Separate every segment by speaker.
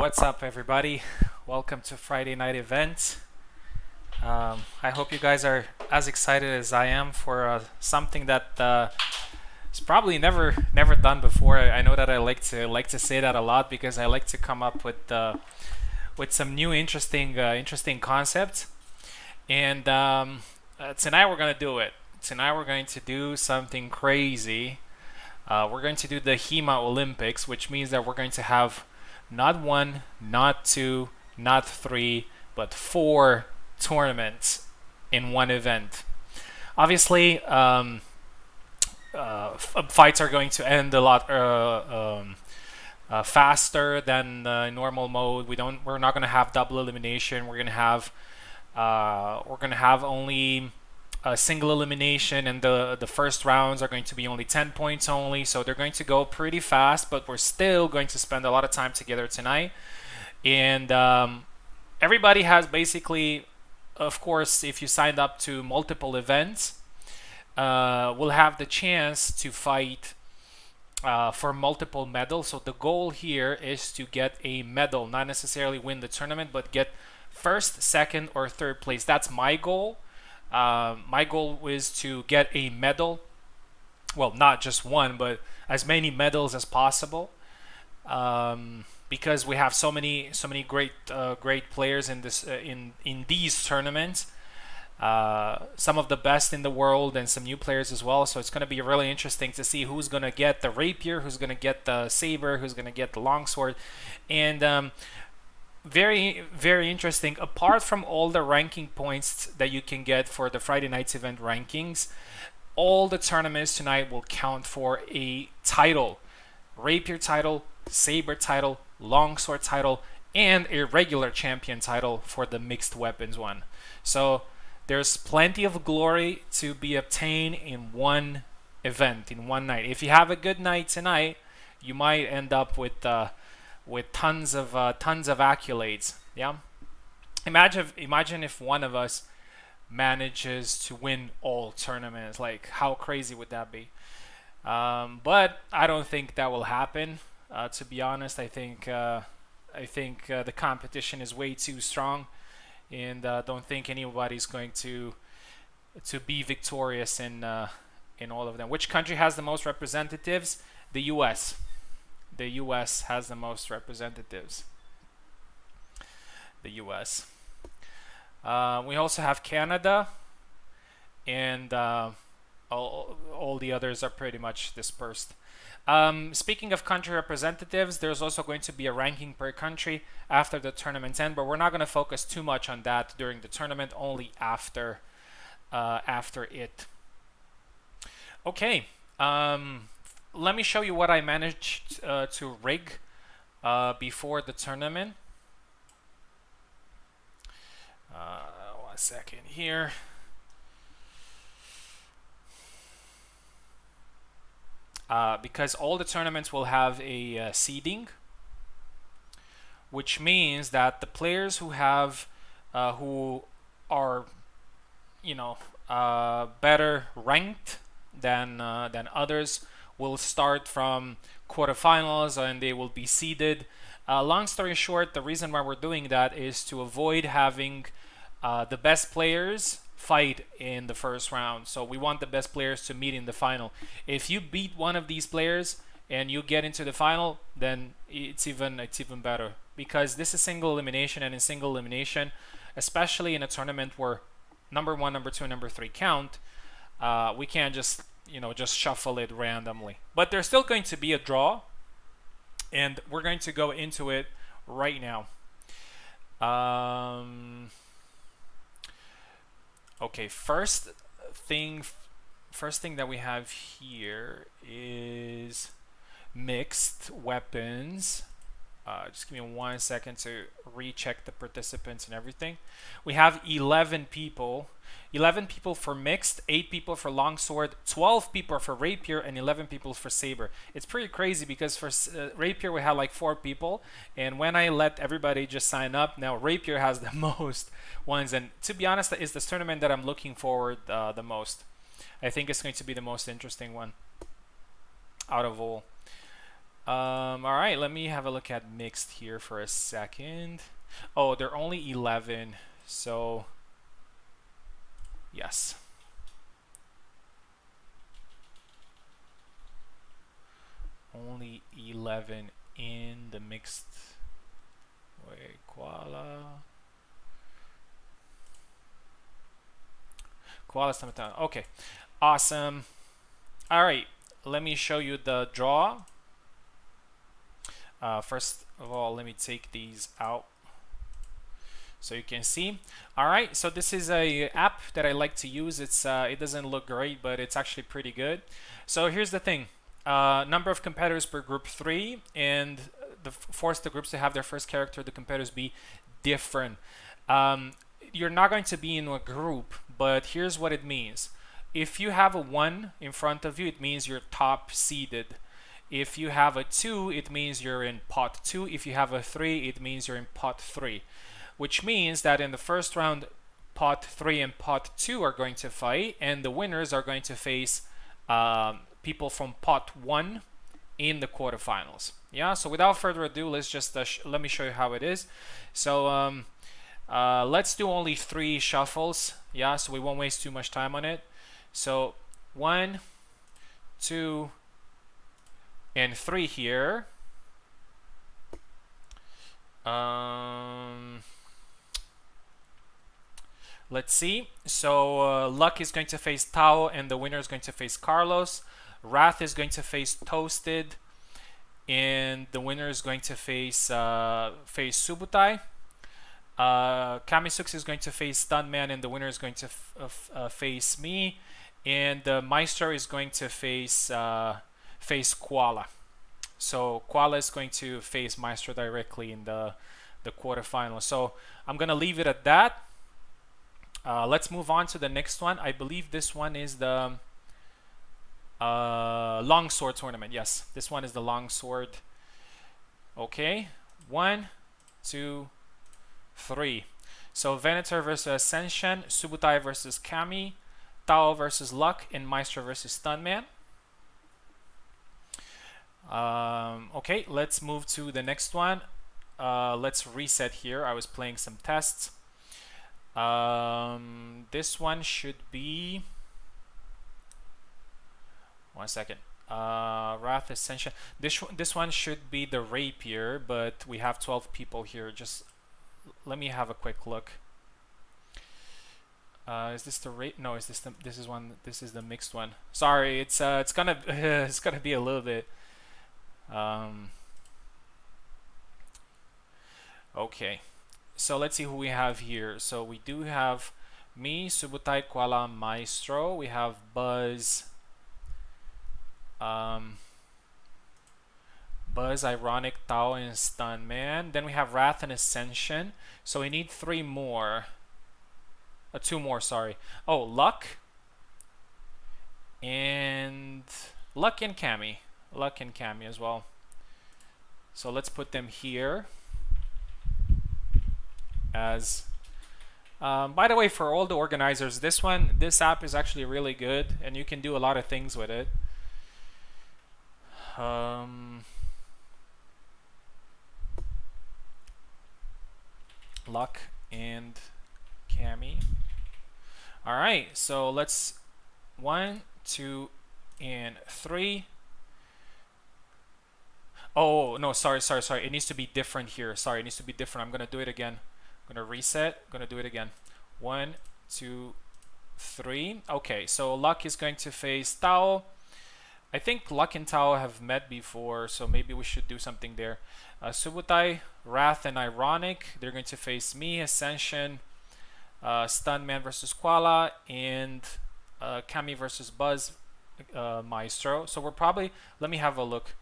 Speaker 1: What's up, everybody? Welcome to Friday night event. I hope you guys are as excited as I am for something that is probably never done before. I know that I like to say that a lot because I like to come up with some new interesting concepts. And tonight we're gonna do it. Tonight we're going to do something crazy. We're going to do the HEMA Olympics, which means that we're going to have not one, not two, not three, but four tournaments in one event. Obviously, fights are going to end a lot faster than normal mode. We're not going to have double elimination. We're going to have only a single elimination, and the first rounds are going to be only 10 points only, so they're going to go pretty fast, but we're still going to spend a lot of time together tonight. And everybody has basically, of course, if you signed up to multiple events, will have the chance to fight for multiple medals. So the goal here is to get a medal, not necessarily win the tournament, but get first, second, or third place. That's my goal. My goal is to get a medal. Well, not just one, but as many medals as possible, because we have so many great players in these tournaments. Some of the best in the world and some new players as well. So it's going to be really interesting to see who's going to get the rapier, who's going to get the saber, who's going to get the longsword, and very interesting. Apart from all the ranking points that you can get for the Friday night's event rankings, all the tournaments tonight will count for a title: rapier title, saber title, longsword title, and a regular champion title for the mixed weapons one. So there's plenty of glory to be obtained in one event, in one night. If you have a good night tonight, you might end up with tons of accolades. Yeah, imagine if one of us manages to win all tournaments. Like, how crazy would that be? But I don't think that will happen. To be honest, I think the competition is way too strong, and don't think anybody's going to be victorious in all of them. Which country has the most representatives? The U.S. The U.S. has the most representatives. The U.S. We also have Canada, and all the others are pretty much dispersed. Speaking of country representatives, there's also going to be a ranking per country after the tournament end, but we're not going to focus too much on that during the tournament, only after it. Okay. Let me show you what I managed to rig before the tournament. 1 second here. Because all the tournaments will have a seeding, which means that the players who are better ranked than others will start from quarterfinals, and they will be seeded. Long story short, the reason why we're doing that is to avoid having the best players fight in the first round. So we want the best players to meet in the final. If you beat one of these players and you get into the final, then it's even better, because this is single elimination, and in single elimination, especially in a tournament where number 1, number 2, and number 3 count, we can't just shuffle it randomly. But there's still going to be a draw, and we're going to go into it right now. Okay, first thing that we have here is mixed weapons. Just give me 1 second to recheck the participants and everything. We have 11 people. 11 people for mixed, 8 people for longsword, 12 people for rapier, and 11 people for saber. It's pretty crazy because for rapier we had like 4 people, and when I let everybody just sign up, now rapier has the most ones. And to be honest, that is this tournament that I'm looking forward the most. I think it's going to be the most interesting one out of all. All right, let me have a look at mixed here for a second. Oh, they're only 11, so yes. Only 11 in the mixed. Wait, koala. Koala Stamatown. Okay, awesome. All right, let me show you the draw. First of all, let me take these out so you can see. All right, so this is a app that I like to use. It doesn't look great, but it's actually pretty good. So here's the thing. Number of competitors per group 3, and force the groups to have their first character, the competitors be different. You're not going to be in a group, but here's what it means. If you have a 1 in front of you, it means you're top seeded. If you have a 2, it means you're in pot 2. If you have a 3, it means you're in pot 3. Which means that in the first round, pot 3 and pot 2 are going to fight, and the winners are going to face people from pot 1 in the quarterfinals. Yeah, so without further ado, let's just let me show you how it is. So let's do only 3 shuffles. Yeah, so we won't waste too much time on it. So 1, 2, and 3 here. Let's see. So Luck is going to face Tao, and the winner is going to face Carlos. Wrath is going to face Toasted, and the winner is going to face Subutai. Kamisux is going to face Stuntman, and the winner is going to face me. And Maestro is going to face Koala. So Koala is going to face Maestro directly in the quarterfinal. So I'm gonna leave it at that. Let's move on to the next one. I believe this one is the longsword tournament. Yes, this one is the longsword. Okay, 1, 2, 3. So Venator versus Ascension, Subutai versus Kami, Tao versus Luck, and Maestro versus Stuntman. Okay, let's move to the next one. Let's reset here. I was playing some tests. This one should be, one second. Wrath Ascension. This one should be the Rapier, but we have 12 people here. Just let me have a quick look. Is this the rate? No, is this the? This is one. This is the mixed one. Sorry, it's gonna it's gonna be a little bit. Okay. So let's see who we have here. So we do have me, Subutai, Koala, Maestro. We have Buzz, Buzz, Ironic, Tao, and Stuntman. Then we have Wrath and Ascension. So we need 3 more. 2 more, sorry. Oh, Luck. And Luck and Kami. Luck and Kami as well. So let's put them here. As by the way, for all the organizers, this app is actually really good, and you can do a lot of things with it. Luck and Kami. All right, so let's 1, 2, and 3. Oh no, sorry. It needs to be different here. Sorry, it needs to be different. I'm gonna do it again. I'm gonna reset. I'm gonna do it again. 1, 2, 3. Okay, so Luck is going to face Tao. I think Luck and Tao have met before, so maybe we should do something there. Subutai, Wrath, and Ironic. They're going to face me, Ascension, Stuntman versus Koala, and Kami versus Buzz, Maestro. So we're probably, let me have a look.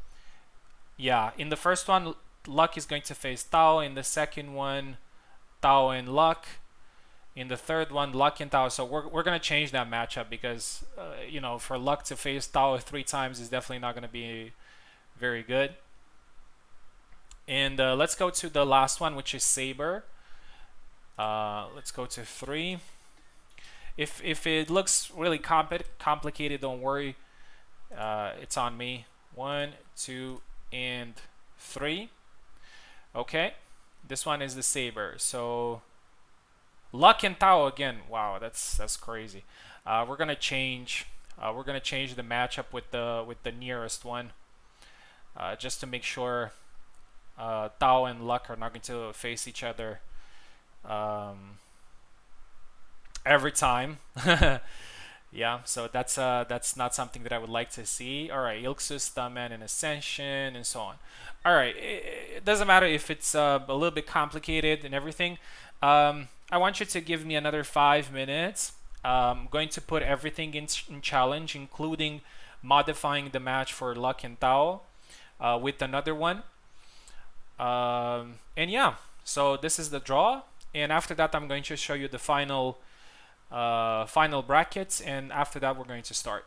Speaker 1: Yeah, in the first one, Luck is going to face Tao. In the second one, Tao and Luck. In the third one, Luck and Tao. So we're gonna change that matchup because you know, for Luck to face Tao 3 times is definitely not gonna be very good. And let's go to the last one, which is Saber. Let's go to 3. If it looks really complicated, don't worry. It's on me. 1, 2, and 3. Okay, this one is the saber. So Luck and Tao again. Wow, that's crazy. We're gonna change. We're gonna change the matchup with the nearest one, just to make sure Tao and Luck are not going to face each other um, every time. Yeah, so that's not something that I would like to see. All right, Ilksus, Stuntman, and Ascension, and so on. All right, it doesn't matter if it's a little bit complicated and everything. I want you to give me another 5 minutes. I'm going to put everything in challenge, including modifying the match for Luck and Tao with another one. And yeah, so this is the draw. And after that, I'm going to show you the final brackets, and after that we're going to start.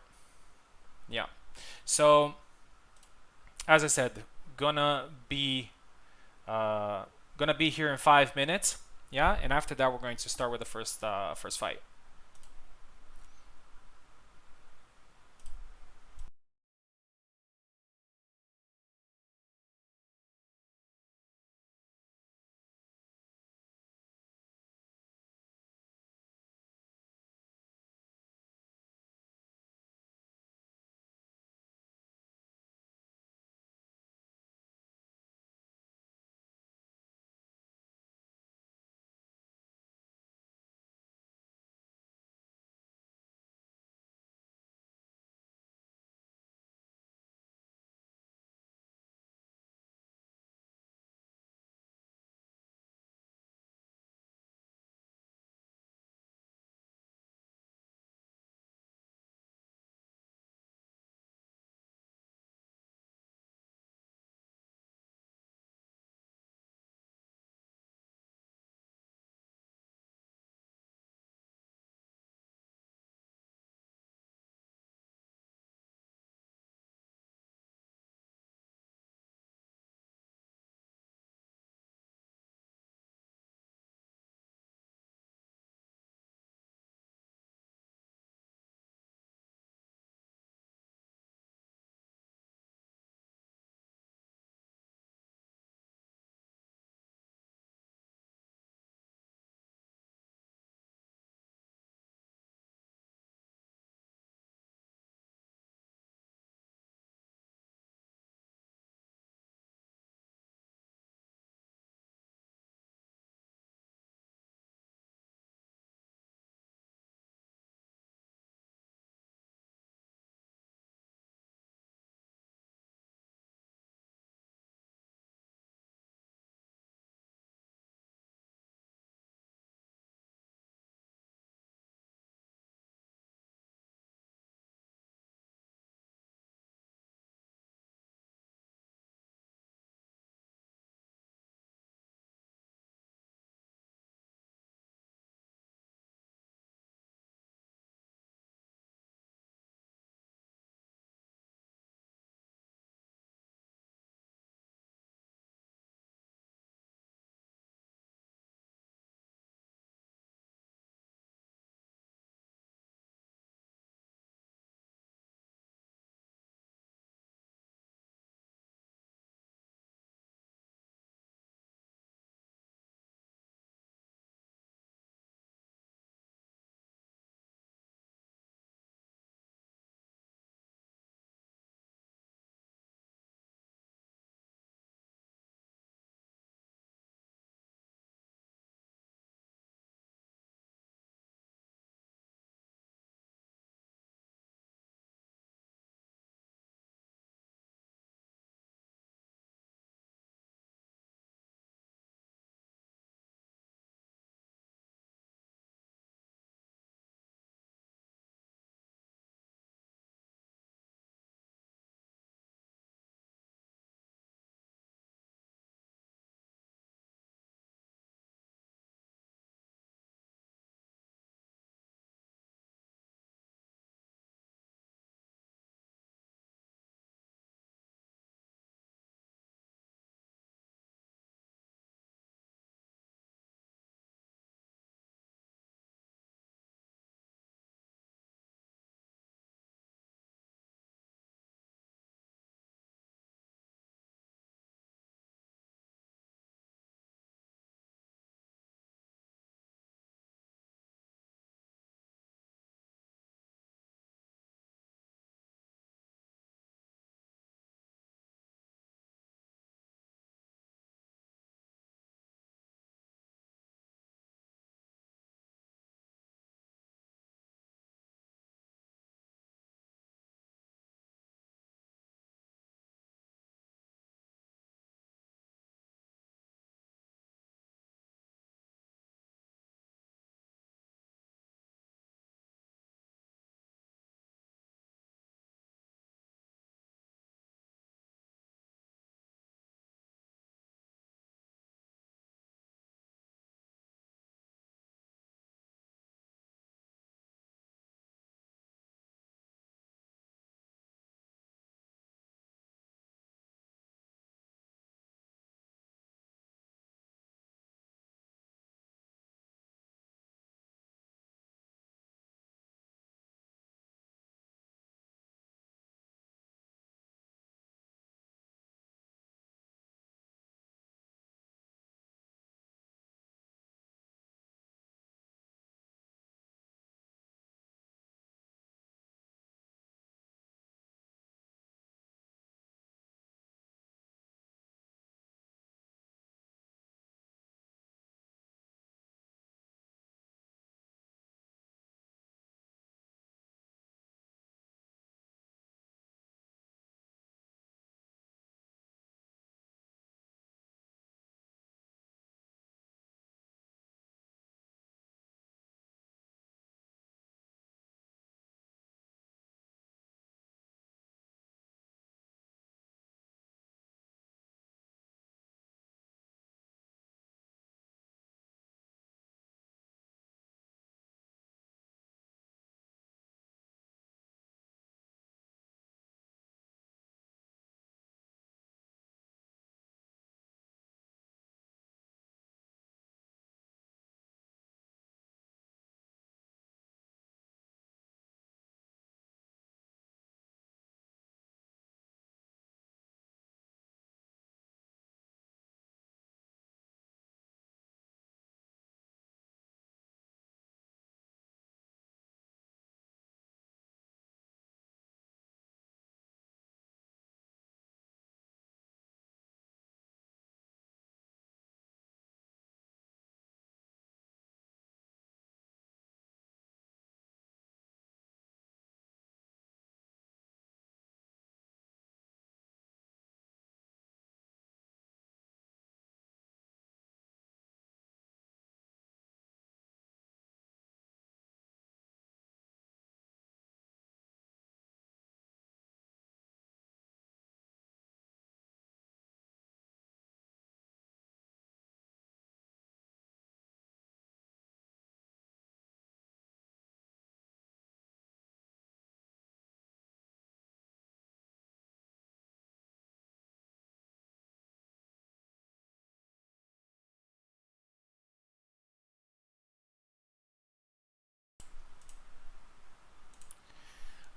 Speaker 1: Yeah, so as I said, gonna be gonna be here in 5 minutes. Yeah, and after that we're going to start with the first fight.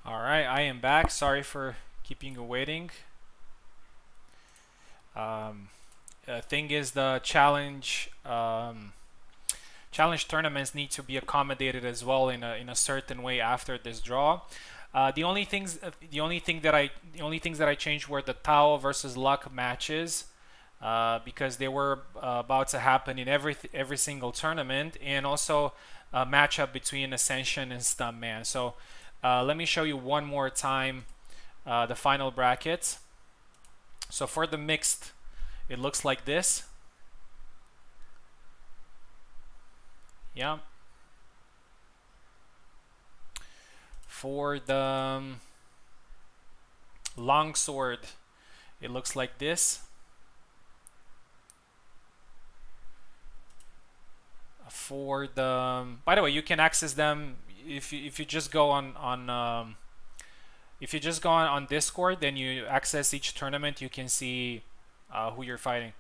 Speaker 1: All right, I am back. Sorry for keeping you waiting. Thing is, the challenge tournaments need to be accommodated as well in a certain way after this draw. The only things that I changed were the Tao versus Luck matches, because they were about to happen in every single tournament, and also a matchup between Ascension and Stuntman. So let me show you one more time the final brackets. So for the mixed, it looks like this. Yeah. For the longsword, it looks like this. For the, by the way, you can access them if you just go on if you just go on Discord, then you access each tournament. You can see who you're fighting.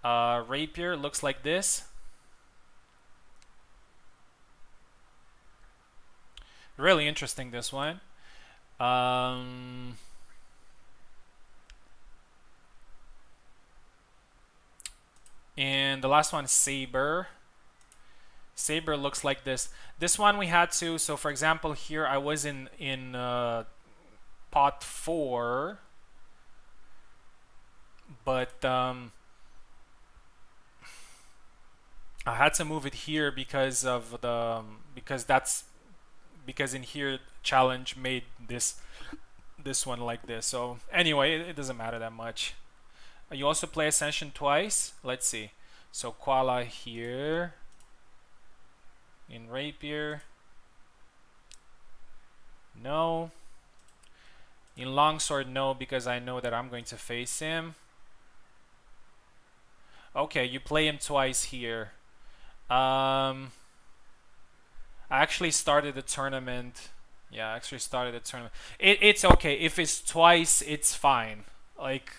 Speaker 1: Rapier looks like this. Really interesting, this one. And the last one is Saber. Saber looks like this. This one we had to, so for example here I was in pot 4, but I had to move it here because of the because in here challenge made this one like this. So anyway, it doesn't matter that much. You also play Ascension twice. Let's see. So Koala here in Rapier. No. In Longsword, no, because I know that I'm going to face him. Okay, you play him twice here. I actually started the tournament. Yeah, I actually started the tournament. It's okay. If it's twice, it's fine. Like,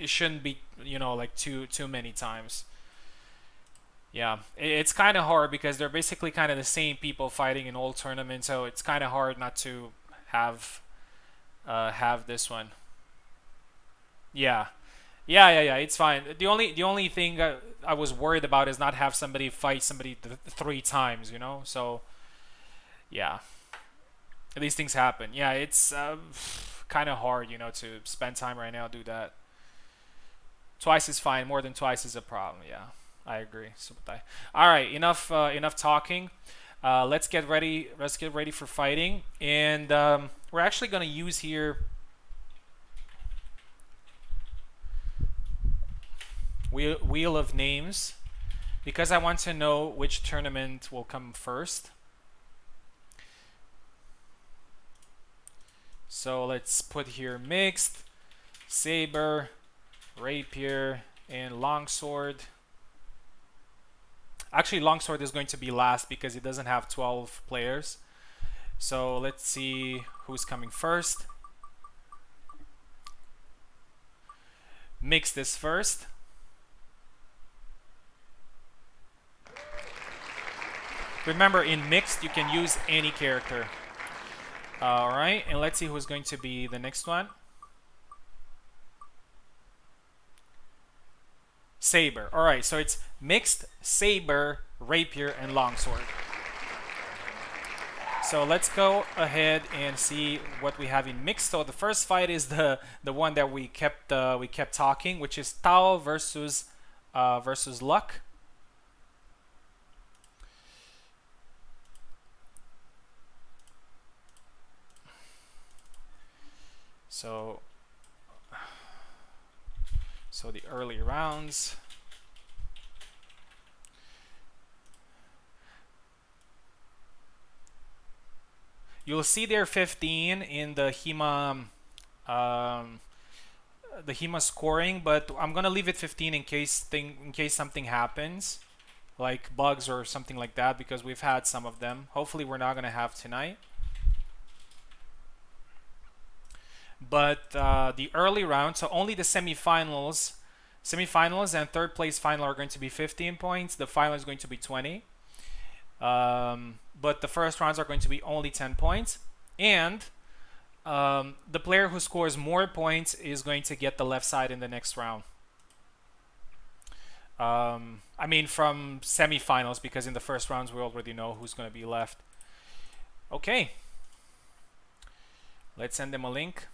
Speaker 1: it shouldn't be, you know, like too many times. Yeah, it's kind of hard because they're basically kind of the same people fighting in all tournaments, so it's kind of hard not to have this one. Yeah. Yeah. It's fine. The only thing I was worried about is not have somebody fight somebody 3 times, you know. So yeah, these things happen. Yeah, it's kind of hard, you know, to spend time right now do that. Twice is fine. More than twice is a problem. Yeah, I agree. All right, enough talking. Let's get ready. Let's get ready for fighting, and we're actually gonna use here wheel of names because I want to know which tournament will come first. So let's put here mixed, saber, rapier, and longsword. Actually, longsword is going to be last because it doesn't have 12 players. So let's see who's coming first. Mixed is first. Remember, in mixed, you can use any character. All right, and let's see who's going to be the next one. Saber. All right, so it's mixed, saber, rapier, and longsword. So let's go ahead and see what we have in mixed. So the first fight is the one that we kept talking, which is Tao versus Luck. So the early rounds. You'll see there 15 in the HEMA scoring, but I'm gonna leave it 15 in case something happens, like bugs or something like that, because we've had some of them. Hopefully we're not gonna have tonight. But the early round, so only the semifinals and third place final are going to be 15 points. The final is going to be 20. But the first rounds are going to be only 10 points. And The player who scores more points is going to get the left side in the next round. I mean from semifinals, because in the first rounds we already know who's going to be left. Okay. Let's send them a link.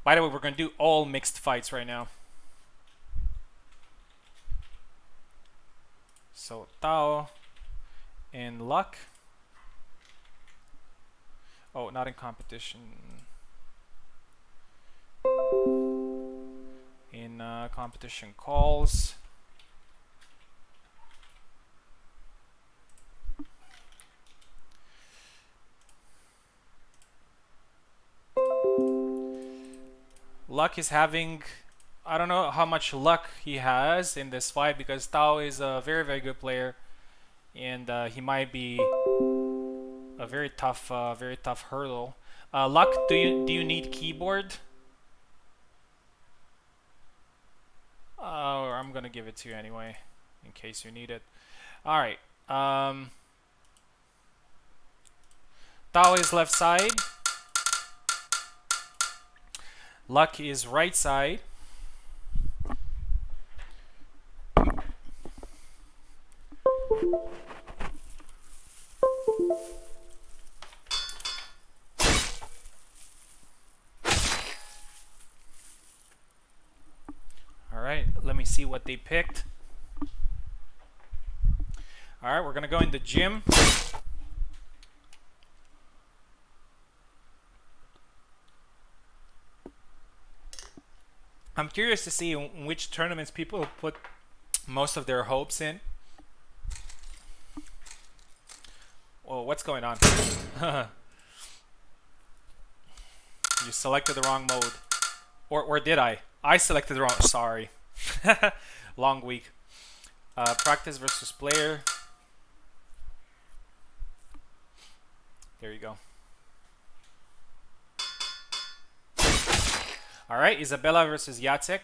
Speaker 1: By the way, we're going to do all mixed fights right now. So Tao and Luck. Oh, not in competition. In competition calls. Luck is having, I don't know how much luck he has in this fight, because Tao is a very, very good player, and he might be a very tough hurdle. Luck, do you need keyboard? I'm gonna give it to you anyway, in case you need it. All right. Tao is left side. Luck is right side. All right, let me see what they picked. All right, we're gonna go in the gym. I'm curious to see in which tournaments people put most of their hopes in. Whoa, what's going on? You selected the wrong mode. Or did I? I selected the wrong, sorry. Long week. Practice versus player. There you go. All right, Isabella versus Jacek.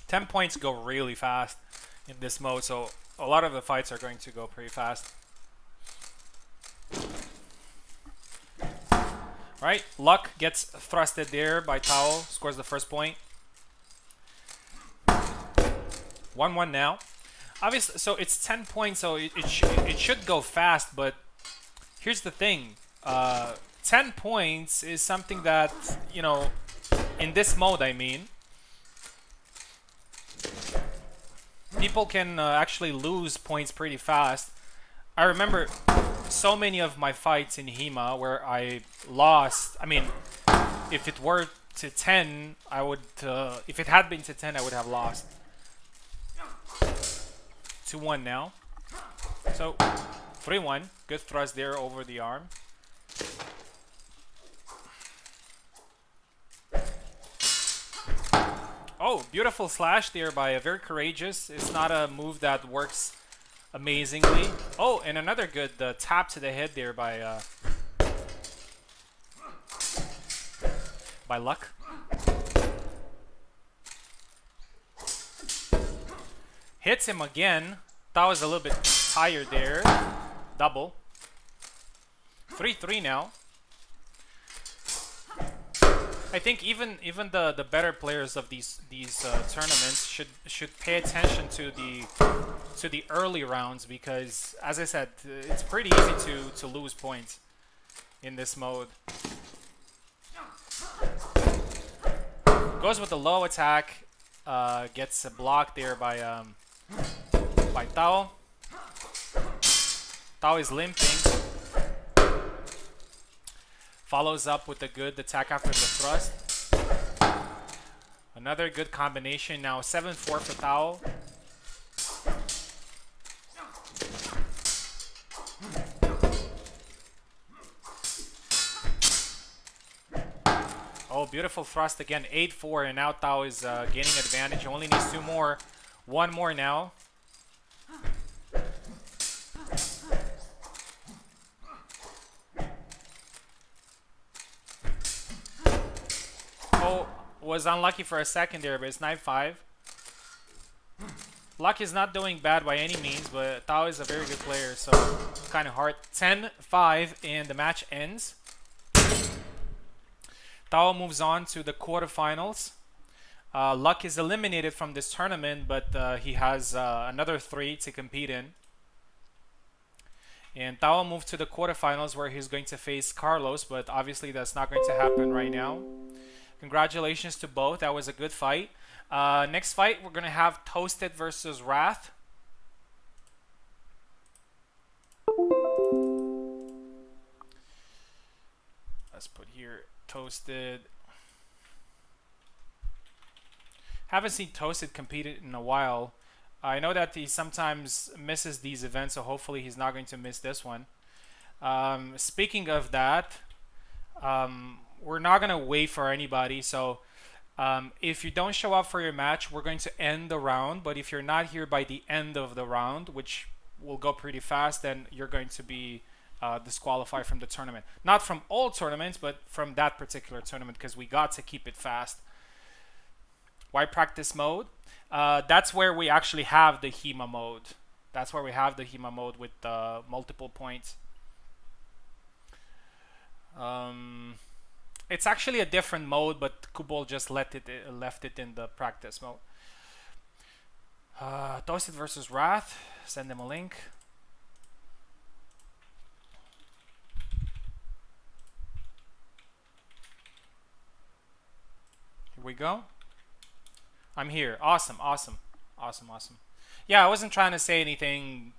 Speaker 1: Ten points go really fast in this mode, so a lot of the fights are going to go pretty fast. All right, Luck gets thrusted there by Tao, scores the first point. 1-1 now. Obviously, so it's 10 points, so it should go fast, but here's the thing. 10 points is something that, you know, in this mode, I mean, people can actually lose points pretty fast. I remember so many of my fights in HEMA where I lost. I mean, if it were to 10, I would, if it had been to 10, I would have lost. 2-1 now. So 3-1. Good thrust there over the arm. Oh, beautiful slash there by a very courageous. It's not a move that works amazingly. Oh, and another good tap to the head there by Luck. Hits him again. That was a little bit tired there. Double. 3-3 now. I think even the better players of these tournaments should pay attention to the early rounds, because, as I said, it's pretty easy to lose points in this mode. Goes with the low attack. Gets blocked there by Tao. Tao is limping. Follows up with a good attack after the thrust. Another good combination. Now 7-4 for Tao. Oh, beautiful thrust again. 8-4, and now Tao is gaining advantage. Only needs 2 more. 1 more now. Oh, was unlucky for a second there, but it's 9-5. Luck is not doing bad by any means, but Tao is a very good player, so kind of hard. 10-5, and the match ends. Tao moves on to the quarterfinals. Luck is eliminated from this tournament, but he has another 3 to compete in. And Tao moved to the quarterfinals where he's going to face Carlos, but obviously that's not going to happen right now. Congratulations to both. That was a good fight. Next fight, we're going to have Toasted versus Wrath. Let's put here Toasted. Haven't seen Toasted compete in a while. I know that he sometimes misses these events, so hopefully he's not going to miss this one. Speaking of that, we're not going to wait for anybody. So if you don't show up for your match, we're going to end the round. But if you're not here by the end of the round, which will go pretty fast, then you're going to be disqualified from the tournament. Not from all tournaments, but from that particular tournament, because we got to keep it fast. Why practice mode? That's where we actually have the HEMA mode. That's where we have the HEMA mode with multiple points. It's actually a different mode, but Kubol just left it in the practice mode. Toasted versus Wrath. Send them a link. Here we go. I'm here. Awesome, awesome, awesome, awesome. Yeah, I wasn't trying to say anything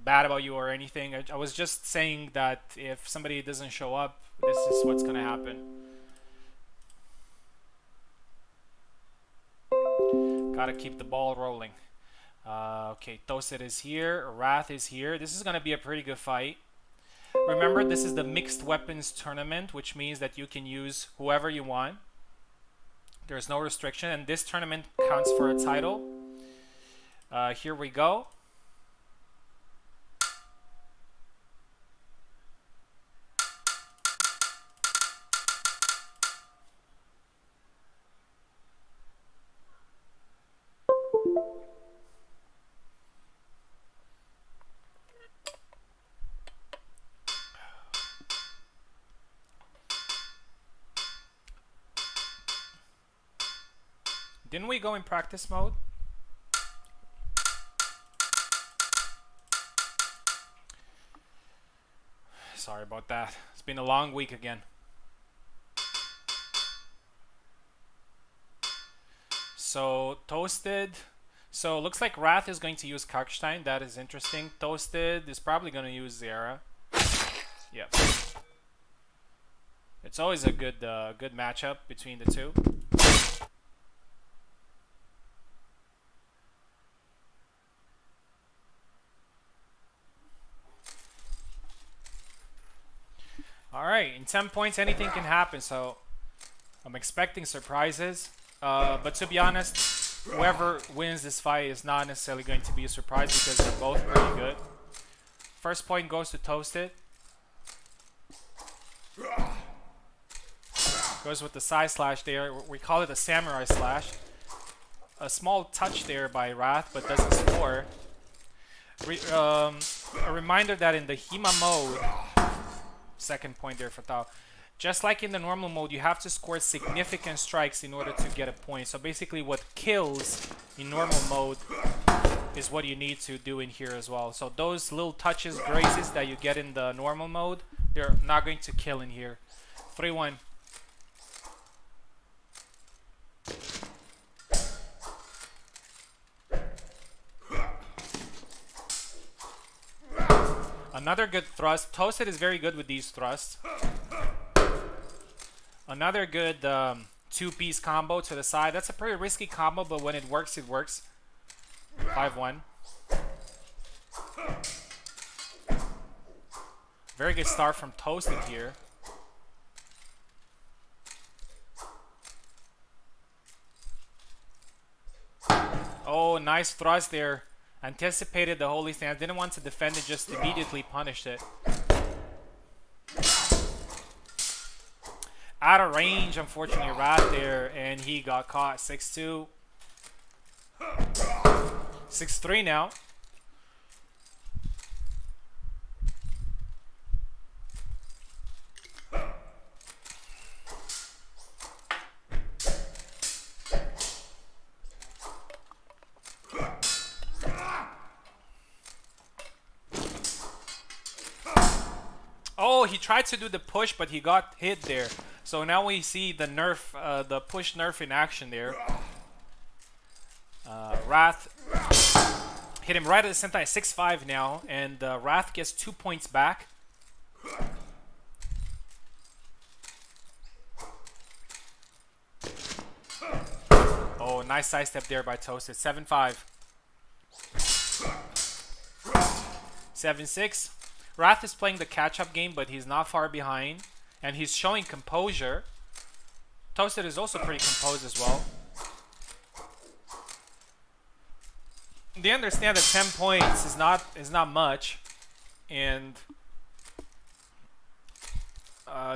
Speaker 1: bad about you or anything. I was just saying that if somebody doesn't show up, this is what's gonna happen. Gotta keep the ball rolling. Okay, Toasted is here. Wrath is here. This is gonna be a pretty good fight. Remember, this is the mixed weapons tournament, which means that you can use whoever you want. There's no restriction, and this tournament counts for a title. Here we go. Didn't we go in practice mode? Sorry about that. It's been a long week again. So, Toasted. So, looks like Wrath is going to use Kalkstein. That is interesting. Toasted is probably going to use Zera. Yep. It's always a good matchup between the two. Alright, in 10 points, anything can happen, so I'm expecting surprises. But to be honest, whoever wins this fight is not necessarily going to be a surprise because they're both pretty good. First point goes to Toasted. Goes with the side slash there. We call it a samurai slash. A small touch there by Wrath, but doesn't score. A reminder that in the HEMA mode, second point there for Tao. Just like in the normal mode, you have to score significant strikes in order to get a point. So basically what kills in normal mode is what you need to do in here as well. So those little touches, grazes that you get in the normal mode, they're not going to kill in here. 3-1. Another good thrust. Toasted is very good with these thrusts. Another good two-piece combo to the side. That's a pretty risky combo, but when it works, it works. 5-1. Very good start from Toasted here. Oh, nice thrust there. Anticipated the holy stance. Didn't want to defend it, just immediately punished it. Out of range, unfortunately, Wrath there, and he got caught. 6-2. 6-3 now. Oh, he tried to do the push, but he got hit there. So now we see the nerf, the push nerf in action there. Wrath hit him right at the center at 6-5 now, and Wrath gets 2 points back. Oh, nice sidestep there by Toasted. 7-5. 7-6. Wrath is playing the catch-up game, but he's not far behind, and he's showing composure. Toasted is also pretty composed as well. They understand that 10 points is not much, and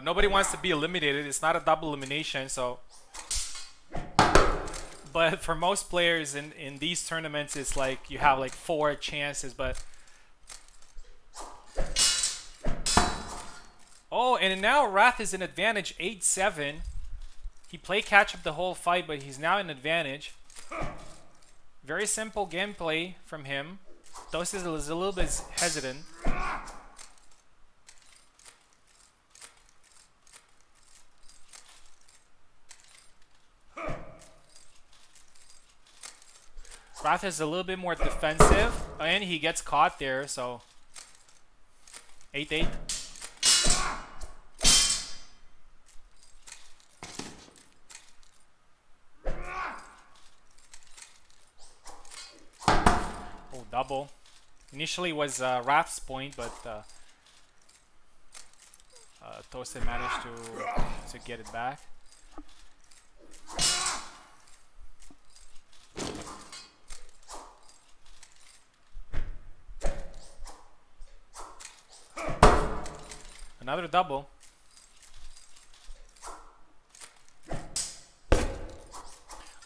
Speaker 1: nobody wants to be eliminated. It's not a double elimination, so. But for most players in these tournaments, it's like you have like 4 chances, but. Oh, and now Wrath is in advantage, 8-7. He played catch up the whole fight, but he's now in advantage. Very simple gameplay from him. Toasted is a little bit hesitant. Wrath is a little bit more defensive, and he gets caught there, so 8-8. Oh, double. Initially was Wrath's point, but Toasted managed to get it back. Another double.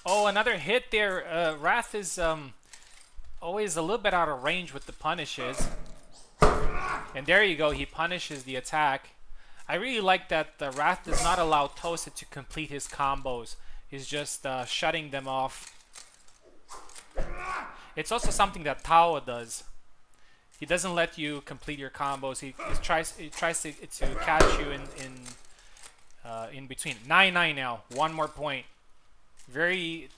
Speaker 1: Oh, another hit there. Wrath is always a little bit out of range with the punishes. And there you go, he punishes the attack. I really like that Wrath does not allow Toasted to complete his combos. He's just shutting them off. It's also something that Tawa does. He doesn't let you complete your combos. He tries to catch you in between. 9-9 now. One more point. Very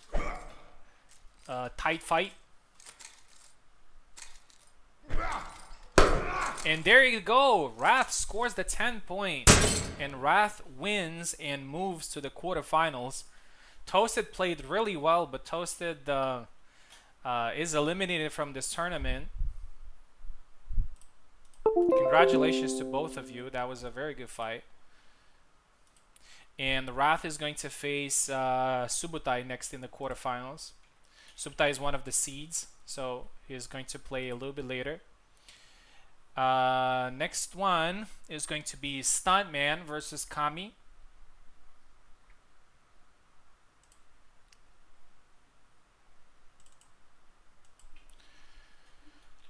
Speaker 1: tight fight. And there you go. Wrath scores the 10 point, and Wrath wins and moves to the quarterfinals. Toasted played really well, but Toasted is eliminated from this tournament. Congratulations to both of you. That was a very good fight. And Wrath is going to face Subutai next in the quarterfinals. Subutai is one of the seeds, so he's going to play a little bit later. Next one is going to be Stuntman versus Kami.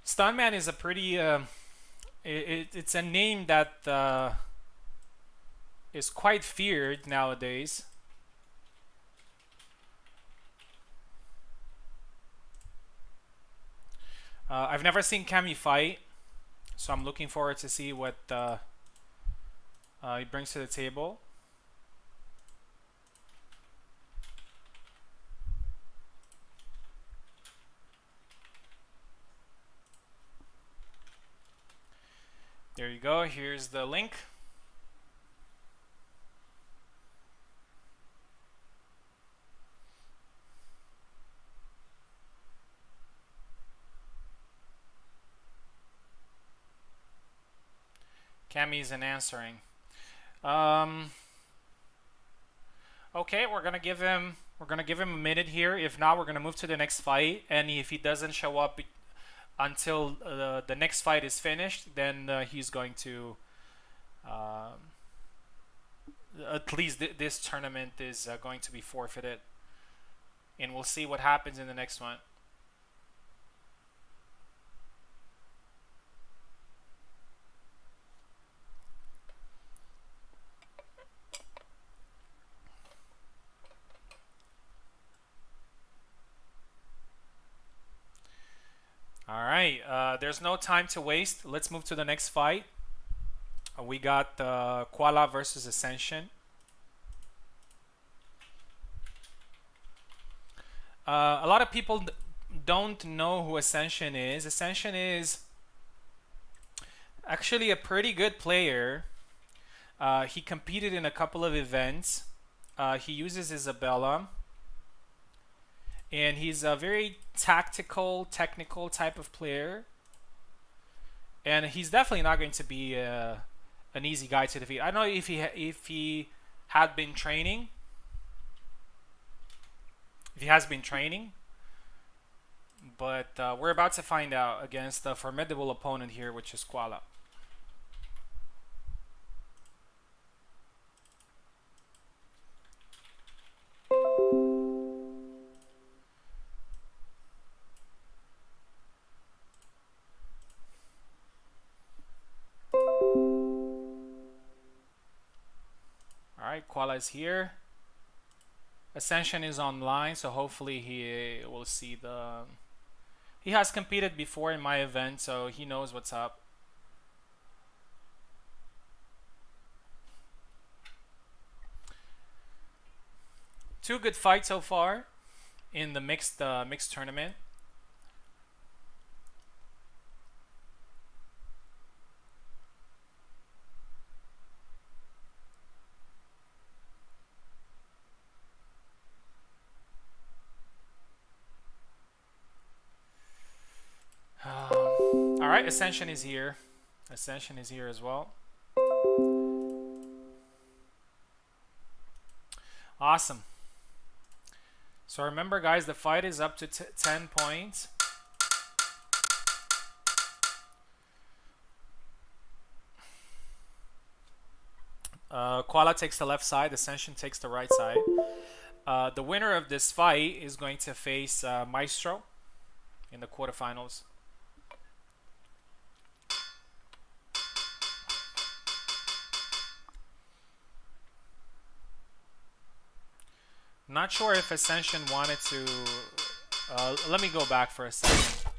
Speaker 1: Stuntman is a pretty it's a name that is quite feared nowadays. I've never seen Kami fight, so I'm looking forward to see what he brings to the table. There you go. Here's the link. Kami's an answering. Okay, we're gonna give him a minute here. If not, we're gonna move to the next fight. And if he doesn't show up until the next fight is finished, then he's going to at least this tournament is going to be forfeited, and we'll see what happens in the next one. there's no time to waste. Let's move to the next fight. We got Koala versus Ascension. A lot of people don't know who Ascension is. Ascension is actually a pretty good player. He competed in a couple of events. He uses Isabella. And he's a very tactical, technical type of player. And he's definitely not going to be an easy guy to defeat. I don't know if he had been training. If he has been training. But we're about to find out against a formidable opponent here, which is Koala. Alright, Koala is here. Ascension is online, so hopefully he will see the... He has competed before in my event, so he knows what's up. Two good fights so far in the mixed tournament. All right, Ascension is here. Ascension is here as well. Awesome. So remember, guys, the fight is up to 10 points. Koala takes the left side. Ascension takes the right side. The winner of this fight is going to face Maestro in the quarterfinals. Not sure if Ascension wanted to... let me go back for a second.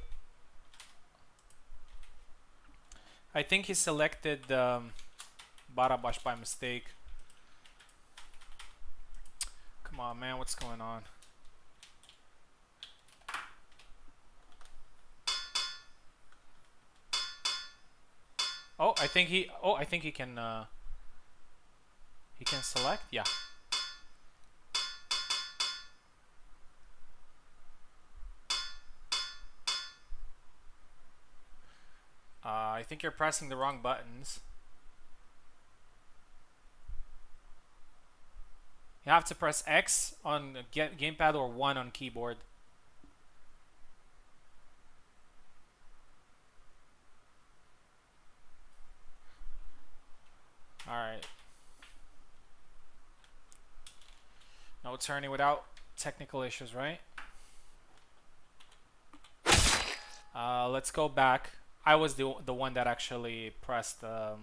Speaker 1: I think he selected Barabash by mistake. Come on, man, what's going on? Oh, I think he... Oh, I think he can... he can select? Yeah. I think you're pressing the wrong buttons. You have to press X on the gamepad or 1 on keyboard. Alright. No turning without technical issues, right? Let's go back. I was the one that actually pressed there.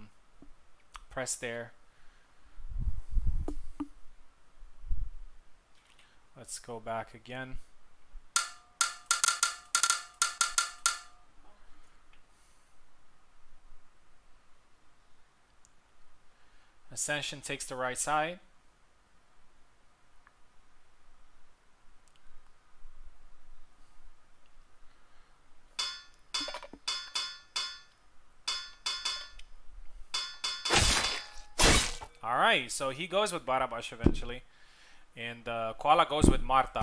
Speaker 1: Let's go back again. Ascension takes the right side. Alright, so he goes with Barabash eventually. And Koala goes with Marta.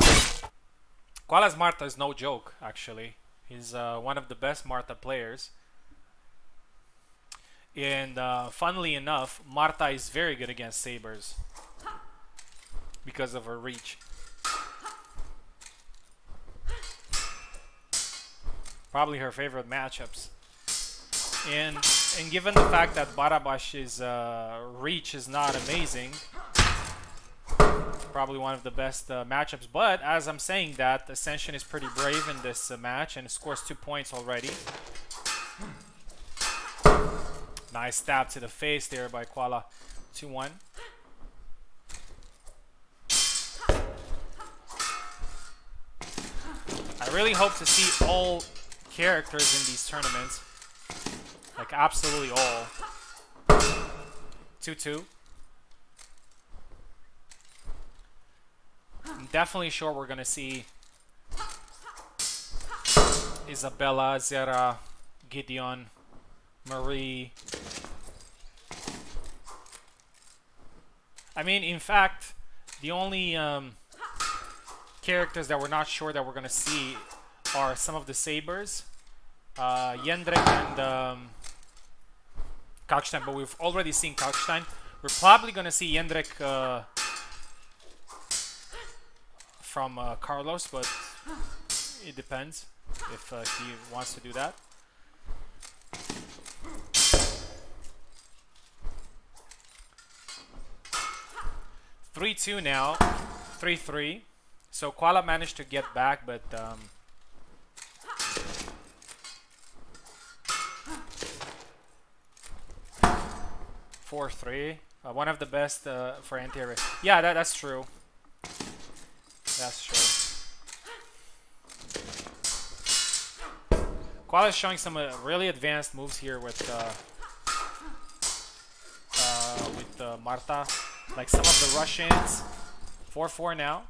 Speaker 1: Koala's Marta is no joke, actually. He's one of the best Marta players. And funnily enough, Marta is very good against sabers because of her reach. Probably her favorite matchups. And given the fact that Barabash's reach is not amazing, probably one of the best matchups. But as I'm saying that, Ascension is pretty brave in this match and scores 2 points already. Nice stab to the face there by Koala. 2-1. I really hope to see all characters in these tournaments. Like absolutely all. 2-2. I'm definitely sure we're gonna see Isabella, Zera, Gideon, Marie. I mean, in fact, the only characters that we're not sure that we're gonna see are some of the Sabers, Jendrik and Kalkstein, but we've already seen Kalkstein. We're probably gonna see Jendrik from Carlos, but it depends if he wants to do that. (3-2) now, 3-3. So Koala managed to get back, but 4-3. One of the best for anti-air. Yeah, that's true. That's true. Koala is showing some really advanced moves here with Marta. Like some of the Russians. 4-4 now.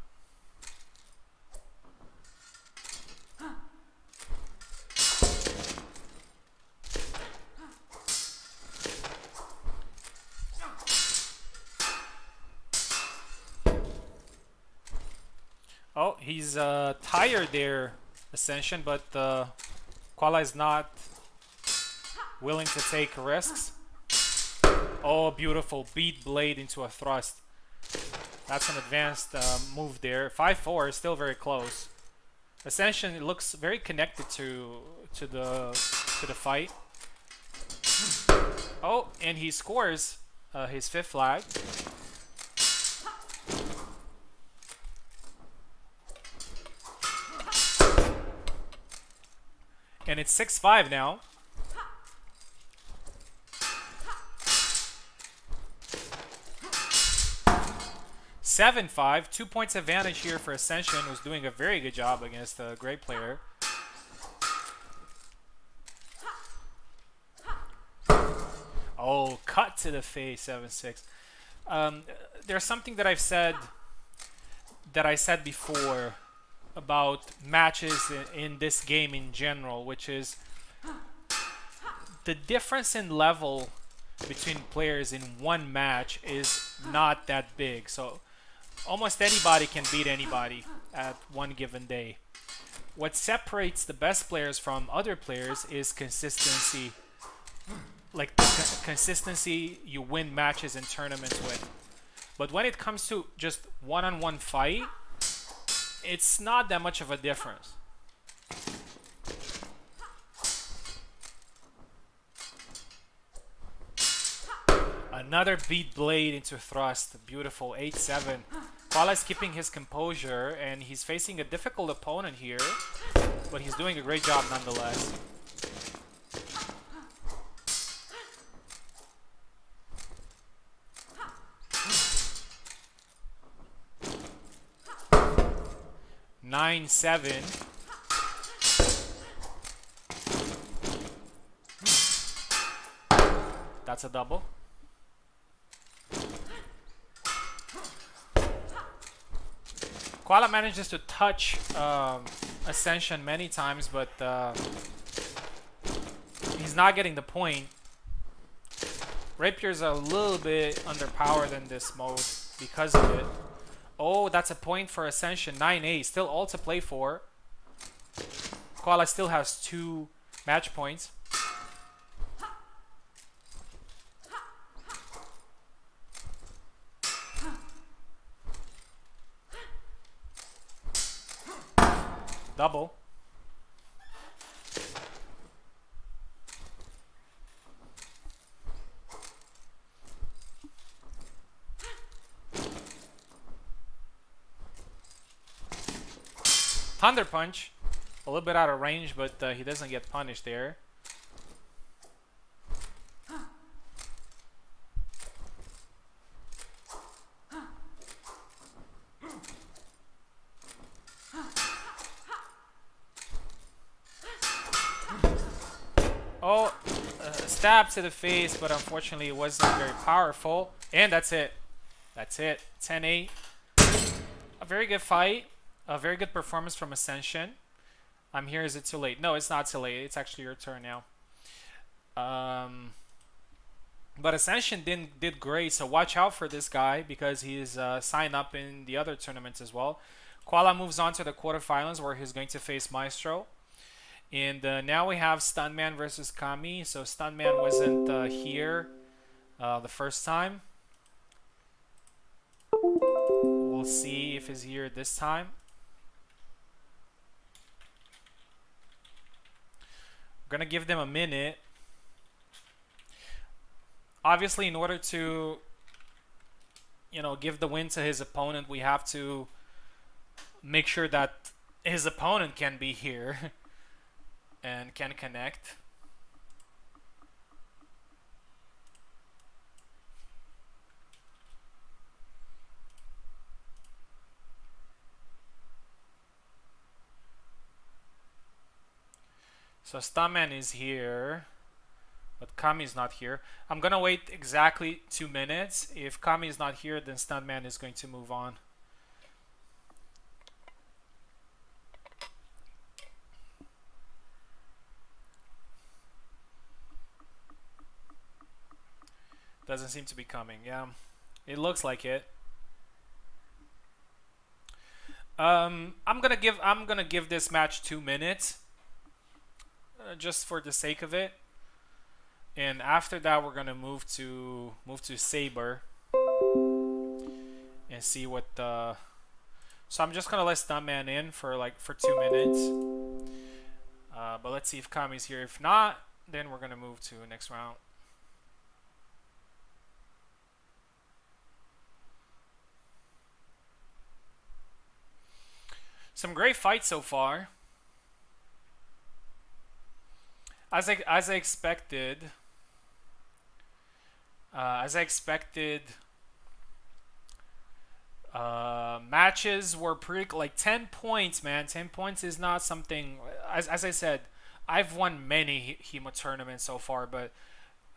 Speaker 1: Oh, he's tired there, Ascension, but Koala is not willing to take risks. Oh, beautiful. Beat Blade into a thrust. That's an advanced move there. 5-4 is still very close. Ascension looks very connected to the fight. Oh, and he scores his 5th flag. And it's 6-5 now. 7-5, 2 points advantage here for Ascension, who's doing a very good job against a great player. Oh, cut to the face, 7-6. There's something that I said before about matches in this game in general, which is the difference in level between players in one match is not that big. So almost anybody can beat anybody at one given day. What separates the best players from other players is consistency. Like the consistency you win matches and tournaments with. But when it comes to just one-on-one fight, it's not that much of a difference. Another beat blade into thrust. Beautiful. 8-7. Koala is keeping his composure, and he's facing a difficult opponent here, but he's doing a great job nonetheless. Nine, 7. That's a double. Koala manages to touch Ascension many times, but he's not getting the point. Rapier's a little bit underpowered in this mode because of it. Oh, that's a point for Ascension. 9-8. Still all to play for. Koala still has 2 match points. Double. Thunder Punch. A little bit out of range, but he doesn't get punished there. stab to the face, but unfortunately it wasn't very powerful. And that's it. That's it. 10-8. A very good fight. A very good performance from Ascension. I'm here. Is it too late? No, it's not too late. It's actually your turn now. But Ascension did great, so watch out for this guy because he's signed up in the other tournaments as well. Koala moves on to the quarterfinals where he's going to face Maestro. And now we have Stuntman versus Kami. So Stuntman wasn't here the first time. We'll see if he's here this time. We're gonna give them a minute. Obviously, in order to, give the win to his opponent, we have to make sure that his opponent can be here and can connect. So Stuntman is here, but Kami is not here. I'm gonna wait exactly 2 minutes. If Kami is not here, then Stuntman is going to move on. Doesn't seem to be coming. Yeah, it looks like it. I'm gonna give this match 2 minutes. Just for the sake of it, and after that we're gonna move to Saber and see what so I'm just gonna let Stuntman in for 2 minutes, but let's see if Kami's here. If not, then we're gonna move to next round. Some great fights so far. As I expected, matches were pretty 10 points, man. 10 points is not something. As I said, I've won many HEMA tournaments so far, but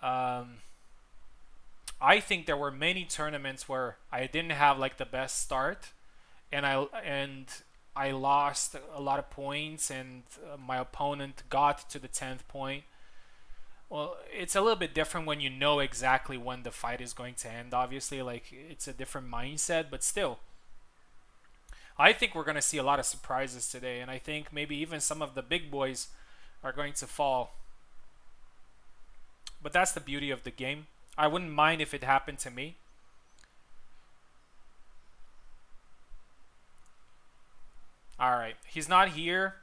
Speaker 1: I think there were many tournaments where I didn't have the best start, and I lost a lot of points, and my opponent got to the 10th point. Well, it's a little bit different when you know exactly when the fight is going to end. Obviously, it's a different mindset, but still, I think we're going to see a lot of surprises today, and I think maybe even some of the big boys are going to fall. But that's the beauty of the game. I wouldn't mind if it happened to me. Alright, he's not here.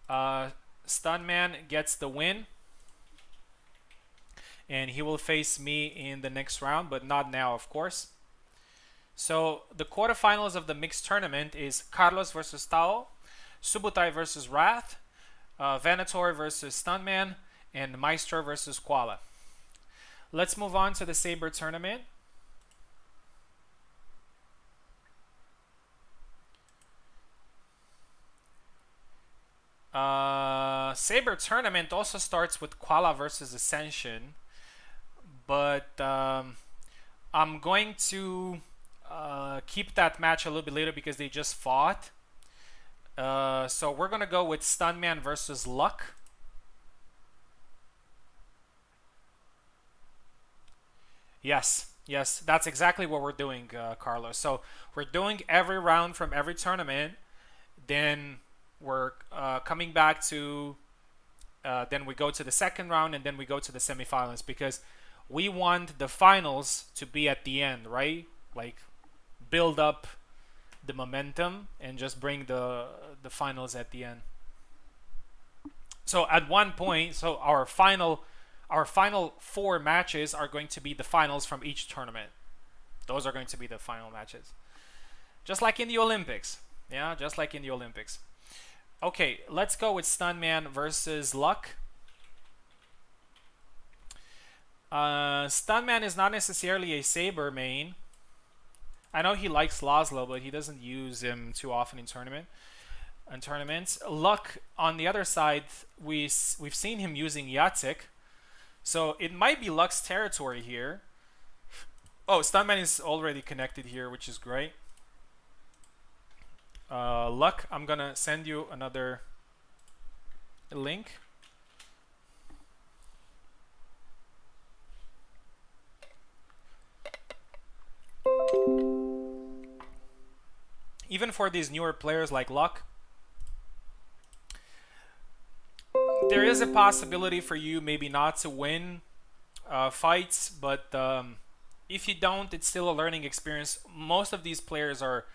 Speaker 1: Stuntman gets the win. And he will face me in the next round, but not now, of course. So the quarterfinals of the mixed tournament is Carlos versus Tao, Subutai versus Wrath, Venator versus Stuntman, and Maestro versus Koala. Let's move on to the Saber tournament. Saber tournament also starts with Koala versus Ascension, but I'm going to keep that match a little bit later because they just fought. So we're gonna go with Stuntman versus Luck. Yes, that's exactly what we're doing, Carlos. So we're doing every round from every tournament, then we're coming back to then we go to the second round, and then we go to the semifinals, because we want the finals to be at the end, right? Build up the momentum and just bring the finals at the end. So at one point, so our final 4 matches are going to be the finals from each tournament. Those are going to be the final matches, just like in the Olympics. Yeah, just like in the Olympics. Okay, let's go with Stuntman versus Luck. Stuntman is not necessarily a Saber main. I know he likes Laszlo, but he doesn't use him too often in tournaments. Luck, on the other side, we've seen him using Jacek. So it might be Luck's territory here. Oh, Stuntman is already connected here, which is great. Luck, I'm gonna send you another link. Even for these newer players like Luck, there is a possibility for you maybe not to win fights, but if you don't, it's still a learning experience. Most of these players are,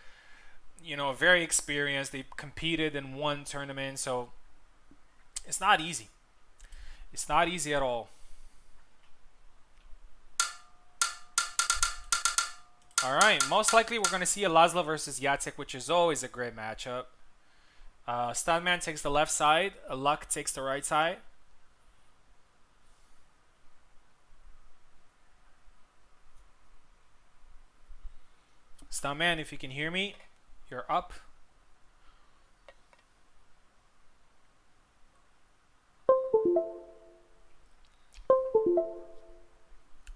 Speaker 1: you know, very experienced. They've competed and won tournaments, so it's not easy. It's not easy at all. All right, most likely we're going to see a Laszlo versus Jacek, which is always a great matchup. Stuntman takes the left side, Luck takes the right side. Stuntman, if you can hear me, you're up.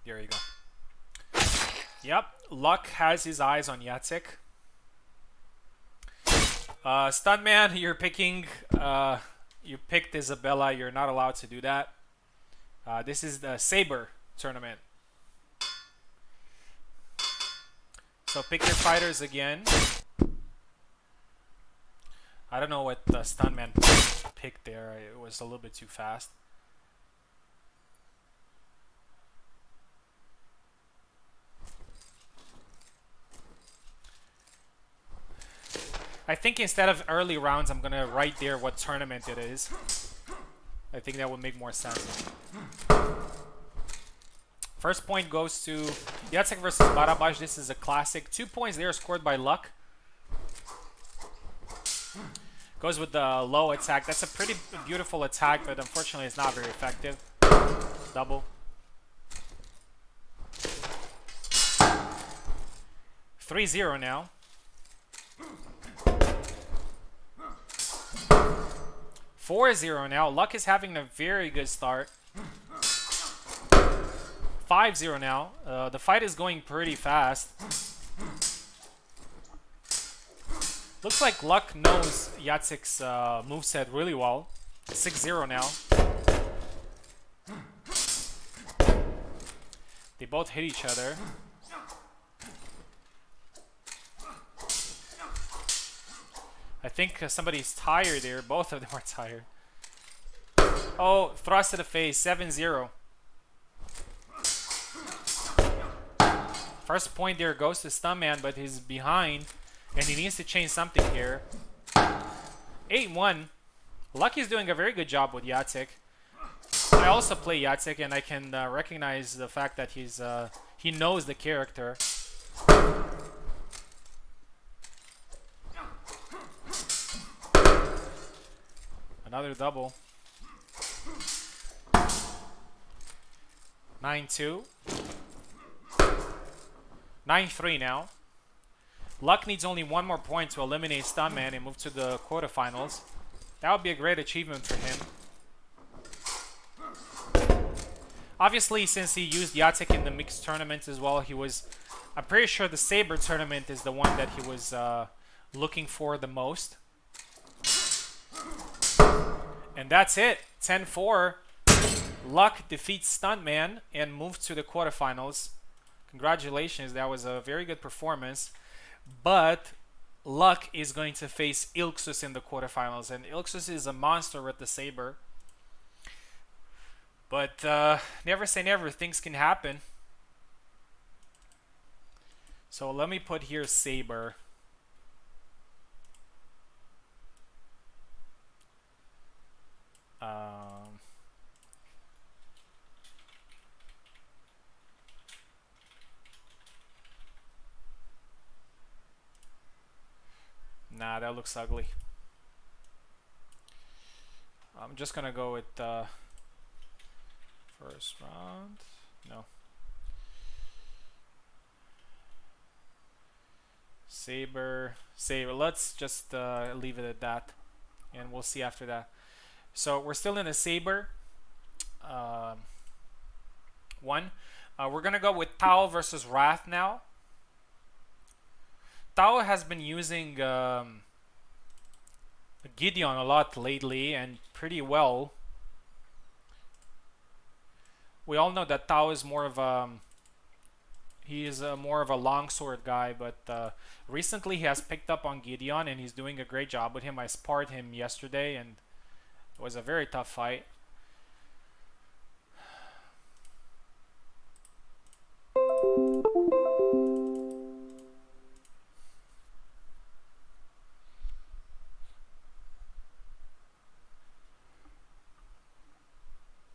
Speaker 1: There you go. Yep, Luck has his eyes on Jacek. Stuntman, you're picking. You picked Isabella. You're not allowed to do that. This is the Saber tournament. So pick your fighters again. I don't know what the Stuntman picked there. It was a little bit too fast. I think instead of early rounds, I'm gonna write there what tournament it is. I think that would make more sense. First point goes to Jacek versus Barabash. This is a classic. 2 points there scored by Luck. Goes with the low attack. That's a pretty beautiful attack, but unfortunately it's not very effective. Double. (3-0) now. 4-0 now. Luck is having a very good start. 5-0 now. The fight is going pretty fast. Looks like Luck knows Jacek's moveset really well. 6-0 now. They both hit each other. I think somebody's tired there. Both of them are tired. Oh, thrust to the face. 7-0. First point there goes to Stuntman, but he's behind. And he needs to change something here. 8-1. Lucky's doing a very good job with Jacek. I also play Jacek, and I can recognize the fact that he knows the character. Another double. 9-2. 9-3 now. Luck needs only one more point to eliminate Stuntman and move to the quarterfinals. That would be a great achievement for him. Obviously, since he used Jacek in the mixed tournament as well, I'm pretty sure the Saber tournament is the one that he was looking for the most. And that's it. 10-4. Luck defeats Stuntman and moves to the quarterfinals. Congratulations. That was a very good performance. But Luck is going to face Ilksus in the quarterfinals. And Ilksus is a monster with the Saber. But never say never. Things can happen. So let me put here Saber. Nah, that looks ugly. I'm just gonna go with first round. No. Saber. Let's just leave it at that, and we'll see after that. So we're still in a Saber. one. We're gonna go with Tao versus Wrath now. Tao has been using Gideon a lot lately and pretty well. We all know that Tao is more of a he is more of a longsword guy, but recently he has picked up on Gideon and he's doing a great job with him. I sparred him yesterday and it was a very tough fight.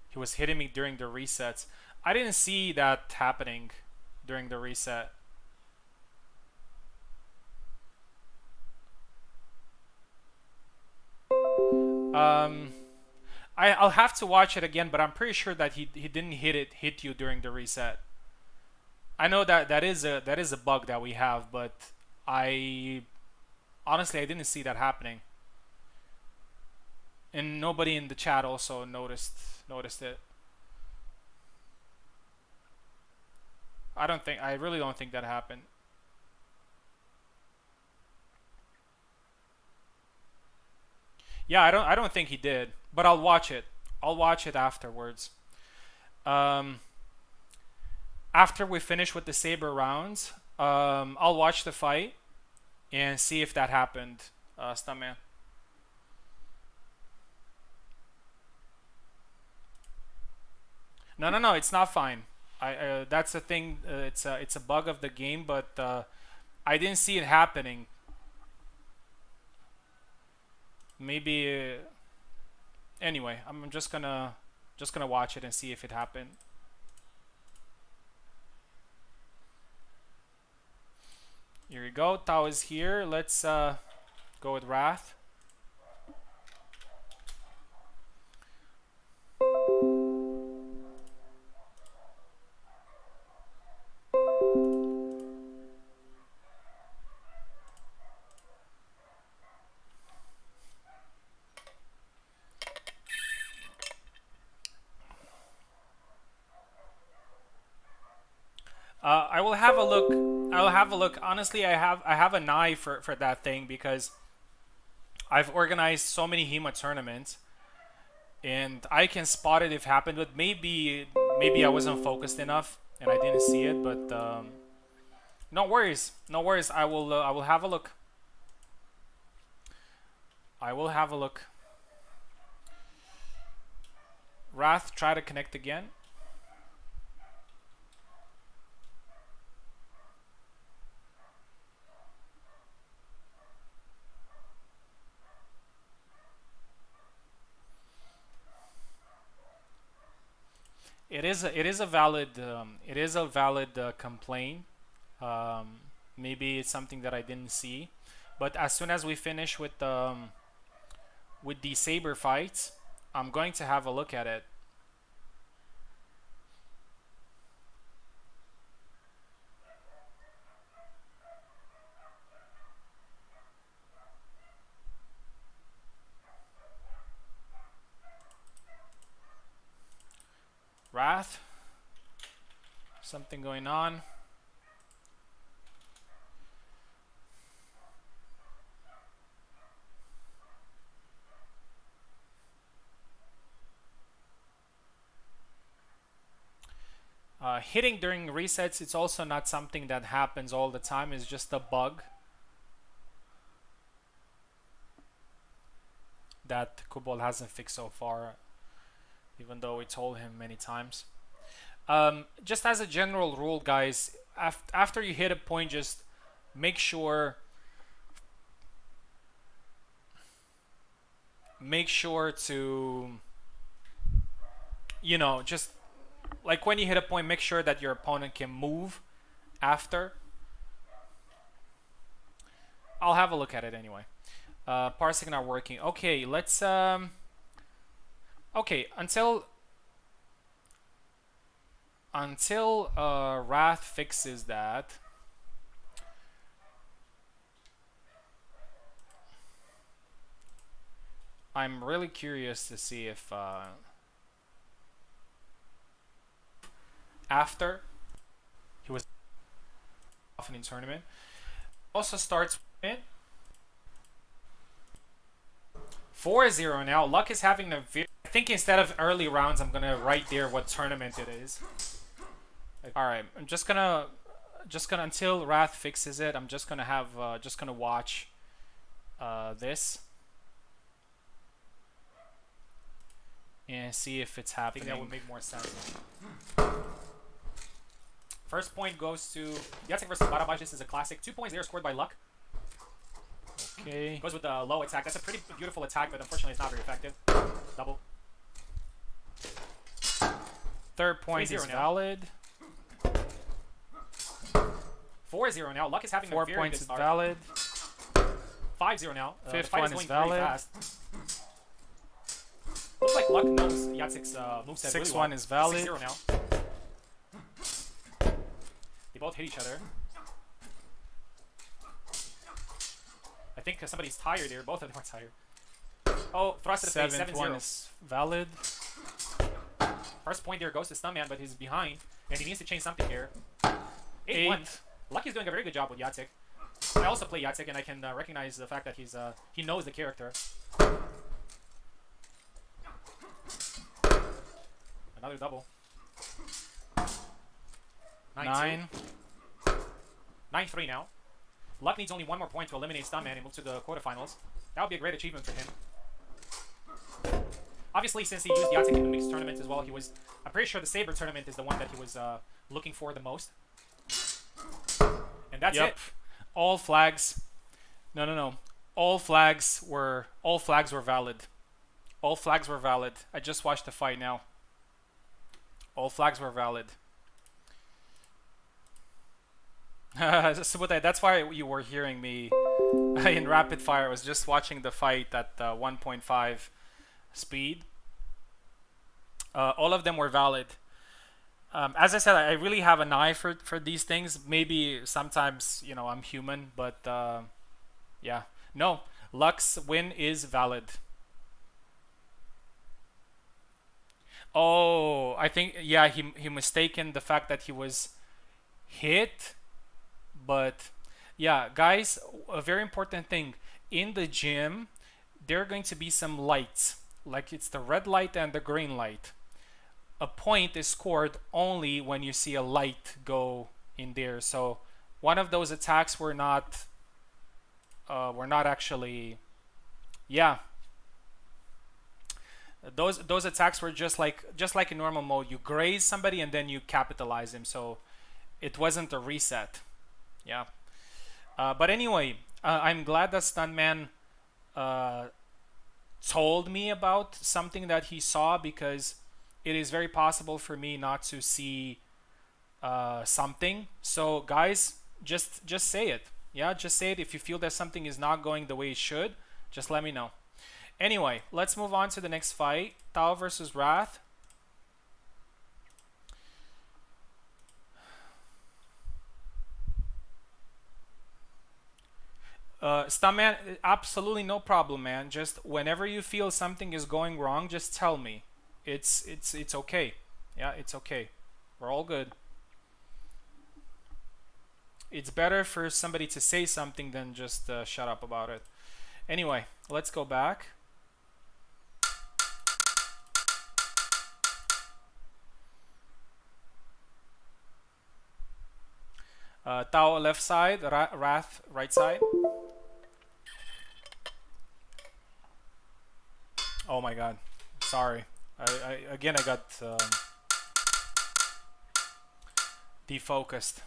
Speaker 1: He was hitting me during the resets. I didn't see that happening during the reset. I'll have to watch it again, but I'm pretty sure that he didn't hit you during the reset. I know that that is a bug that we have, but I honestly I didn't see that happening, and nobody in the chat also noticed it. I really don't think that happened. Yeah, I don't think he did, but I'll watch it. I'll watch it afterwards. Um, After we finish with the saber rounds, I'll watch the fight and see if that happened, Stuntman. No, no, no, it's not fine. I That's the thing. It's a bug of the game, but I didn't see it happening. Maybe anyway, I'm just gonna watch it and see if it happened. Here we go. Tao is here. Let's go with Wrath. I will have a look. I will have a look. Honestly, I have an eye for that thing because I've organized so many HEMA tournaments, and I can spot it if it happened. But maybe I wasn't focused enough and I didn't see it. But no worries, no worries. I will have a look. I will have a look. Wrath, try to connect again. It is a valid complaint. Maybe it's something that I didn't see, but as soon as we finish with the saber fights, I'm going to have a look at it. Wrath, something going on. Hitting during resets, it's also not something that happens all the time. It's just a bug that Kubol hasn't fixed so far, even though we told him many times. Just as a general rule, guys, after you hit a point, just make sure to, you know, just like when you hit a point, make sure that your opponent can move after. I'll have a look at it anyway. Parsing not working. Okay, let's okay, until Wrath fixes that, I'm really curious to see if after he was often in tournament. Also starts with 4-0 now. Luck is having a very... I think instead of early rounds, I'm gonna write there what tournament it is. Alright, I'm just gonna until Wrath fixes it, I'm just gonna have watch this and see if it's happening. I think that would make more sense. First point goes to Jacek versus Barabash. This is a classic. 2 points there scored by Luck. Okay. Goes with the low attack. That's a pretty beautiful attack, but unfortunately it's not very effective. Double. Third point is valid. 4-0 now. Luck is having
Speaker 2: 4
Speaker 1: a very
Speaker 2: points
Speaker 1: good
Speaker 2: is
Speaker 1: start.
Speaker 2: valid.
Speaker 1: 5-0 now.
Speaker 2: Fifth
Speaker 1: one
Speaker 2: is valid.
Speaker 1: Looks like Luck knows Jacek's moveset really well.
Speaker 2: 6-1 is valid.
Speaker 1: 6-0 now. They both hit each other. I think somebody's tired here. Both of them are tired. Oh, thrust to the face. 7-0
Speaker 2: is valid.
Speaker 1: First point there goes to Stuntman, but he's behind. And he needs to change something here. 8-1. Lucky's doing a very good job with Jacek. I also play Jacek, and I can recognize the fact that he knows the character. Another double. 9-3 now. Luck needs only one more point to eliminate Stuntman and move to the quarterfinals. That would be a great achievement for him. Obviously, since he used Jacek in the mixed tournament as well, I'm pretty sure the Saber tournament is the one that he was looking for the most. And that's it.
Speaker 2: All flags. No. All flags were valid. All flags were valid. I just watched the fight now. All flags were valid. So that's why you were hearing me in rapid fire. I was just watching the fight at 1.5 speed. All of them were valid. As I said, I really have an eye for these things. Maybe sometimes, I'm human, but yeah. No, Luck's win is valid. Oh, I think, yeah, he mistaken the fact that he was hit. But yeah, guys, a very important thing. In the gym, there are going to be some lights. Like it's the red light and the green light. A point is scored only when you see a light go in there. So one of those attacks were not actually, yeah. Those attacks were just like in normal mode. You graze somebody and then you capitalize him. So it wasn't a reset. Yeah. But anyway, I'm glad that Stuntman told me about something that he saw, because it is very possible for me not to see something. So guys, just say it. Yeah, just say it. If you feel that something is not going the way it should, just let me know. Anyway, let's move on to the next fight. Tao versus Wrath. Stuntman, absolutely no problem, man. Just whenever you feel something is going wrong, just tell me. It's okay. Yeah, it's okay. We're all good. It's better for somebody to say something than just shut up about it. Anyway, let's go back. Tao left side, Wrath right side. Oh my god, sorry. I got defocused.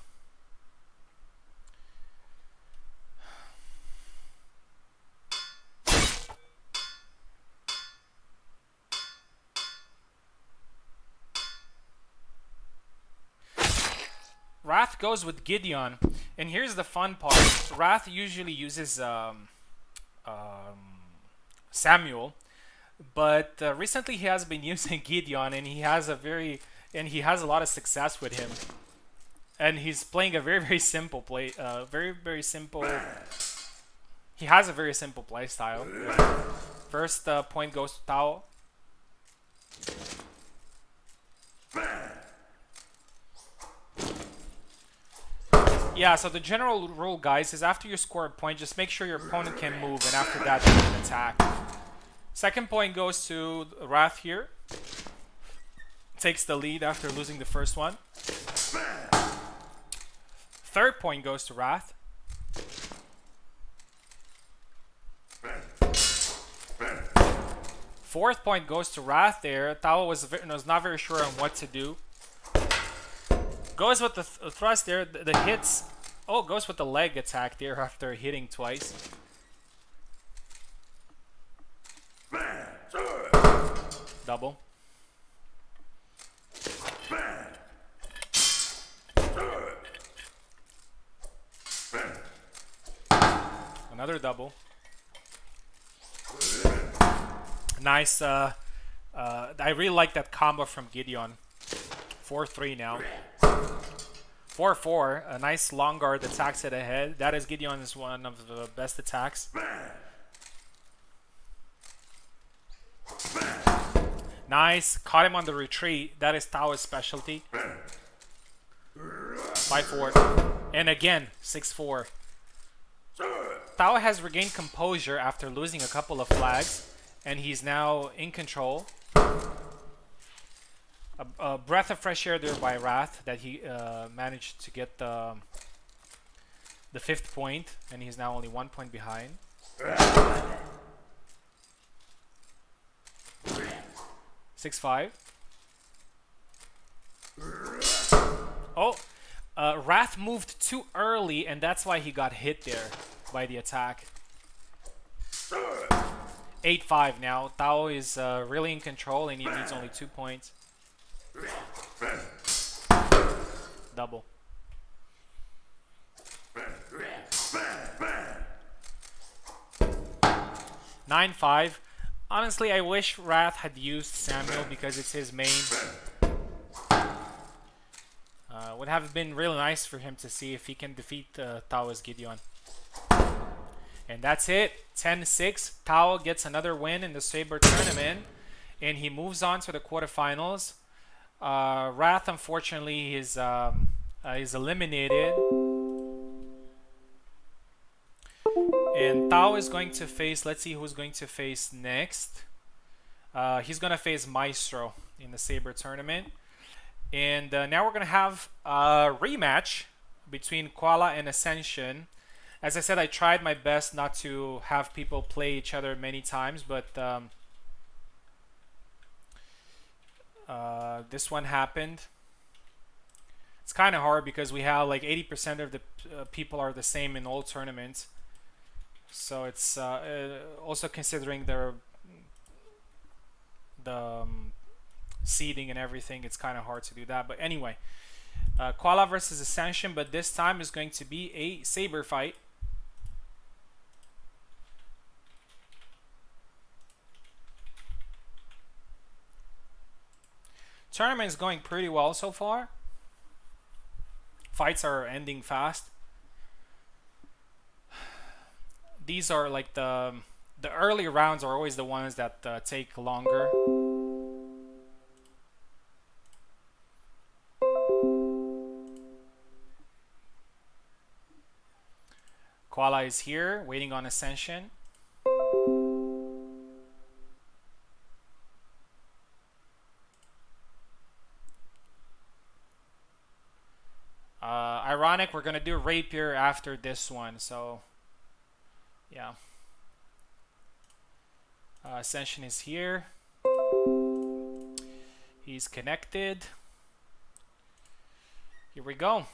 Speaker 2: Wrath goes with Gideon, and here's the fun part. Wrath usually uses Samuel, but recently he has been using Gideon, and he has a lot of success with him. And he's playing a very simple play, very simple. He has a very simple play style. First point goes to Tao. Yeah, so the general rule, guys, is after you score a point, just make sure your opponent can move, and after that, you can attack. Second point goes to Wrath here. Takes the lead after losing the first one. Third point goes to Wrath. Fourth point goes to Wrath there. Tao was not very sure on what to do. Goes with the thrust there. The hits. Oh, goes with the leg attack there after hitting twice. Double. Another double. Nice. I really like that combo from Gideon. 4-3 now. 4-4. A nice long guard attacks it ahead. That is Gideon's one of the best attacks. Nice. Caught him on the retreat. That is Tao's specialty. 5-4. And again, 6-4. Tao has regained composure after losing a couple of flags, and he's now in control. A breath of fresh air there by Wrath that he managed to get the fifth point, and he's now only 1 point behind. 6-5. Oh, Wrath moved too early, and that's why he got hit there by the attack. 8-5 now. Tao is really in control, and he needs only 2 points. Double. 9-5. Honestly, I wish Wrath had used Samuel because it's his main. Would have been really nice for him to see if he can defeat Tao's Gideon. And that's it. 10-6. Tao gets another win in the Saber tournament, and he moves on to the quarterfinals. Wrath, unfortunately, is eliminated. And Tao is going to face, let's see who's going to face next. He's going to face Maestro in the Saber tournament. And now we're going to have a rematch between Koala and Ascension. As I said, I tried my best not to have people play each other many times, but this one happened. It's kind of hard because we have like 80% of the people are the same in all tournaments. So it's also considering the seeding and everything, it's kind of hard to do that. But anyway, Koala versus Ascension, but this time is going to be a saber fight. Tournament is going pretty well so far. Fights are ending fast. These are like the early rounds are always the ones that take longer. Koala is here, waiting on Ascension. Ironic, we're gonna do Rapier after this one, so yeah. Ascension is here. He's connected. Here we go.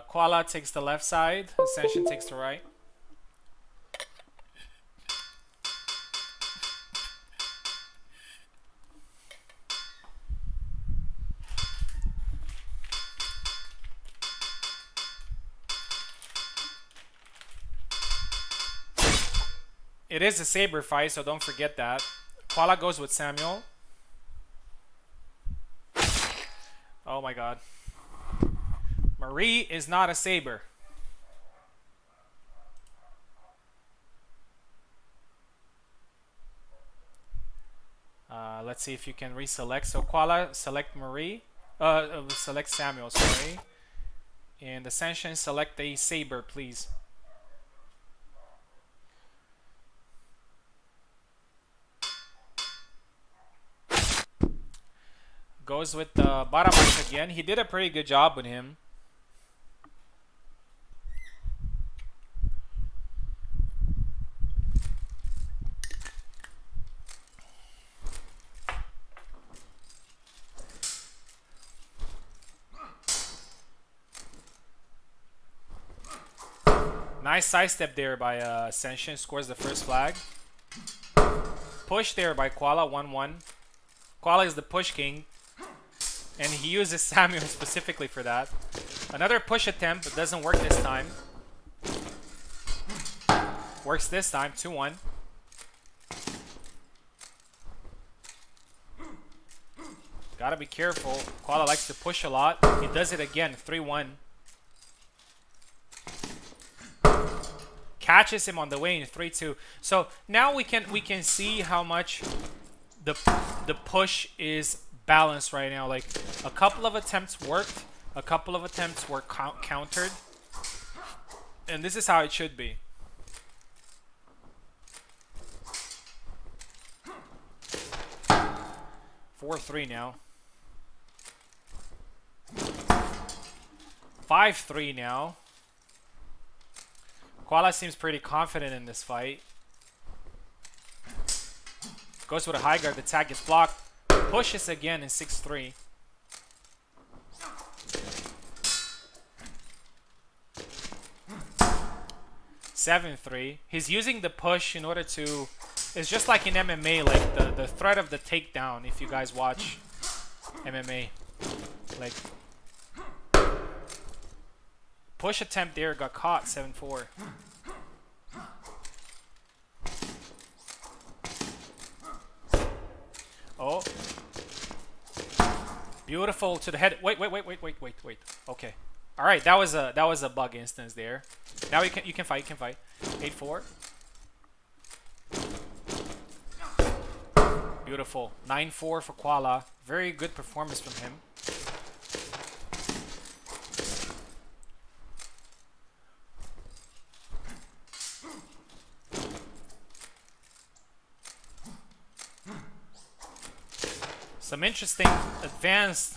Speaker 2: Koala takes the left side, Ascension takes the right. It is a saber fight, so don't forget that. Koala goes with Samuel. Oh my god. Marie is not a saber. Let's see if you can reselect. So Koala, select Marie. Select Samuel, sorry. And Ascension, select a saber, please. Goes with the Baramak again. He did a pretty good job with him. Nice sidestep there by Ascension. Scores the first flag. Push there by Koala, 1-1. Koala is the push king. And he uses Samuel specifically for that. Another push attempt, but doesn't work this time. Works this time, 2-1. Gotta be careful. Koala likes to push a lot. He does it again, 3-1. Catches him on the way in 3-2. So now we can see how much the push is balanced right now. Like a couple of attempts worked, a couple of attempts were countered, and this is how it should be. Four, 3 now. 5-3 now. Koala seems pretty confident in this fight. Goes with a high guard. The tag gets blocked. Pushes again in 6-3. Seven, 3. He's using the push in order to... It's just like in MMA, like the threat of the takedown, if you guys watch MMA. Like... Push attempt there, got caught, 7-4. Oh. Beautiful to the head. Wait. Okay. All right, that was a bug instance there. Now you can fight, 8-4. Beautiful. 9-4 for Koala. Very good performance from him. Some interesting advanced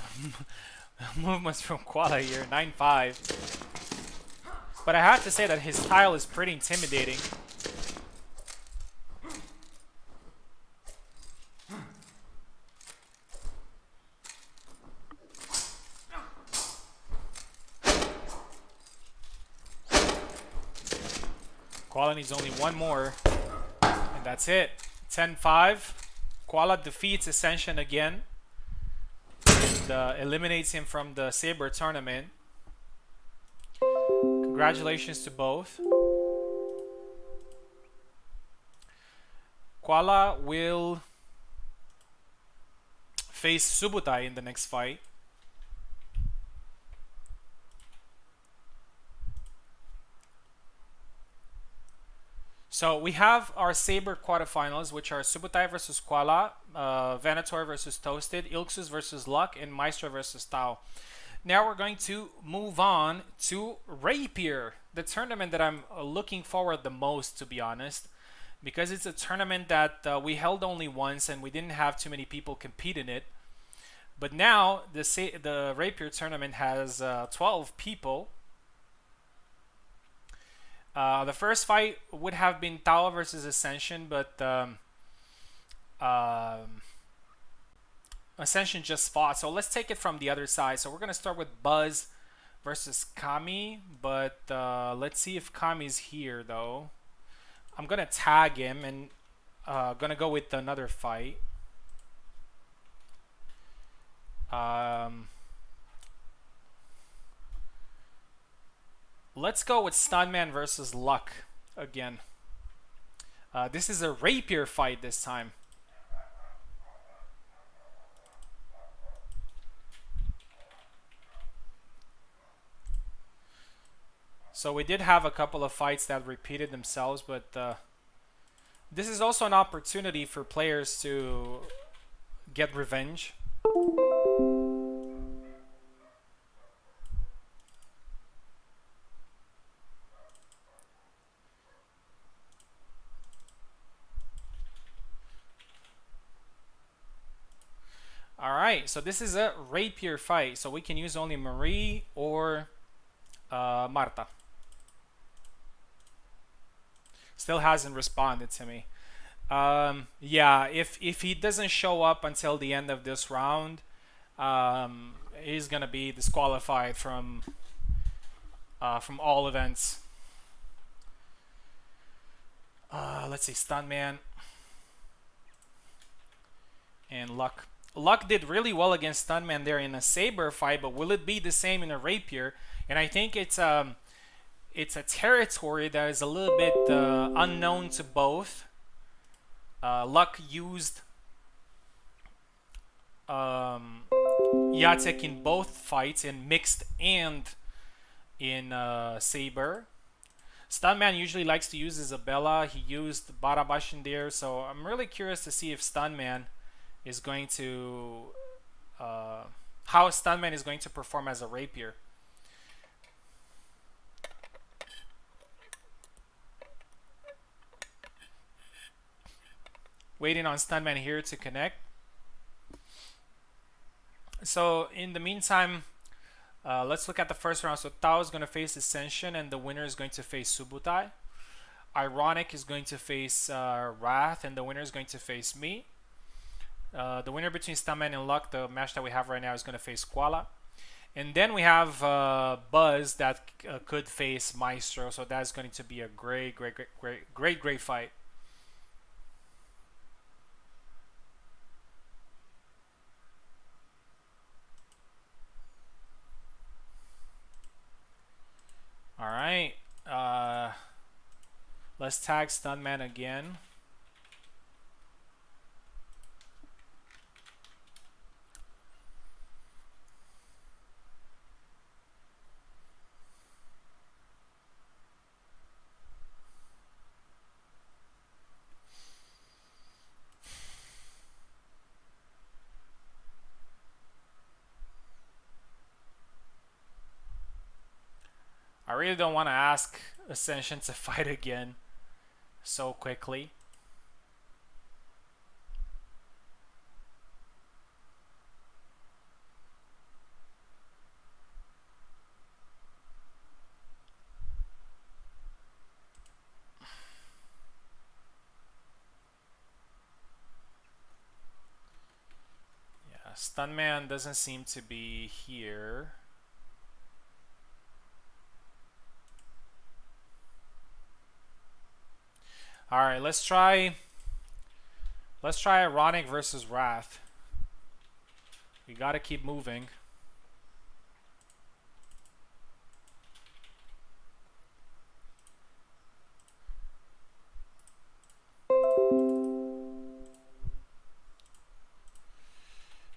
Speaker 2: movements from Koala here, 9-5. But I have to say that his style is pretty intimidating. Koala needs only one more, and that's it. 10-5. Koala defeats Ascension again and eliminates him from the Saber tournament. Congratulations to both. Koala will face Subutai in the next fight. So we have our Saber quarterfinals, which are Subutai versus Koala, Venator versus Toasted, Ilksus versus Luck, and Maestro versus Tao. Now we're going to move on to Rapier, the tournament that I'm looking forward the most, to be honest, because it's a tournament that we held only once and we didn't have too many people compete in it. But now the Rapier tournament has 12 people. The first fight would have been Tao versus Ascension, but Ascension just fought. So let's take it from the other side. So we're going to start with Buzz versus Kami, but let's see if Kami's here, though. I'm going to tag him and going to go with another fight. Let's go with Stuntman versus Luck again. This is a Rapier fight this time. So we did have a couple of fights that repeated themselves, but this is also an opportunity for players to get revenge. Alright, so this is a rapier fight, so we can use only Marie or Marta. Still hasn't responded to me. Yeah, if he doesn't show up until the end of this round, he's gonna be disqualified from all events. Let's see, Stuntman and Luck. Luck did really well against Stuntman there in a saber fight, but will it be the same in a rapier? And I think it's a territory that is a little bit unknown to both. Luck used Jacek in both fights, in mixed and in saber. Stuntman usually likes to use Isabella. He used Barabash in there, so I'm really curious to see if Stuntman is going to how Stuntman is going to perform as a rapier. Waiting on Stuntman here to connect. So in the meantime, let's look at the first round. So Tao is going to face Ascension, and the winner is going to face Subutai. Ironic is going to face Wrath, and the winner is going to face me. The winner between Stuntman and Luck, the match that we have right now, is going to face Koala. And then we have Buzz that could face Maestro. So that's going to be a great fight. All right. Let's tag Stuntman again. I really don't want to ask Ascension to fight again so quickly. Yeah, Stuntman doesn't seem to be here. All right, let's try Ironic versus Wrath. We got to keep moving.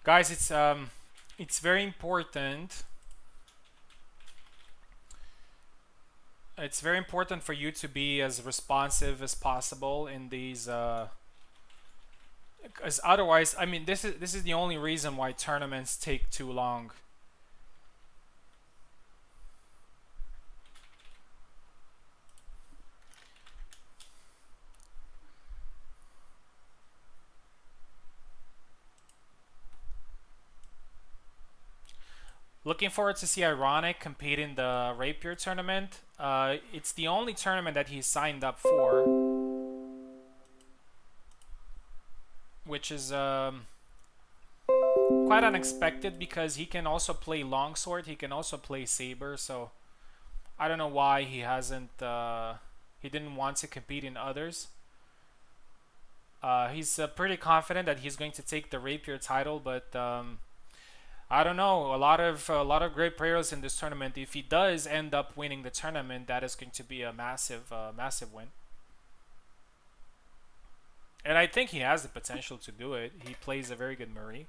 Speaker 2: Guys, it's very important. It's very important for you to be as responsive as possible in these because otherwise, I mean, this is the only reason why tournaments take too long. Looking forward to see Ironic compete in the Rapier tournament. It's the only tournament that he's signed up for, which is quite unexpected because he can also play Longsword, he can also play Saber, so I don't know why he hasn't, he didn't want to compete in others. He's pretty confident that he's going to take the Rapier title, but I don't know. A lot of great players in this tournament. If he does end up winning the tournament, that is going to be a massive win. And I think he has the potential to do it. He plays a very good Marie.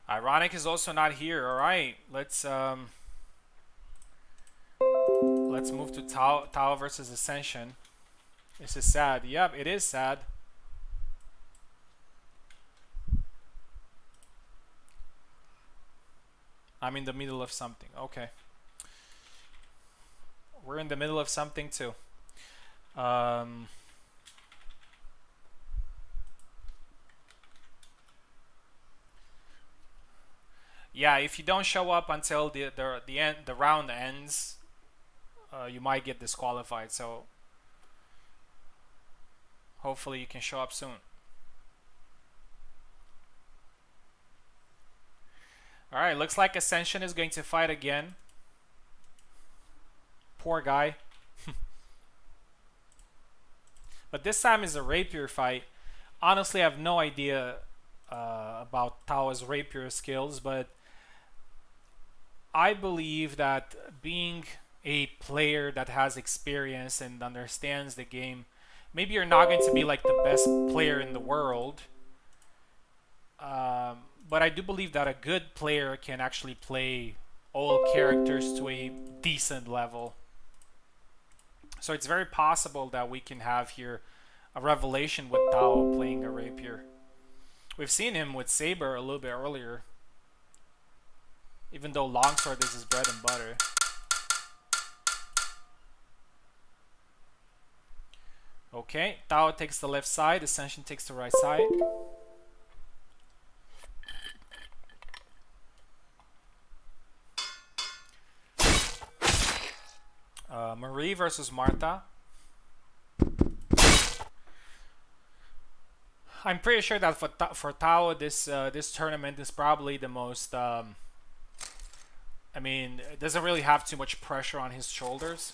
Speaker 2: Ironic is also not here. All right, let's move to Tao versus Ascension. This is sad. Yep, it is sad. I'm in the middle of something. Okay. We're in the middle of something too. Yeah, if you don't show up until the round ends, you might get disqualified. So hopefully you can show up soon. All right, looks like Ascension is going to fight again. Poor guy. But this time is a rapier fight. Honestly, I have no idea about Tao's rapier skills, but I believe that being a player that has experience and understands the game, maybe you're not going to be like the best player in the world, but I do believe that a good player can actually play all characters to a decent level. So it's very possible that we can have here a revelation with Tao playing a rapier. We've seen him with Saber a little bit earlier, even though longsword is his bread and butter. Okay, Tao takes the left side, Ascension takes the right side. Marie versus Marta. I'm pretty sure that for Tao, this tournament is probably the most. I mean, it doesn't really have too much pressure on his shoulders.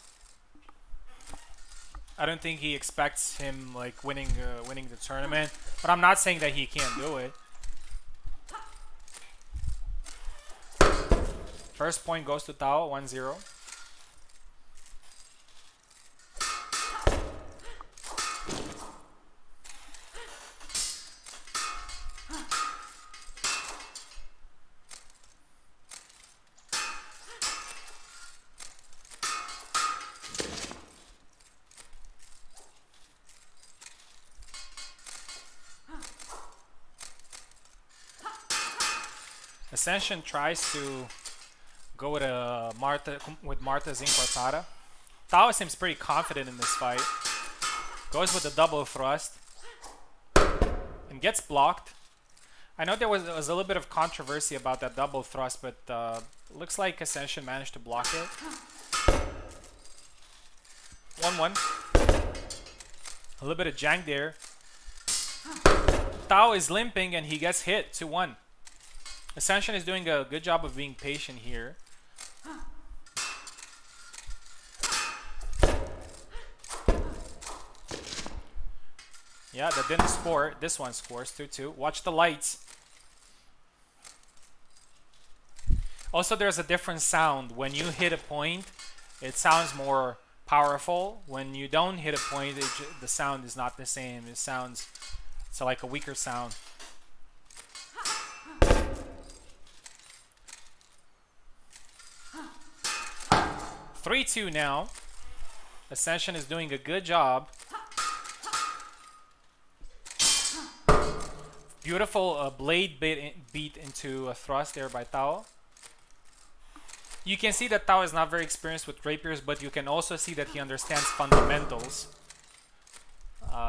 Speaker 2: I don't think he expects him like winning the tournament, but I'm not saying that he can't do it. First point goes to Tao, 1-0. Ascension tries to go with Marta's Inquartada. Tao seems pretty confident in this fight. Goes with the double thrust and gets blocked. I know there was a little bit of controversy about that double thrust, but looks like Ascension managed to block it. 1-1. A little bit of jank there. Tao is limping and he gets hit 2-1. Ascension is doing a good job of being patient here. Yeah, that didn't score. This one scores 2-2. Watch the lights. Also, there's a different sound. When you hit a point, it sounds more powerful. When you don't hit a point, the sound is not the same. It's like a weaker sound. 3-2 now. Ascension is doing a good job. Beautiful blade beat into a thrust there by Tao. You can see that Tao is not very experienced with rapiers, but you can also see that he understands fundamentals.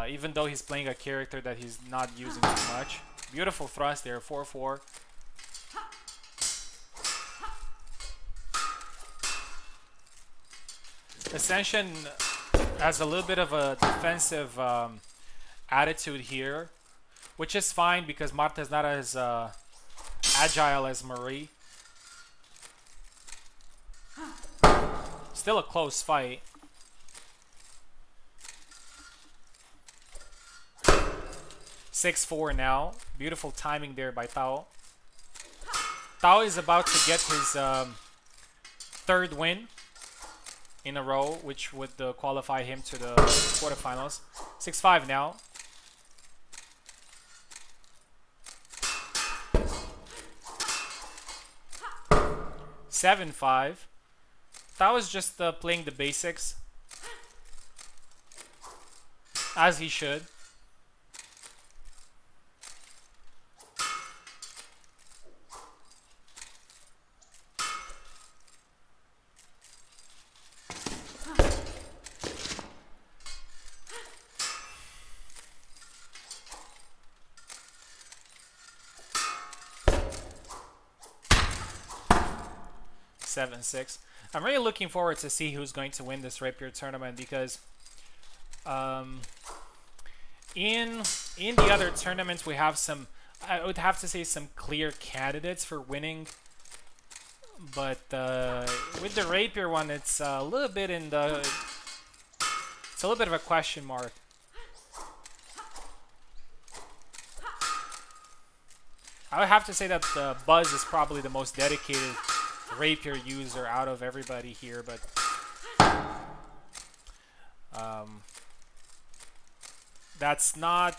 Speaker 2: Even though he's playing a character that he's not using too much. Beautiful thrust there, 4-4. Ascension has a little bit of a defensive attitude here, which is fine because Marta is not as agile as Marie. Still a close fight. 6-4 now. Beautiful timing there by Tao. Tao is about to get his third win in a row, which would qualify him to the quarterfinals. 6-5 now. 7-5. That was just playing the basics, as he should. Seven, 6. I'm really looking forward to see who's going to win this rapier tournament because in the other tournaments we have some, I would have to say, some clear candidates for winning, but with the rapier one it's a little bit in the, it's a little bit of a question mark. I would have to say that Buzz is probably the most dedicated rapier user out of everybody here, but that's not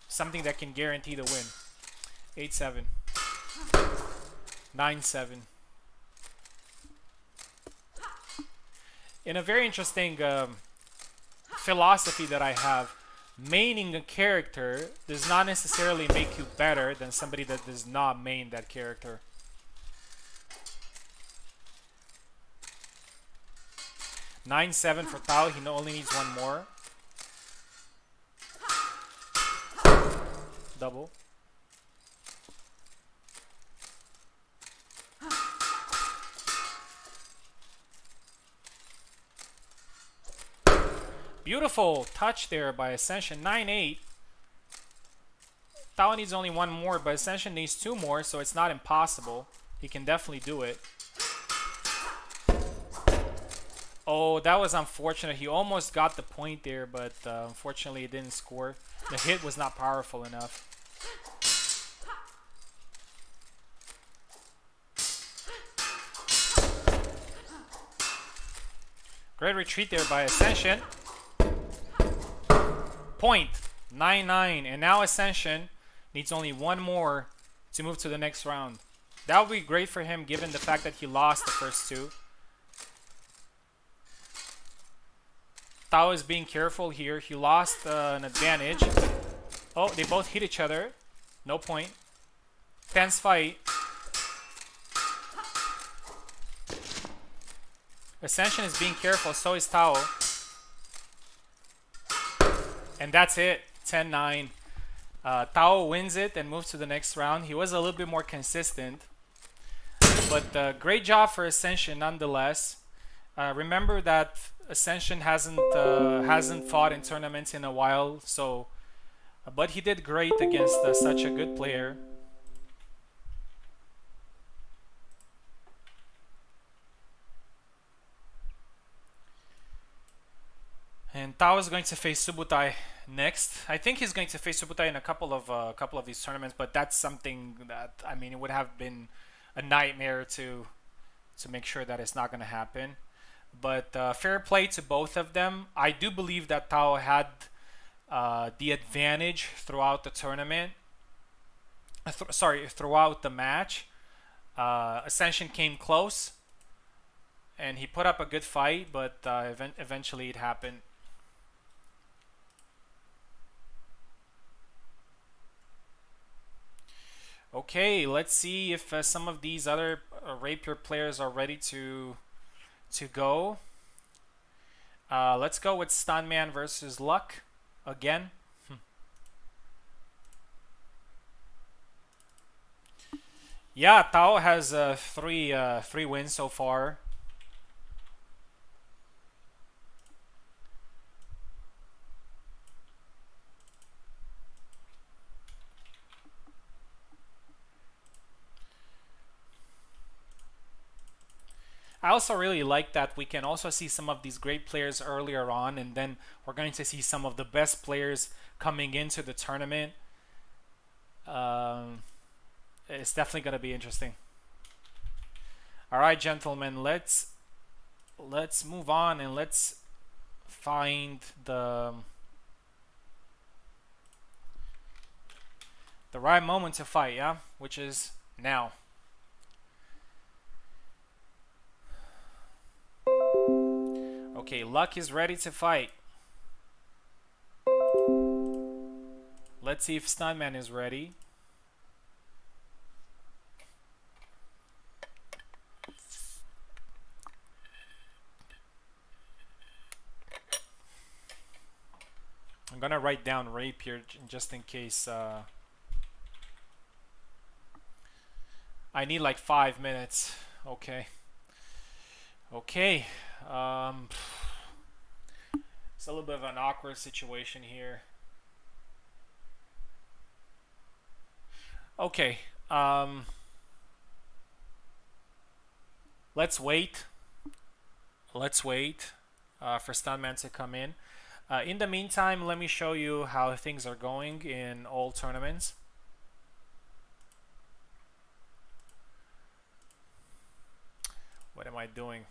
Speaker 2: something that can guarantee the win. 8-7. 9-7. In a very interesting philosophy that I have, maining a character does not necessarily make you better than somebody that does not main that character. 9-7 for Tao. He only needs one more. Double. Beautiful touch there by Ascension. 9-8. Tao needs only one more, but Ascension needs two more, so it's not impossible. He can definitely do it. Oh, that was unfortunate. He almost got the point there, but unfortunately it didn't score. The hit was not powerful enough. Great retreat there by Ascension. Point. 9-9. And now Ascension needs only one more to move to the next round. That would be great for him given the fact that he lost the first two. Tao is being careful here. He lost an advantage. Oh, they both hit each other. No point. Tense fight. Ascension is being careful. So is Tao. And that's it. 10-9. Tao wins it and moves to the next round. He was a little bit more consistent. But great job for Ascension nonetheless. Remember that Ascension hasn't fought in tournaments in a while, so but he did great against such a good player. And Tao is going to face Subutai next. I think he's going to face Subutai in a couple of these tournaments, but that's something that, I mean, it would have been a nightmare to make sure that it's not going to happen. But fair play to both of them. I do believe that Tao had the advantage throughout the tournament. Throughout the match. Ascension came close, and he put up a good fight, but eventually it happened. Okay, let's see if some of these other rapier players are ready to go. Let's go with Stunman versus Luck again. Yeah, Tao has three wins so far. I also really like that we can also see some of these great players earlier on, and then we're going to see some of the best players coming into the tournament. It's definitely going to be interesting. All right, gentlemen, let's move on and let's find the right moment to fight, yeah, which is now. Okay, Luck is ready to fight. Let's see if Stuntman is ready. I'm gonna write down Rapier just in case. I need like 5 minutes. Okay. Okay. It's a little bit of an awkward situation here. Okay. Let's wait. Let's wait for Stuntman to come in the meantime, let me show you how things are going in all tournaments. What am I doing?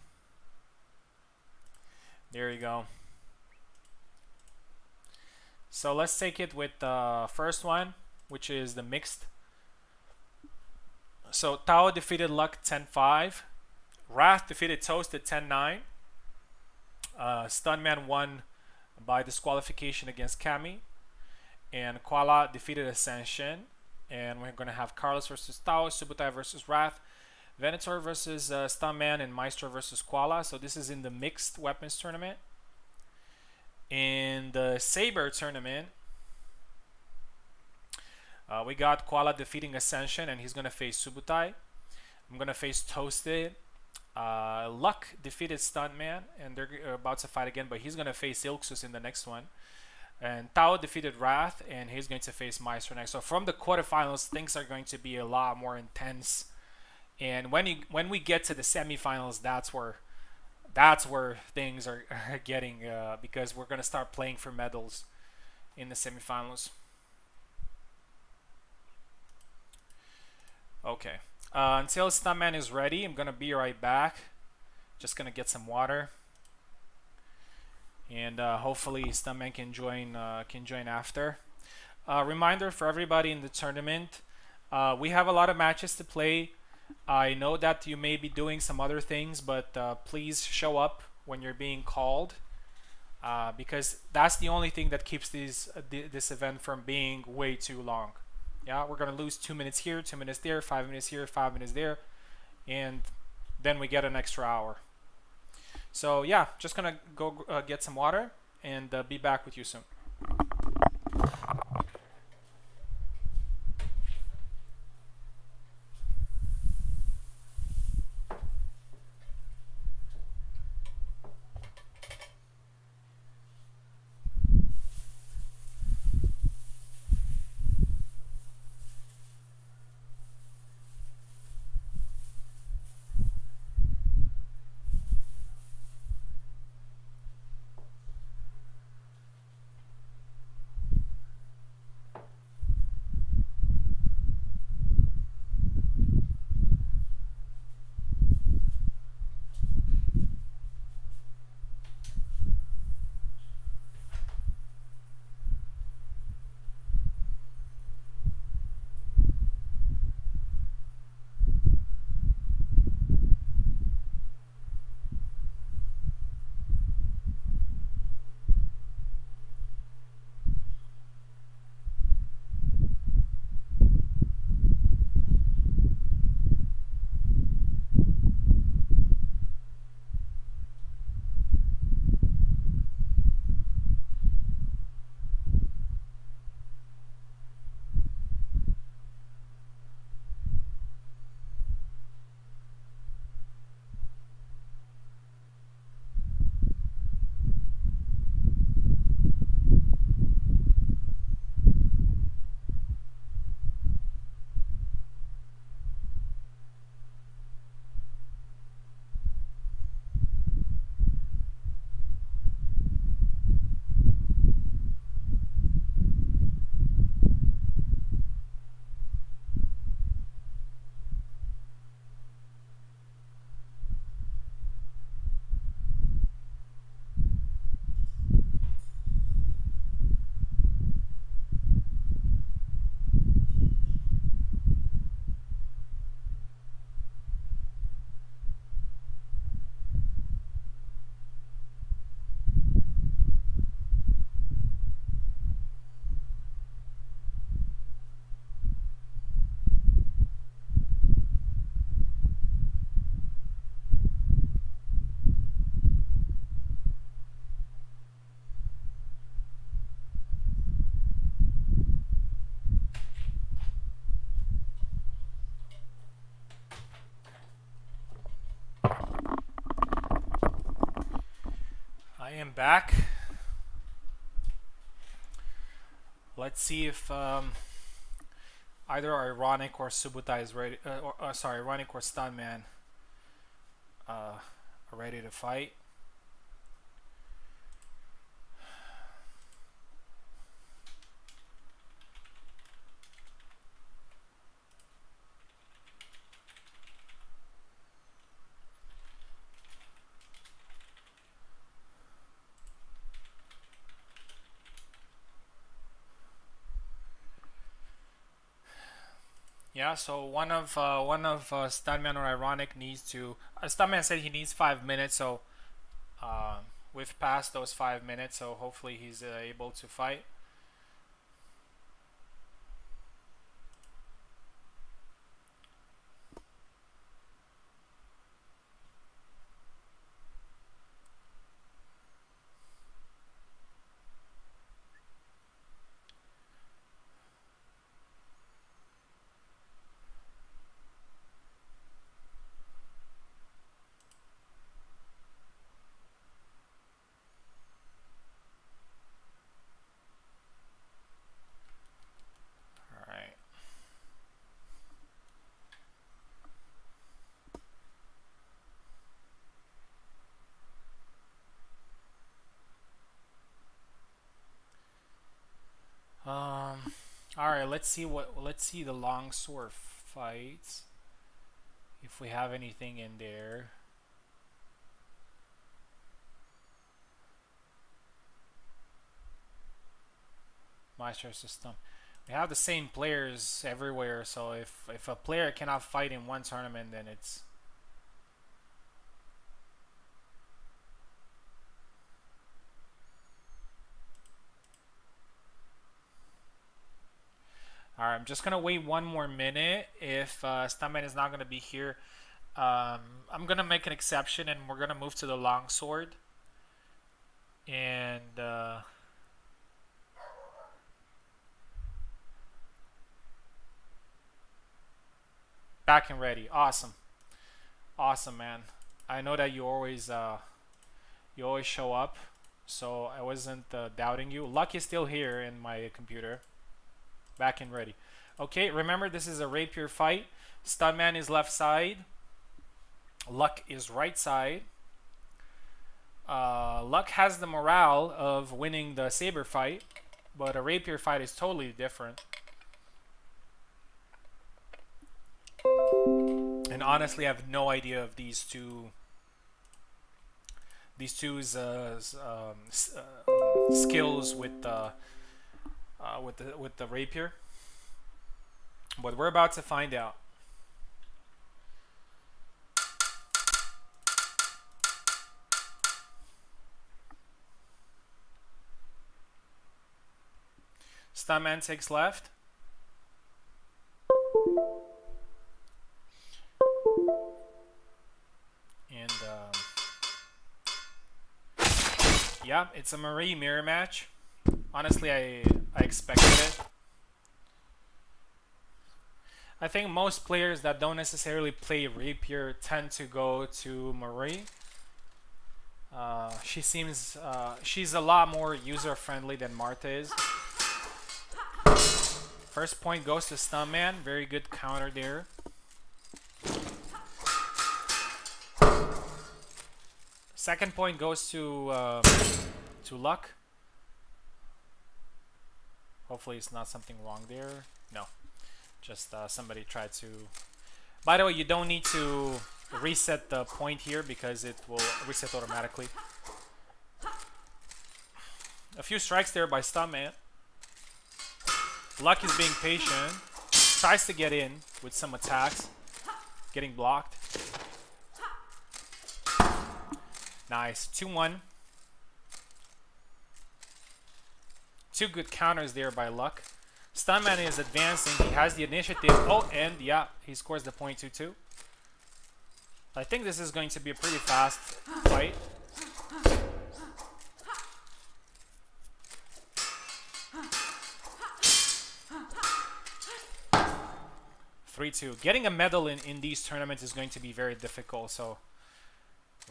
Speaker 2: There you go. So let's take it with the first one, which is the mixed. So Tao defeated Luck 10-5. Wrath defeated Toasted 10-9. Stuntman won by disqualification against Kami. And Koala defeated Ascension. And we're going to have Carlos versus Tao, Subutai versus Wrath, Venator versus Stuntman, and Maestro versus Koala. So this is in the mixed weapons tournament. In the Saber tournament, we got Koala defeating Ascension, and he's going to face Subutai. I'm going to face Toasted. Luck defeated Stuntman, and they're about to fight again, but he's going to face Ilxus in the next one. And Tao defeated Wrath, and he's going to face Maestro next. So from the quarterfinals, things are going to be a lot more intense. And when we get to the semifinals, that's where things are getting because we're going to start playing for medals in the semifinals. Okay. Until Stuntman is ready, I'm going to be right back. Just going to get some water. And hopefully Stuntman can join after. Reminder for everybody in the tournament, we have a lot of matches to play. I know that you may be doing some other things, but please show up when you're being called, because that's the only thing that keeps this event from being way too long. Yeah, we're gonna lose 2 minutes here, 2 minutes there, 5 minutes here, 5 minutes there, and then we get an extra hour. So yeah, just gonna go get some water and be back with you soon. I am back. Let's see if either Ironic or Subutai is ready. Sorry, Ironic or Stuntman are ready to fight. Yeah, so one of Stuntman or Ironic needs to. Stuntman said he needs 5 minutes, so we've passed those 5 minutes. So hopefully he's able to fight. All right. All right. Let's see the long sword fights. If we have anything in there. Master system. We have the same players everywhere, so if a player cannot fight in one tournament, then it's Alright, I'm just gonna wait 1 more minute. If Stuntman is not gonna be here, I'm gonna make an exception and we're gonna move to the longsword. And back and ready. Awesome, awesome, man. I know that you always show up, so I wasn't doubting you. Luck is still here in my computer. Back and ready. Okay, remember this is a rapier fight. Stuntman is left side. Luck is right side. Luck has the morale of winning the saber fight, but a rapier fight is totally different. And honestly, I have no idea of these two's skills with the rapier, but we're about to find out. Stuntman takes left. And yeah, it's a Marie mirror match. Honestly, I expected it. I think most players that don't necessarily play rapier tend to go to Marie. She seems she's a lot more user-friendly than Marta is. First point goes to Stuntman. Very good counter there. Second point goes to Luck. Hopefully it's not something wrong there. No, just somebody tried to. By the way, you don't need to reset the point here because it will reset automatically. A few strikes there by Stuntman. Luck is being patient. Tries to get in with some attacks. Getting blocked. Nice. 2-1. Two good counters there by Luck. Stuntman is advancing. He has the initiative. Oh, and yeah, he scores the point 2-2. I think this is going to be a pretty fast fight. Getting a medal in these tournaments is going to be very difficult, so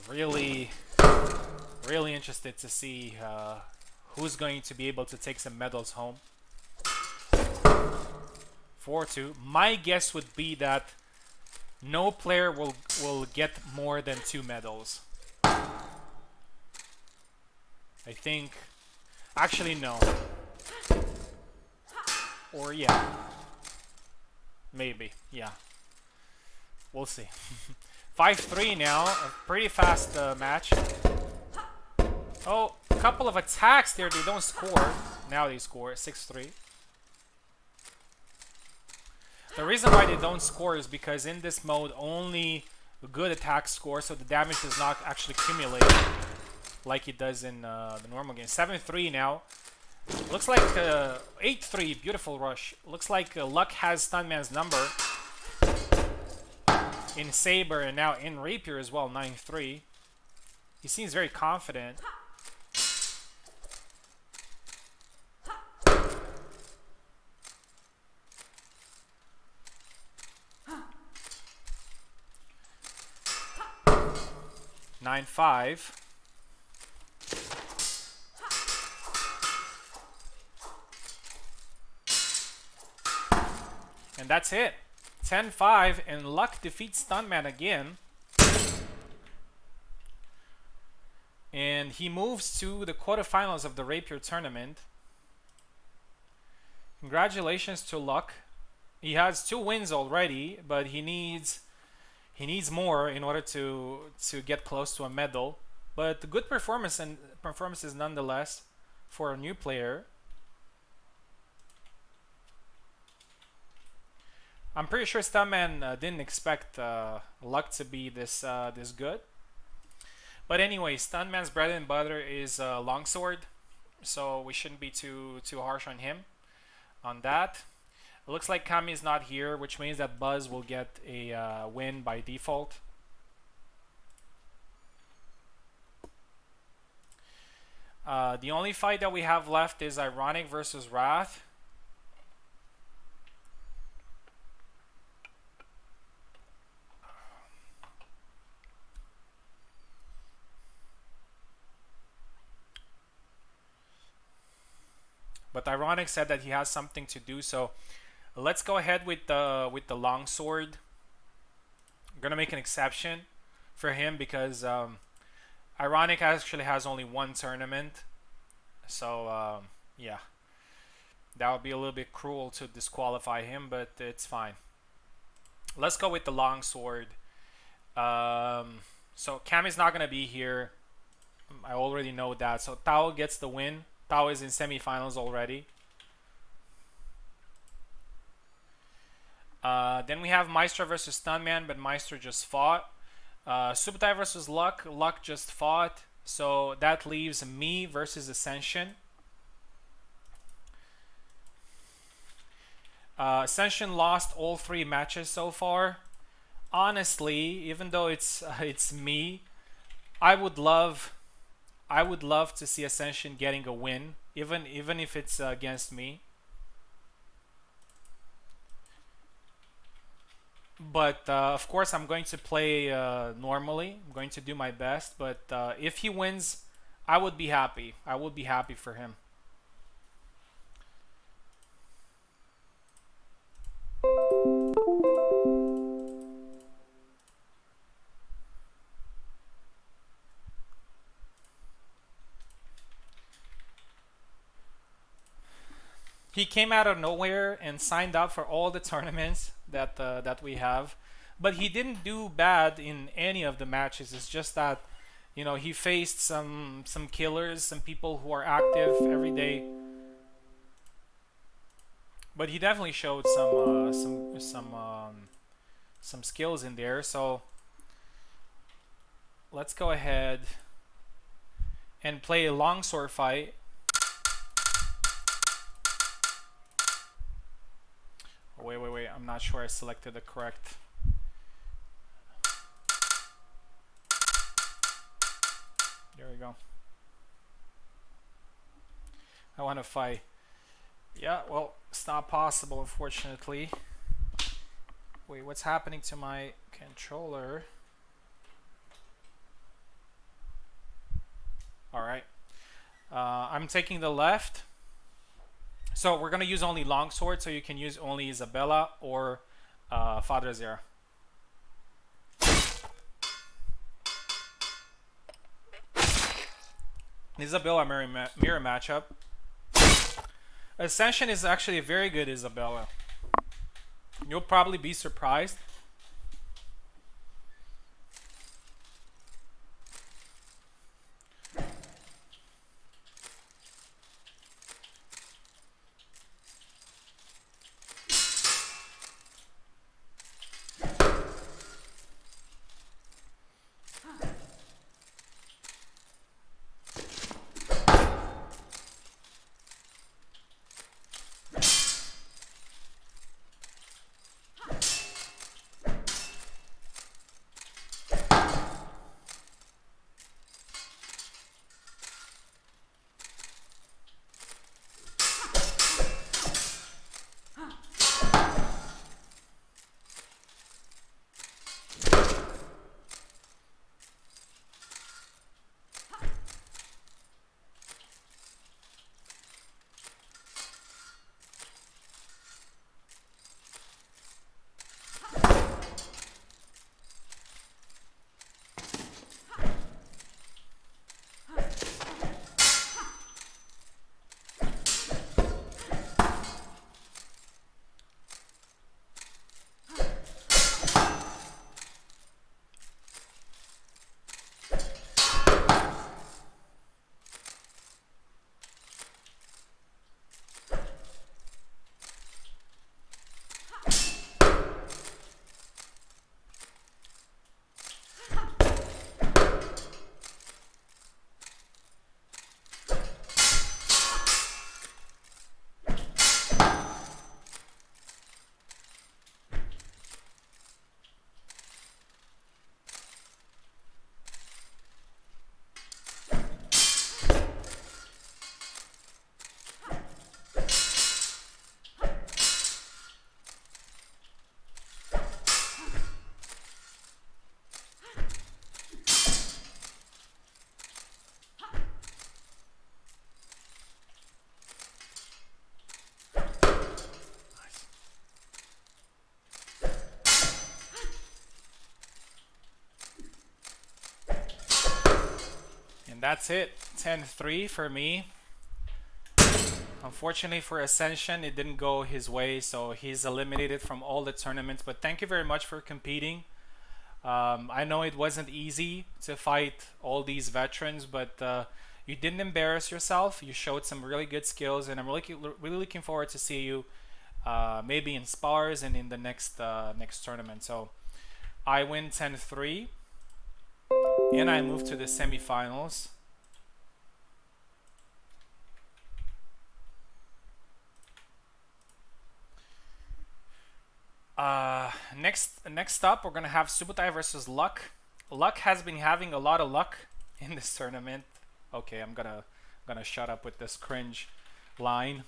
Speaker 2: really interesting interested to see who's going to be able to take some medals home. 4-2. My guess would be that no player will get more than 2 medals. I think. Actually, no. Or yeah. Maybe. Yeah. We'll see. 5-3 now. A pretty fast match. Oh, a couple of attacks there. They don't score. Now they score. 6-3. The reason why they don't score is because in this mode only good attacks score, so the damage does not actually accumulate like it does in the normal game. 7-3 now. Looks like 8-3. Beautiful rush. Looks like Luck has Stuntman's number in Saber and now in Rapier as well. 9-3. He seems very confident. Nine five. And that's it. 10-5, and Luck defeats Stuntman again. And he moves to the quarterfinals of the Rapier tournament. Congratulations to Luck. He has 2 wins already, but he needs more in order to get close to a medal. But the good performances nonetheless for a new player. I'm pretty sure Stuntman didn't expect Luck to be this good. But anyway, Stuntman's bread and butter is longsword, so we shouldn't be too harsh on him on that. It looks like Kami is not here, which means that Buzz will get a win by default. The only fight that we have left is Ironic versus Wrath. But Ironic said that he has something to do, so let's go ahead with the longsword. I'm gonna make an exception for him because Ironic actually has only 1 tournament, so yeah, that would be a little bit cruel to disqualify him, but it's fine. Let's go with the longsword. So Kami's not gonna be here. I already know that. So Tao gets the win. Tao is in semifinals already. Then we have Maestro versus Stuntman, but Maestro just fought. Subutai versus Luck. Luck just fought. So that leaves me versus Ascension. Ascension lost all 3 matches so far. Honestly, even though it's me, I would love to see Ascension getting a win, even if it's against me. But of course, I'm going to play normally. I'm going to do my best. But if he wins, I would be happy. I would be happy for him. He came out of nowhere and signed up for all the tournaments that we have, but he didn't do bad in any of the matches. It's just that, you know, he faced some killers, some people who are active every day. But he definitely showed some skills in there. So let's go ahead and play a longsword fight. Wait, I'm not sure I selected the correct. There we go. I want to fight. Yeah, well, it's not possible, unfortunately. Wait, what's happening to my controller? All right. I'm taking the left. So we're gonna use only longsword, so you can use only Isabella or Father Zera. Isabella mirror matchup. Ascension is actually a very good Isabella. You'll probably be surprised. And that's it. 10-3 for me. Unfortunately for Ascension, it didn't go his way, so he's eliminated from all the tournaments. But thank you very much for competing. I know it wasn't easy to fight all these veterans, but you didn't embarrass yourself. You showed some really good skills, and I'm really looking forward to see you maybe in spars and in the next tournament. So I win 10-3, and I move to the semifinals. Next up, we're gonna have Subutai versus Luck. Luck has been having a lot of luck in this tournament. Okay, I'm gonna shut up with this cringe line.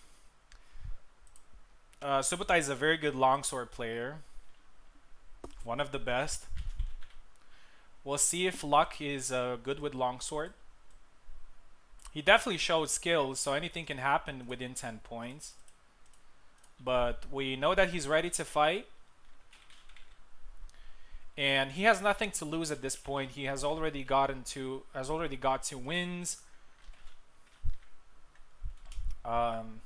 Speaker 2: Subutai is a very good longsword player, one of the best. We'll see if Luck is good with longsword. He definitely showed skills, so anything can happen within 10 points. But we know that he's ready to fight. And he has nothing to lose at this point. He has already got 2 wins. And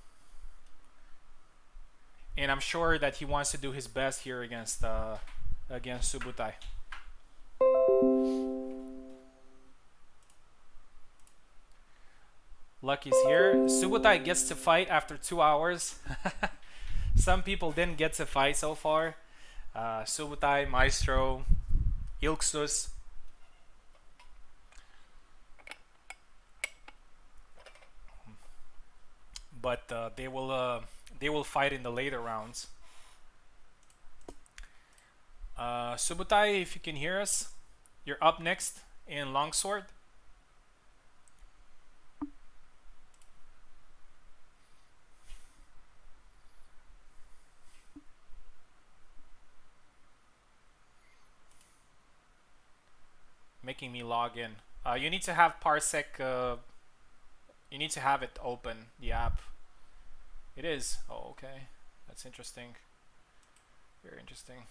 Speaker 2: I'm sure that he wants to do his best here against Subutai. Lucky's here. Subutai gets to fight after 2 hours. Some people didn't get to fight so far. Subutai, Maestro, Ilksus. But they will fight in the later rounds. Subutai, if you can hear us, you're up next in Longsword. Making me log in. You need to have Parsec. You need to have it open, the app. It is. Oh, okay. That's interesting. Very interesting.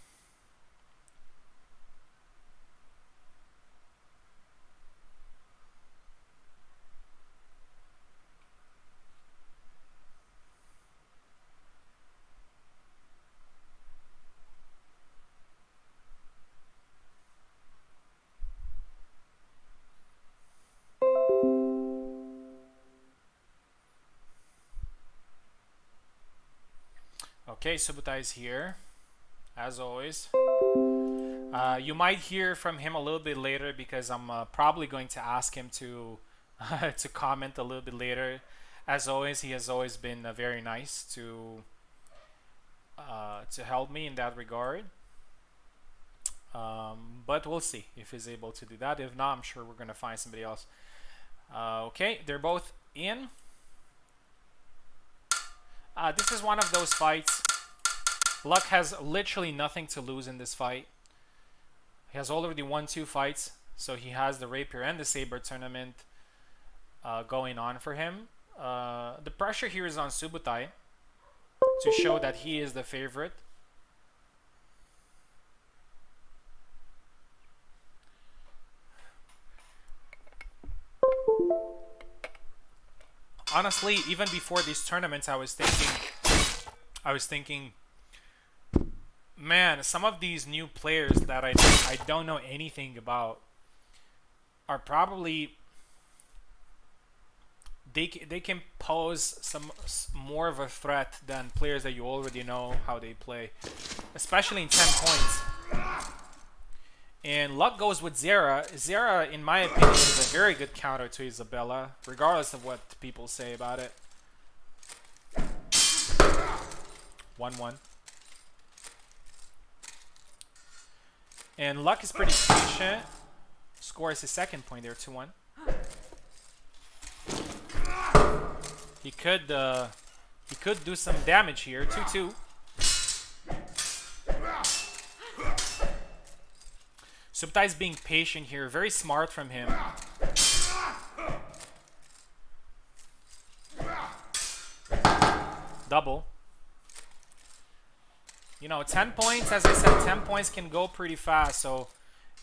Speaker 2: Okay, Subutai is here, as always. You might hear from him a little bit later because I'm probably going to ask him to to comment a little bit later. As always, he has always been very nice to help me in that regard. But we'll see if he's able to do that. If not, I'm sure we're gonna find somebody else. Okay, they're both in. This is one of those fights. Luck has literally nothing to lose in this fight. He has already won 2 fights, so he has the Rapier and the Saber tournament going on for him. The pressure here is on Subutai to show that he is the favorite. Honestly, even before these tournaments, I was thinking, man, some of these new players that I don't know anything about are probably they can pose some more of a threat than players that you already know how they play, especially in 10 points. And Luck goes with Zera. Zera, in my opinion, is a very good counter to Isabella, regardless of what people say about it. 1-1. And Luck is pretty patient. Scores his second point there, 2-1. He could do some damage here, 2-2. Subutai is being patient here, very smart from him. Double. You know, 10 points, as I said, 10 points can go pretty fast, so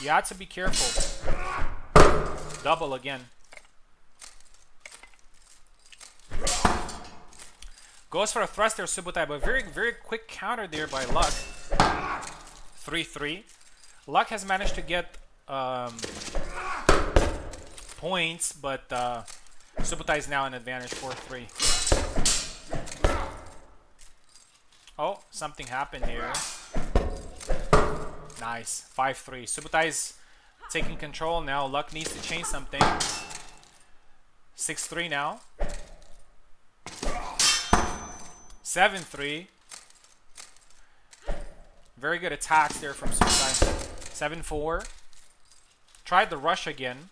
Speaker 2: you have to be careful. Double again. Goes for a thrust there, Subutai, but very, very quick counter there by Luck. 3-3. Luck has managed to get points, but Subutai is now in advantage, 4-3. Oh, something happened here. Nice, 5-3. Subutai is taking control now. Luck needs to change something. 6-3 now. 7-3. Very good attacks there from Subutai. 7-4. Tried the rush again.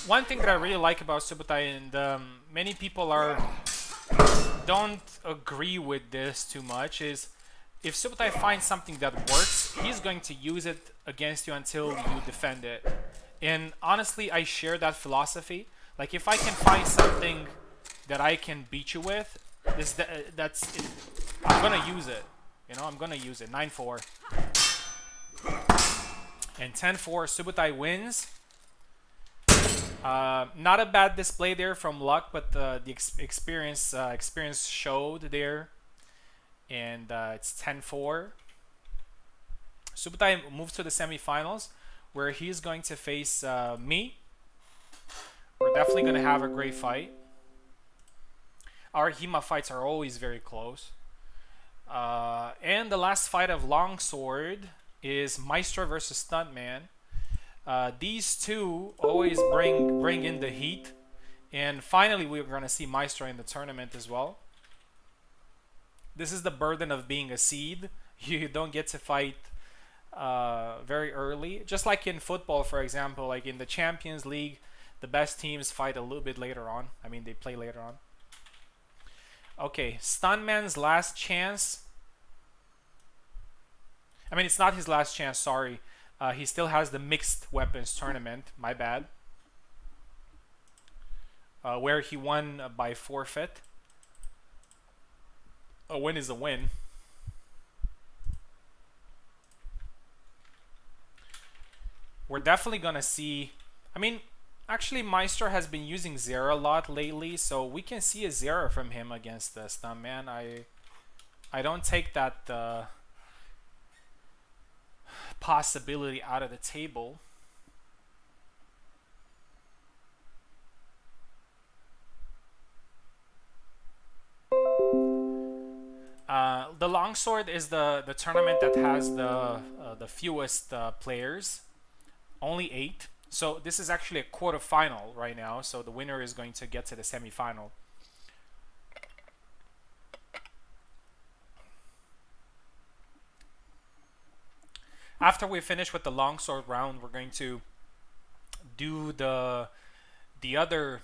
Speaker 2: One thing that I really like about Subutai, and many people don't agree with this too much, is if Subutai finds something that works, he's going to use it against you until you defend it. And honestly, I share that philosophy. Like, if I can find something that I can beat you with, I'm gonna use it. You know, I'm gonna use it. 9-4 and 10-4. Subutai wins. Not a bad display there from Luck, but the experience showed there, and it's 10-4. Subutai moves to the semifinals, where he's going to face me. We're definitely going to have a great fight. Our HEMA fights are always very close. And the last fight of Longsword is Maestro versus Stuntman. These two always bring in the heat, and finally we're going to see Maestro in the tournament as well. This is the burden of being a seed. You don't get to fight very early, just like in football, for example. Like in the Champions League, the best teams fight a little bit later on. I mean, they play later on. Okay, Stuntman's last chance. I mean, it's not his last chance, sorry. He still has the mixed weapons tournament. My bad. Where he won by forfeit. A win is a win. We're definitely gonna see. I mean, actually, Maestro has been using Zera a lot lately, so we can see a Zera from him against the Stuntman. I don't take that possibility out of the table. The longsword is the tournament that has the fewest players, only 8. So this is actually a quarterfinal right now. So the winner is going to get to the semifinal. After we finish with the longsword round, we're going to do the other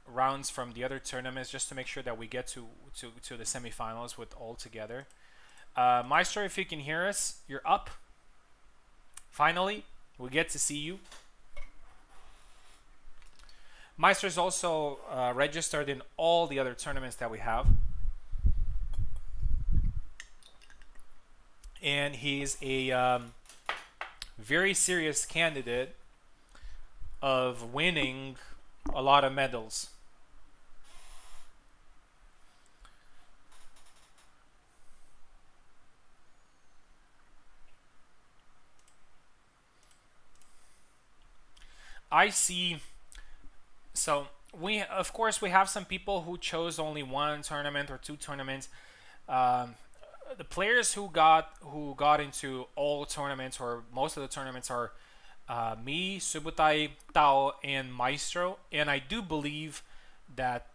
Speaker 2: rounds from the other tournaments just to make sure that we get to the semifinals with all together. Maestro, if you can hear us, you're up. Finally, we get to see you. Maestro is also registered in all the other tournaments that we have. And he's a very serious candidate of winning a lot of medals. I see. So we, of course, we have some people who chose only one tournament or 2 tournaments. The players who got into all tournaments or most of the tournaments are me, Subutai, Tao, and Maestro. And I do believe that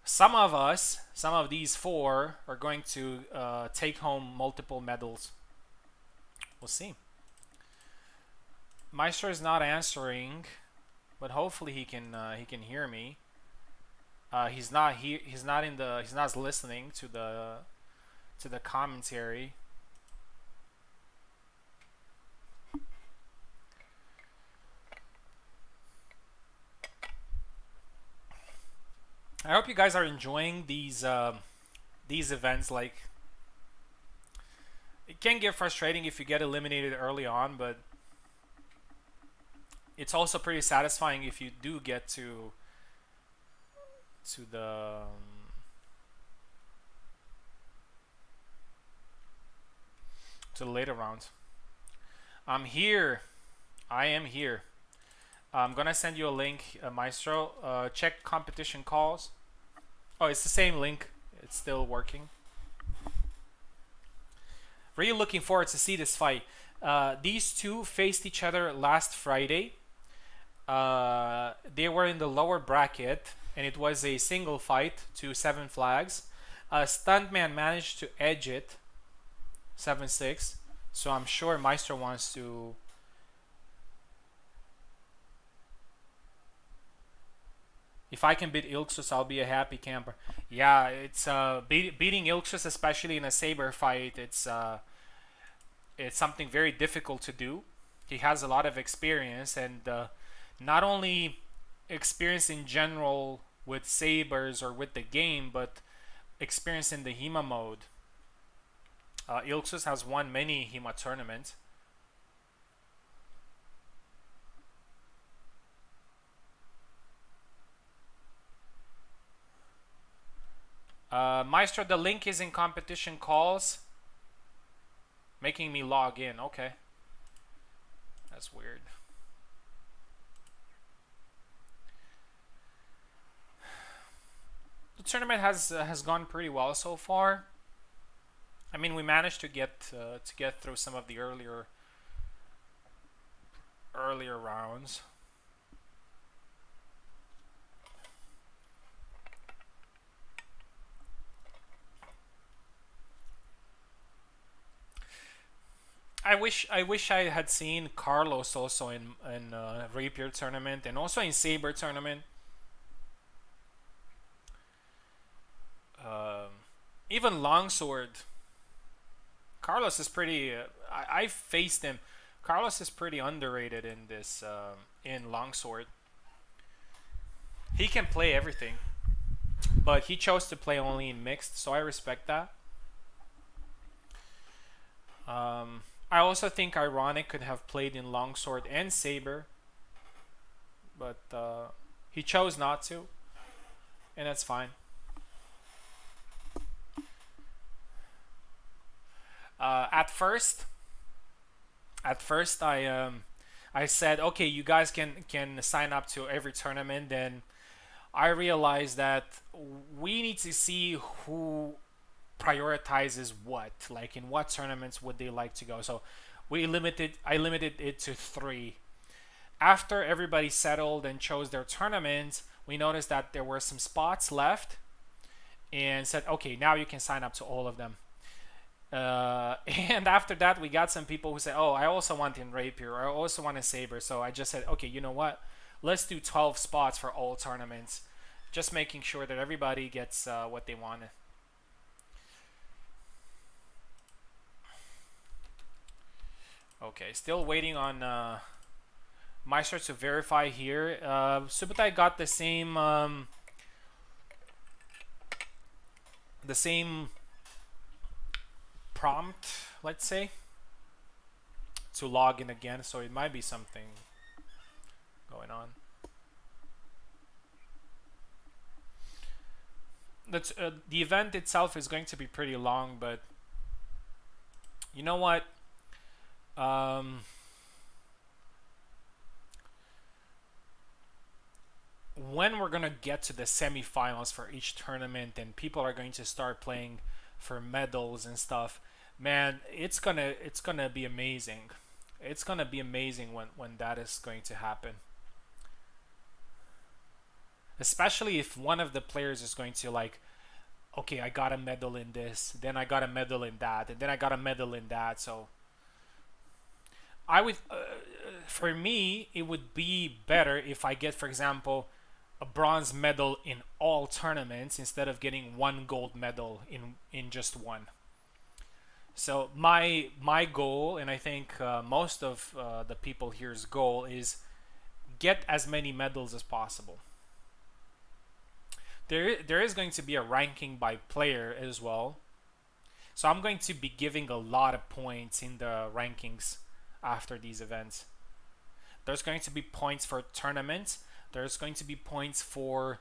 Speaker 2: some of these 4 are going to take home multiple medals. We'll see. Maestro is not answering, but hopefully he can hear me. He's not here. He's not listening to the commentary. I hope you guys are enjoying these events. Like, it can get frustrating if you get eliminated early on, but it's also pretty satisfying if you do get to the later rounds. I'm here. I am here. I'm gonna send you a link, Maestro. Check competition calls. Oh, it's the same link. It's still working. Really looking forward to see this fight. These 2 faced each other last Friday. They were in the lower bracket, and it was a single fight to 7 flags. Stuntman managed to edge it 7-6, so I'm sure Maestro wants to. If I can beat Ilxus, I'll be a happy camper. Yeah, it's beating Ilxus, especially in a saber fight. It's something very difficult to do. He has a lot of experience, and not only experience in general with sabers or with the game, but experience in the HEMA mode. Ilxus has won many HEMA tournaments. Maestro, the link is in competition calls. Making me log in. Okay. That's weird. The tournament has gone pretty well so far. I mean, we managed to get through some of the earlier rounds. I wish I had seen Carlos also in Rapier tournament and also in Saber tournament. Even Longsword. Carlos is pretty. I faced him. Carlos is pretty underrated in this in longsword. He can play everything, but he chose to play only in mixed, so I respect that. I also think Ironic could have played in longsword and saber, but he chose not to, and that's fine. Uh, at first, at first I said, okay, you guys can sign up to every tournament. Then I realized that we need to see who prioritizes what, like in what tournaments would they like to go. So I limited it to three. After everybody settled and chose their tournaments, we noticed that there were some spots left and said, okay, now you can sign up to all of them. And after that, we got some people who said, "Oh, I also want in rapier. Or I also want in saber." So I just said, "Okay, you know what? Let's do 12 spots for all tournaments, just making sure that everybody gets what they want." Okay, still waiting on Meister to verify here. Subutai got the same prompt, let's say, to log in again. So it might be something going on. The event itself is going to be pretty long, but you know what? Um, when we're gonna get to the semifinals for each tournament and people are going to start playing for medals and stuff, man, it's gonna be amazing. It's gonna be amazing when that is going to happen. Especially if one of the players is going to like, okay, I got a medal in this, then I got a medal in that, and then I got a medal in that. So I would, for me, it would be better if I get, for example, a bronze medal in all tournaments instead of getting one gold medal in just one. So my goal, and I think most of the people here's goal is get as many medals as possible. There is going to be a ranking by player as well. So I'm going to be giving a lot of points in the rankings after these events. There's going to be points for tournaments. There's going to be points for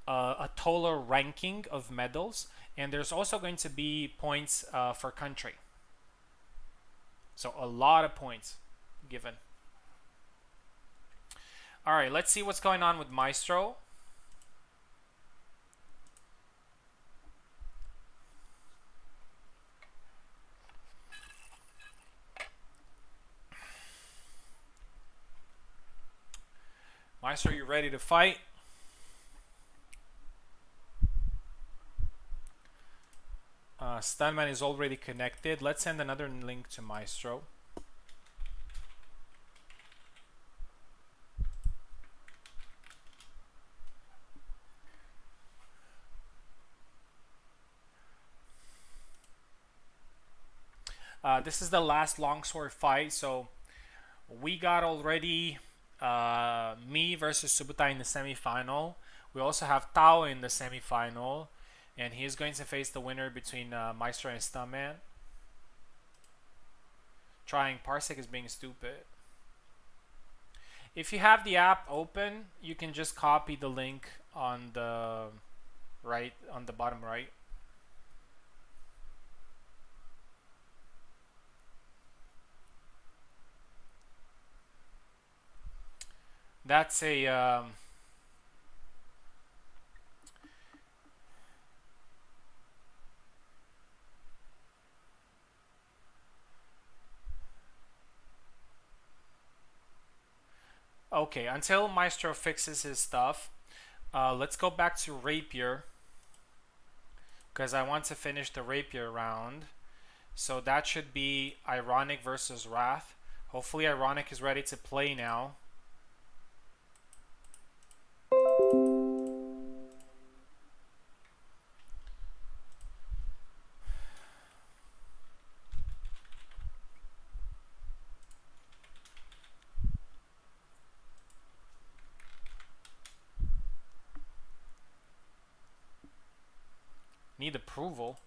Speaker 2: a total ranking of medals, and there's also going to be points for country. So a lot of points given. All right, let's see what's going on with Maestro. Maestro, you ready to fight? Stunman is already connected. Let's send another link to Maestro. This is the last longsword fight, so we got already me versus Subutai in the semifinal. We also have Tao in the semifinal, and he's going to face the winner between Maestro and Stuntman. Trying Parsec is being stupid. If you have the app open, you can just copy the link on the right, on the bottom right. That's a okay. Until Maestro fixes his stuff, let's go back to Rapier because I want to finish the Rapier round. So that should be Ironic versus Wrath. Hopefully Ironic is ready to play now.
Speaker 1: Need approval.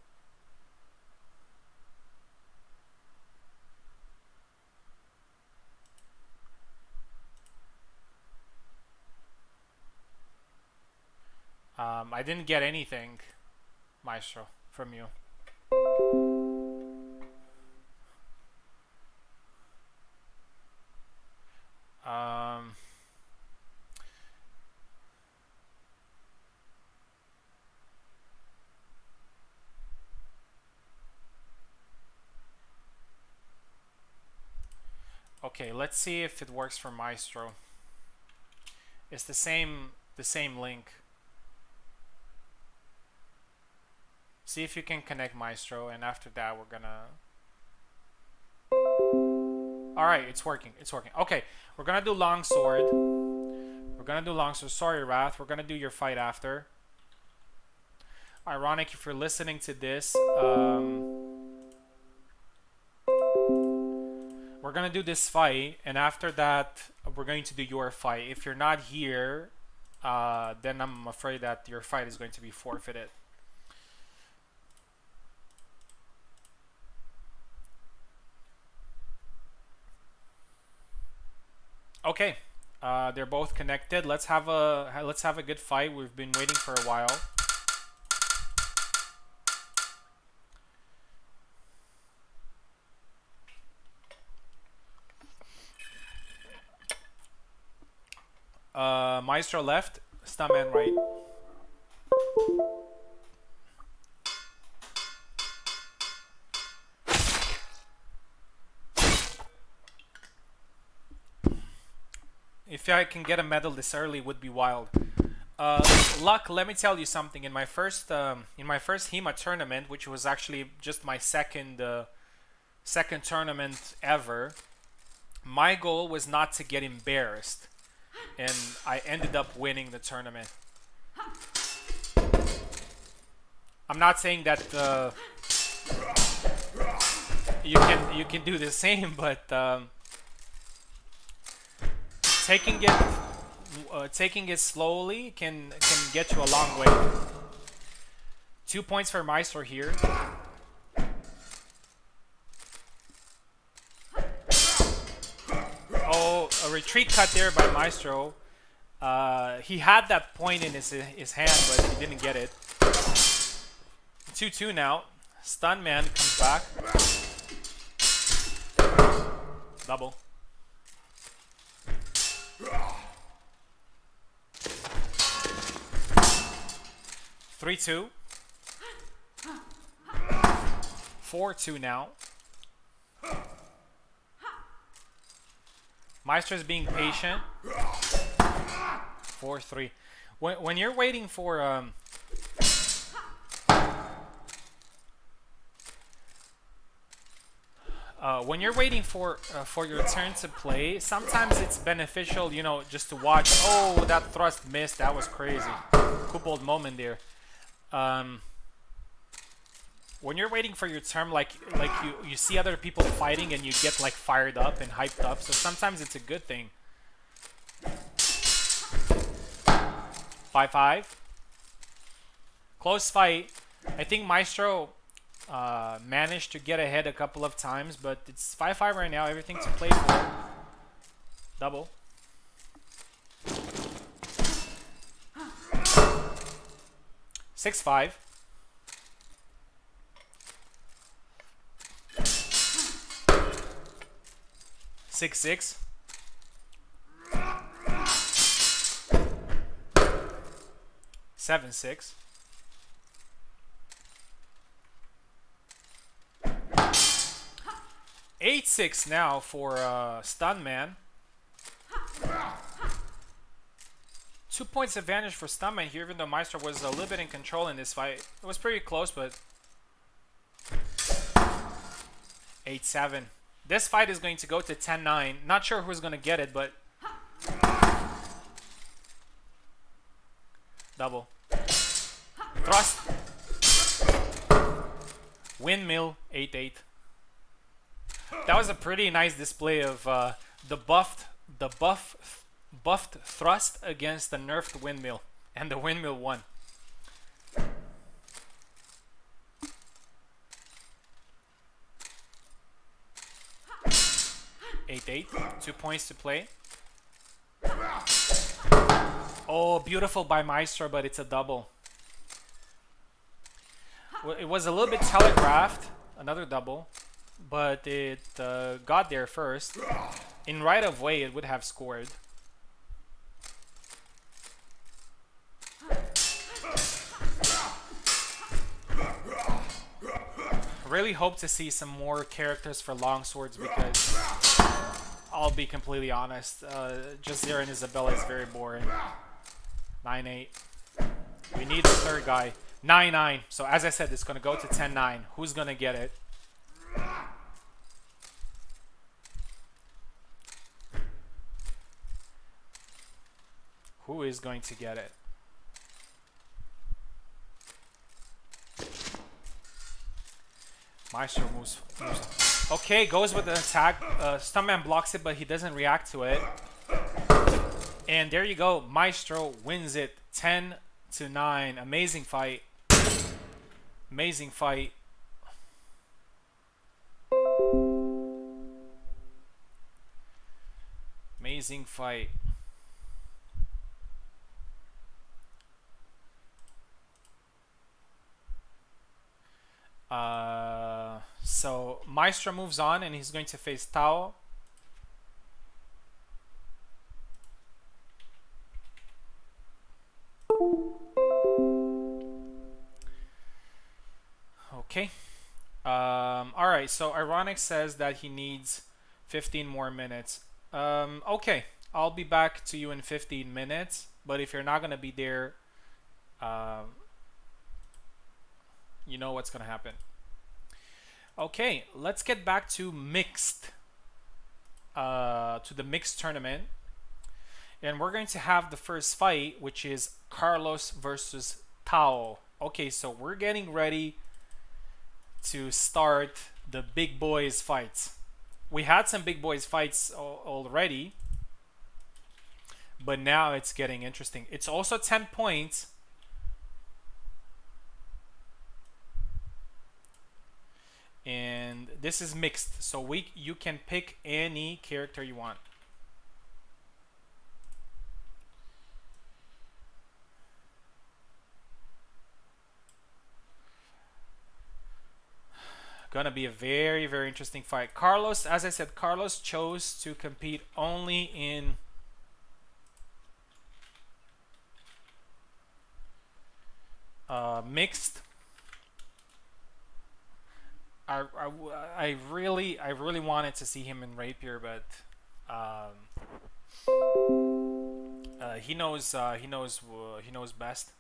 Speaker 1: I didn't get anything, Maestro, from you. Okay, let's see if it works for Maestro. It's the same link. See if you can connect Maestro, and after that we're gonna... Alright, it's working. It's working. Okay, we're gonna do longsword. We're gonna do longsword. Sorry, Wrath. We're gonna do your fight after. Ironic if you're listening to this. We're gonna do this fight, and after that we're going to do your fight. If you're not here, then I'm afraid that your fight is going to be forfeited. Okay, they're both connected. Let's have a good fight. We've been waiting for a while. Maestro left, Stuntman right. If I can get a medal this early, would be wild. Luck, let me tell you something. In my first HEMA tournament, which was actually just my second tournament ever, my goal was not to get embarrassed, and I ended up winning the tournament. I'm not saying that you can do the same, but taking it slowly can get you a long way. 2 points for Maestro here. Oh, a retreat cut there by Maestro. He had that point in his hand, but he didn't get it. 2-2 now. Stuntman comes back. Double. 3-2. 4-2 now. Maestro is being patient. 4-3. When you're waiting for your turn to play, sometimes it's beneficial, you know, just to watch. Oh, that thrust missed. That was crazy. Coupled moment there. When you're waiting for your turn, like you see other people fighting and you get like fired up and hyped up. So sometimes it's a good thing. 5-5. Close fight. I think Maestro managed to get ahead a couple of times, but it's 5-5 right now. Everything to play for. Double. 6-5. 6-6. 7-6. 8-6 now for Stuntman. 2 points advantage for Stuntman here, even though Maestro was a little bit in control in this fight. It was pretty close, but 8-7. This fight is going to go to 10-9. Not sure who's going to get it, but double. Thrust. Windmill. 8-8. That was a pretty nice display of the buffed thrust against the nerfed windmill, and the windmill won.
Speaker 2: initiate. 2 points to play. Oh, beautiful by Maestro, but it's a double. Well, it was a little bit telegraphed, another double, but it got there first. In right of way, it would have scored. Really hope to see some more characters for longswords because I'll be completely honest, Jazeera and Isabella is very boring. 9-8. We need a third guy. 9-9. So as I said, it's going to go to 10-9. Who's going to get it? Who is going to get it? Maestro moves. Okay, goes with the attack. Stuntman blocks it, but he doesn't react to it. And there you go. Maestro wins it 10-9. Amazing fight. Amazing fight. Amazing fight. So Maestro moves on and he's going to face Tao. Okay. Alright, so Ironic says that he needs 15 more minutes. Okay, I'll be back to you in 15 minutes, but if you're not going to be there, you know what's going to happen. Okay, let's get back to mixed, to the mixed tournament. And we're going to have the first fight, which is Carlos versus Tao. Okay, so we're getting ready to start the big boys fights. We had some big boys fights already, but now it's getting interesting. It's also 10 points. And this is mixed, so you can pick any character you want. Gonna be a very, very interesting fight. Carlos, as I said, Carlos chose to compete only in mixed. I really wanted to see him in Rapier, but he knows best.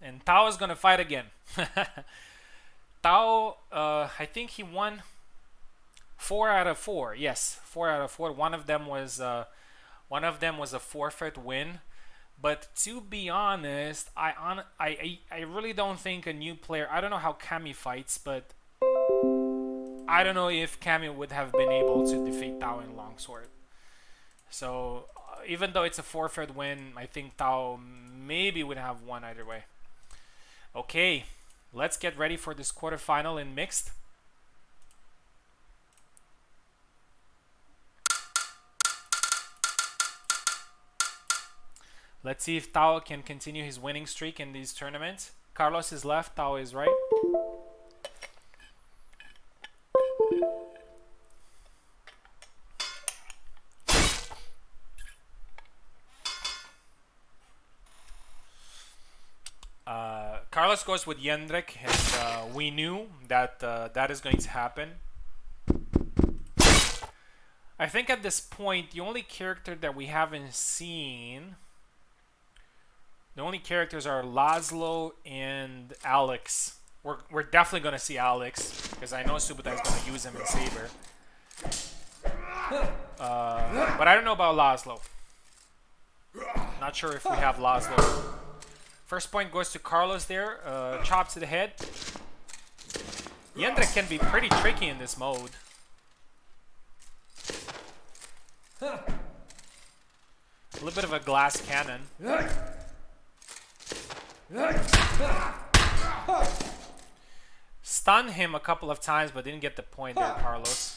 Speaker 2: And Tao is gonna fight again. Tao, I think he won 4 out of 4. Yes, 4 out of 4. One of them was a forfeit win. But to be honest, I really don't think a new player. I don't know how Cammy fights, but I don't know if Cammy would have been able to defeat Tao in longsword. So even though it's a forfeit win, I think Tao maybe would have won either way. Okay, let's get ready for this quarterfinal in mixed. Let's see if Tao can continue his winning streak in these tournaments. Carlos is left, Tao is right. Carlos goes with Jendrik, and we knew that that is going to happen. I think at this point, the only character that we haven't seen... The only characters are Laszlo and Alex. We're definitely going to see Alex, because I know Subutai is going to use him in Saber. But I don't know about Laszlo. Not sure if we have Laszlo. First point goes to Carlos there. Chop to the head. Jendrik can be pretty tricky in this mode. A little bit of a glass cannon. stunned him a couple of times, but didn't get the point there, Carlos.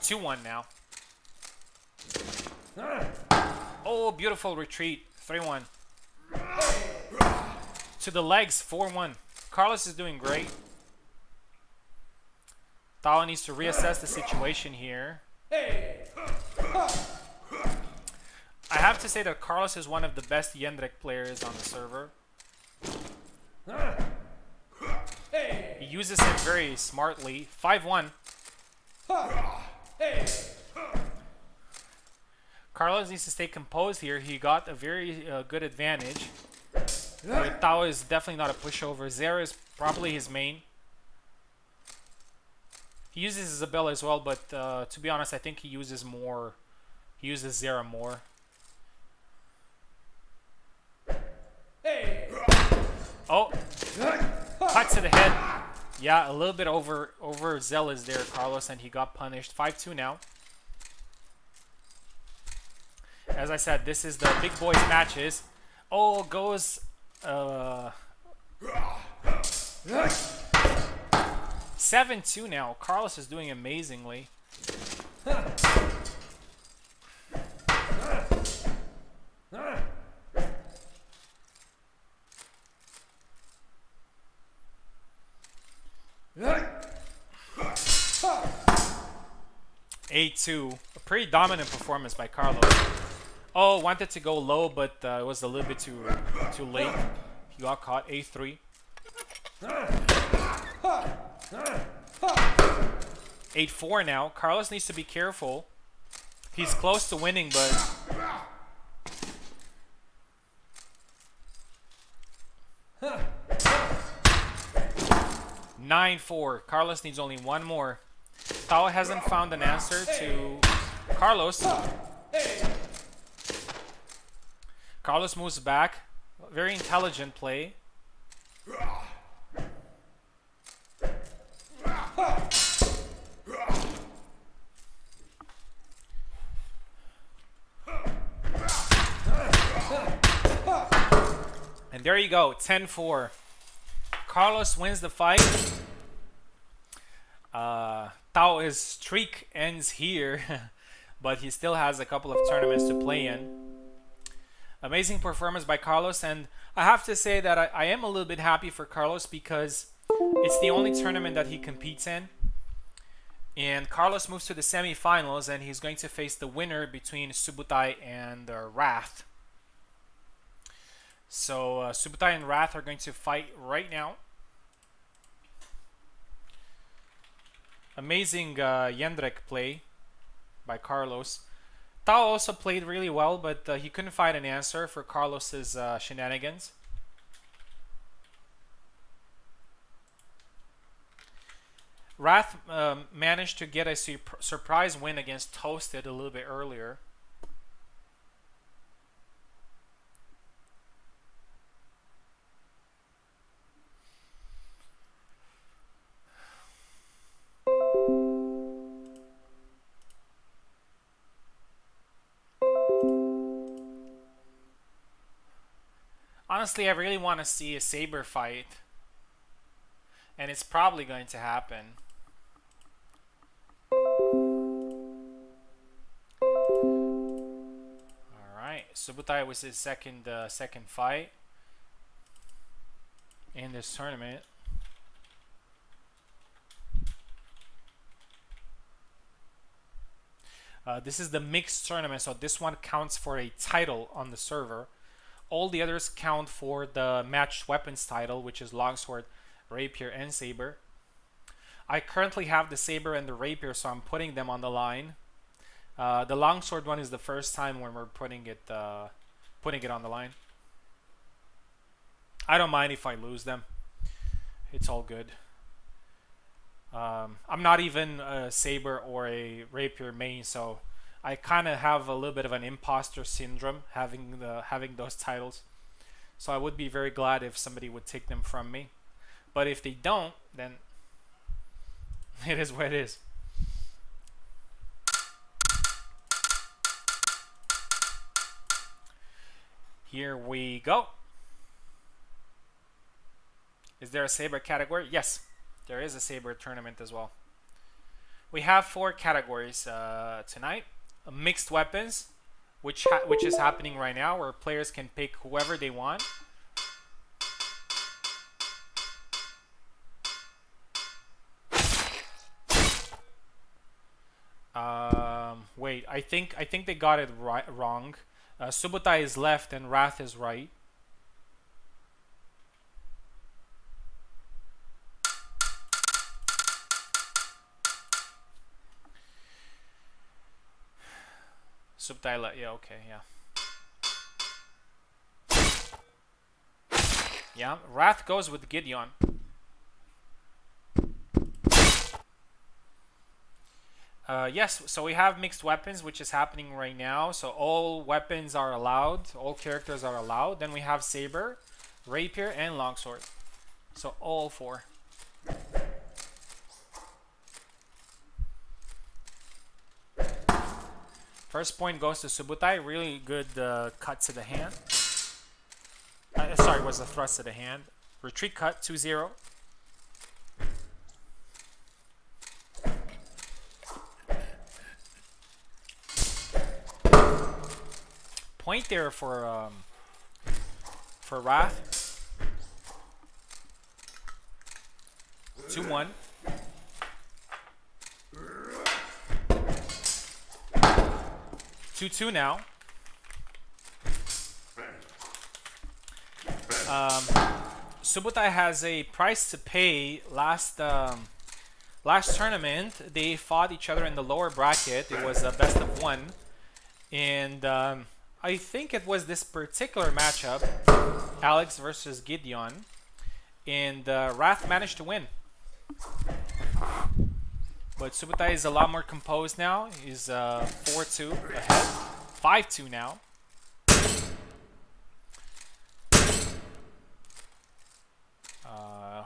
Speaker 2: 2-1 now. Oh, beautiful retreat. 3-1. To the legs, 4-1. Carlos is doing great. Tao needs to reassess the situation here. I have to say that Carlos is one of the best Jendrik players on the server. He uses it very smartly. 5-1. Carlos needs to stay composed here. He got a very good advantage. But Tao is definitely not a pushover. Zera is probably his main. He uses Isabella as well, but to be honest, I think he uses more. He uses Zera more. Oh, cut to the head. Yeah, a little bit overzealous there, Carlos, and he got punished. 5-2 now. As I said, this is the big boys matches. Oh, goes 7-2 now. Carlos is doing amazingly. A2, a pretty dominant performance by Carlos. Oh, wanted to go low, but it was a little bit too late. He got caught. A3. 8-4 now. Carlos needs to be careful. He's close to winning, but 9-4. Carlos needs only one more. Tao hasn't found an answer to Carlos. Carlos moves back. Very intelligent play. And there you go, 10-4. Carlos wins the fight. Tao's streak ends here, but he still has a couple of tournaments to play in. Amazing performance by Carlos, and I have to say that I am a little bit happy for Carlos because it's the only tournament that he competes in. And Carlos moves to the semifinals, and he's going to face the winner between Subutai and Wrath. So Subutai and Wrath are going to fight right now. Amazing Jendrik play by Carlos. Tao also played really well, but he couldn't find an answer for Carlos's shenanigans. Wrath managed to get a surprise win against Toasted a little bit earlier. Honestly, I really want to see a Saber fight. And it's probably going to happen. Alright, Subutai was his second fight in this tournament. This is the mixed tournament, so this one counts for a title on the server. All the others count for the matched weapons title, which is longsword, rapier, and saber. I currently have the saber and the rapier, so I'm putting them on the line. The longsword one is the first time when we're putting it on the line. I don't mind if I lose them. It's all good. I'm not even a saber or a rapier main, so I kind of have a little bit of an imposter syndrome having those titles. So I would be very glad if somebody would take them from me. But if they don't, then it is what it is. Here we go.
Speaker 1: Is there a saber category? Yes, there is a saber tournament as well. We have 4 categories tonight. Mixed weapons, which is happening right now, where players can pick whoever they want. Wait, I think they got it wrong. Subutai is left and Wrath is right. Subutai, yeah, okay, yeah. Yeah, Wrath goes with Gideon. Yes, so we have mixed weapons, which is happening right now. So all weapons are allowed, all characters are allowed. Then we have saber, rapier, and longsword. So all 4. First point goes to Subutai. Really good cut to the hand. Sorry, was a thrust to the hand. Retreat cut, 2-0. Point there for Wrath. 2-1. 2-2 now. Subutai has a price to pay. Last tournament, they fought each other in the lower bracket. It was a best of 1. And I think it was this particular matchup, Alex versus Gideon. And Wrath managed to win. But Subutai is a lot more composed now. He's 4-2 ahead. 5-2 now.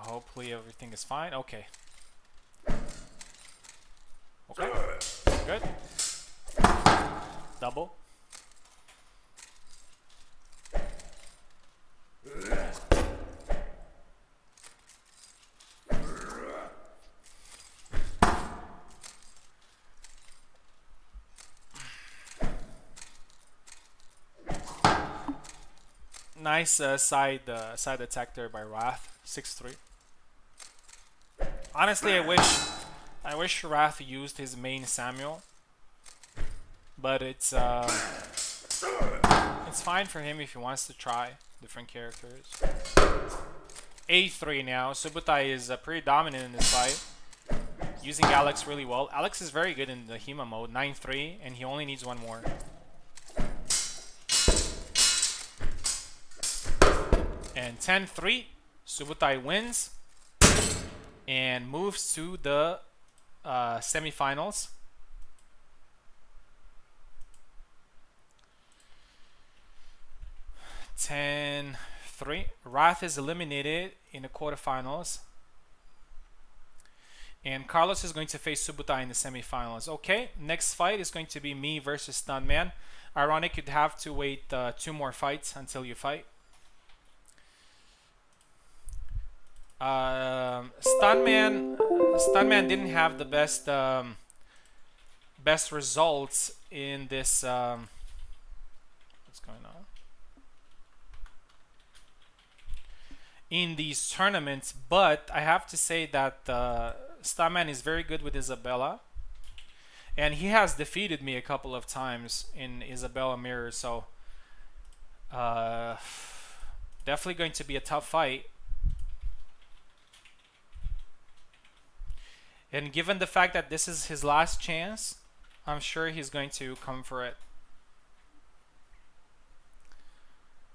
Speaker 1: Hopefully everything is fine. Okay. Okay. Good. Double. Nice side attack there by Wrath. 6-3. Honestly, I wish Wrath used his main Samuel, but it's fine for him if he wants to try different characters. 8-3 now. Subutai is pretty dominant in this fight, using Alex really well. Alex is very good in the HEMA mode. 9-3, and he only needs 1 more. And 10-3, Subutai wins and moves to the semifinals. Ten 3. Wrath is eliminated in the quarterfinals. And Carlos is going to face Subutai in the semifinals. Okay, next fight is going to be me versus Stuntman. Ironic, you'd have to wait 2 more fights until you fight. Stuntman didn't have the best best results in this. What's going on? In these tournaments, but I have to say that Stuntman is very good with Isabella, and he has defeated me a couple of times in Isabella Mirror. So definitely going to be a tough fight. And given the fact that this is his last chance, I'm sure he's going to come for it.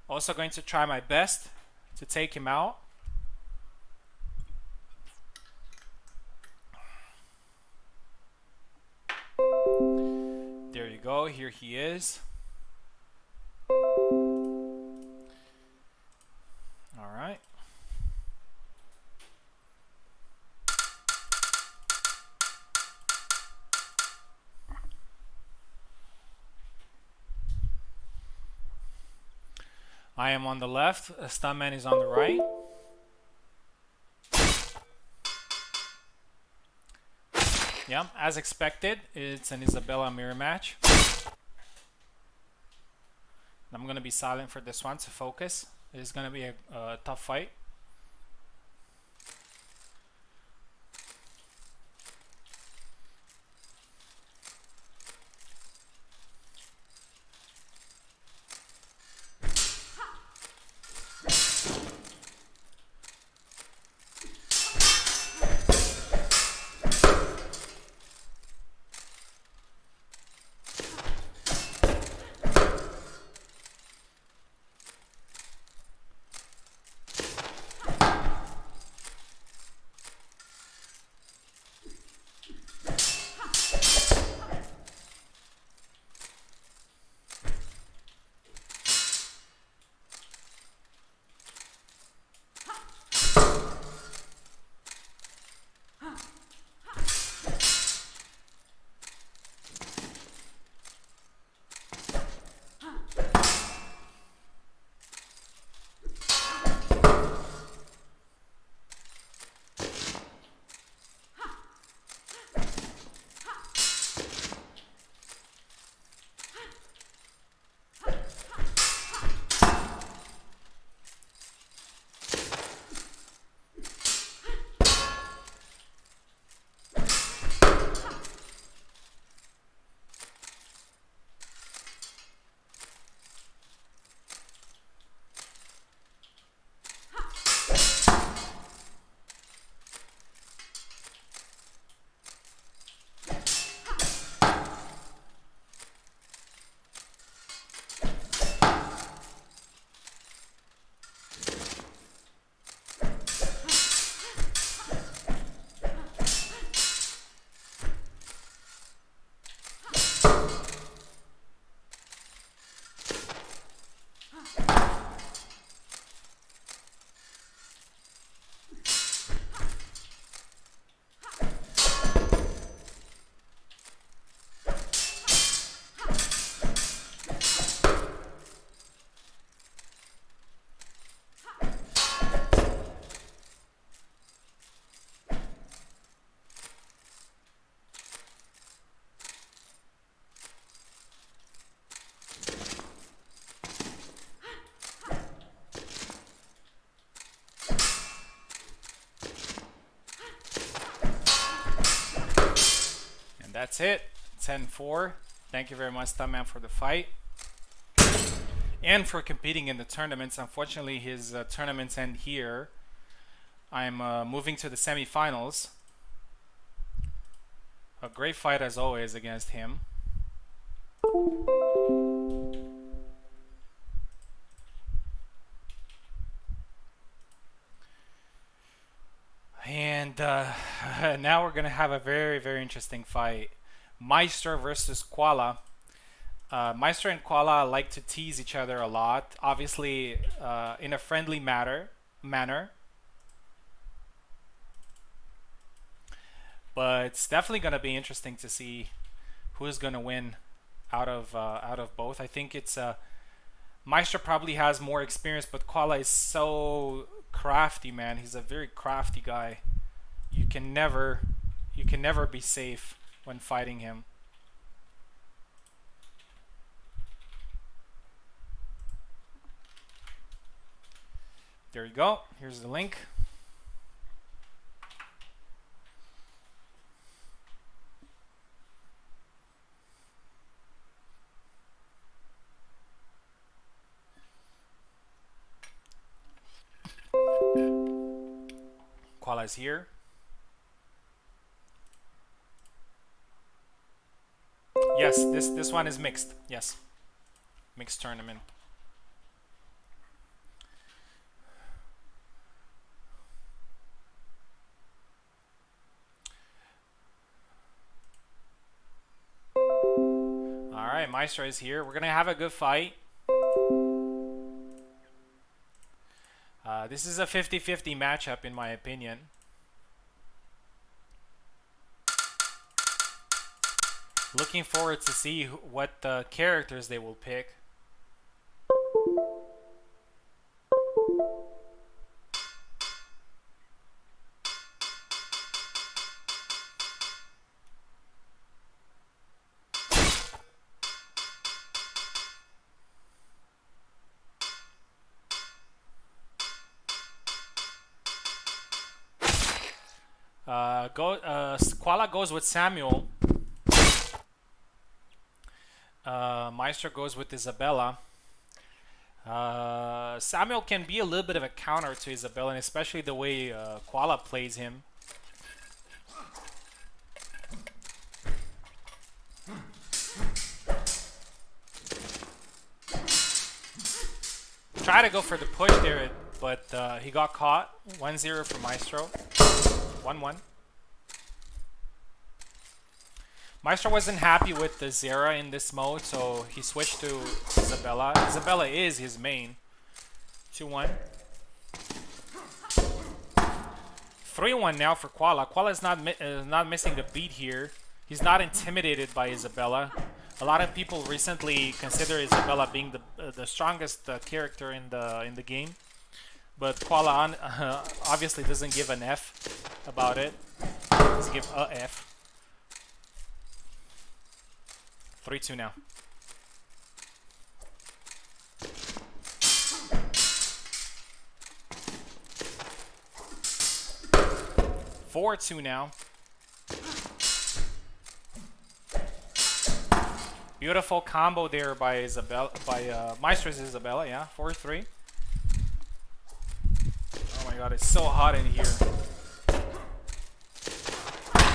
Speaker 1: Also going to try my best to take him out. There you go. Here he is. All right. I am on the left, Stuntman is on the right.
Speaker 2: Yeah, as expected, it's an Isabella mirror match. I'm going to be silent for this one to focus. It's going to be a tough fight. And that's it. 10-4. Thank you very much, Stuntman, for the fight and for competing in the tournaments. Unfortunately, his tournaments end here. I'm moving to the semifinals. A great fight as always against him. And now we're gonna have a very, very interesting fight. Meister versus Koala. Meister and Koala like to tease each other a lot, obviously in a friendly manner. But it's definitely gonna be interesting to see who's gonna win out of both. I think it's Meister probably has more experience, but Koala is so crafty, man. He's a very crafty guy. You can never be safe when fighting him. There you go. Here's the link. Koala is here. Yes, this one is mixed. Yes, mixed tournament. All right, Meister is here. We're gonna have a good fight. This is a 50-50 matchup in my opinion. Looking forward to see what characters they will pick. Koala goes with Samuel. Maestro goes with Isabella. Samuel can be a little bit of a counter to Isabella, and especially the way Koala plays him. Try to go for the push there, but he got caught. 1-0 for Maestro. 1-1. Maestro wasn't happy with the Zera in this mode, so he switched to Isabella. Isabella is his main. 2-1. 3-1 now for Koala. Koala is not missing the beat here. He's not intimidated by Isabella. A lot of people recently consider Isabella being the strongest character in the game, but Koala obviously doesn't give an F about it. Doesn't give a F. 3-2 now. Four-2 now. Beautiful combo there by Isabella, by Maestro's Isabella. Yeah, 4-3. Oh my God, it's so hot in here.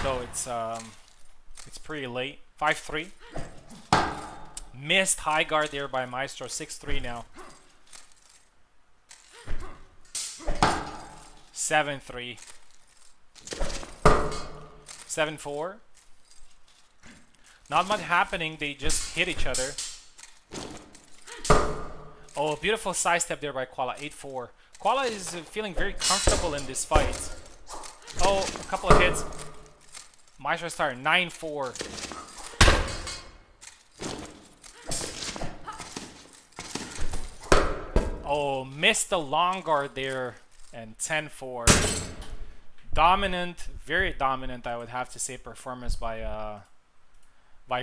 Speaker 2: Though it's pretty late. 5-3. Missed high guard there by Maestro. 6-3 now. 7-3. 7-4. Not much happening. They just hit each other. Oh, beautiful sidestep there by Koala. 8-4. Koala is feeling very comfortable in this fight. Oh, a couple of hits. Maestro started 9-4. Oh, missed the long guard there, and 10-4. Dominant, very dominant, I would have to say, performance by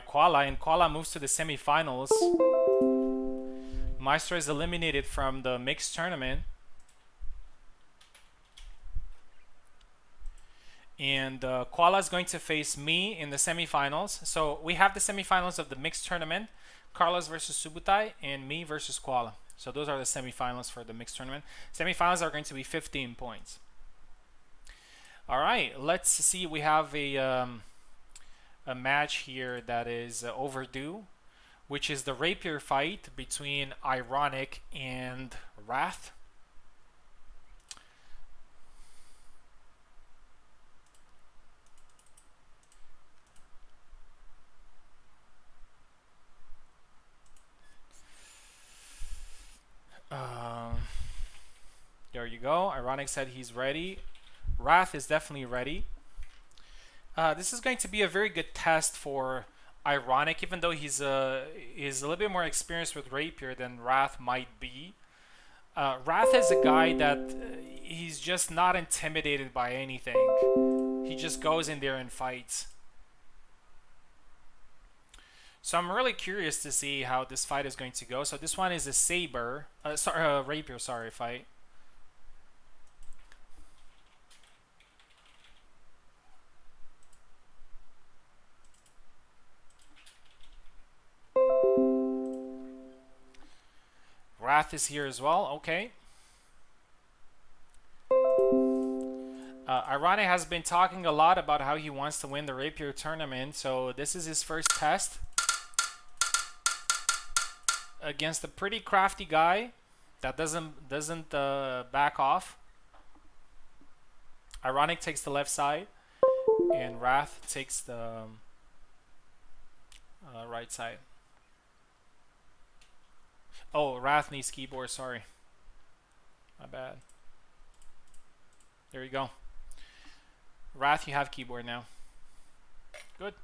Speaker 2: Koala, and Koala moves to the semifinals. Maestro is eliminated from the mixed tournament, and Koala is going to face me in the semifinals. So we have the semifinals of the mixed tournament: Carlos versus Subutai, and me versus Koala. So those are the semifinals for the mixed tournament. Semifinals are going to be 15 points. All right, let's see. We have a match here that is overdue, which is the rapier fight between Ironic and Wrath. There you go. Ironic said he's ready. Wrath is definitely ready. This is going to be a very good test for Ironic, even though he's a little bit more experienced with Rapier than Wrath might be. Wrath is a guy that he's just not intimidated by anything. He just goes in there and fights. So I'm really curious to see how this fight is going to go. So this one is a Rapier, sorry, fight. Wrath is here as well. Okay. Ironic has been talking a lot about how he wants to win the Rapier tournament, so this is his first test against a pretty crafty guy that doesn't back off. Ironic takes the left side, and Wrath takes the right side. Oh, Wrath needs keyboard, sorry. My bad. There you go. Wrath, you have keyboard now. Good.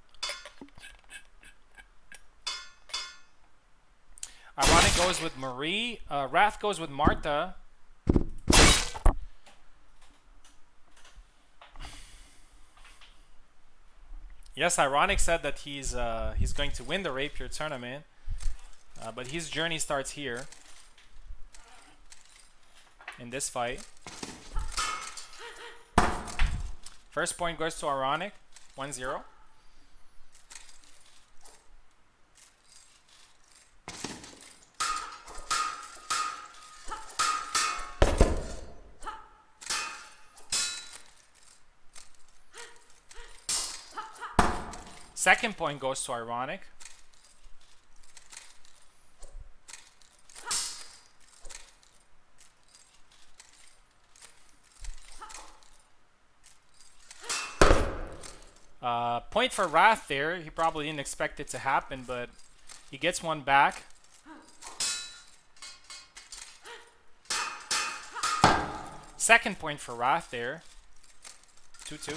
Speaker 2: Ironic goes with Marie. Wrath goes with Marta. Yes, Ironic said that he's going to win the Rapier tournament. But his journey starts here in this fight. First point goes to Ironic, 1-0. Second point goes to Ironic. Point for Wrath there. He probably didn't expect it to happen, but he gets one back. Second point for Wrath there. 2-2.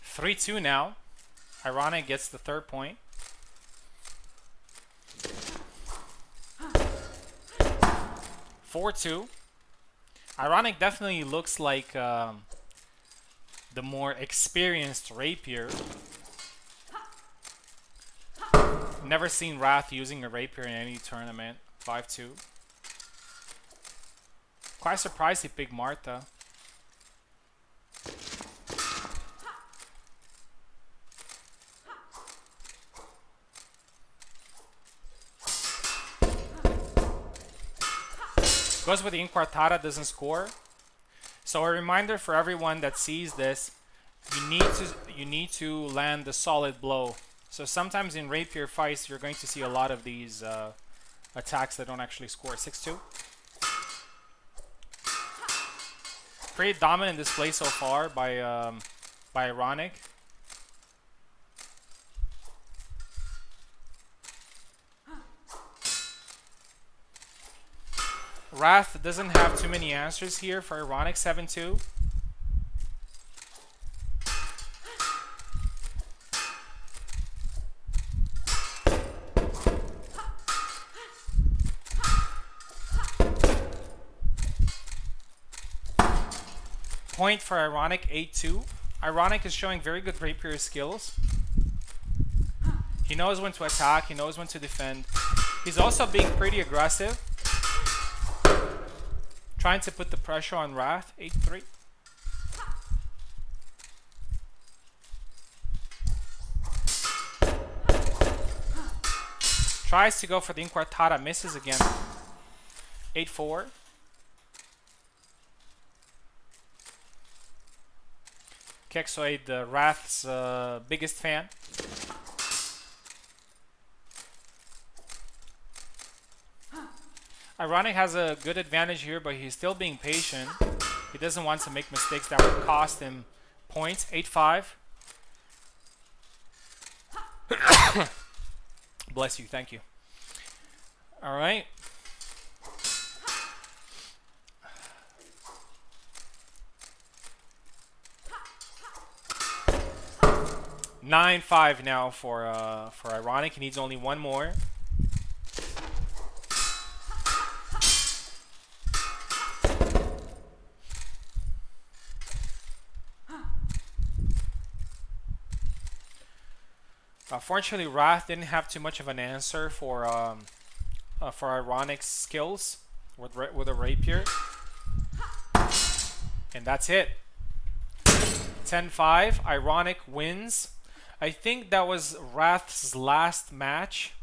Speaker 2: Three-two now. Ironic gets the third point. 4-2. Ironic definitely looks like the more experienced rapier. Never seen Wrath using a rapier in any tournament. 5-2. Quite surprised he picked Martha. Goes with the Inquartada, doesn't score. So a reminder for everyone that sees this, you need to land a solid blow. So sometimes in rapier fights, you're going to see a lot of these attacks that don't actually score. 6-2. Pretty dominant display so far by Ironic. Wrath doesn't have too many answers here for Ironic. 7-2. Point for Ironic. 8-2. Ironic is showing very good rapier skills. He knows when to attack. He knows when to defend. He's also being pretty aggressive. Trying to put the pressure on Wrath. 8-3. Tries to go for the Inquartada. Misses again. 8-4. Kexoid, Wrath's biggest fan. Ironic has a good advantage here, but he's still being patient. He doesn't want to make mistakes that would cost him points. 8-5. Bless you, thank you. All right. Nine five now for Ironic. He needs only one more. Fortunately, Wrath didn't have too much of an answer for Ironic's skills with a rapier, and that's it. 10-5. Ironic wins. I think that was Wrath's last match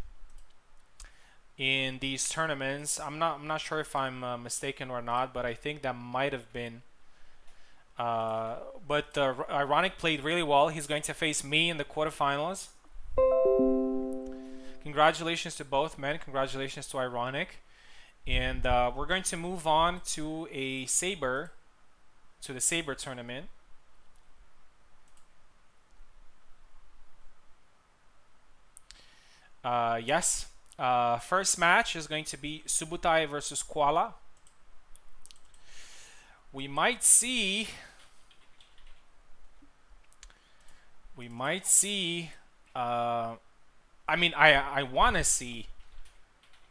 Speaker 2: in these tournaments. I'm not sure if I'm mistaken or not, but I think that might have been. But Ironic played really well. He's going to face me in the quarterfinals. Congratulations to both men. Congratulations to Ironic. And we're going to move on to the Saber tournament. Yes. First match is going to be Subutai versus Koala. We might see I mean, I want to see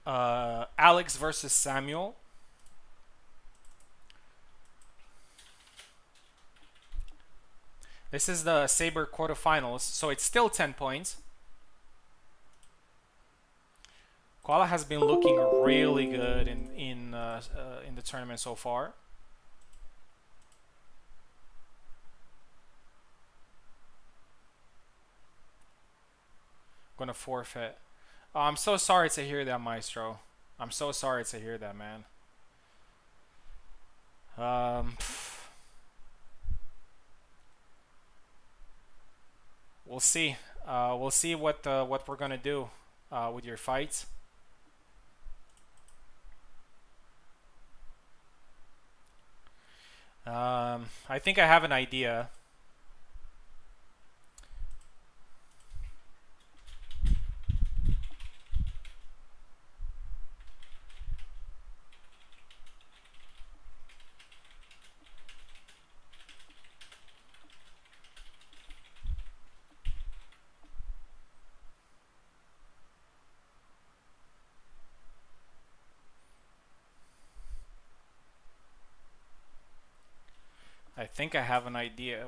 Speaker 2: Alex versus Samuel. This is the Saber quarterfinals, so it's still 10 points. Koala has been looking really good in the tournament so far. Gonna forfeit. Oh, I'm so sorry to hear that, Maestro. I'm so sorry to hear that, man. We'll see. We'll see what we're gonna do with your fights. I think I have an idea. I think I have an idea.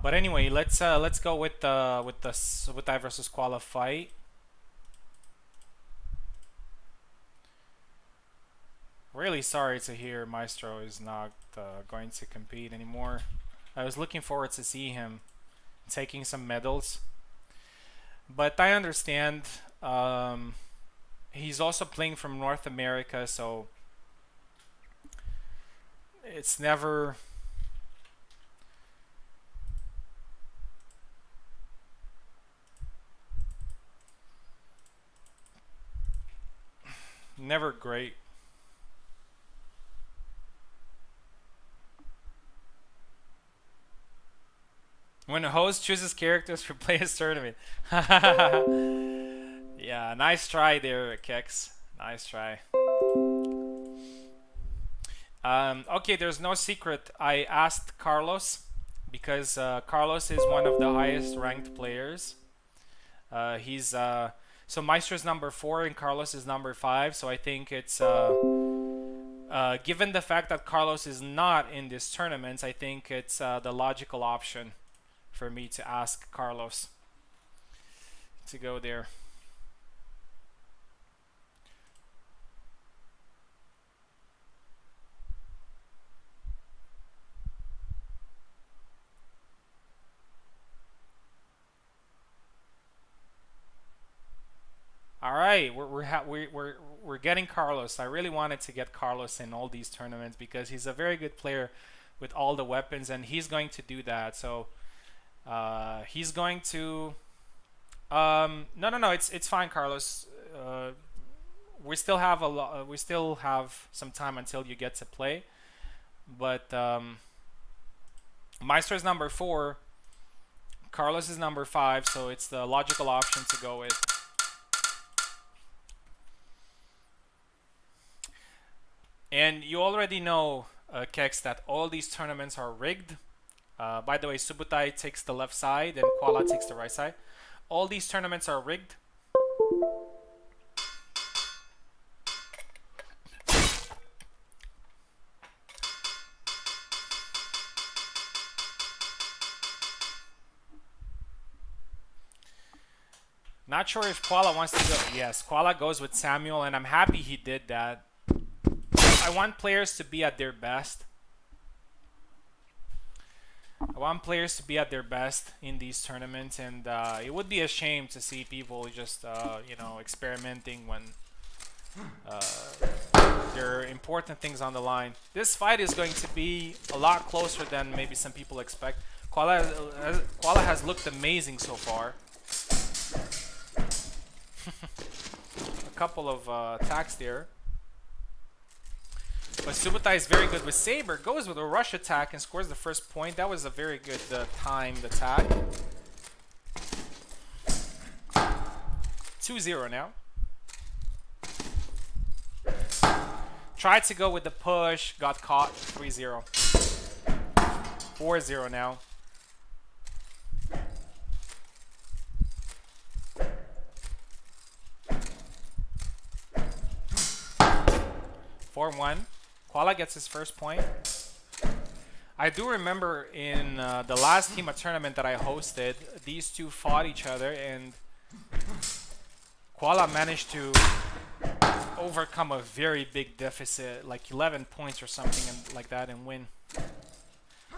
Speaker 2: But anyway, let's go with the Subutai versus Koala fight. Really sorry to hear Maestro is not going to compete anymore. I was looking forward to see him taking some medals, but I understand. He's also playing from North America, so it's never great. When a host chooses characters for players tournament. Yeah, nice try there, Kex. Nice try. Okay, there's no secret. I asked Carlos because Carlos is one of the highest ranked players. He's so Maestro's number 4 and Carlos is number 5. So I think it's given the fact that Carlos is not in this tournament, I think it's the logical option for me to ask Carlos to go there. All right, we're getting Carlos. I really wanted to get Carlos in all these tournaments because he's a very good player with all the weapons, and he's going to do that. So he's going to. No. It's fine, Carlos. We still have a lot. We still have some time until you get to play, but Maestro is number 4. Carlos is number 5, so it's the logical option to go with. And you already know, Kex, that all these tournaments are rigged. By the way, Subutai takes the left side and Koala takes the right side. All these tournaments are rigged. Not sure if Koala wants to go. Yes, Koala goes with Samuel, and I'm happy he did that. I want players to be at their best. I want players to be at their best in these tournaments, and it would be a shame to see people just, experimenting when there are important things on the line. This fight is going to be a lot closer than maybe some people expect. Koala has looked amazing so far. A couple of attacks there. But Subutai is very good with Saber. Goes with a rush attack and scores the first point. That was a very good timed attack. 2-0 now. Tried to go with the push, got caught. 3-0. 4-0 now. Koala gets his first point. I do remember in the last HEMA tournament that I hosted, these two fought each other, and Koala managed to overcome a very big deficit, like 11 points or something and like that, and win.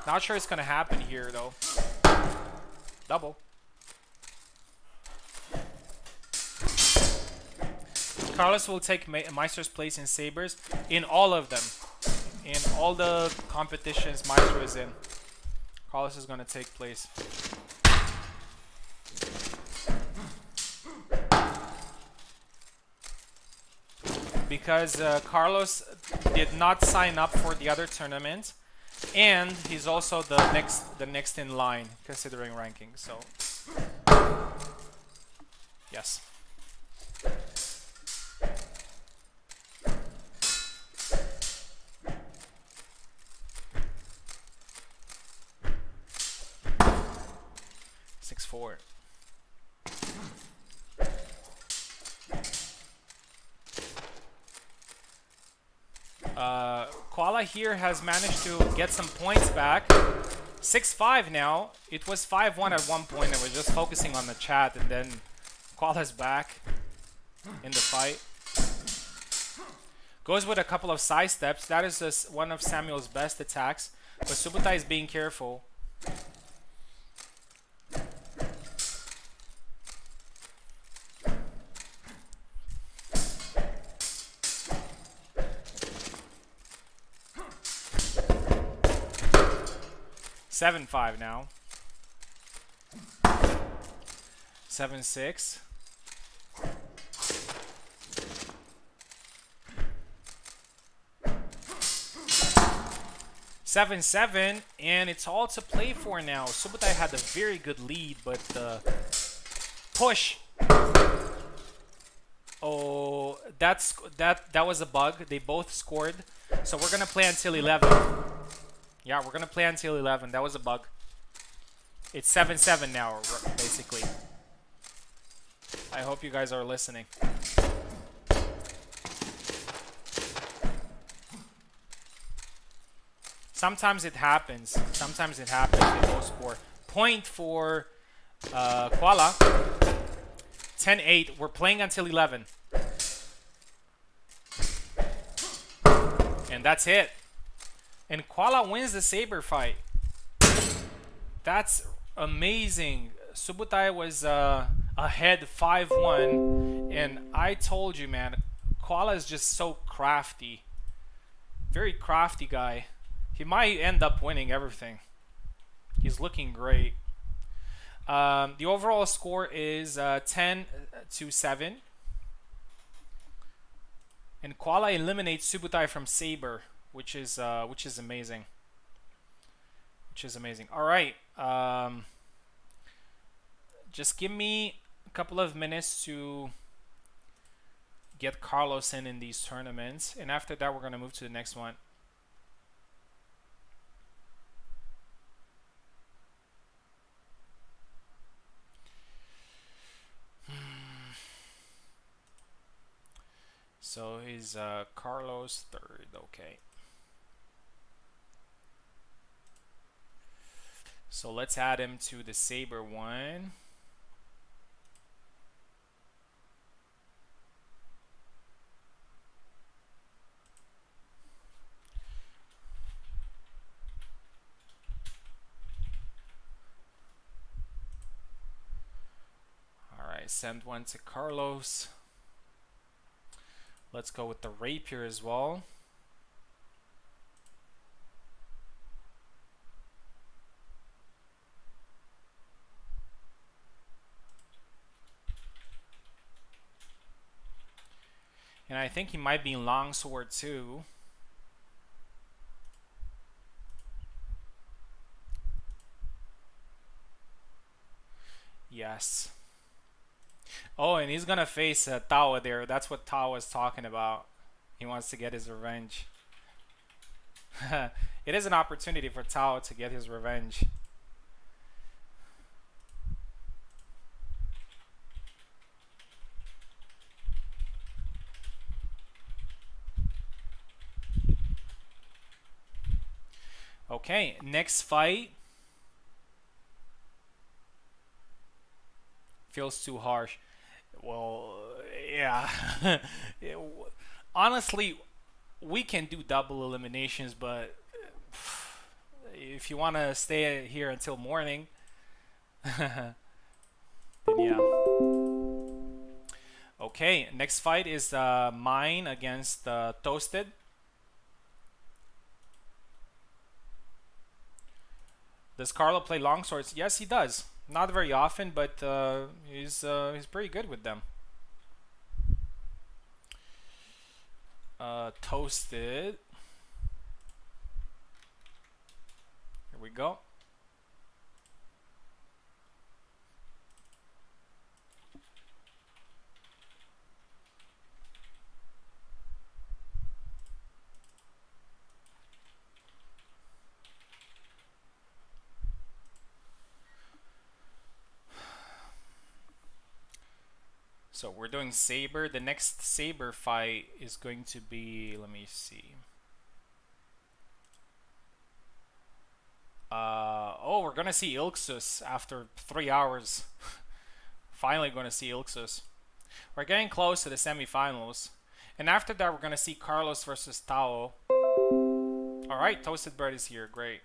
Speaker 2: Not sure it's gonna happen here though. Double. Carlos will take Meister's place in Sabres in all of them. In all the competitions Meister is in, Carlos is going to take place. Because Carlos did not sign up for the other tournament, and he's also the next in line considering ranking. So yes. Koala here has managed to get some points back. 6-5 now. It was 5-1 at one point, and we're just focusing on the chat, and then Koala's back in the fight. Goes with a couple of side steps. That is just one of Samuel's best attacks, but Subutai is being careful. Seven five now. 7-6. Seven seven, and it's all to play for now. Subutai had a very good lead, but the push. Oh, that was a bug. They both scored, so we're gonna play until 11. Yeah, we're gonna play until 11. That was a bug. It's 7-7 now, basically. I hope you guys are listening. Sometimes it happens. Sometimes it happens. They both score. Point for Koala. 10-8. We're playing until 11. And that's it. And Koala wins the Saber fight. That's amazing. Subutai was ahead 5-1. And I told you, man, Koala is just so crafty. Very crafty guy. He might end up winning everything. He's looking great. The overall score is 10-7. And Koala eliminates Subutai from Saber, which is amazing. All right. Just give me a couple of minutes to get Carlos in these tournaments, and after that, we're gonna move to the next one. So he's Carlos third, okay. So let's add him to the Saber one. All right, send one to Carlos. Let's go with the rapier as well. And I think he might be longsword too. Yes. Oh, and he's gonna face Tawa there. That's what Tawa was talking about. He wants to get his revenge. It is an opportunity for Tao to get his revenge. Okay, next fight. Feels too harsh. Well, yeah. Honestly, we can do double eliminations, but if you want to stay here until morning, then yeah. Okay, next fight is mine against Toasted. Does Carlo play longswords? Yes, he does. Not very often, but he's pretty good with them. Toasted. Here we go. So we're doing Saber. The next Saber fight is going to be, let me see. Oh, we're gonna see Ilxus after 3 hours. Finally gonna see Ilxus. We're getting close to the semifinals. And after that, we're gonna see Carlos versus Tao. Alright, Toasted Bread is here. Great.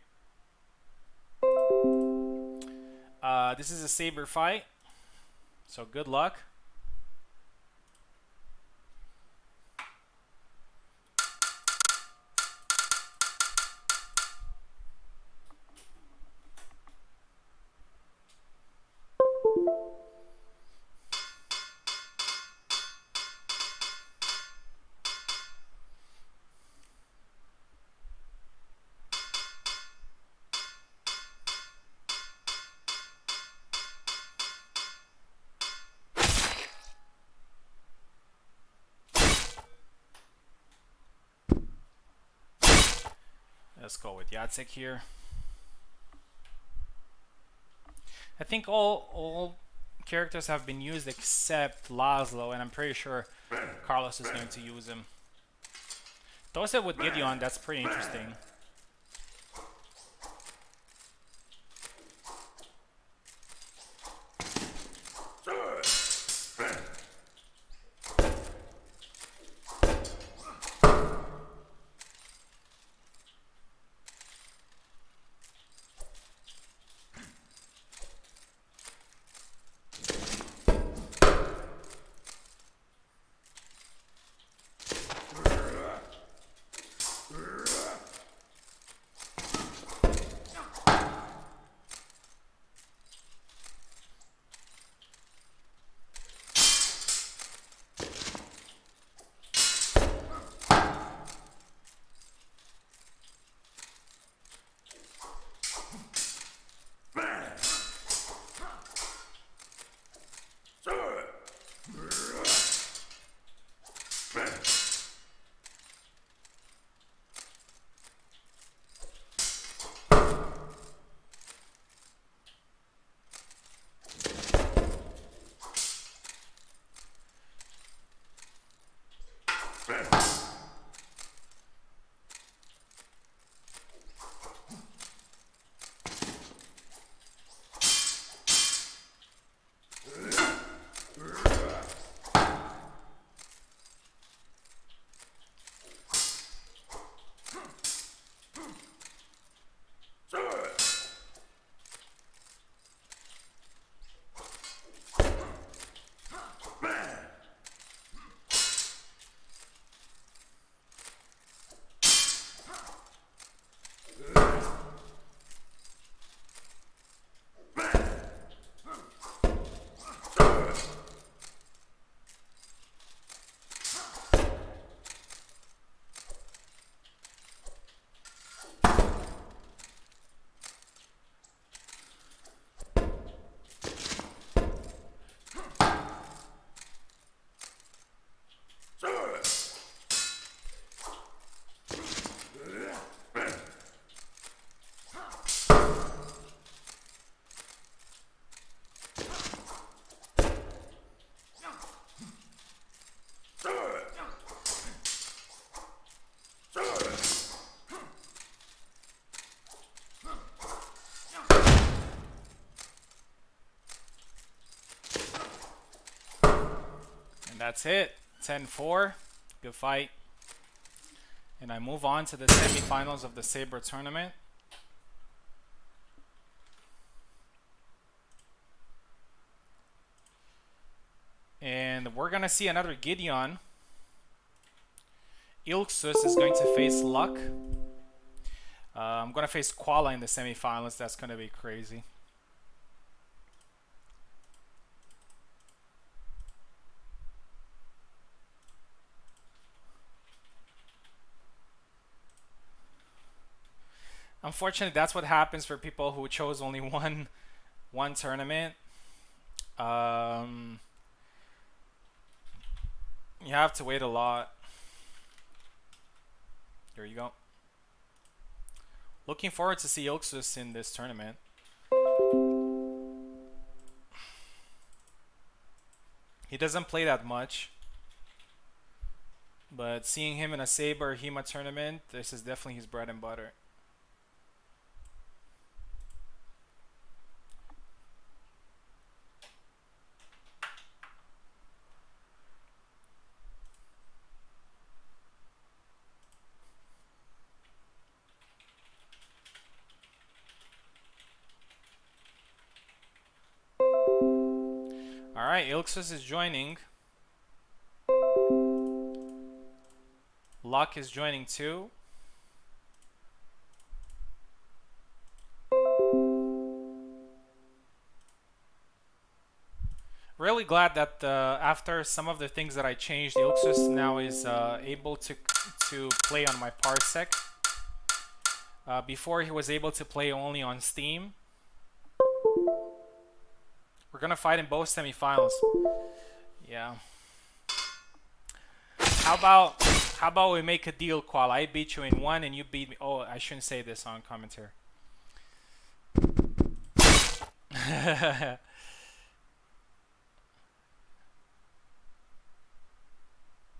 Speaker 2: This is a Saber fight. So good luck. Let's go with Jacek here. I think all characters have been used except Laszlo, and I'm pretty sure Carlos is going to use him. Toasted with Gideon, that's pretty interesting. that's it. 10-4. Good fight. And I move on to the semifinals of the Saber tournament. And we're gonna see another Gideon. Ilksus is going to face Luck. I'm gonna face Koala in the semifinals. That's gonna be crazy. Unfortunately, that's what happens for people who chose only one tournament. You have to wait a lot. There you go. Looking forward to see Ilksus in this tournament. He doesn't play that much, but seeing him in a Saber HEMA tournament, this is definitely his bread and butter. Alright, Ilksus is joining. Luck is joining too. Really glad that after some of the things that I changed, Ilksus now is able to play on my Parsec. Before he was able to play only on Steam. We're gonna fight in both semifinals. Yeah. How about we make a deal, Qual? I beat you in one and you beat me. Oh, I shouldn't say this on commentary.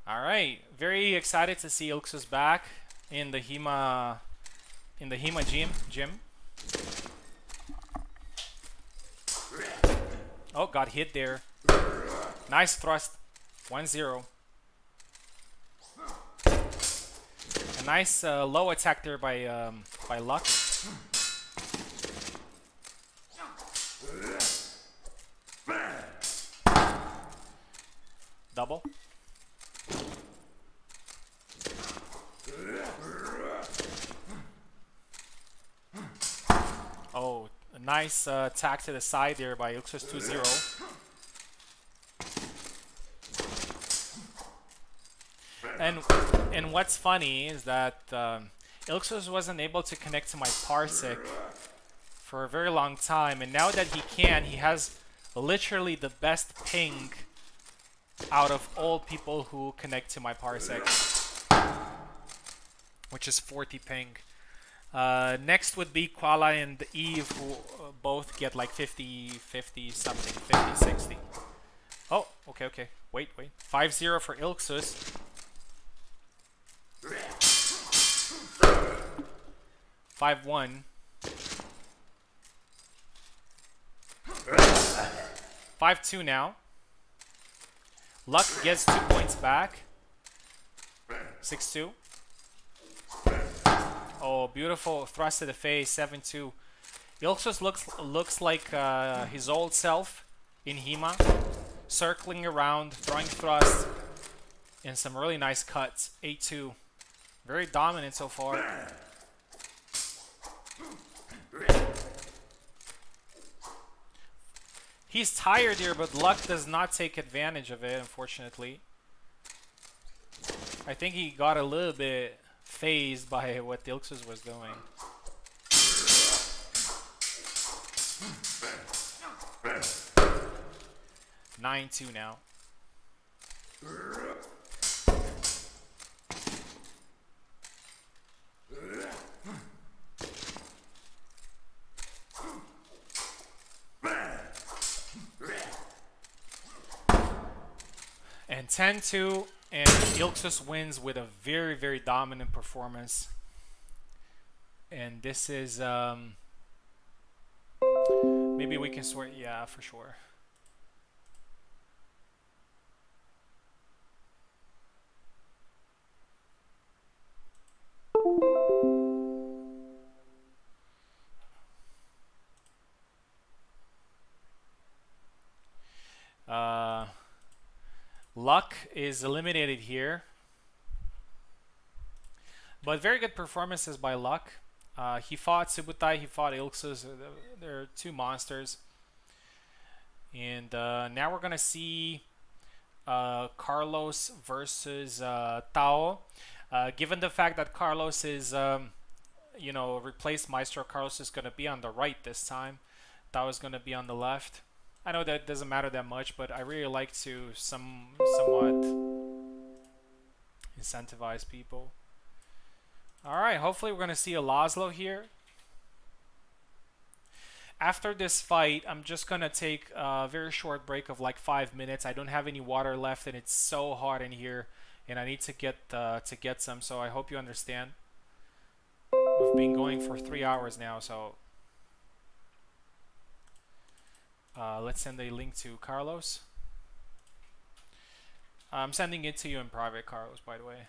Speaker 2: All right, very excited to see Ilksus back in the HEMA gym. Oh, got hit there. Nice thrust. 1-0. A nice low attack there by Luck. Double. Oh, a nice attack to the side there by Ilksus 2-0. And what's funny is that Ilksus wasn't able to connect to my Parsec for a very long time, and now that he can, he has literally the best ping out of all people who connect to my Parsec, which is 40 ping. Next would be Koala and Eve, who both get like 50 something, 50, 60. Oh, okay. Wait. 5-0 for Ilksus. 5-1. 5-2 now. Luck gets 2 points back. 6-2. Oh, beautiful thrust to the face. 7-2. Ilksus looks like his old self in HEMA, circling around, throwing thrust, and some really nice cuts. 8-2. Very dominant so far. He's tired here, but Luck does not take advantage of it, unfortunately. I think he got a little bit phased by what Ilksus was doing. Nine 2 now. And 10-2, and Ilksus wins with a very, very dominant performance. And this is maybe we can sort, yeah, for sure. Luck is eliminated here. But very good performances by Luck. He fought Subutai, he fought Ilxus. They're two monsters. And now we're going to see Carlos versus Tao. Given the fact that Carlos is, replaced Maestro, Carlos is going to be on the right this time. Tao is going to be on the left. I know that doesn't matter that much, but I really like to somewhat incentivize people. Alright, hopefully we're going to see a Laszlo here. After this fight, I'm just going to take a very short break of like 5 minutes. I don't have any water left and it's so hot in here and I need to get some, so I hope you understand. We've been going for 3 hours now, so let's send a link to Carlos. I'm sending it to you in private, Carlos, by the way.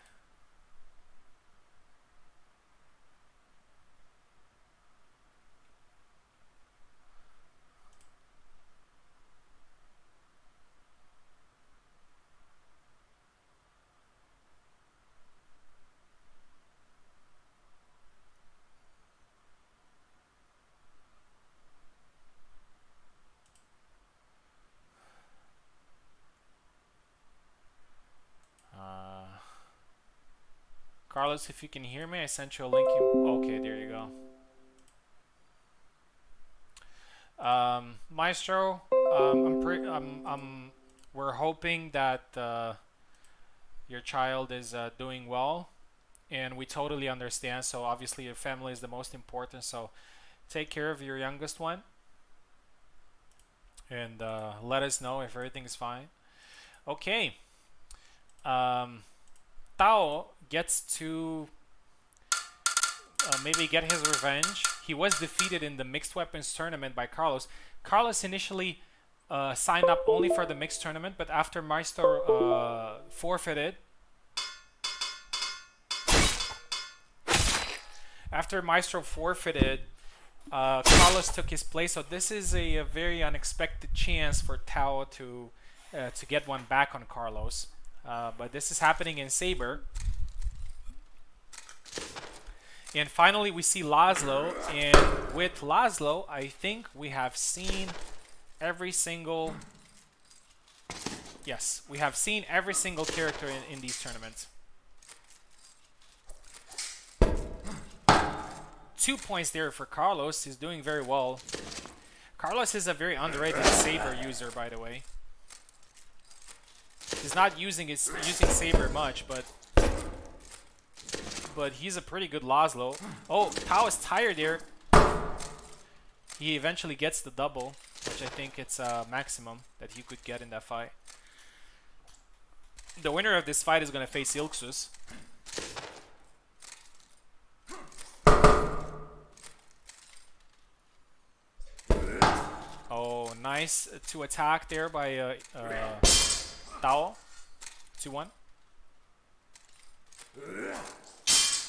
Speaker 2: Carlos, if you can hear me, I sent you a link. Okay, there you go. Maestro, we're hoping that your child is doing well, and we totally understand. So obviously, your family is the most important. So take care of your youngest one, and let us know if everything's fine. Okay. Tao gets to maybe get his revenge. He was defeated in the mixed weapons tournament by Carlos. Carlos initially signed up only for the mixed tournament, but after Maestro forfeited, Carlos took his place. So this is a very unexpected chance for Tao to get one back on Carlos. But this is happening in Saber. And finally we see Laszlo, and with Laszlo I think we have seen every single character in these tournaments. 2 points there for Carlos. He's doing very well. Carlos is a very underrated Saber user, by the way. He's not using Saber much, but he's a pretty good Laszlo. Oh, Tao is tired there. He eventually gets the double, which I think it's a maximum that he could get in that fight. The winner of this fight is going to face Ilxus. Oh, nice to attack there by Tao. 2-1.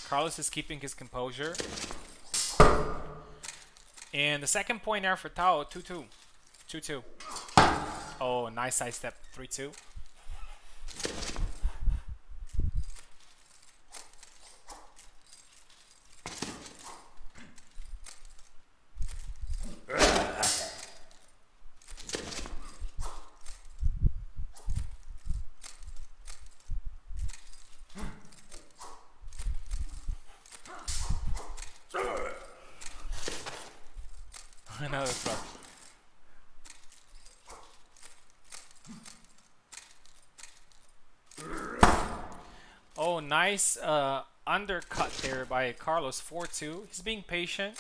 Speaker 2: Carlos is keeping his composure. And the second point now for Tao, 2-2. 2-2. Oh, nice side step. 3-2. Another thrust. Oh, nice undercut there by Carlos. 4-2. He's being patient.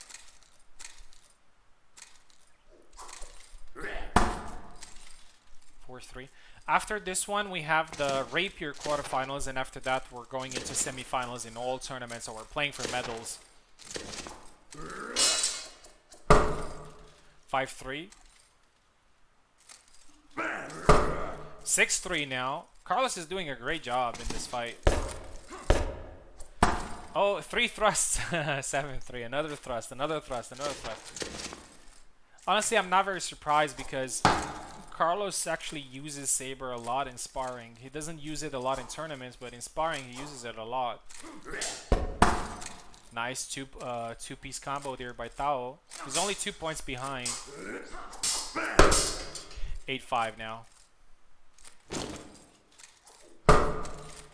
Speaker 2: After this one, we have the Rapier quarterfinals, and after that, we're going into semifinals in all tournaments, so we're playing for medals. 5-3. 6-3 now. Carlos is doing a great job in this fight. Oh, 3 thrusts. 7-3. Another thrust, another thrust, another thrust. Honestly, I'm not very surprised because Carlos actually uses Saber a lot in sparring. He doesn't use it a lot in tournaments, but in sparring he uses it a lot. Nice two-piece combo there by Tao. He's only 2 points behind. 8-5 now.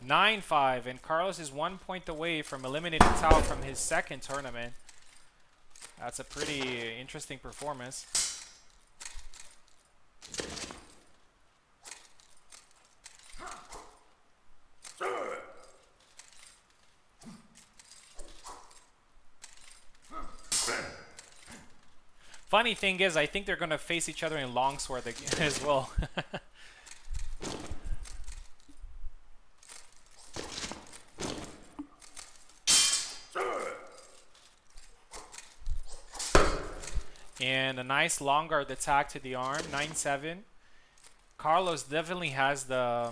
Speaker 2: 9-5, and Carlos is 1 point away from eliminating Tao from his second tournament. That's a pretty interesting performance. Funny thing is, I think they're going to face each other in longsword as well. And a nice long guard attack to the arm, 9-7. Carlos definitely has the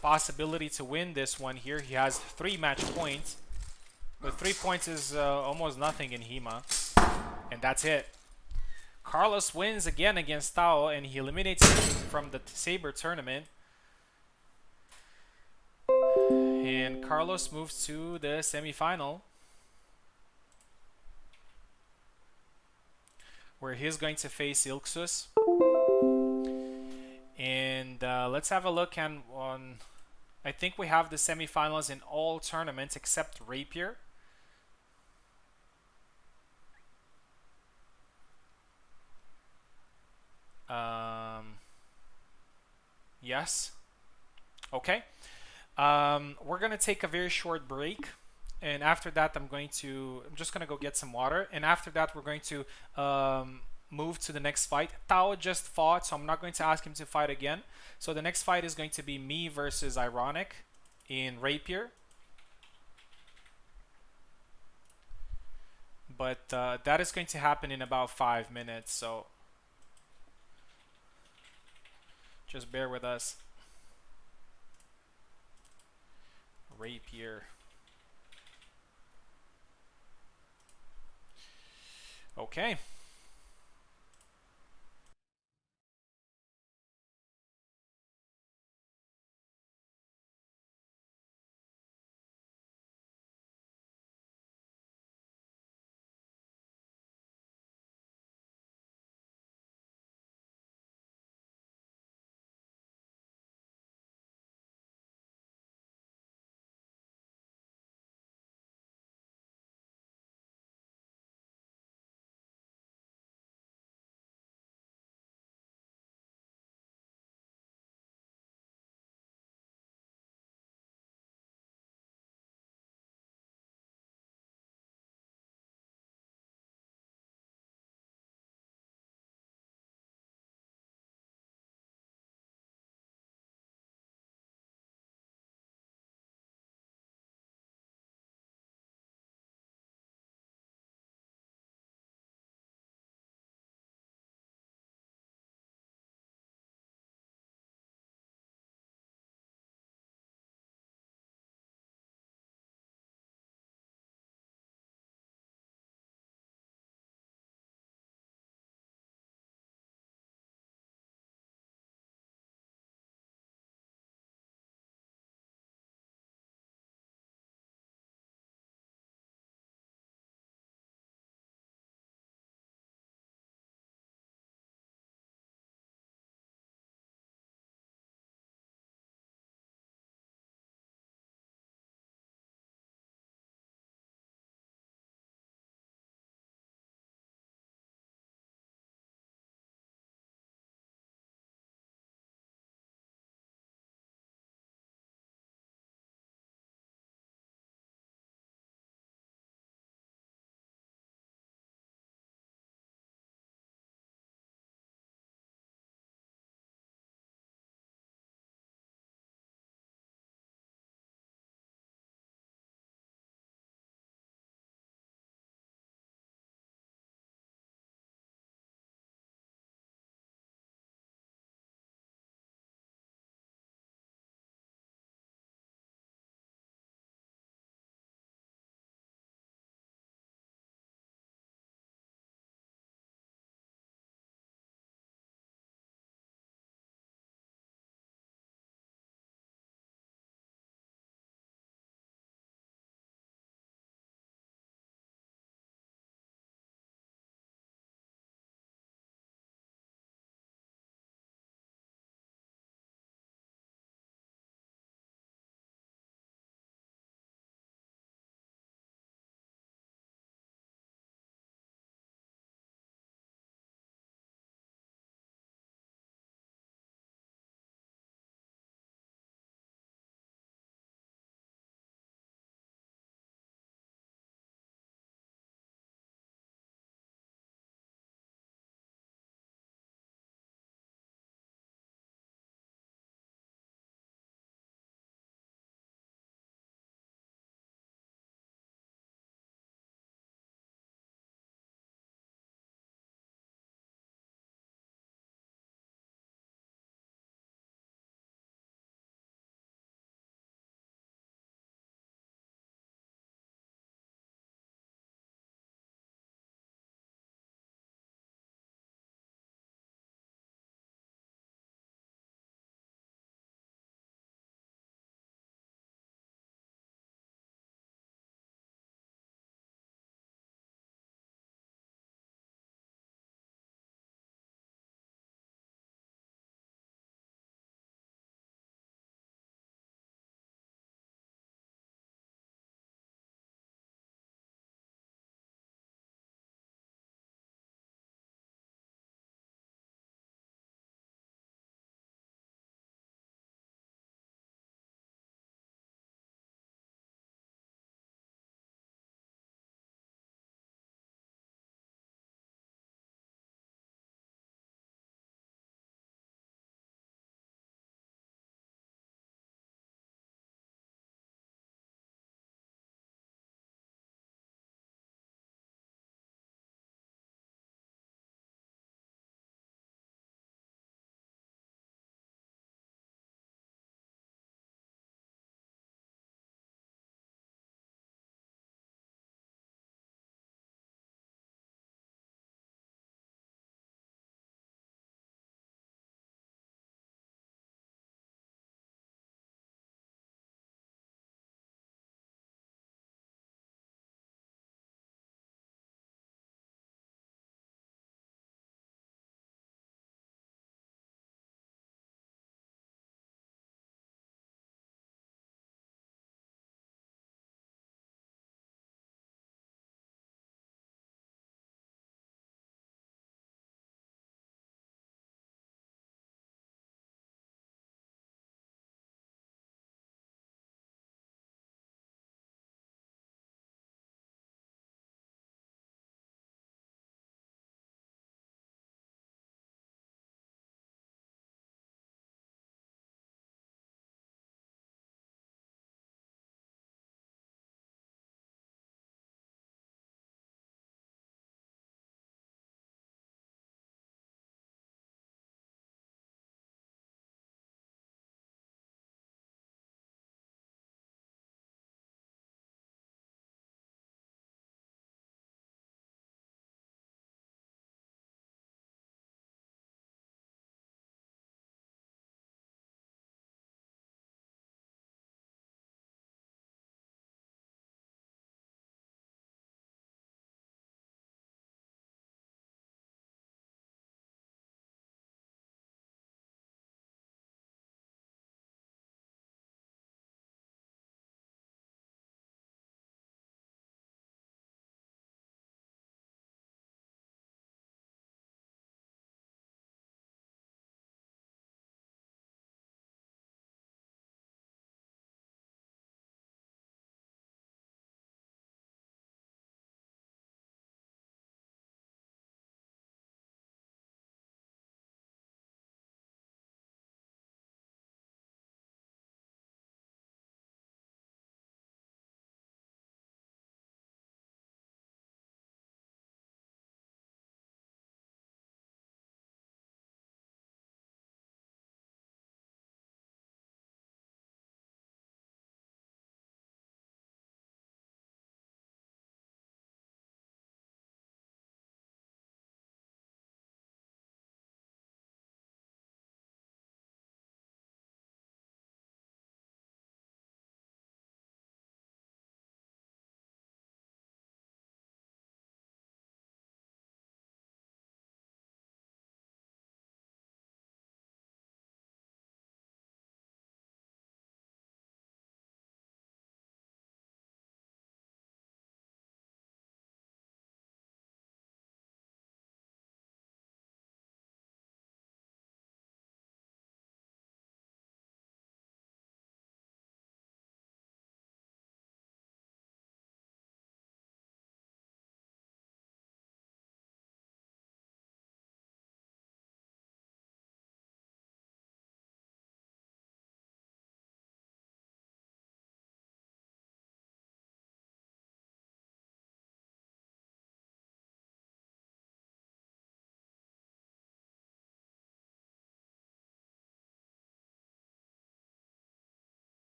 Speaker 2: possibility to win this one here. He has 3 match points, but 3 points is almost nothing in HEMA. And that's it. Carlos wins again against Tao, and he eliminates him from the Saber tournament. And Carlos moves to the semifinal, where he's going to face Ilksus. And let's have a look on... I think we have the semifinals in all tournaments except Rapier. Yes. Okay. We're gonna take a very short break, and after that I'm just gonna go get some water, and after that we're going to move to the next fight. Tao just fought, so I'm not going to ask him to fight again. So the next fight is going to be me versus Ironic in Rapier. But that is going to happen in about 5 minutes, so just bear with us. Rapier. Okay.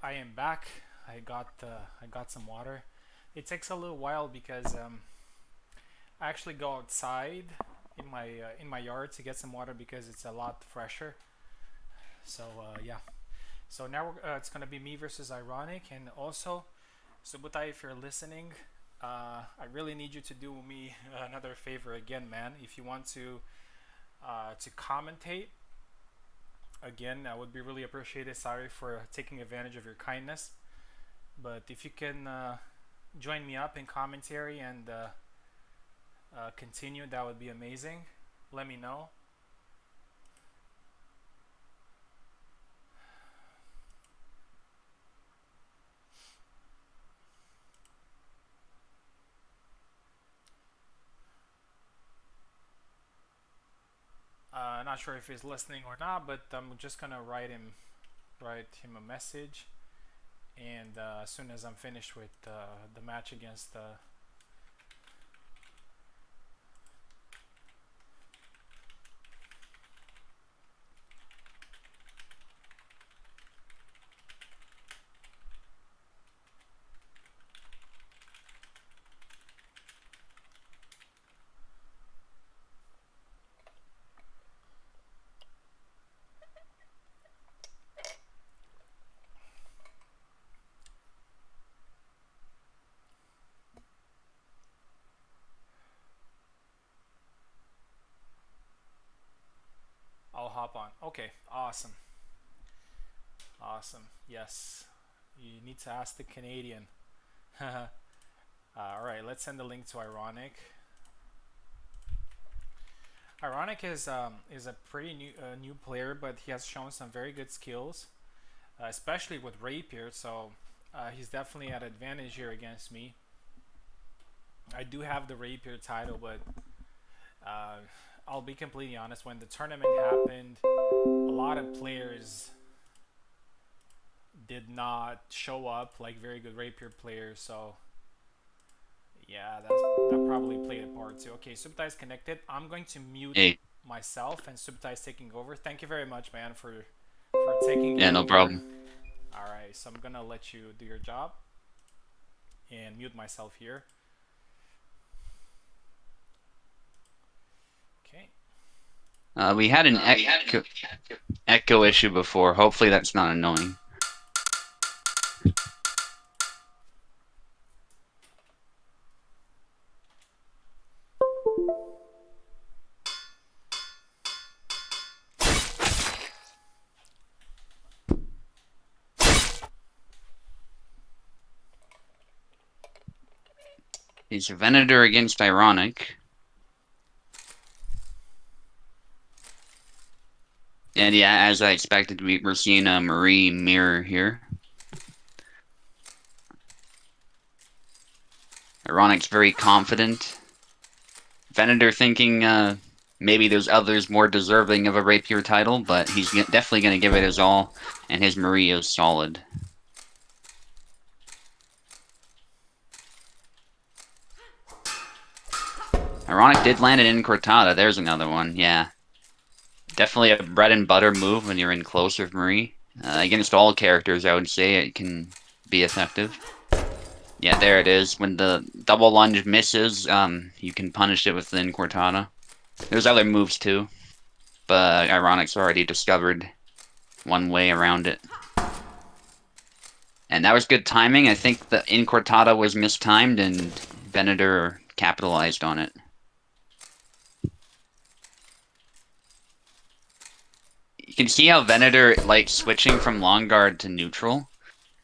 Speaker 2: I am back. I got some water. It takes a little while because I actually go outside in my yard to get some water because it's a lot fresher. So yeah. So now it's gonna be me versus Ironic, and also Subutai, if you're listening, I really need you to do me another favor again, man. If you want to commentate again, I would be really appreciated. Sorry for taking advantage of your kindness, but if you can join me up in commentary and continue, that would be amazing. Let me know. Not sure if he's listening or not, but I'm just gonna write him a message, and as soon as I'm finished with the match against I'll hop on. Okay, awesome. Awesome. Yes. You need to ask the Canadian. All right, let's send the link to Ironic. Ironic is a pretty new player, but he has shown some very good skills, especially with rapier. So he's definitely at advantage here against me. I do have the rapier title, but uh, I'll be completely honest. When the tournament happened, a lot of players did not show up, like very good rapier players. So yeah, that probably played a part too. Okay, Subtai is connected. I'm going to mute
Speaker 3: Hey,
Speaker 2: myself, and Subtai is taking over. Thank you very much, man, for taking
Speaker 3: yeah,
Speaker 2: over.
Speaker 3: no problem.
Speaker 2: All right, so I'm gonna let you do your job and mute myself here. Okay.
Speaker 3: We had an echo issue before. Hopefully that's not annoying. He's Venator against Ironic. And yeah, as I expected, we're seeing a Marie mirror here. Ironic's very confident. Venator thinking maybe there's others more deserving of a rapier title, but he's definitely going to give it his all, and his Marie is solid. Ironic did land an Incortada. There's another one, yeah. Definitely a bread and butter move when you're in close with Marie. Against all characters, I would say it can be effective. Yeah, there it is. When the double lunge misses, you can punish it with the Incortada. There's other moves too, but Ironic's already discovered one way around it. And that was good timing. I think the Incortada was mistimed and Venator capitalized on it. You can see how Venator likes switching from long guard to neutral.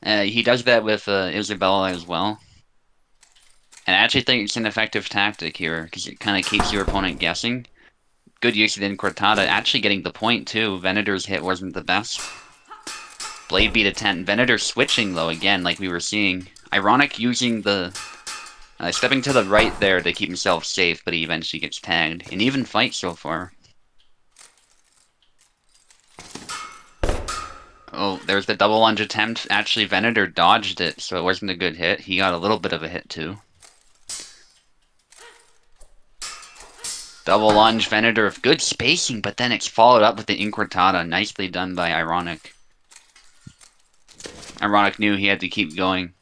Speaker 3: He does that with Isabella as well. And I actually think it's an effective tactic here, because it kind of keeps your opponent guessing. Good use of the Incortada, actually getting the point too. Venator's hit wasn't the best. Blade beat a 10. Venator switching though, again, like we were seeing. Ironic using the... stepping to the right there to keep himself safe, but he eventually gets tagged. An even fight so far. Oh, there's the double lunge attempt. Actually, Venator dodged it, so it wasn't a good hit. He got a little bit of a hit, too. Double lunge, Venator, good spacing, but then it's followed up with the Incortada. Nicely done by Ironic. Ironic knew he had to keep going.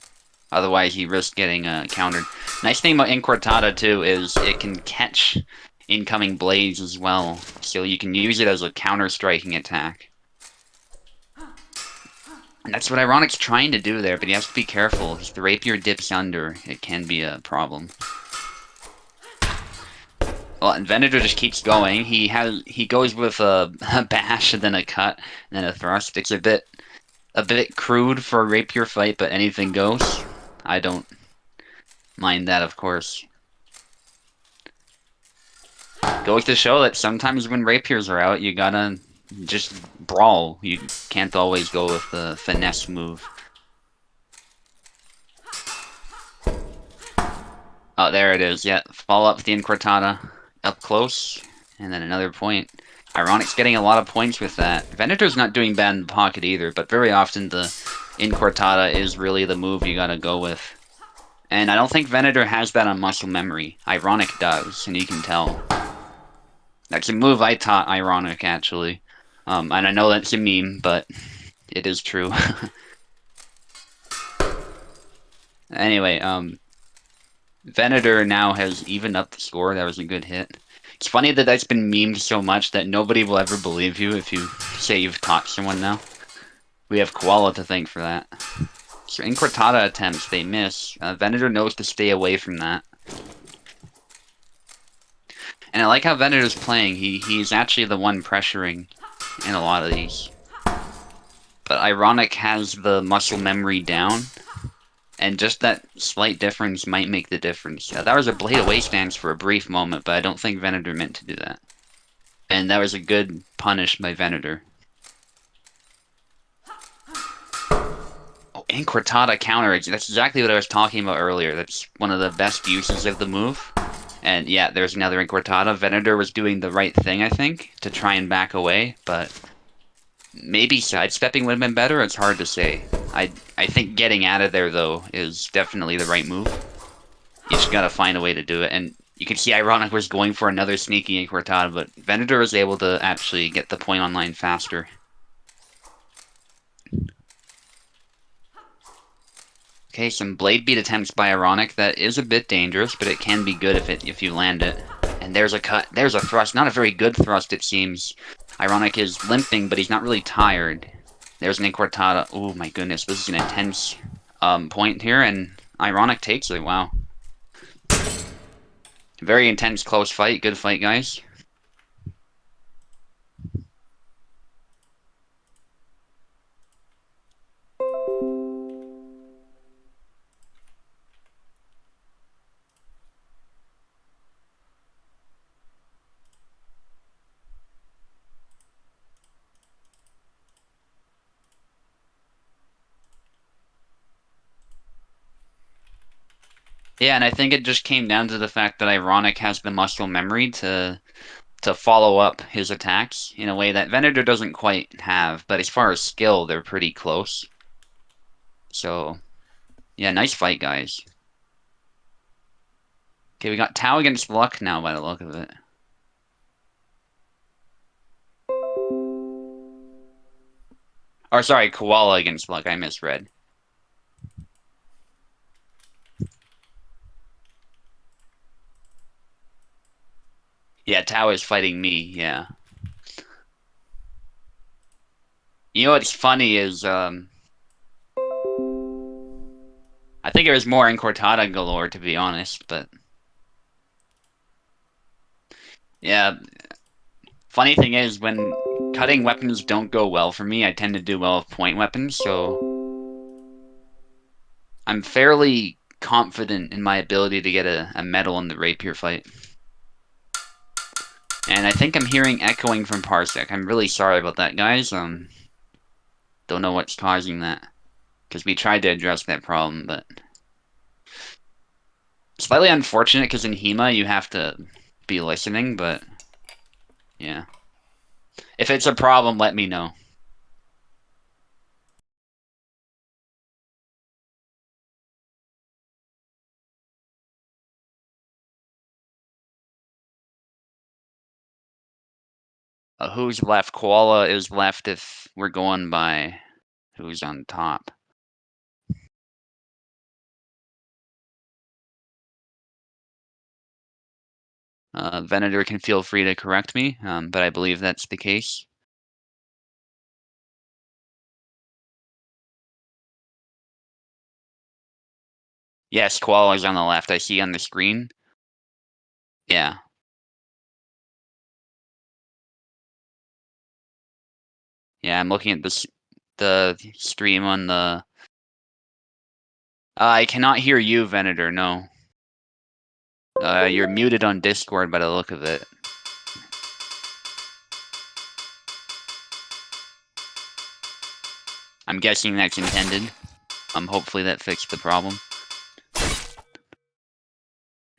Speaker 3: Otherwise, he risked getting countered. Nice thing about Incortada, too, is it can catch incoming blades as well. So you can use it as a counter-striking attack. And that's what Ironic's trying to do there, but he has to be careful. If the rapier dips under, it can be a problem. Well, and Venator just keeps going. He goes with a bash and then a cut and then a thrust. It's a bit crude for a rapier fight, but anything goes. I don't mind that, of course. Goes to show that sometimes when rapiers are out, you gotta just brawl. You can't always go with the finesse move. Oh, there it is. Yeah, follow up the Incortada up close, and then another point. Ironic's getting a lot of points with that. Venator's not doing bad in the pocket either, but very often the Incortada is really the move you gotta go with. And I don't think Venator has that on muscle memory. Ironic does, and you can tell. That's a move I taught Ironic, actually. And I know that's a meme, but it is true. Anyway, Venator now has evened up the score. That was a good hit. It's funny that that's been memed so much that nobody will ever believe you if you say you've taught someone now. We have Koala to thank for that. So Incortada attempts, they miss. Venator knows to stay away from that. And I like how Venator's playing. He's actually the one pressuring in a lot of these. But Ironic has the muscle memory down. And just that slight difference might make the difference. That was a blade away stance for a brief moment, but I don't think Venator meant to do that. And that was a good punish by Venator. Oh, Incortada counter. That's exactly what I was talking about earlier. That's one of the best uses of the move. And yeah, there's another Incortada. Venator was doing the right thing, I think, to try and back away, but maybe sidestepping would have been better. It's hard to say. I think getting out of there, though, is definitely the right move. You just gotta find a way to do it. And you can see Ironic was going for another sneaky Incortada, but Venator was able to actually get the point online faster. Okay, some blade beat attempts by Ironic. That is a bit dangerous, but it can be good if you land it. And there's a cut. There's a thrust. Not a very good thrust, it seems. Ironic is limping, but he's not really tired. There's an Incortada. Oh my goodness, this is an intense point here, and Ironic takes it. Wow. Very intense, close fight. Good fight, guys. Yeah, and I think it just came down to the fact that Ironic has the muscle memory to follow up his attacks in a way that Venator doesn't quite have, but as far as skill, they're pretty close. So, yeah, nice fight, guys. Okay, we got Tau against Luck now by the look of it. Or sorry, Koala against Luck, I misread. Yeah, Tau is fighting me, yeah. You know what's funny is, I think it was more Incortada galore, to be honest, but... Yeah, funny thing is, when cutting weapons don't go well for me, I tend to do well with point weapons, so... I'm fairly confident in my ability to get a medal in the rapier fight. And I think I'm hearing echoing from Parsec. I'm really sorry about that, guys. Don't know what's causing that. Because we tried to address that problem, but... Slightly unfortunate, because in HEMA you have to be listening, but... Yeah. If it's a problem, let me know. Who's left? Koala is left if we're going by who's on top. Venator can feel free to correct me, but I believe that's the case. Yes, Koala is on the left. I see on the screen. Yeah. Yeah, I'm looking at the stream on the. I cannot hear you, Venator. No. You're muted on Discord by the look of it. I'm guessing that's intended. Hopefully that fixed the problem.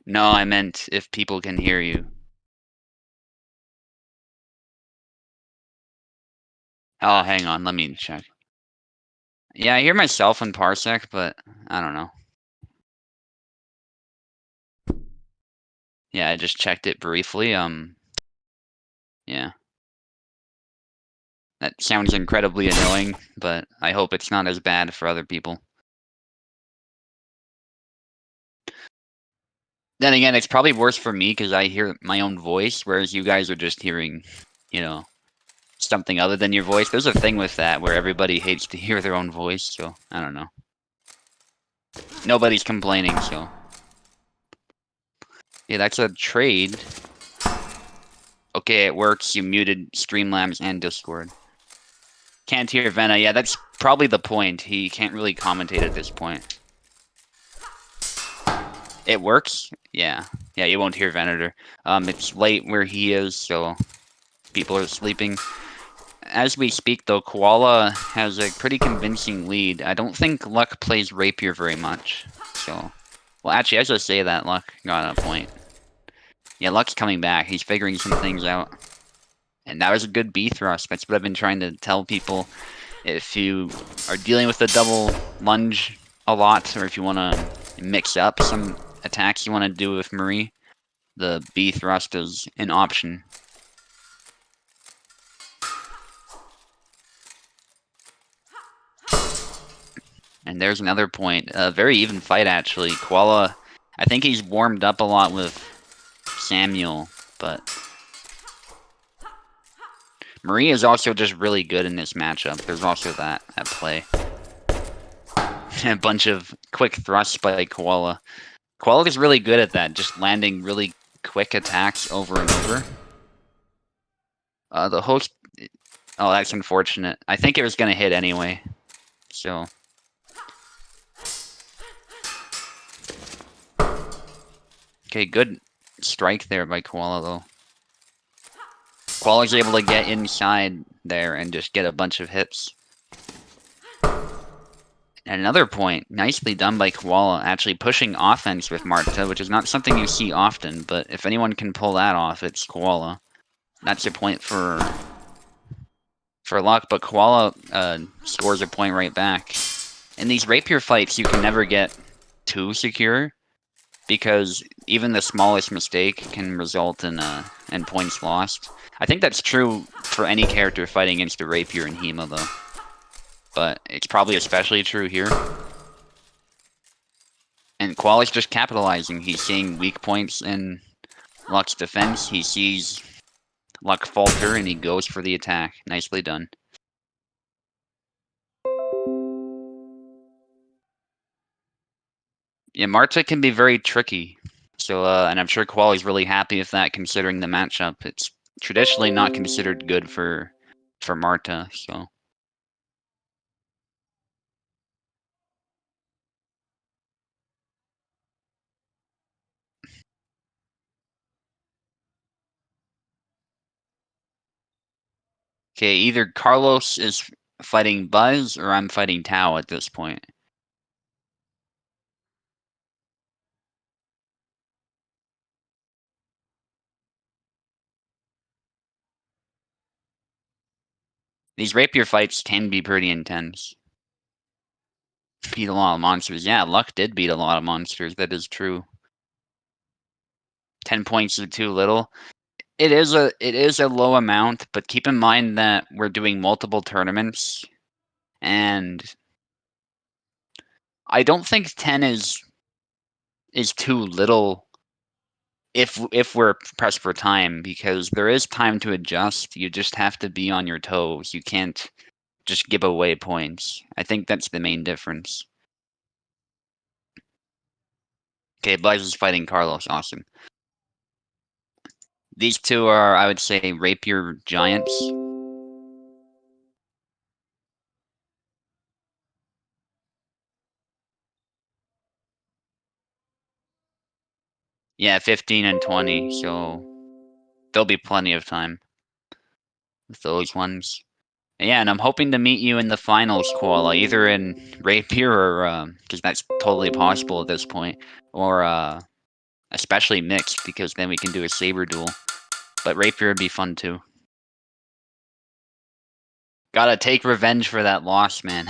Speaker 3: No, I meant if people can hear you. Oh, hang on, let me check. Yeah, I hear myself in Parsec, but I don't know. Yeah, I just checked it briefly. Yeah. That sounds incredibly annoying, but I hope it's not as bad for other people. Then again, it's probably worse for me because I hear my own voice, whereas you guys are just hearing, you know, something other than your voice. There's a thing with that where everybody hates to hear their own voice, so I don't know. Nobody's complaining, so. Yeah, that's a trade. Okay, it works. You muted Streamlabs and Discord. Can't hear Vena. Yeah, that's probably the point. He can't really commentate at this point. It works? Yeah. Yeah, you won't hear Venator. It's late where he is, so people are sleeping. As we speak, though, Koala has a pretty convincing lead. I don't think Luck plays Rapier very much, so... Well, actually, as I say that, Luck got a point. Yeah, Luck's coming back. He's figuring some things out. And that was a good B thrust. That's what I've been trying to tell people. If you are dealing with the double lunge a lot, or if you want to mix up some attacks you want to do with Marie, the B thrust is an option. And there's another point. A very even fight, actually. Koala, I think he's warmed up a lot with Samuel, but Marie is also just really good in this matchup. There's also that at play. A bunch of quick thrusts by Koala. Koala is really good at that, just landing really quick attacks over and over. The host... Oh, that's unfortunate. I think it was going to hit anyway, so... Okay, good strike there by Koala, though. Koala's able to get inside there and just get a bunch of hits. And another point, nicely done by Koala, actually pushing offense with Marta, which is not something you see often, but if anyone can pull that off, it's Koala. That's a point for Luck, but Koala scores a point right back. In these Rapier fights, you can never get too secure, because even the smallest mistake can result in points lost. I think that's true for any character fighting against a Rapier in HEMA, though. But it's probably especially true here. And Koala's just capitalizing. He's seeing weak points in Luck's defense. He sees Luck falter, and he goes for the attack. Nicely done. Yeah, Marta can be very tricky. So, and I'm sure Koala's really happy with that, considering the matchup. It's traditionally not considered good for Marta, so... Okay, either Carlos is fighting Buzz, or I'm fighting Tao at this point. These Rapier fights can be pretty intense. Beat a lot of monsters. Yeah, Luck did beat a lot of monsters, that is true. 10 points is too little. It is a low amount, but keep in mind that we're doing multiple tournaments, and I don't think 10 is too little if we're pressed for time, because there is time to adjust. You just have to be on your toes. You can't just give away points. I think that's the main difference. Okay, Blaze is fighting Carlos. Awesome. These two are, I would say, rapier giants. Yeah, 15 and 20, so there'll be plenty of time with those ones. Yeah, and I'm hoping to meet you in the finals, Koala, either in Rapier or, because that's totally possible at this point, or, especially mixed, because then we can do a saber duel. But Rapier would be fun too. Gotta take revenge for that loss, man.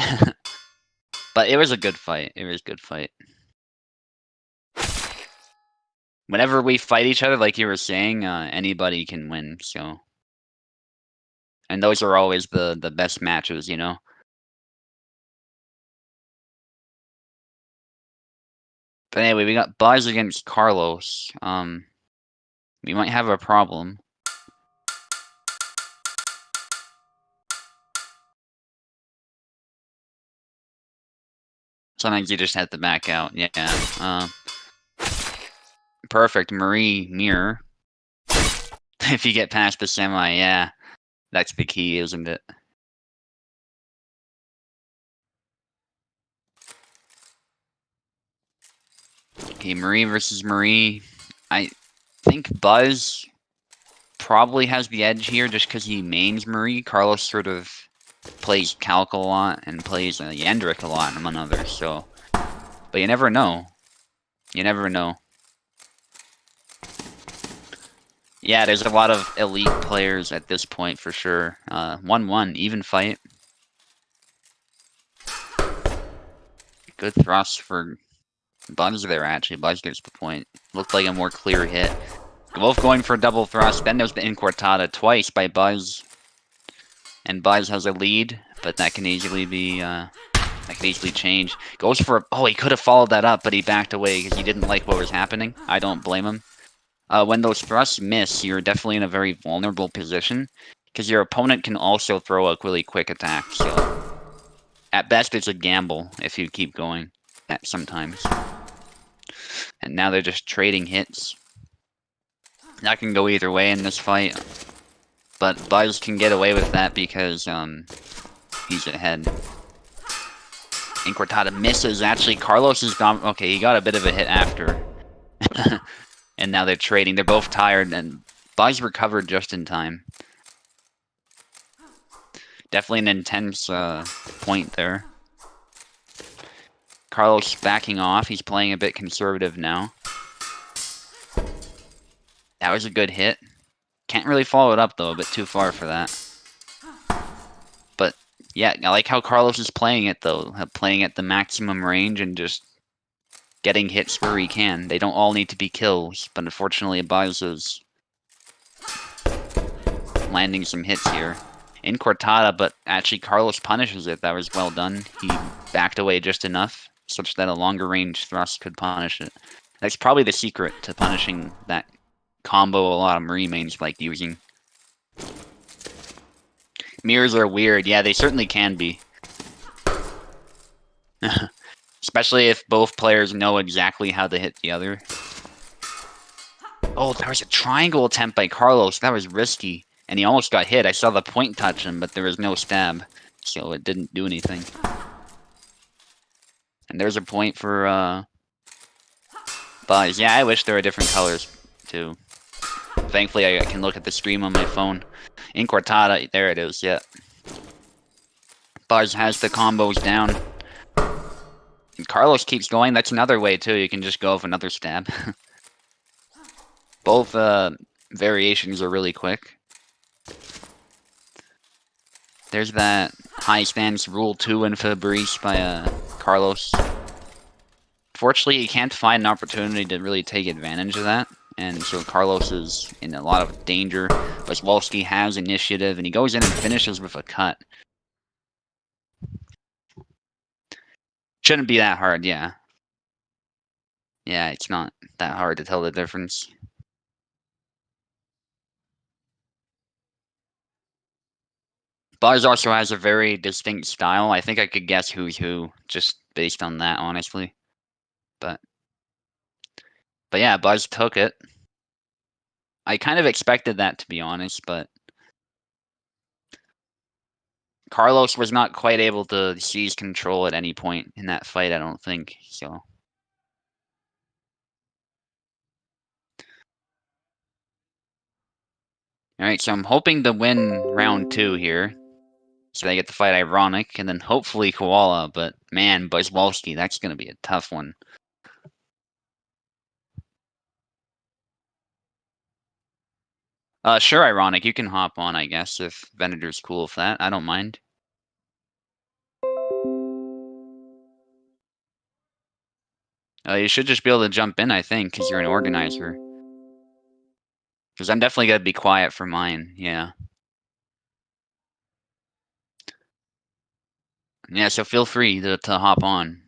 Speaker 3: But it was a good fight. It was a good fight. Whenever we fight each other, like you were saying, anybody can win, so. And those are always the best matches, you know? But anyway, we got Buzz against Carlos. We might have a problem. Sometimes you just have to back out. Yeah. Perfect. Marie mirror. If you get past the semi, yeah. That's the key, isn't it? Okay, Marie versus Marie. I think Buzz probably has the edge here just because he mains Marie. Carlos sort of plays Calc a lot and plays Yendrick a lot, among others, so. But you never know. You never know. Yeah, there's a lot of elite players at this point for sure. 1-1, even fight. Good thrust for Buzz there, actually. Buzz gets the point. Looked like a more clear hit. Both going for a double thrust. Then there's the Inquartada twice by Buzz. And Buzz has a lead, but that can easily be, that can easily change. Goes for, oh, he could have followed that up, but he backed away because he didn't like what was happening. I don't blame him. When those thrusts miss, you're definitely in a very vulnerable position because your opponent can also throw a really quick attack. So at best, it's a gamble if you keep going sometimes. And now they're just trading hits. That can go either way in this fight. But Buzz can get away with that because he's ahead. Inquartada misses. Actually, Carlos is gone. Okay, he got a bit of a hit after. And now they're trading. They're both tired, and Buzz recovered just in time. Definitely an intense point there. Carlos backing off. He's playing a bit conservative now. That was a good hit. Can't really follow it up, though. A bit too far for that. But, yeah, I like how Carlos is playing it, though. Playing at the maximum range and just getting hits where he can. They don't all need to be kills, but unfortunately Buzz is landing some hits here. In Cortada, but actually Carlos punishes it. That was well done. He backed away just enough, such that a longer range thrust could punish it. That's probably the secret to punishing that combo a lot of Marie mains like using. Mirrors are weird. Yeah, they certainly can be. Especially if both players know exactly how to hit the other. Oh, there was a triangle attempt by Carlos. That was risky. And he almost got hit. I saw the point touch him, but there was no stab. So it didn't do anything. And there's a point for, Buzz. Yeah, I wish there were different colors, too. Thankfully, I can look at the stream on my phone. In Cortada, there it is, yeah. Buzz has the combos down. And Carlos keeps going. That's another way, too. You can just go with another stab. Both variations are really quick. There's that high stance rule 2 in Fabrice by Carlos. Fortunately, he can't find an opportunity to really take advantage of that. And so Carlos is in a lot of danger. Weswolski has initiative, and he goes in and finishes with a cut. Shouldn't be that hard, yeah. Yeah, it's not that hard to tell the difference. Buzz also has a very distinct style. I think I could guess who's who just based on that, honestly. But yeah, Buzz took it. I kind of expected that, to be honest, but Carlos was not quite able to seize control at any point in that fight, I don't think. So. Alright, so I'm hoping to win round 2 here. So I get to fight Ironic, and then hopefully Koala, but man, Buzzwalski, that's gonna be a tough one. Sure, Ironic, you can hop on, I guess, if Venator's cool with that. I don't mind. You should just be able to jump in, I think, because you're an organizer. Because I'm definitely gonna be quiet for mine, yeah. Yeah, so feel free to hop on.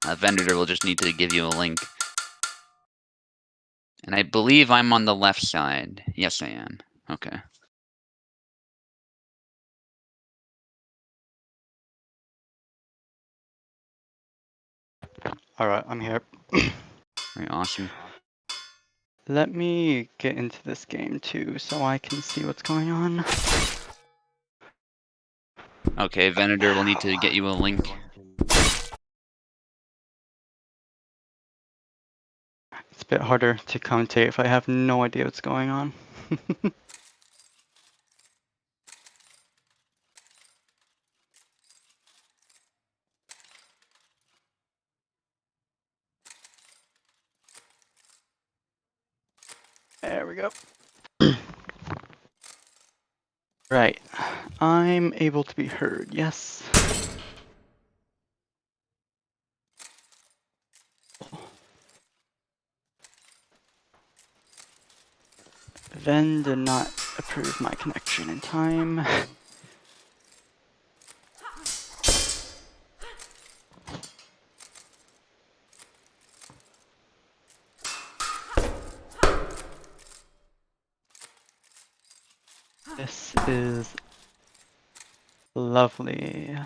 Speaker 3: Venator will just need to give you a link. And I believe I'm on the left side. Yes, I am. Okay.
Speaker 4: Alright, I'm here.
Speaker 3: Very awesome.
Speaker 4: Let me get into this game too so I can see what's going on.
Speaker 3: Okay, Venator will need to get you a link.
Speaker 4: It's a bit harder to commentate if I have no idea what's going on. There we go. Right. I'm able to be heard, yes. Ven did not approve my connection in time. This is lovely.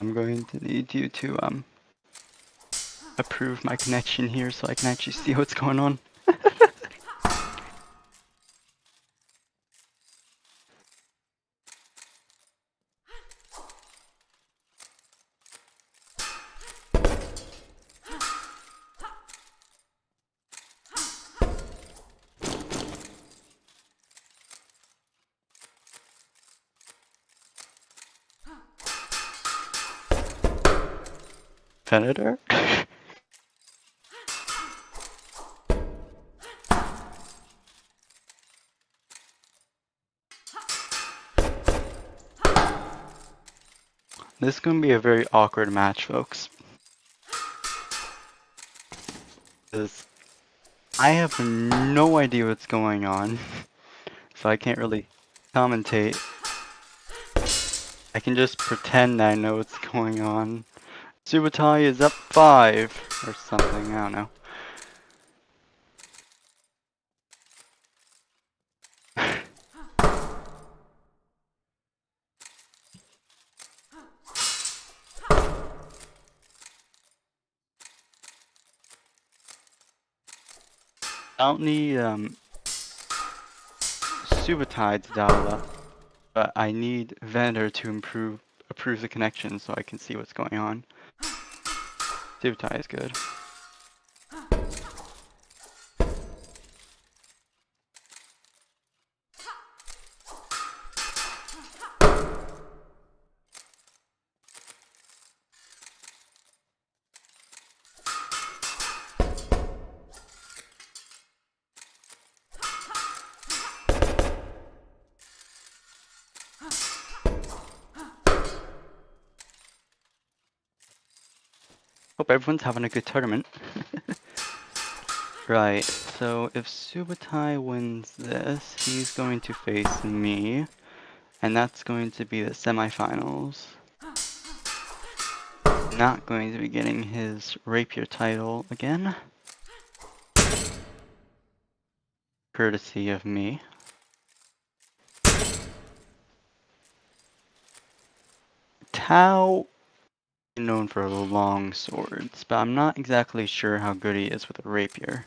Speaker 4: I'm going to need you to approve my connection here so I can actually see what's going on. Venator? This is going to be a very awkward match, folks. Because I have no idea what's going on, so I can't really commentate. I can just pretend I know what's going on. Subotai is up 5 or something, I don't know. I don't need Subotai to dial up, but I need Venator to approve the connection so I can see what's going on. Subotai is good. Hope everyone's having a good tournament. Right, so if Subotai wins this, he's going to face me, and that's going to be the semifinals. not going to be getting his rapier title again. Courtesy of me. Tao is known for long swords, but I'm not exactly sure how good he is with a rapier.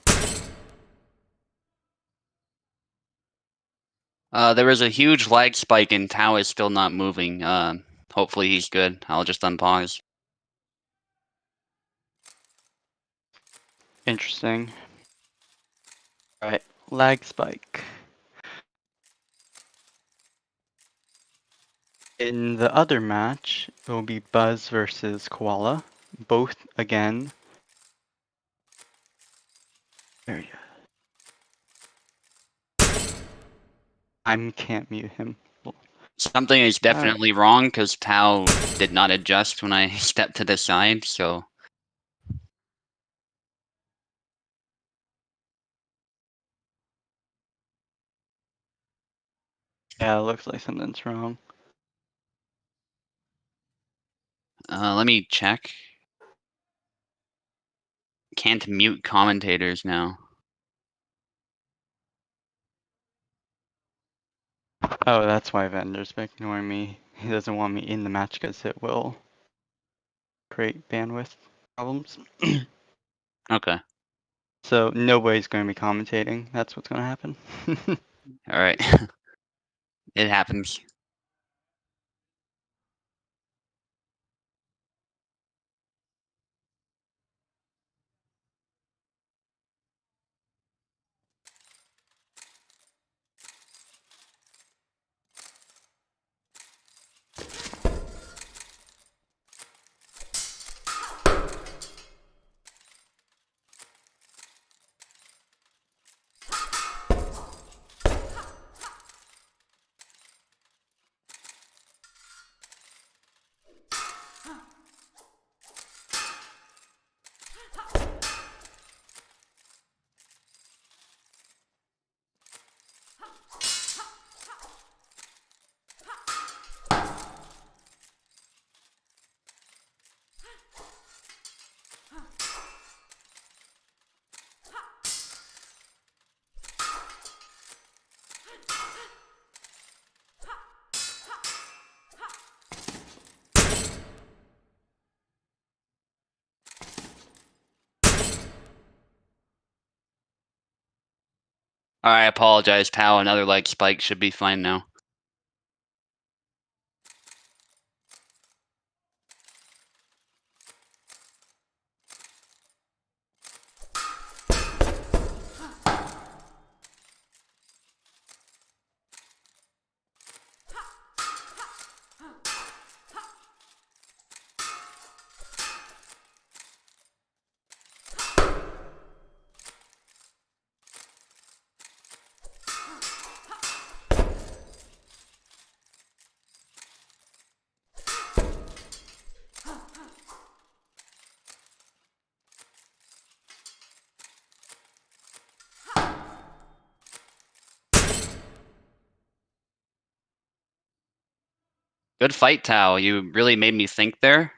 Speaker 3: There was a huge lag spike and Tao is still not moving. Hopefully he's good. I'll just unpause.
Speaker 4: Interesting. Alright, lag spike. In the other match, it will be Buzz versus Koala. Both, again. There you go. I can't mute him.
Speaker 3: Something is definitely wrong because Tao did not adjust when I stepped to the side, so...
Speaker 4: Yeah, it looks like something's wrong.
Speaker 3: let me check. Can't mute commentators now.
Speaker 4: Oh, that's why Vendor's ignoring me. He doesn't want me in the match because it will create bandwidth problems.
Speaker 3: Okay.
Speaker 4: So nobody's going to be commentating. That's what's going to happen.
Speaker 3: Alright. It happens. I apologize, Tao. Another leg spike should be fine now. Good fight, Tao. You really made me think there.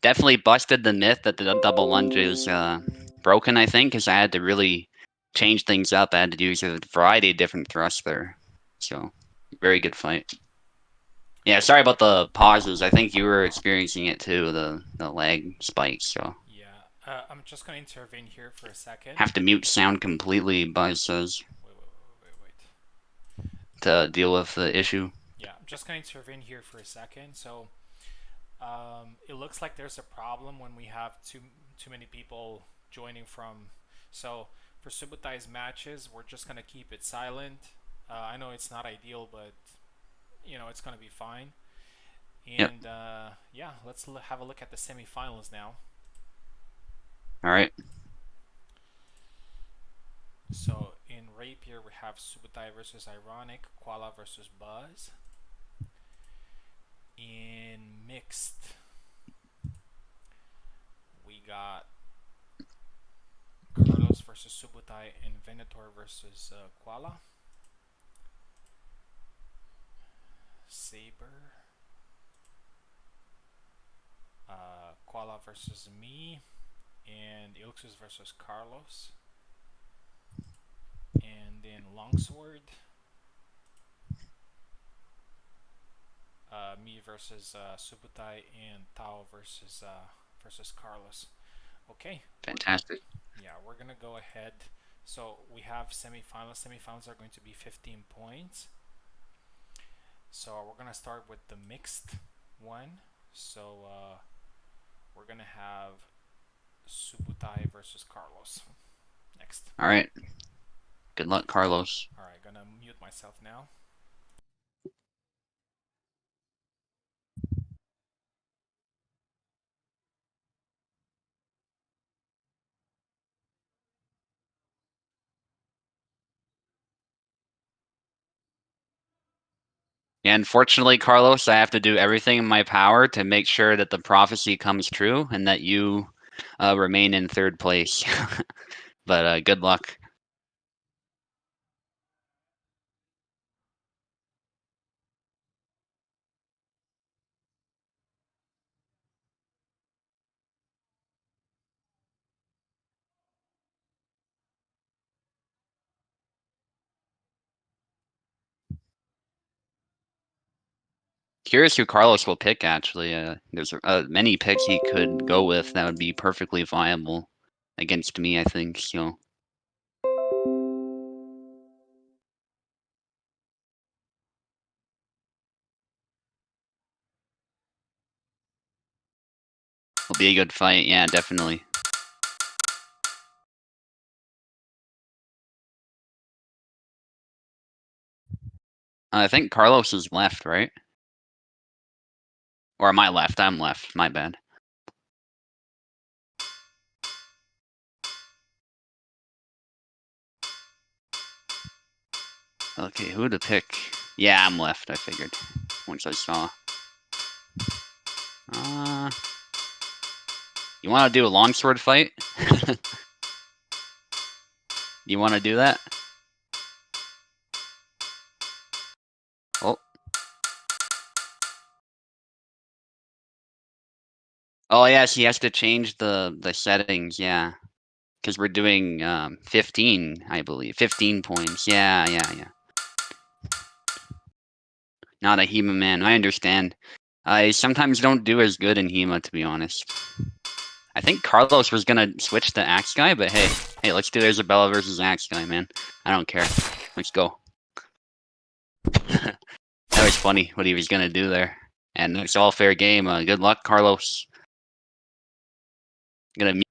Speaker 3: Definitely busted the myth that the double lunge is broken, I think, because I had to really change things up. I had to use a variety of different thrusts there. So, very good fight. Yeah, sorry about the pauses. I think you were experiencing it too, the lag spikes, so...
Speaker 2: Yeah, I'm just gonna intervene here for a second.
Speaker 3: Have to mute sound completely, Buzz says,
Speaker 2: Wait.
Speaker 3: to deal with the issue.
Speaker 2: Yeah, I'm just gonna intervene here for a second. So, it looks like there's a problem when we have too many people joining from. So for Subutai's matches, we're just gonna keep it silent. I know it's not ideal, but you know it's gonna be fine.
Speaker 3: Yep.
Speaker 2: And yeah, let's have a look at the semifinals now.
Speaker 3: All right.
Speaker 2: So in Rapier we have Subutai versus Ironic, Koala versus Buzz. In Mixed we got Carlos versus Subutai and Venator versus Koala. Saber. versus me, and Ilxus versus Carlos, and then Longsword. Me versus Subutai, and Tao versus Carlos. Okay.
Speaker 3: Fantastic.
Speaker 2: Yeah, we're gonna go ahead. So we have semifinals. Semifinals are going to be 15 points. So we're gonna start with the mixed one. So we're gonna have Subutai versus Carlos next.
Speaker 3: All right. Good luck, Carlos.
Speaker 2: All right, gonna mute myself now.
Speaker 3: Yeah, unfortunately, Carlos, I have to do everything in my power to make sure that the prophecy comes true and that you remain in third place. But good luck. Curious who Carlos will pick, actually. There's many picks he could go with that would be perfectly viable against me, I think. So it'll be a good fight. Yeah, definitely. I think Carlos is left, right? Or am I left? I'm left. My bad. Okay, who to pick? Yeah, I'm left, I figured. Once I saw. You want to do a longsword fight? You want to do that? Oh. Oh, yes, he has to change the settings, yeah. Because we're doing 15, I believe. 15 points. Yeah. Not a HEMA man. I understand. I sometimes don't do as good in HEMA, to be honest. I think Carlos was gonna switch to Axe Guy, but hey, let's do Isabella versus Axe Guy, man. I don't care. Let's go. That was funny what he was gonna do there, and it's all fair game. Good luck, Carlos. Gonna.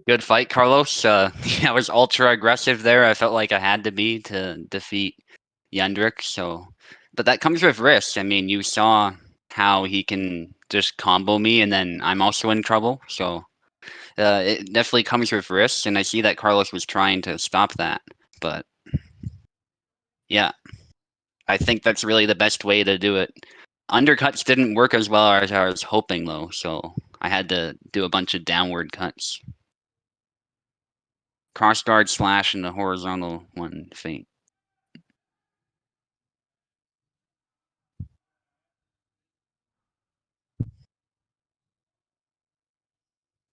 Speaker 3: Good fight, Carlos. I was ultra aggressive there. I felt like I had to be to defeat Yendrick. So, but that comes with risks. I mean, you saw how he can just combo me, and then I'm also in trouble. So, it definitely comes with risks, and I see that Carlos was trying to stop that. But yeah, I think that's really the best way to do it. Undercuts didn't work as well as I was hoping, though. So I had to do a bunch of downward cuts. Crossguard slash and the horizontal one feint.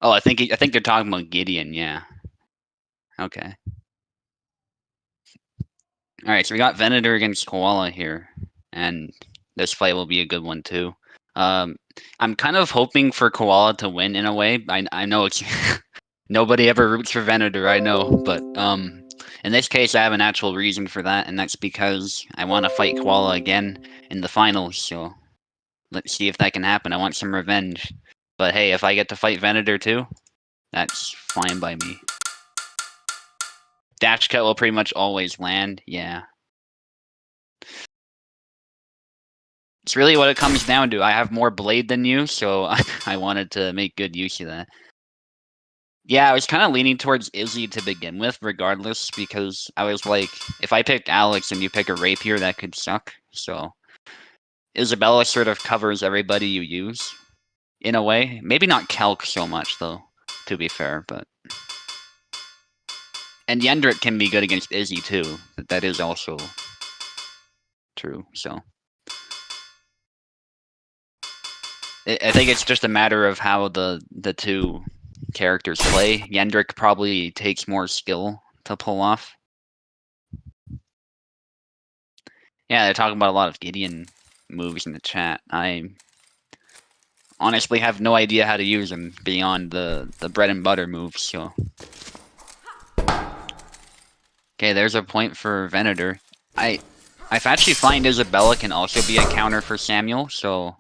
Speaker 3: Oh, I think they're talking about Gideon. Yeah. Okay. All right. So we got Venator against Koala here, and this fight will be a good one too. I'm kind of hoping for Koala to win in a way. I know it's nobody ever roots for Venator. I know, but in this case, I have an actual reason for that, and that's because I want to fight Koala again in the finals. So let's see if that can happen. I want some revenge. But hey, if I get to fight Venator too, that's fine by me. Dash cut will pretty much always land, yeah. It's really what it comes down to. I have more blade than you, so I wanted to make good use of that. Yeah, I was kind of leaning towards Izzy to begin with, regardless, because I was like, if I pick Alex and you pick a rapier, that could suck. So Isabella sort of covers everybody you use, in a way. Maybe not Kelk so much, though, to be fair, but... And Yendrick can be good against Izzy, too. That is also true, so... I think it's just a matter of how the two characters play. Yendrick probably takes more skill to pull off. Yeah, they're talking about a lot of Gideon moves in the chat. I honestly have no idea how to use them beyond the bread and butter moves, so... Okay, there's a point for Venator. I actually find Isabella can also be a counter for Samuel, so...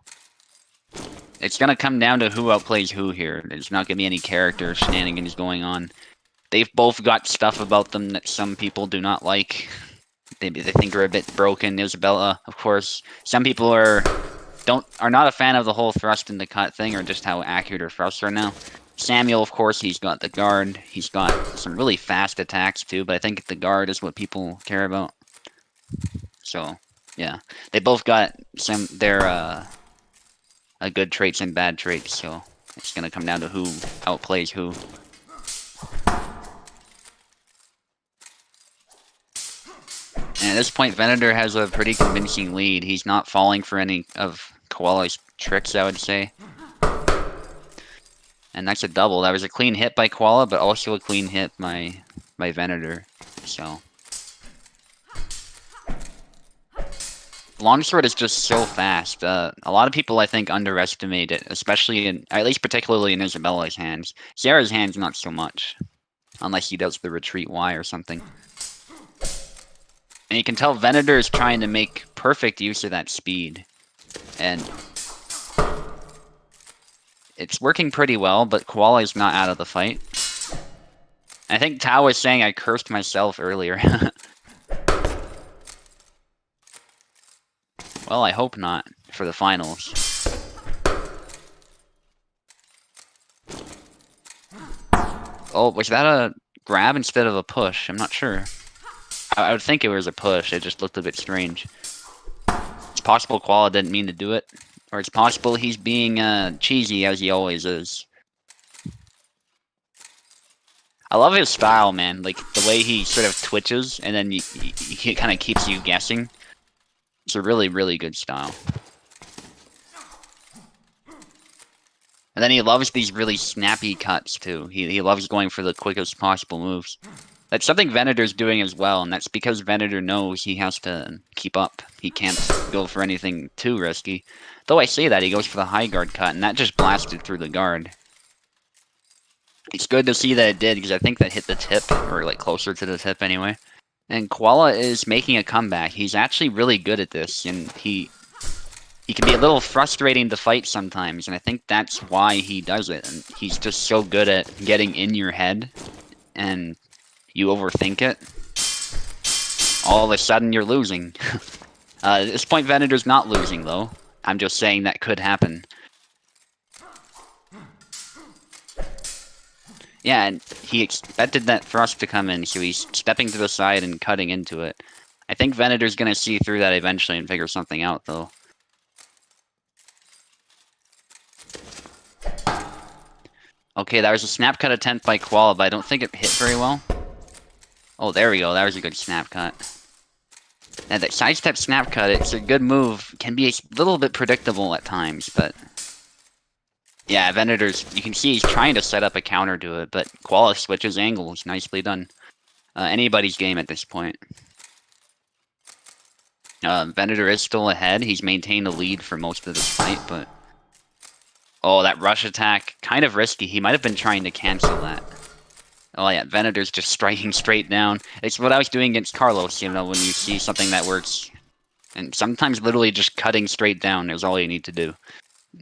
Speaker 3: It's gonna come down to who outplays who here. There's not gonna be any character shenanigans going on. They've both got stuff about them that some people do not like. They think are a bit broken. Isabella, of course. Some people are not a fan of the whole thrust in the cut thing, or just how accurate her thrusts are now. Samuel, of course, he's got the guard. He's got some really fast attacks too, but I think the guard is what people care about. So, yeah. They both got their good traits and bad traits, so it's gonna come down to who outplays who. And at this point, Venator has a pretty convincing lead. He's not falling for any of Koala's tricks, I would say. And that's a double. That was a clean hit by Koala, but also a clean hit by Venator. So Longsword is just so fast. A lot of people, I think, underestimate it, especially at least particularly in Isabella's hands. Sarah's hands, not so much. Unless he does the retreat Y or something. And you can tell Venator is trying to make perfect use of that speed. And it's working pretty well, but Koala is not out of the fight. I think Tao was saying I cursed myself earlier. Well, I hope not, for the finals. Oh, was that a grab instead of a push? I'm not sure. I would think it was a push, it just looked a bit strange. It's possible Koala didn't mean to do it. Or it's possible he's being cheesy, as he always is. I love his style, man. Like, the way he sort of twitches, and then he kind of keeps you guessing. It's a really, really good style. And then he loves these really snappy cuts, too. He loves going for the quickest possible moves. That's something Venator's doing as well, and that's because Venator knows he has to keep up. He can't go for anything too risky. Though I say that, he goes for the high guard cut, and that just blasted through the guard. It's good to see that it did, because I think that hit the tip, or like closer to the tip anyway. And Koala is making a comeback. He's actually really good at this, and he can be a little frustrating to fight sometimes, and I think that's why he does it. And he's just so good at getting in your head, and you overthink it. All of a sudden, you're losing. At this point, Venator's not losing, though. I'm just saying that could happen. Yeah, and he expected that thrust to come in, so he's stepping to the side and cutting into it. I think Venator's gonna see through that eventually and figure something out, though. Okay, that was a snap cut attempt by Koala, but I don't think it hit very well. Oh, there we go. That was a good snap cut. And that sidestep snap cut, it's a good move. Can be a little bit predictable at times, but... Yeah, Venator's... You can see he's trying to set up a counter to it, but Koala switches angles. Nicely done. Anybody's game at this point. Venator is still ahead. He's maintained a lead for most of this fight, but... Oh, that rush attack. Kind of risky. He might have been trying to cancel that. Oh yeah, Venator's just striking straight down. It's what I was doing against Carlos, you know, when you see something that works. And sometimes literally just cutting straight down is all you need to do.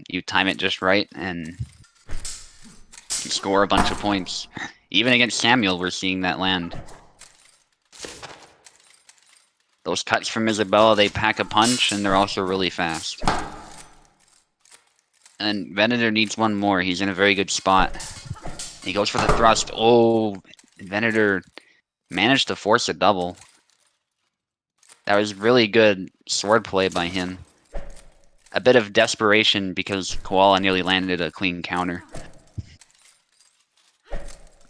Speaker 3: You time it just right, and you score a bunch of points. Even against Samuel, we're seeing that land. Those cuts from Isabella, they pack a punch, and they're also really fast. And Venator needs one more. He's in a very good spot. He goes for the thrust. Oh, Venator managed to force a double. That was really good swordplay by him. A bit of desperation because Koala nearly landed a clean counter.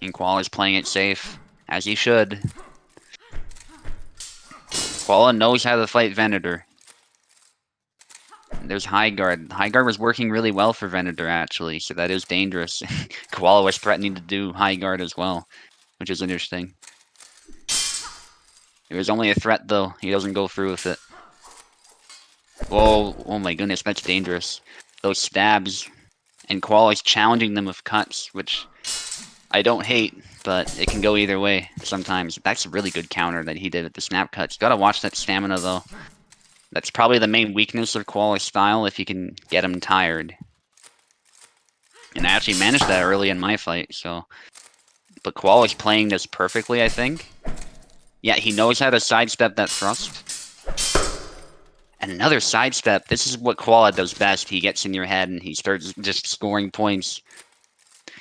Speaker 3: And Koala's playing it safe, as he should. Koala knows how to fight Venator. There's High Guard. High Guard was working really well for Venator, actually, so that is dangerous. Koala was threatening to do High Guard as well, which is interesting. It was only a threat, though. He doesn't go through with it. Whoa, oh my goodness, that's dangerous. Those stabs. And Koala's challenging them with cuts, which I don't hate, but it can go either way sometimes. That's a really good counter that he did with the snap cuts. Gotta watch that stamina, though. That's probably the main weakness of Koala's style, if you can get him tired. And I actually managed that early in my fight, so... But Koala's playing this perfectly, I think. Yeah, he knows how to sidestep that thrust. And another sidestep. This is what Koala does best. He gets in your head and he starts just scoring points.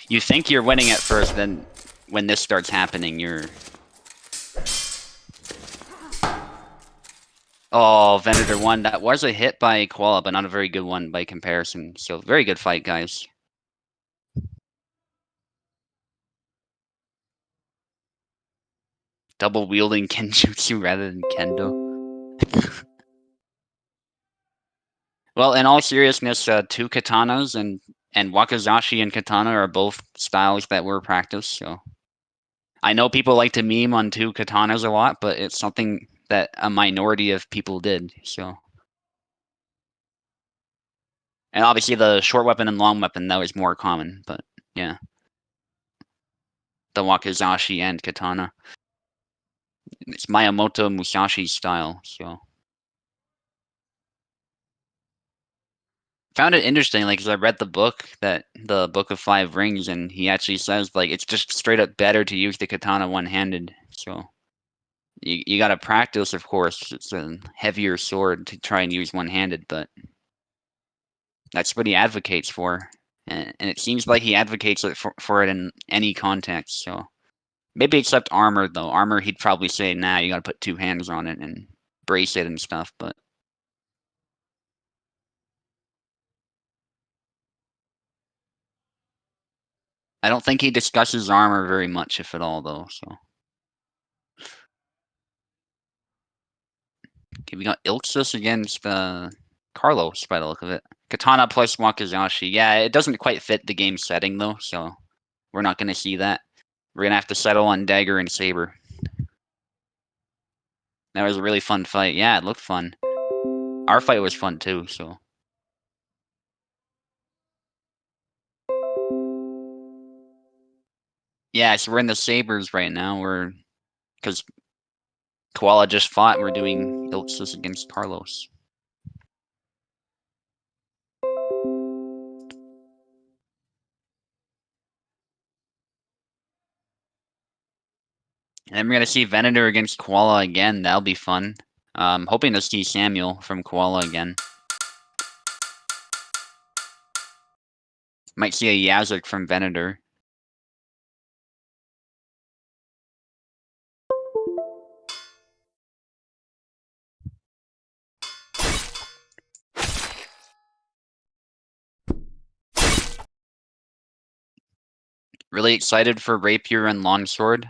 Speaker 3: You think you're winning at first, then when this starts happening, you're... Oh, Venator won. That was a hit by Koala, but not a very good one by comparison. So, very good fight, guys. Double wielding Kenjutsu rather than Kendo. Well, in all seriousness, two katanas and Wakizashi and katana are both styles that were practiced, so... I know people like to meme on two katanas a lot, but it's something that a minority of people did, so... And obviously the short weapon and long weapon, that was more common, but yeah. The Wakizashi and katana. It's Miyamoto Musashi style, so... Found it interesting, like, because I read the book, the Book of Five Rings, and he actually says, like, it's just straight up better to use the katana one-handed, so... You gotta practice, of course. It's a heavier sword to try and use one-handed, but... That's what he advocates for. And it seems like he advocates it for it in any context, so... Maybe except armor, though. Armor, he'd probably say, nah, you gotta put two hands on it and brace it and stuff, but... I don't think he discusses armor very much, if at all, though, so... Okay, we got Ilxus against Carlos, by the look of it. Katana plus Wakizashi. Yeah, it doesn't quite fit the game setting, though, so... We're not gonna see that. We're gonna have to settle on Dagger and Saber. That was a really fun fight. Yeah, it looked fun. Our fight was fun, too, so... Yeah, so we're in the Sabers right now. Because Koala just fought. We're doing Ilxus against Carlos. And then we're gonna see Venator against Koala again. That'll be fun. Hoping to see Samuel from Koala again. Might see a Yazuk from Venator. Really excited for Rapier and Longsword.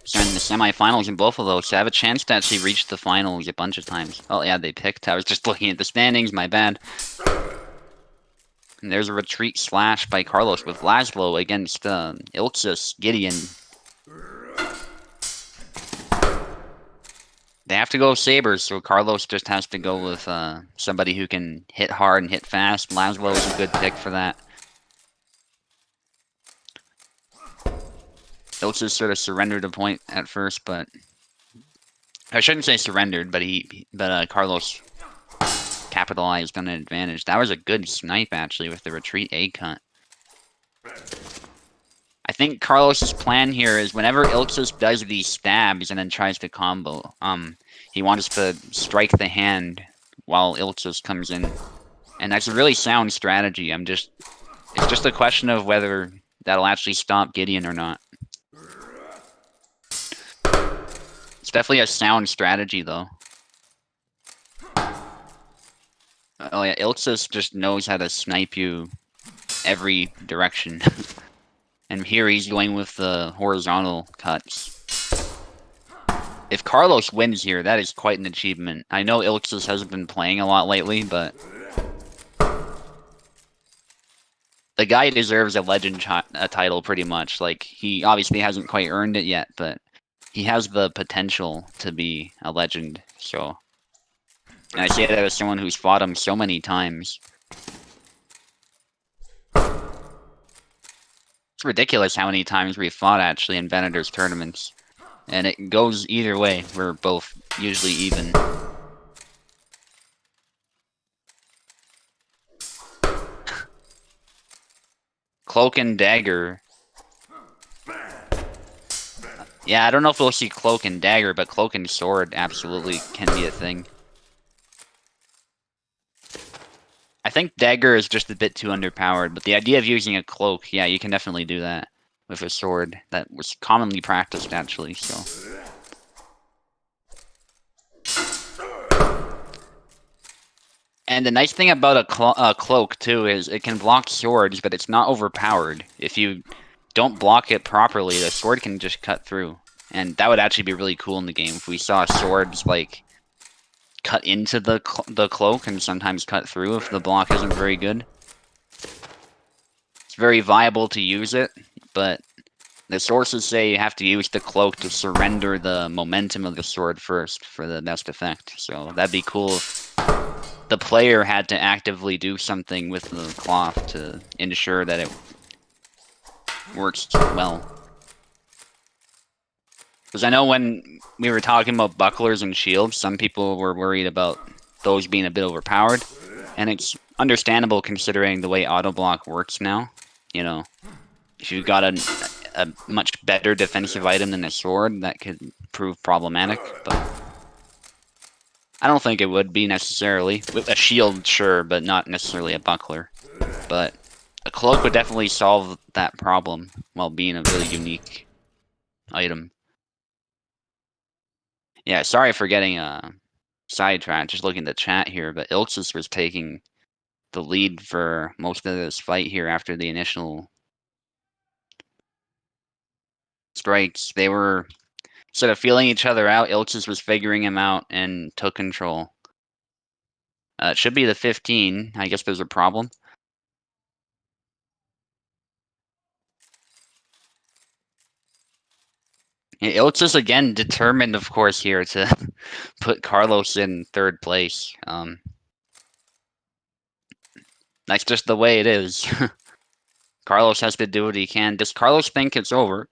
Speaker 3: So in the semifinals in both of those, so I have a chance to actually reach the finals a bunch of times. Oh yeah, they picked. I was just looking at the standings, my bad. And there's a retreat slash by Carlos with Laszlo against Ilxus, Gideon. They have to go Sabres, so Carlos just has to go with somebody who can hit hard and hit fast. Laszlo is a good pick for that. Ilxus sort of surrendered a point at first, but I shouldn't say surrendered, but Carlos capitalized on an advantage. That was a good snipe actually with the retreat A cut. I think Carlos's plan here is whenever Ilxus does these stabs and then tries to combo, he wants to strike the hand while Ilxus comes in. And that's a really sound strategy. It's just a question of whether that'll actually stop Gideon or not. It's definitely a sound strategy though. Oh yeah, Ilxus just knows how to snipe you every direction. And here he's going with the horizontal cuts. If Carlos wins here, that is quite an achievement. I know Ilxus hasn't been playing a lot lately, but the guy deserves a legend title pretty much. Like, he obviously hasn't quite earned it yet, but he has the potential to be a legend, so. And I say that as someone who's fought him so many times. It's ridiculous how many times we've fought, actually, in Venator's tournaments. And it goes either way. We're both usually even. Cloak and Dagger. Yeah, I don't know if we'll see Cloak and Dagger, but Cloak and Sword absolutely can be a thing. I think Dagger is just a bit too underpowered, but the idea of using a Cloak, yeah, you can definitely do that with a sword. That was commonly practiced, actually, so. And the nice thing about a Cloak, too, is it can block swords, but it's not overpowered. If you don't block it properly, the sword can just cut through. And that would actually be really cool in the game if we saw swords, like, cut into the cloak and sometimes cut through if the block isn't very good. It's very viable to use it, but the sources say you have to use the cloak to surrender the momentum of the sword first for the best effect. So that'd be cool if the player had to actively do something with the cloth to ensure that it works well. Because I know when we were talking about bucklers and shields, some people were worried about those being a bit overpowered. And it's understandable considering the way auto block works now. You know, if you've got a much better defensive item than a sword, that could prove problematic. But I don't think it would be necessarily. With a shield, sure, but not necessarily a buckler. But a cloak would definitely solve that problem while being a really unique item. Yeah, sorry for getting sidetracked, just looking at the chat here, but Ilxus was taking the lead for most of this fight here after the initial strikes. They were sort of feeling each other out. Ilxus was figuring him out and took control. It should be the 15. I guess there's a problem. Ilxus again determined, of course, here to put Carlos in third place. That's just the way it is. Carlos has to do what he can. Does Carlos think it's over?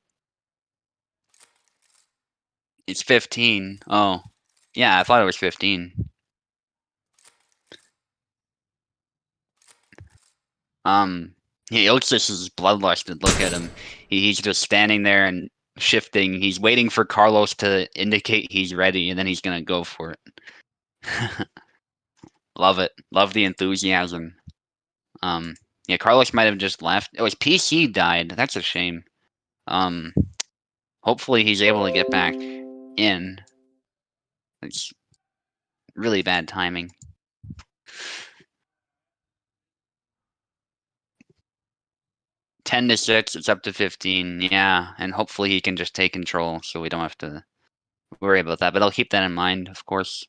Speaker 3: It's 15. Oh. Yeah, I thought it was 15. Ilxis is bloodlusted. Look at him. He's just standing there and shifting. He's waiting for Carlos to indicate he's ready, and then he's gonna go for it. Love it. Love the enthusiasm. Yeah, Carlos might have just left. It was PC died. That's a shame. Hopefully he's able to get back in. It's really bad timing. Ten to 6, it's up to 15. Yeah, and hopefully he can just take control so we don't have to worry about that. But I'll keep that in mind, of course.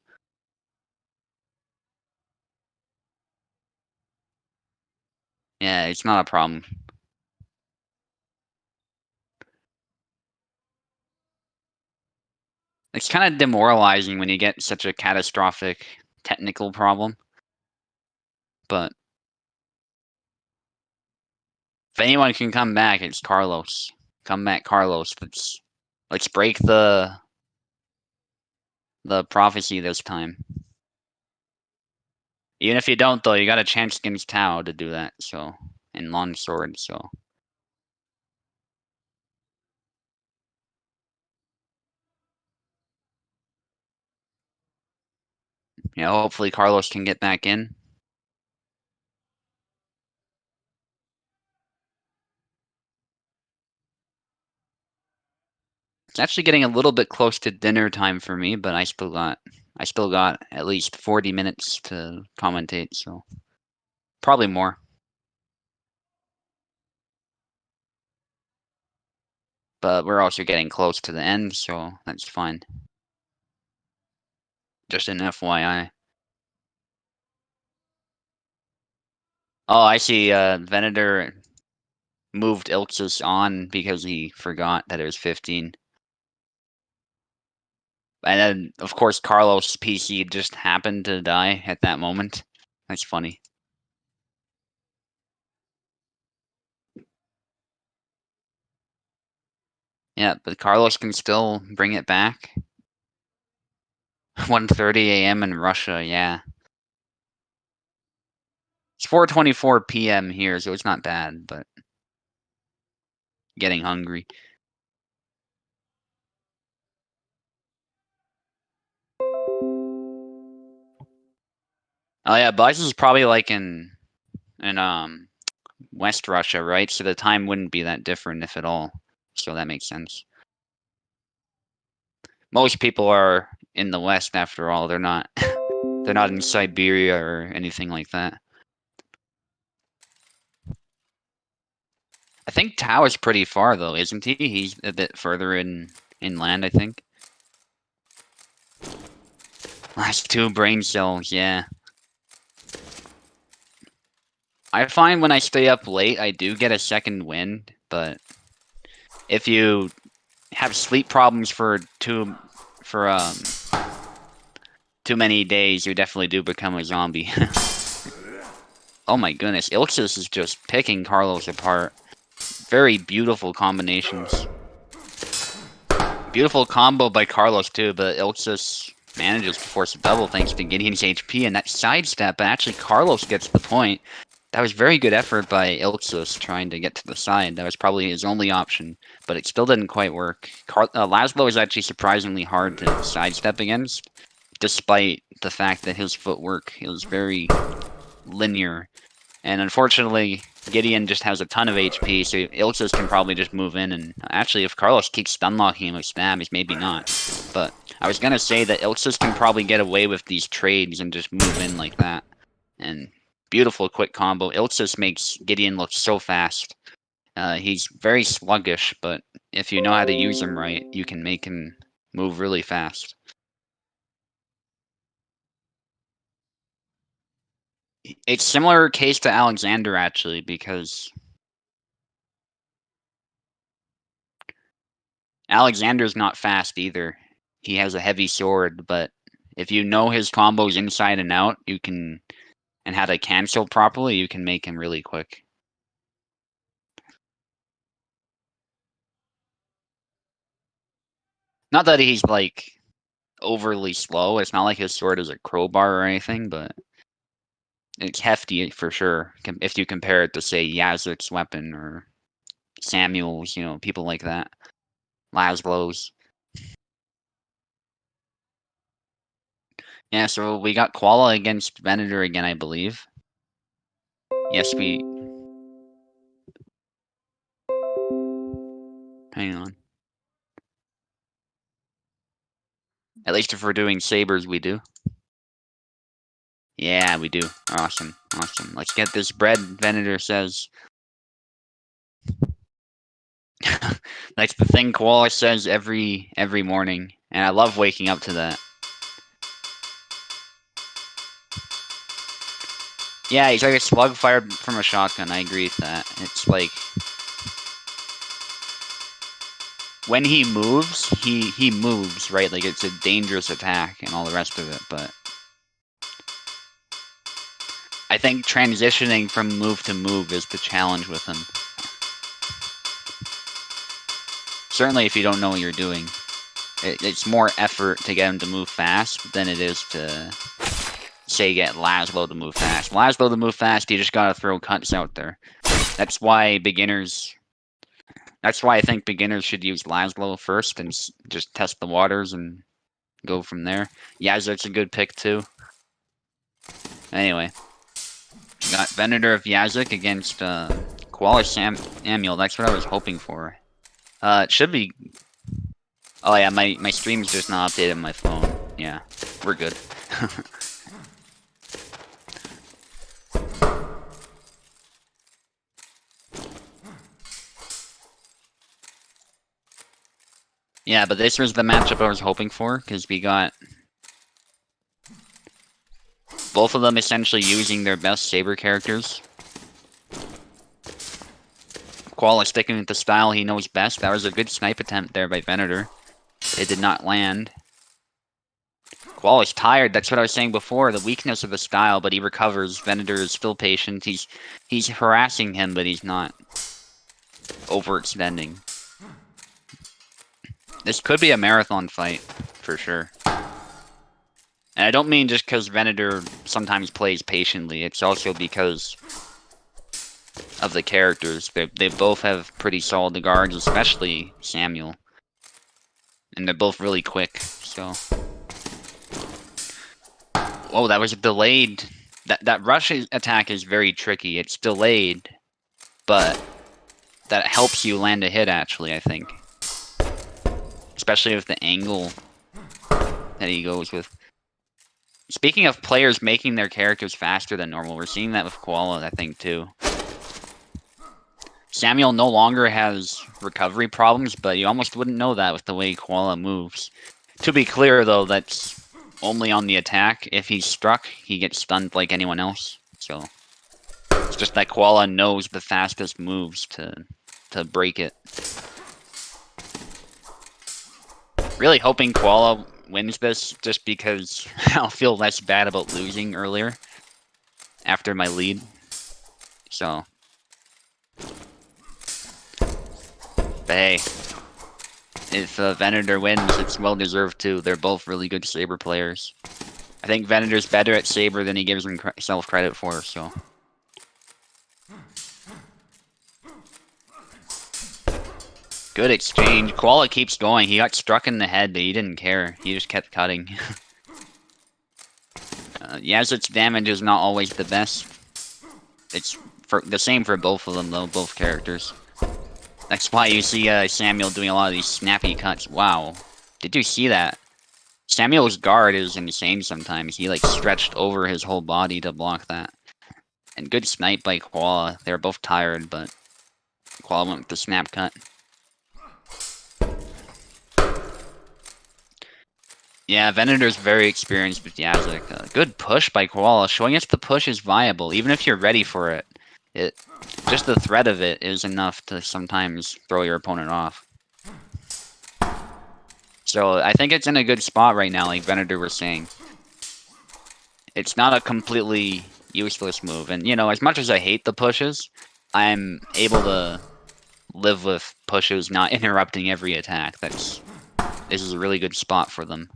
Speaker 3: Yeah, it's not a problem. It's kind of demoralizing when you get such a catastrophic technical problem. But if anyone can come back, it's Carlos. Come back, Carlos. Let's break the prophecy this time. Even if you don't, though, you got a chance against Tao to do that. So, and longsword. So. Yeah, hopefully Carlos can get back in. It's actually getting a little bit close to dinner time for me, but I still got at least 40 minutes to commentate, so probably more. But we're also getting close to the end, so that's fine. Just an FYI. Oh, I see. Venator moved Ilxis on because he forgot that it was 15. And then, of course, Carlos' PC just happened to die at that moment. That's funny. Yeah, but Carlos can still bring it back. 1:30 a.m. in Russia, yeah. It's 4:24 p.m. here, so it's not bad, but getting hungry. Oh yeah, Buzz is probably like in West Russia, right? So the time wouldn't be that different if at all. So that makes sense. Most people are in the West after all. They're not they're not in Siberia or anything like that. I think Tao is pretty far though, isn't he? He's a bit further inland, I think. Last 2 brain cells, yeah. I find when I stay up late, I do get a second wind, but if you have sleep problems for too many days, you definitely do become a zombie. Oh my goodness, Ilxis is just picking Carlos apart. Very beautiful combinations. Beautiful combo by Carlos too, but Ilxis manages to force a double thanks to Gideon's HP and that sidestep, but actually Carlos gets the point. That was very good effort by Ilxis trying to get to the side. That was probably his only option, but it still didn't quite work. Laszlo is actually surprisingly hard to sidestep against, despite the fact that his footwork is very linear. And unfortunately, Gideon just has a ton of HP, so Ilxis can probably just move in. And actually, if Carlos keeps stunlocking him with stabs, maybe not. But I was going to say that Ilxis can probably get away with these trades and just move in like that. And beautiful quick combo. Ilxis makes Gideon look so fast. He's very sluggish, but if you know how to use him right, you can make him move really fast. It's similar case to Alexander, actually, because Alexander's not fast either. He has a heavy sword, but if you know his combos inside and out, you can and how to cancel properly, you can make him really quick. Not that he's like overly slow. It's not like his sword is a crowbar or anything, but it's hefty for sure. If you compare it to, say, Yazik's weapon or Samuel's, you know, people like that. Laszlo's. Yeah, so we got Koala against Venator again, I believe. Yes, we... Hang on. At least if we're doing sabers, we do. Yeah, we do. Awesome, awesome. Let's get this bread, Venator says. That's the thing Koala says every morning, and I love waking up to that. Yeah, he's like a slug fired from a shotgun. I agree with that. It's like when he moves, he moves, right? Like it's a dangerous attack and all the rest of it, but I think transitioning from move to move is the challenge with him. Certainly if you don't know what you're doing. It's more effort to get him to move fast than it is to, say, get Laszlo to move fast. Laszlo to move fast, you just gotta throw cuts out there. That's why beginners... That's why I think beginners should use Laszlo first and just test the waters and go from there. Yazik's a good pick too. Anyway. Got Venator of Yazik against Koala Samuel. That's what I was hoping for. It should be... Oh yeah, my stream's just not updated on my phone. Yeah, we're good. Yeah, but this was the matchup I was hoping for, because we got both of them essentially using their best saber characters. Koala sticking with the style he knows best. That was a good snipe attempt there by Venator. It did not land. Koala's tired, that's what I was saying before, the weakness of the style, but he recovers. Venator is still patient. He's harassing him, but he's not overextending. This could be a marathon fight, for sure. And I don't mean just because Venator sometimes plays patiently, it's also because of the characters. They both have pretty solid guards, especially Samuel. And they're both really quick, so... Oh, that was delayed. That rush attack is very tricky. It's delayed, but that helps you land a hit, actually, I think. Especially with the angle that he goes with. Speaking of players making their characters faster than normal, we're seeing that with Koala, I think, too. Samuel no longer has recovery problems, but you almost wouldn't know that with the way Koala moves. To be clear, though, that's only on the attack. If he's struck, he gets stunned like anyone else. So it's just that Koala knows the fastest moves to break it. Really hoping Koala wins this, just because I'll feel less bad about losing earlier after my lead. So, but hey, if Venator wins, it's well deserved too. They're both really good saber players. I think Venator's better at saber than he gives himself credit for. So. Good exchange. Koala keeps going. He got struck in the head, but he didn't care. He just kept cutting. Yazik's damage is not always the best. It's the same for both of them, though, both characters. That's why you see Samuel doing a lot of these snappy cuts. Wow. Did you see that? Samuel's guard is insane sometimes. He, like, stretched over his whole body to block that. And good snipe by Koala. They were both tired, but Koala went with the snap cut. Yeah, Venator's very experienced with Yazik. Good push by Koala, showing us the push is viable, even if you're ready for it. Just the threat of it is enough to sometimes throw your opponent off. So I think it's in a good spot right now, like Venator was saying. It's not a completely useless move. And, you know, as much as I hate the pushes, I'm able to live with pushes not interrupting every attack. This is a really good spot for them.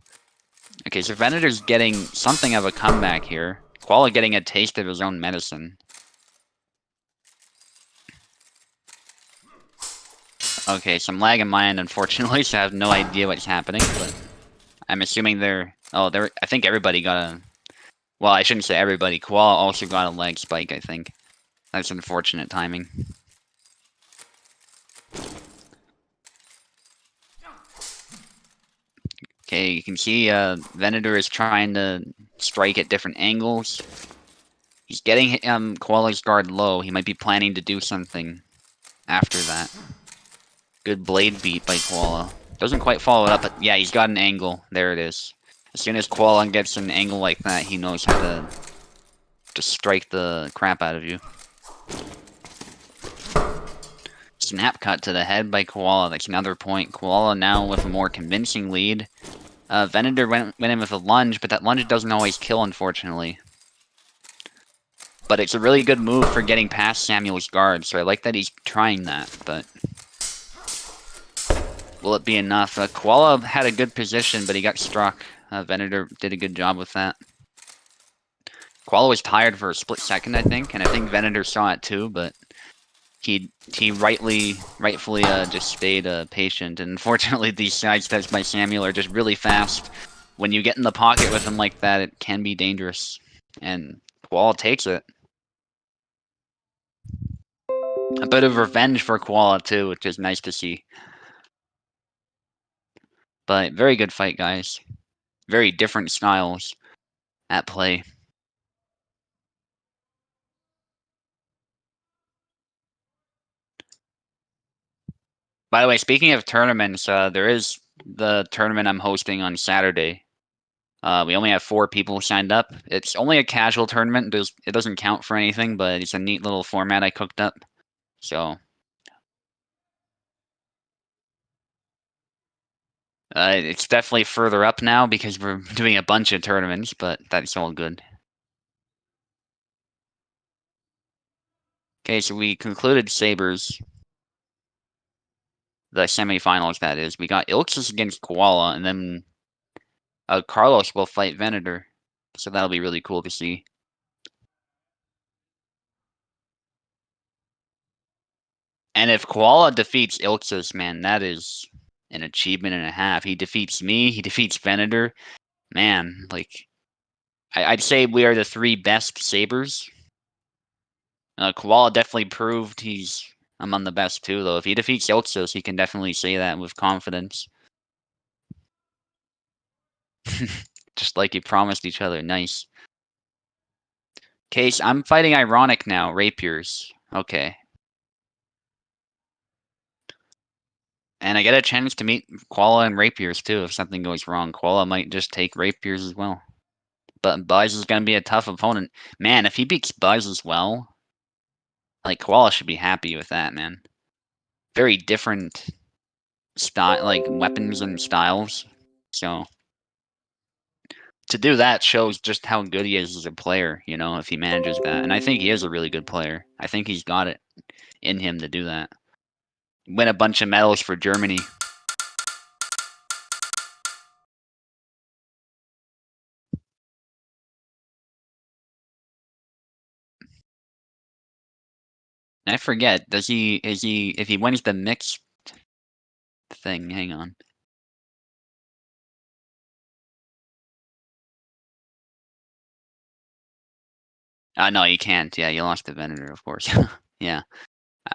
Speaker 3: Okay, so Venator's getting something of a comeback here. Koala getting a taste of his own medicine. Okay, some lag in my end, unfortunately, so I have no idea what's happening, but I'm assuming they're... Oh, I think everybody got a... Well, I shouldn't say everybody. Koala also got a lag spike, I think. That's unfortunate timing. Okay, you can see Venator is trying to strike at different angles. He's getting Koala's guard low. He might be planning to do something after that. Good blade beat by Koala. Doesn't quite follow it up, but yeah, he's got an angle. There it is. As soon as Koala gets an angle like that, he knows how to just strike the crap out of you. Snap cut to the head by Koala. That's another point. Koala now with a more convincing lead. Venator went in with a lunge, but that lunge doesn't always kill, unfortunately. But it's a really good move for getting past Samuel's guard, so I like that he's trying that, but... Will it be enough? Koala had a good position, but he got struck. Venator did a good job with that. Koala was tired for a split second, I think, and I think Venator saw it too, but... He rightfully just stayed patient, and unfortunately these sidesteps by Samuel are just really fast. When you get in the pocket with him like that, it can be dangerous, and Koala takes it. A bit of revenge for Koala too, which is nice to see. But very good fight, guys. Very different styles at play. By the way, speaking of tournaments, there is the tournament I'm hosting on Saturday. We only have 4 people signed up. It's only a casual tournament. It doesn't count for anything, but it's a neat little format I cooked up. So, it's definitely further up now because we're doing a bunch of tournaments, but that's all good. Okay, so we concluded Sabres. The semifinals, that is. We got Ilxus against Koala, and then Carlos will fight Venator. So that'll be really cool to see. And if Koala defeats Ilxus, man, that is an achievement and a half. He defeats me, he defeats Venator. Man, like, I'd say we are the 3 best Sabres. Koala definitely proved he's among the best too, though. If he defeats Ilxus, he can definitely say that with confidence. Just like he promised each other. Nice. Case, I'm fighting Ironic now. Rapiers. Okay. And I get a chance to meet Koala and Rapiers too if something goes wrong. Koala might just take Rapiers as well. But Buzz is going to be a tough opponent. Man, if he beats Buzz as well, like, Koala should be happy with that, man. Very different style, like, weapons and styles. So, to do that shows just how good he is as a player, you know, if he manages that. And I think he is a really good player. I think he's got it in him to do that. Win a bunch of medals for Germany. I forget, if he wins the mixed thing, hang on. No, you can't. Yeah, you lost to Venator, of course. Yeah.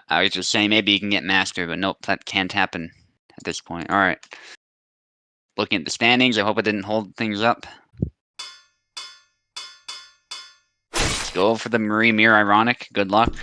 Speaker 3: I was just saying maybe you can get Master, but nope, that can't happen at this point. Alright. Looking at the standings, I hope it didn't hold things up. Let's go for the Marie Mir Ironic. Good luck.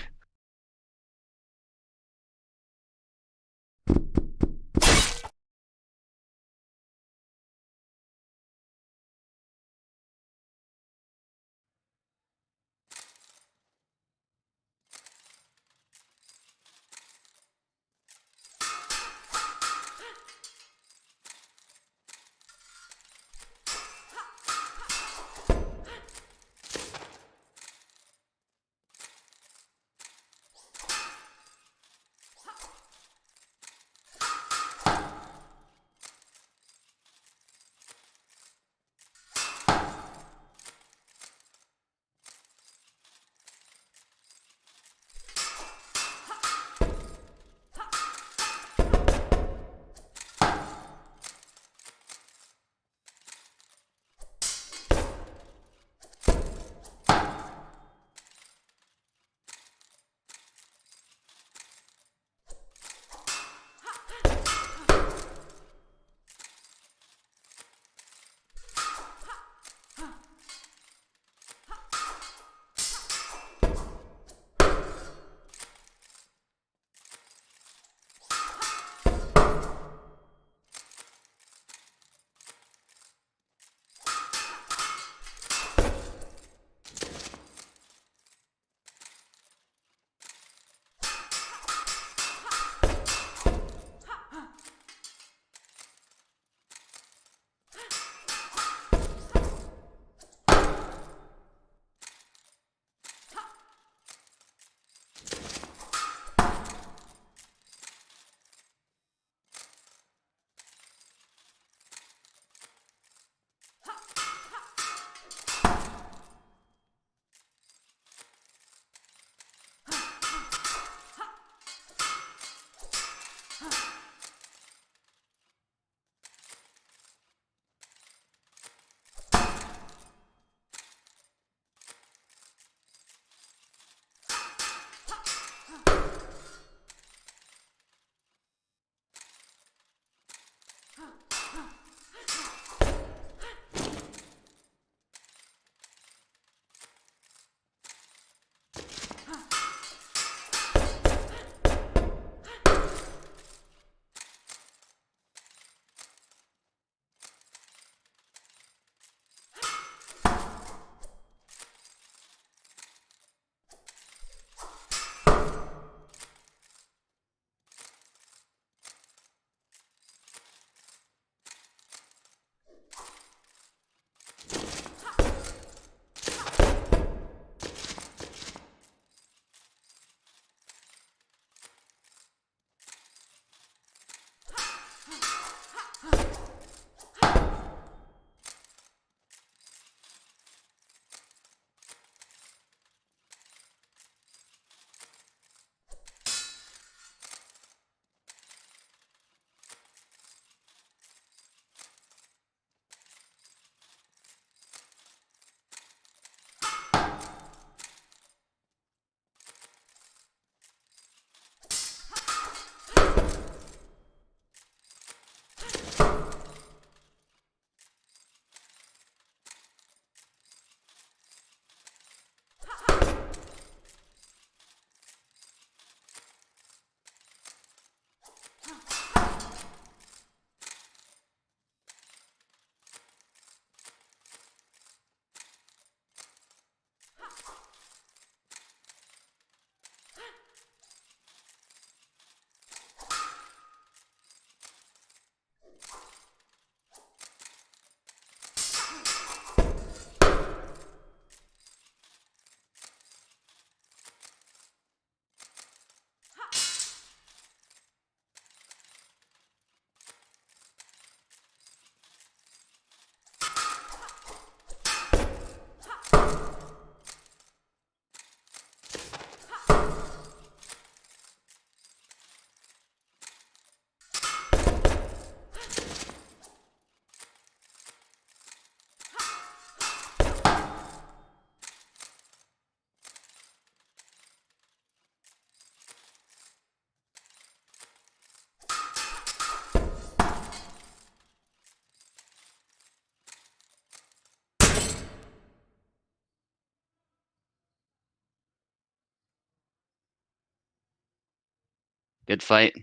Speaker 3: Good fight.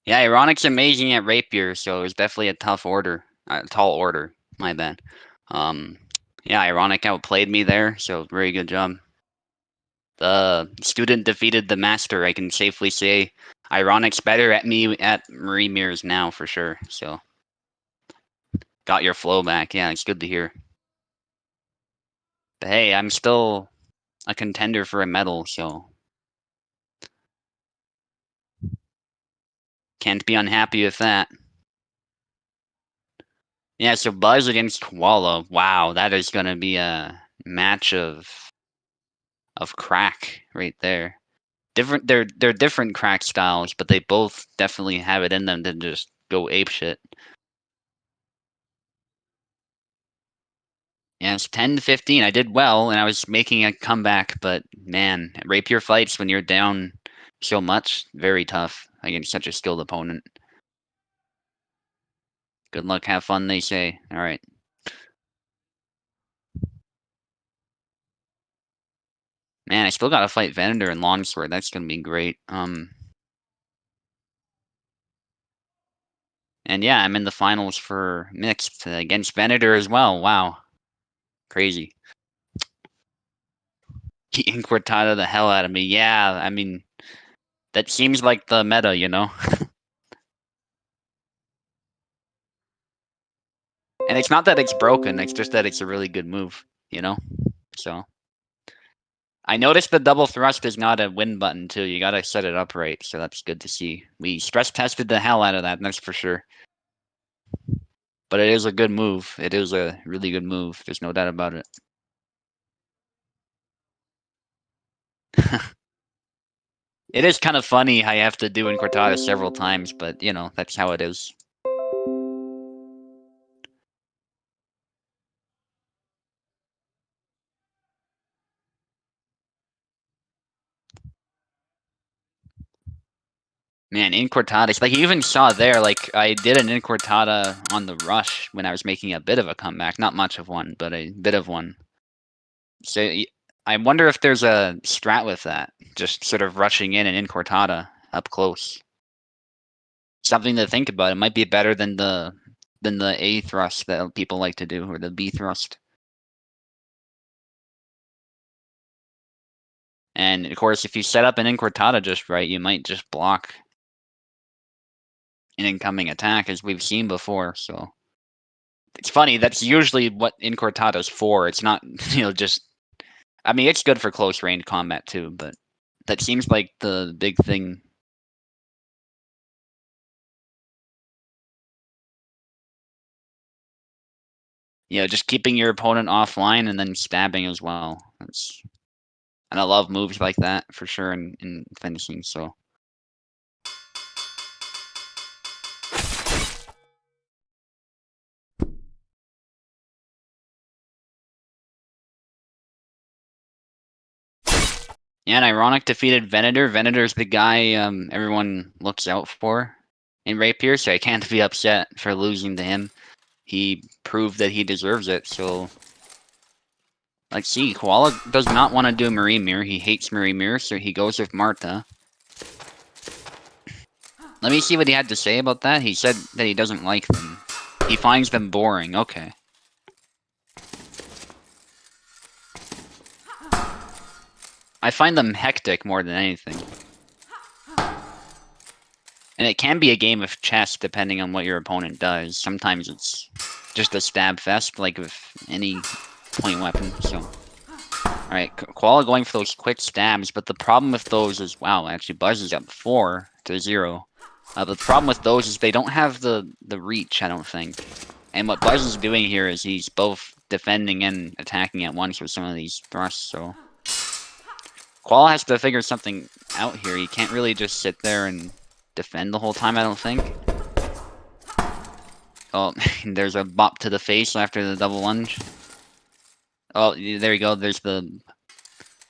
Speaker 3: Yeah, Ironic's amazing at Rapier, so it was definitely a tough order. Tall order, my bad. Um, yeah, Ironic outplayed me there, so very good job. The student defeated the master, I can safely say. Ironic's better at me at Marie Mirrors now, for sure, so. Got your flow back, yeah, it's good to hear. But hey, I'm still a contender for a medal, so. Can't be unhappy with that. Yeah, so Buzz against Koala. Wow, that is gonna be a match of crack right there. They're different crack styles, but they both definitely have it in them to just go apeshit. Yeah, it's 10-15. I did well, and I was making a comeback, but man, rapier fights when you're down so much, very tough against such a skilled opponent. Good luck, have fun, they say. All right. Man, I still gotta fight Venator and Longsword. That's gonna be great. And yeah, I'm in the finals for mixed against Venator as well. Wow, crazy. He Inquartada the hell out of me. Yeah, I mean, that seems like the meta, you know? And it's not that it's broken, it's just that it's a really good move, you know? So. I noticed the double thrust is not a win button, too. You gotta set it up right, so that's good to see. We stress tested the hell out of that, that's for sure. But it is a good move. It is a really good move. There's no doubt about it. It is kind of funny how you have to do Inquartada several times, but, you know, that's how it is. Man, Inquartadas, like you even saw there, like I did an Inquartada on the rush when I was making a bit of a comeback. Not much of one, but a bit of one. So I wonder if there's a strat with that, just sort of rushing in an Inquartada up close. Something to think about. It might be better than the A thrust that people like to do, or the B thrust. And of course, if you set up an Inquartada just right, you might just block an incoming attack, as we've seen before, so. It's funny, that's usually what Inquartada's for. It's not, you know, just... I mean, it's good for close range combat, too, but that seems like the big thing. You know, just keeping your opponent offline and then stabbing as well. That's... And I love moves like that, for sure, in finishing, so... Yeah, and Ironic defeated Venator. Venator's the guy everyone looks out for in Rapier, so I can't be upset for losing to him. He proved that he deserves it, so... Let's see, Koala does not want to do Marie Mirror. He hates Marie Mirror, so he goes with Marta. Let me see what he had to say about that. He said that he doesn't like them. He finds them boring. Okay. I find them hectic more than anything. And it can be a game of chess depending on what your opponent does. Sometimes it's just a stab fest, like with any point weapon, so... Alright, Koala going for those quick stabs, but the problem with those is... Wow, actually Buzz is up 4-0. The problem with those is they don't have the reach, I don't think. And what Buzz is doing here is he's both defending and attacking at once with some of these thrusts, so... Koala has to figure something out here. He can't really just sit there and defend the whole time, I don't think. Oh, there's a bop to the face after the double lunge. Oh, there you go. There's the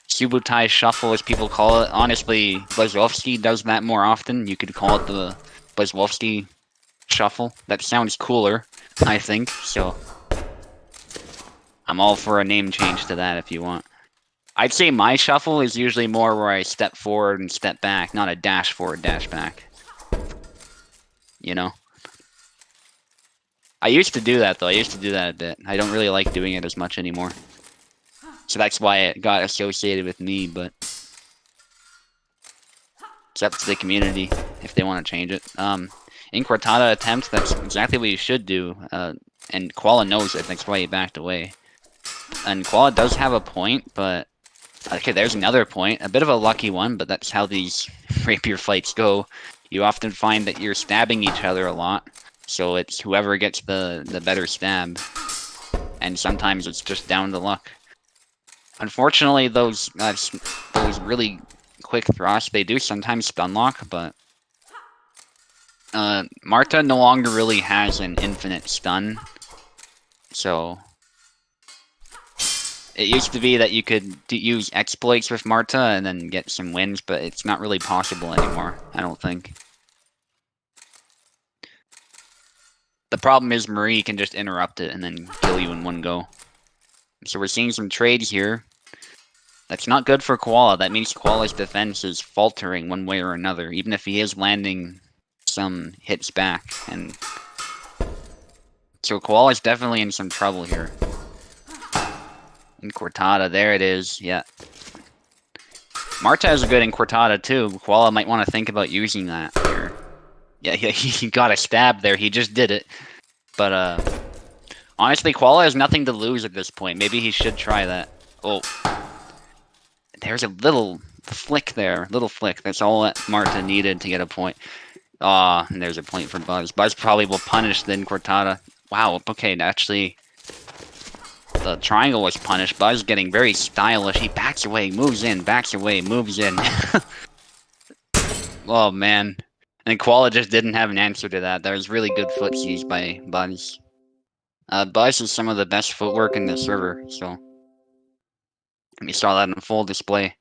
Speaker 3: Subutai shuffle, as people call it. Honestly, Blazowski does that more often. You could call it the Blazowski shuffle. That sounds cooler, I think, so... I'm all for a name change to that if you want. I'd say my shuffle is usually more where I step forward and step back, not a dash forward, dash back. You know? I used to do that, though. I used to do that a bit. I don't really like doing it as much anymore. So that's why it got associated with me, but it's up to the community if they want to change it. In Cortada attempt, that's exactly what you should do. And Koala knows it, that's why he backed away. And Koala does have a point, but... Okay, there's another point. A bit of a lucky one, but that's how these rapier fights go. You often find that you're stabbing each other a lot, so it's whoever gets the better stab. And sometimes it's just down to luck. Unfortunately, those really quick thrusts, they do sometimes stun lock, but... Marta no longer really has an infinite stun, so... It used to be that you could use exploits with Marta and then get some wins, but it's not really possible anymore, I don't think. The problem is Marie can just interrupt it and then kill you in one go. So we're seeing some trades here. That's not good for Koala. That means Koala's defense is faltering one way or another, even if he is landing some hits back. And so Koala's definitely in some trouble here. In Cortada, there it is, yeah. Marta is good in Cortada too. Koala might want to think about using that here. Yeah, he got a stab there, he just did it. But, honestly, Koala has nothing to lose at this point. Maybe he should try that. Oh. There's a little flick there. Little flick. That's all that Marta needed to get a point. Ah, and there's a point for Buzz. Buzz probably will punish then Cortada. Wow, okay, actually... The triangle was punished. Buzz getting very stylish. He backs away, moves in, backs away, moves in. Oh, man. And Koala just didn't have an answer to that. That was really good footsies by Buzz. Buzz is some of the best footwork in the server, so... We saw that in full display.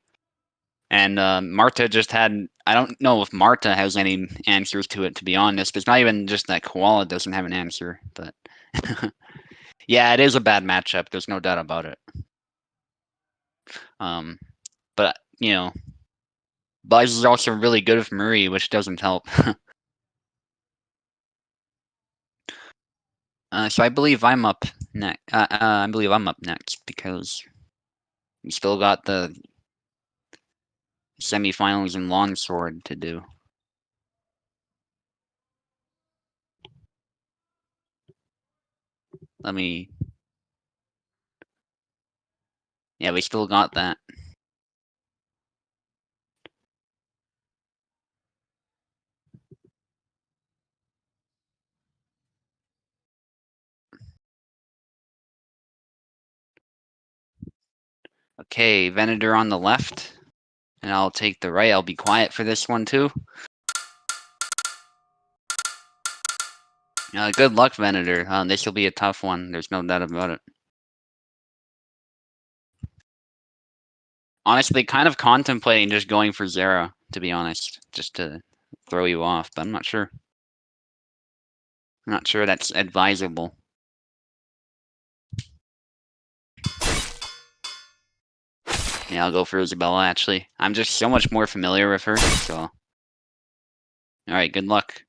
Speaker 3: And Marta just had... I don't know if Marta has any answers to it, to be honest. It's not even just that Koala doesn't have an answer, but... Yeah, it is a bad matchup. There's no doubt about it. But, you know... Buzz is also really good with Marie, which doesn't help. So I believe I'm up next. I believe I'm up next, because... We still got the... semifinals in Longsword to do. Let me... Yeah, we still got that. Okay, Venator on the left. And I'll take the right. I'll be quiet for this one, too. Good luck, Venator. This will be a tough one. There's no doubt about it. Honestly, kind of contemplating just going for Zera, to be honest. Just to throw you off, but I'm not sure. I'm not sure that's advisable. Yeah, I'll go for Isabella, actually. I'm just so much more familiar with her, so... Alright, good luck.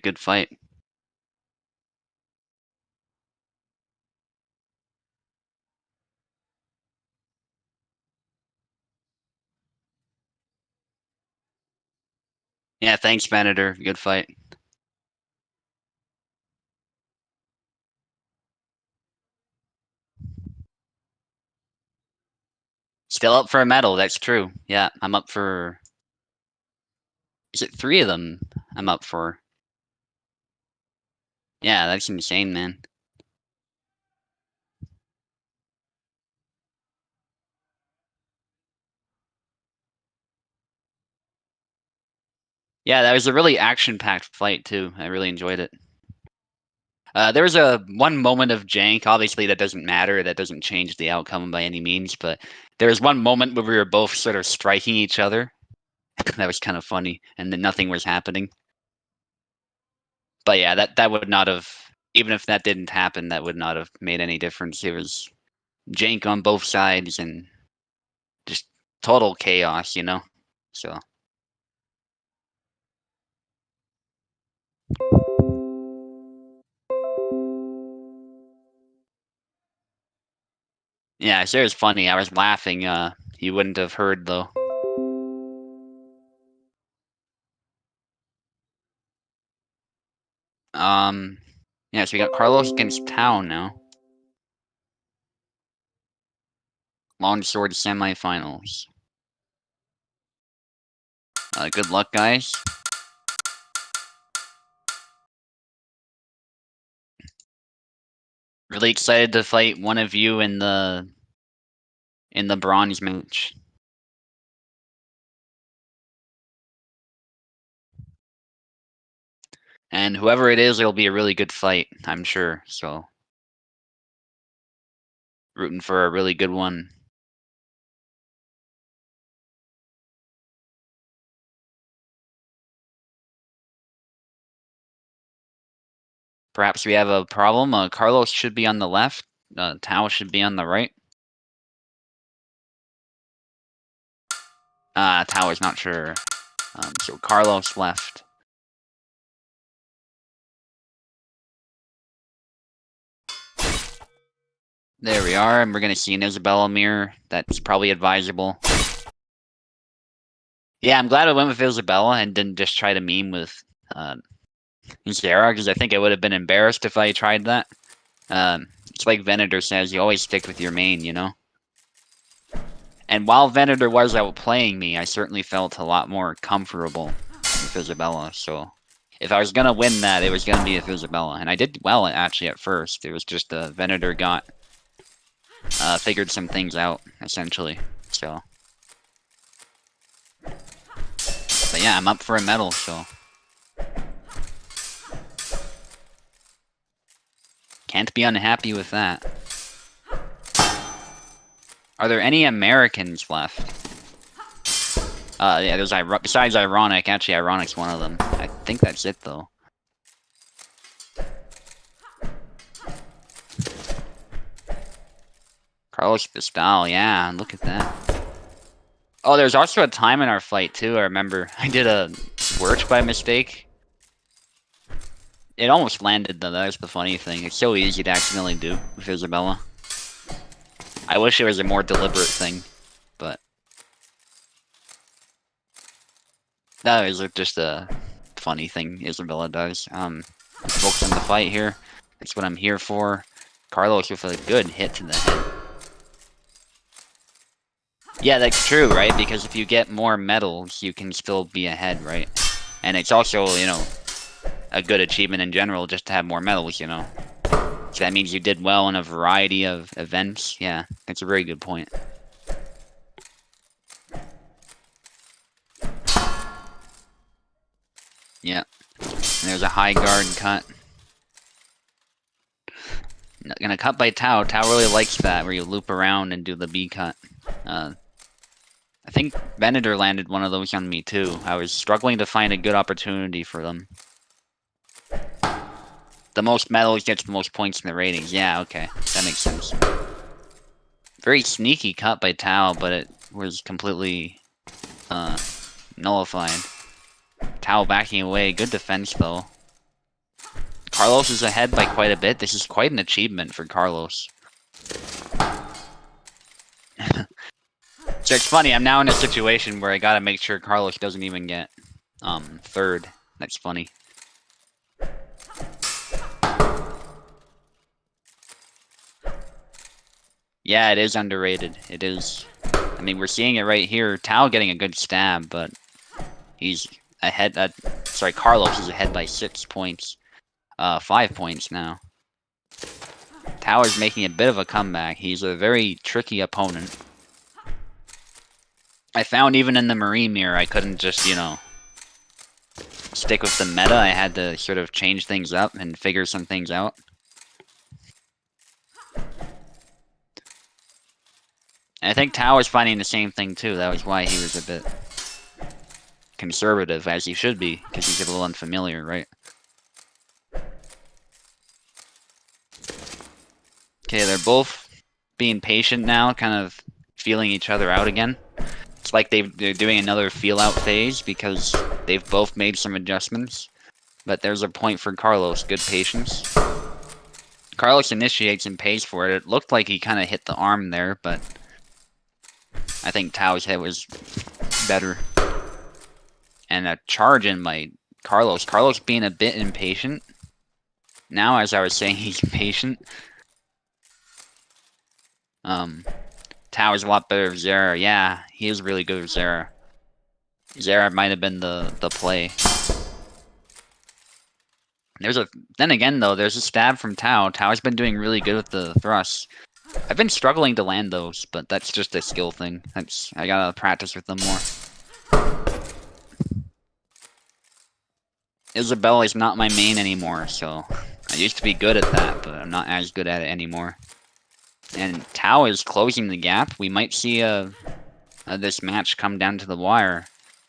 Speaker 3: good fight. Yeah, thanks, Venator. Good fight. Still up for a medal, that's true. Yeah, I'm up for... Is it 3 of them I'm up for? Yeah, that's insane, man. Yeah, that was a really action-packed fight, too. I really enjoyed it. There was one moment of jank. Obviously, that doesn't matter. That doesn't change the outcome by any means. But there was one moment where we were both sort of striking each other. That was kind of funny, and then nothing was happening. But yeah, that would not have... Even if that didn't happen, that would not have made any difference. It was jank on both sides and just total chaos, you know? So... Yeah, sure, it was funny. I was laughing. You wouldn't have heard, though. Yeah, so we got Carlos against Tao now. Longsword semifinals. Good luck, guys. Really excited to fight one of you in the bronze match. And whoever it is, it'll be a really good fight, I'm sure. So, rooting for a really good one. Perhaps we have a problem. Carlos should be on the left. Tao should be on the right. Tao is not sure. So Carlos left. There we are, and we're gonna see an Isabella mirror. That's probably advisable. Yeah, I'm glad I went with Isabella and didn't just try to meme with Zara, because I think I would have been embarrassed if I tried that. It's like Venator says, you always stick with your main, you know? And while Venator was outplaying me, I certainly felt a lot more comfortable with Isabella, so... If I was gonna win that, it was gonna be with Isabella. And I did well, actually, at first. It was just Venator got... figured some things out, essentially, so... But yeah, I'm up for a medal, so... Can't be unhappy with that. Are there any Americans left? Yeah, there's besides Ironic. Actually, Ironic's one of them. I think that's it, though. Carlos Pistal, yeah, look at that. Oh, there's also a time in our fight, too. I remember I did a squirt by mistake. It almost landed, though. That was the funny thing. It's so easy to accidentally do with Isabella. I wish it was a more deliberate thing, but... That is just a funny thing Isabella does. Focus on the fight here. That's what I'm here for. Carlos with a good hit to the head. Yeah, that's true, right? Because if you get more medals, you can still be ahead, right? And it's also, you know, a good achievement in general just to have more medals, you know? So that means you did well in a variety of events. Yeah, that's a very good point. Yeah. And there's a high guard cut. Gonna cut by Tao. Tao really likes that, where you loop around and do the B cut. I think Venator landed one of those on me too. I was struggling to find a good opportunity for them. The most medals gets the most points in the ratings. Yeah, okay. That makes sense. Very sneaky cut by Tao, but it was completely nullified. Tao backing away. Good defense, though. Carlos is ahead by quite a bit. This is quite an achievement for Carlos. So it's funny, I'm now in a situation where I gotta make sure Carlos doesn't even get third. That's funny. Yeah, it is underrated. It is. I mean, we're seeing it right here. Tao getting a good stab, but he's ahead. Sorry, Carlos is ahead by 6 points. 5 points now. Tao is making a bit of a comeback. He's a very tricky opponent. I found even in the Marine Mirror, I couldn't just, you know, stick with the meta. I had to sort of change things up and figure some things out. And I think Tao was finding the same thing too. That was why he was a bit conservative, as he should be, because he's a little unfamiliar, right? Okay, they're both being patient now, kind of feeling each other out again. It's like they're doing another feel-out phase because they've both made some adjustments. But there's a point for Carlos. Good patience. Carlos initiates and pays for it. It looked like he kind of hit the arm there, but I think Tao's hit was better. And a charge in by Carlos. Carlos being a bit impatient. Now, as I was saying, he's patient. Tao is a lot better with Zera. Yeah, he is really good with Zera. Zera might have been the play. Then again though, there's a stab from Tao. Tao's been doing really good with the thrusts. I've been struggling to land those, but that's just a skill thing. I gotta practice with them more. Isabella is not my main anymore, so I used to be good at that, but I'm not as good at it anymore. And Tao is closing the gap. We might see this match come down to the wire.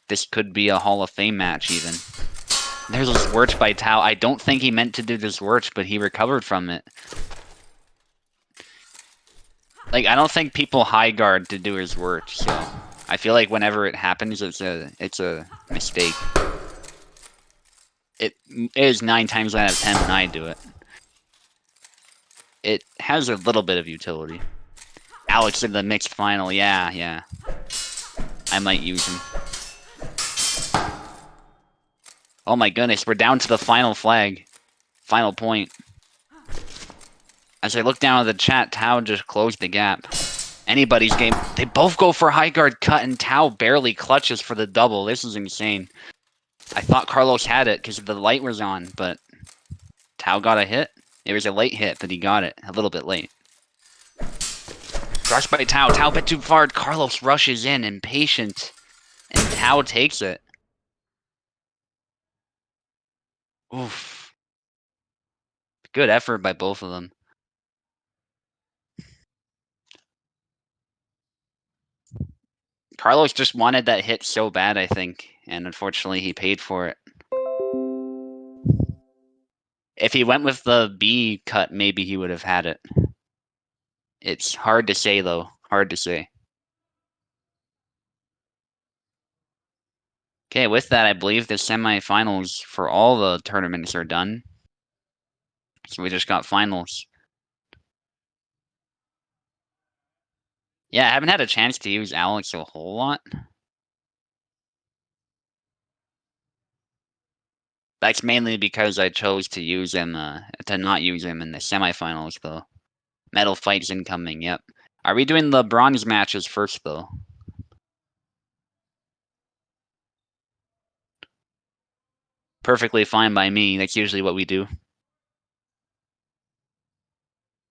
Speaker 3: This could be a Hall of Fame match even. There's a Zwirch by Tao. I don't think he meant to do the Zwirch, but he recovered from it. Like, I don't think people high guard to do his Zwirch, so I feel like whenever it happens, it's a mistake. It is 9 times out of 10 when I do it. It has a little bit of utility. Alex in the mixed final, yeah. I might use him. Oh my goodness, we're down to the final flag. Final point. As I look down at the chat, Tao just closed the gap. Anybody's game. They both go for high guard cut, and Tao barely clutches for the double. This is insane. I thought Carlos had it because the light was on, but Tao got a hit. It was a late hit, but he got it. A little bit late. Rush by Tao. Tao bit too far. Carlos rushes in, impatient. And Tao takes it. Oof. Good effort by both of them. Carlos just wanted that hit so bad, I think. And unfortunately, he paid for it. If he went with the B cut, maybe he would have had it. It's hard to say, though. Hard to say. Okay, with that, I believe the semifinals for all the tournaments are done. So we just got finals. Yeah, I haven't had a chance to use Alex a whole lot. That's mainly because I chose to use him, to not use him in the semifinals, though. Metal Fight's incoming, yep. Are we doing the bronze matches first, though? Perfectly fine by me. That's usually what we do.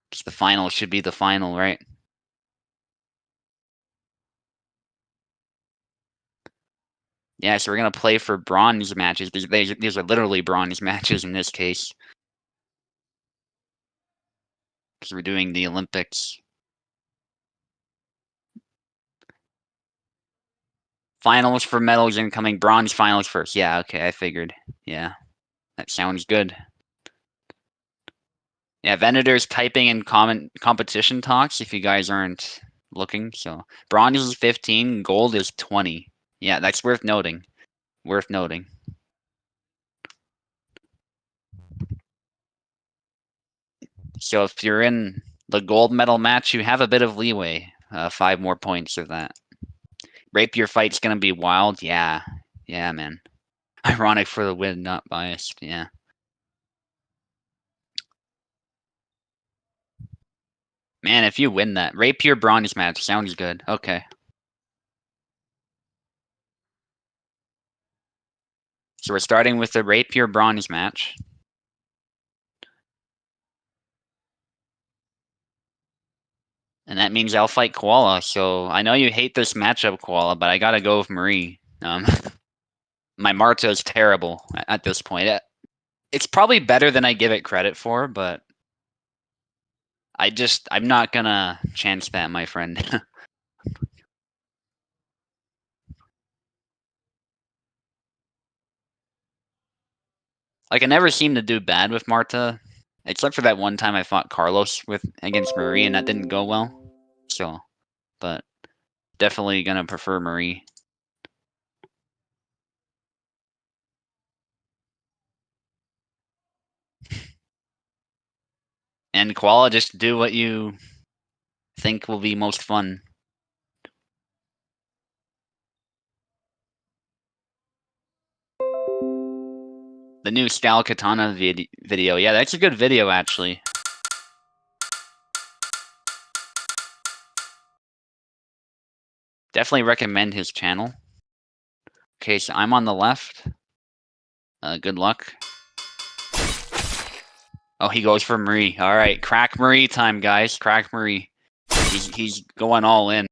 Speaker 3: Because the final should be the final, right? Yeah, so we're going to play for bronze matches. These are literally bronze matches in this case. Because we're doing the Olympics. Finals for medals incoming. Bronze finals first. Yeah, okay, I figured. Yeah, that sounds good. Yeah, Venator's typing in competition talks if you guys aren't looking. So bronze is 15, gold is 20. Yeah, that's worth noting. Worth noting. So if you're in the gold medal match, you have a bit of leeway. 5 more points of that. Rapier fight's gonna be wild. Yeah, man. Ironic for the win, not biased. Yeah. Man, if you win that Rapier bronze match, sounds good. Okay. So we're starting with the Rapier bronze match. And that means I'll fight Koala. So I know you hate this matchup, Koala, but I gotta go with Marie. My Marta is terrible at this point. It's probably better than I give it credit for, but I'm not gonna chance that, my friend. Like, I never seem to do bad with Marta, except for that one time I fought Carlos against Marie, and that didn't go well. So, but definitely gonna prefer Marie. And Koala, just do what you think will be most fun. The new Style Katana video. Yeah, that's a good video, actually. Definitely recommend his channel. Okay, so I'm on the left. Good luck. Oh, he goes for Marie. All right, crack Marie time, guys. Crack Marie. He's going all in.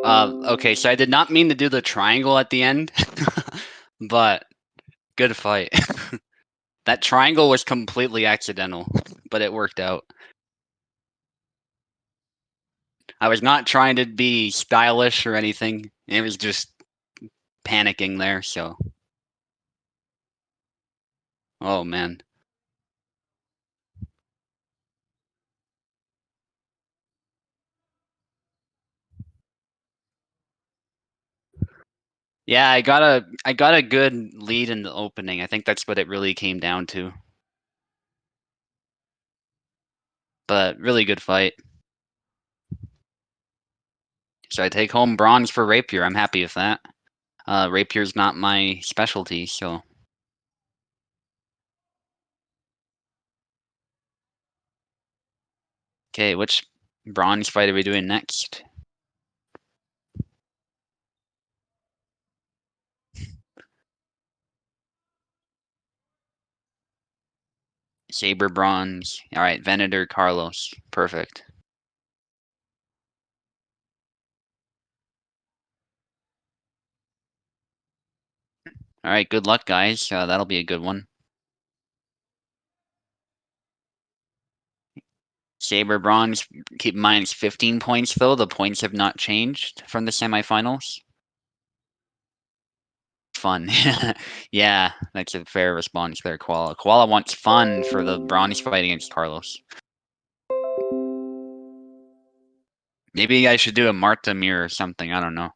Speaker 3: Okay, so I did not mean to do the triangle at the end, but good fight. That triangle was completely accidental, but it worked out. I was not trying to be stylish or anything. It was just panicking there, so. Oh man. Yeah, I got a good lead in the opening. I think that's what it really came down to. But really good fight. So I take home bronze for Rapier. I'm happy with that. Rapier's not my specialty, so. Okay, which bronze fight are we doing next? Saber bronze. Alright, Venator, Carlos. Perfect. Alright, good luck, guys. That'll be a good one. Saber bronze, keep in mind it's 15 points though. The points have not changed from the semifinals. Fun. Yeah, that's a fair response there, Koala. Koala wants fun for the bronze fight against Carlos. Maybe I should do a Marta mirror or something, I don't know.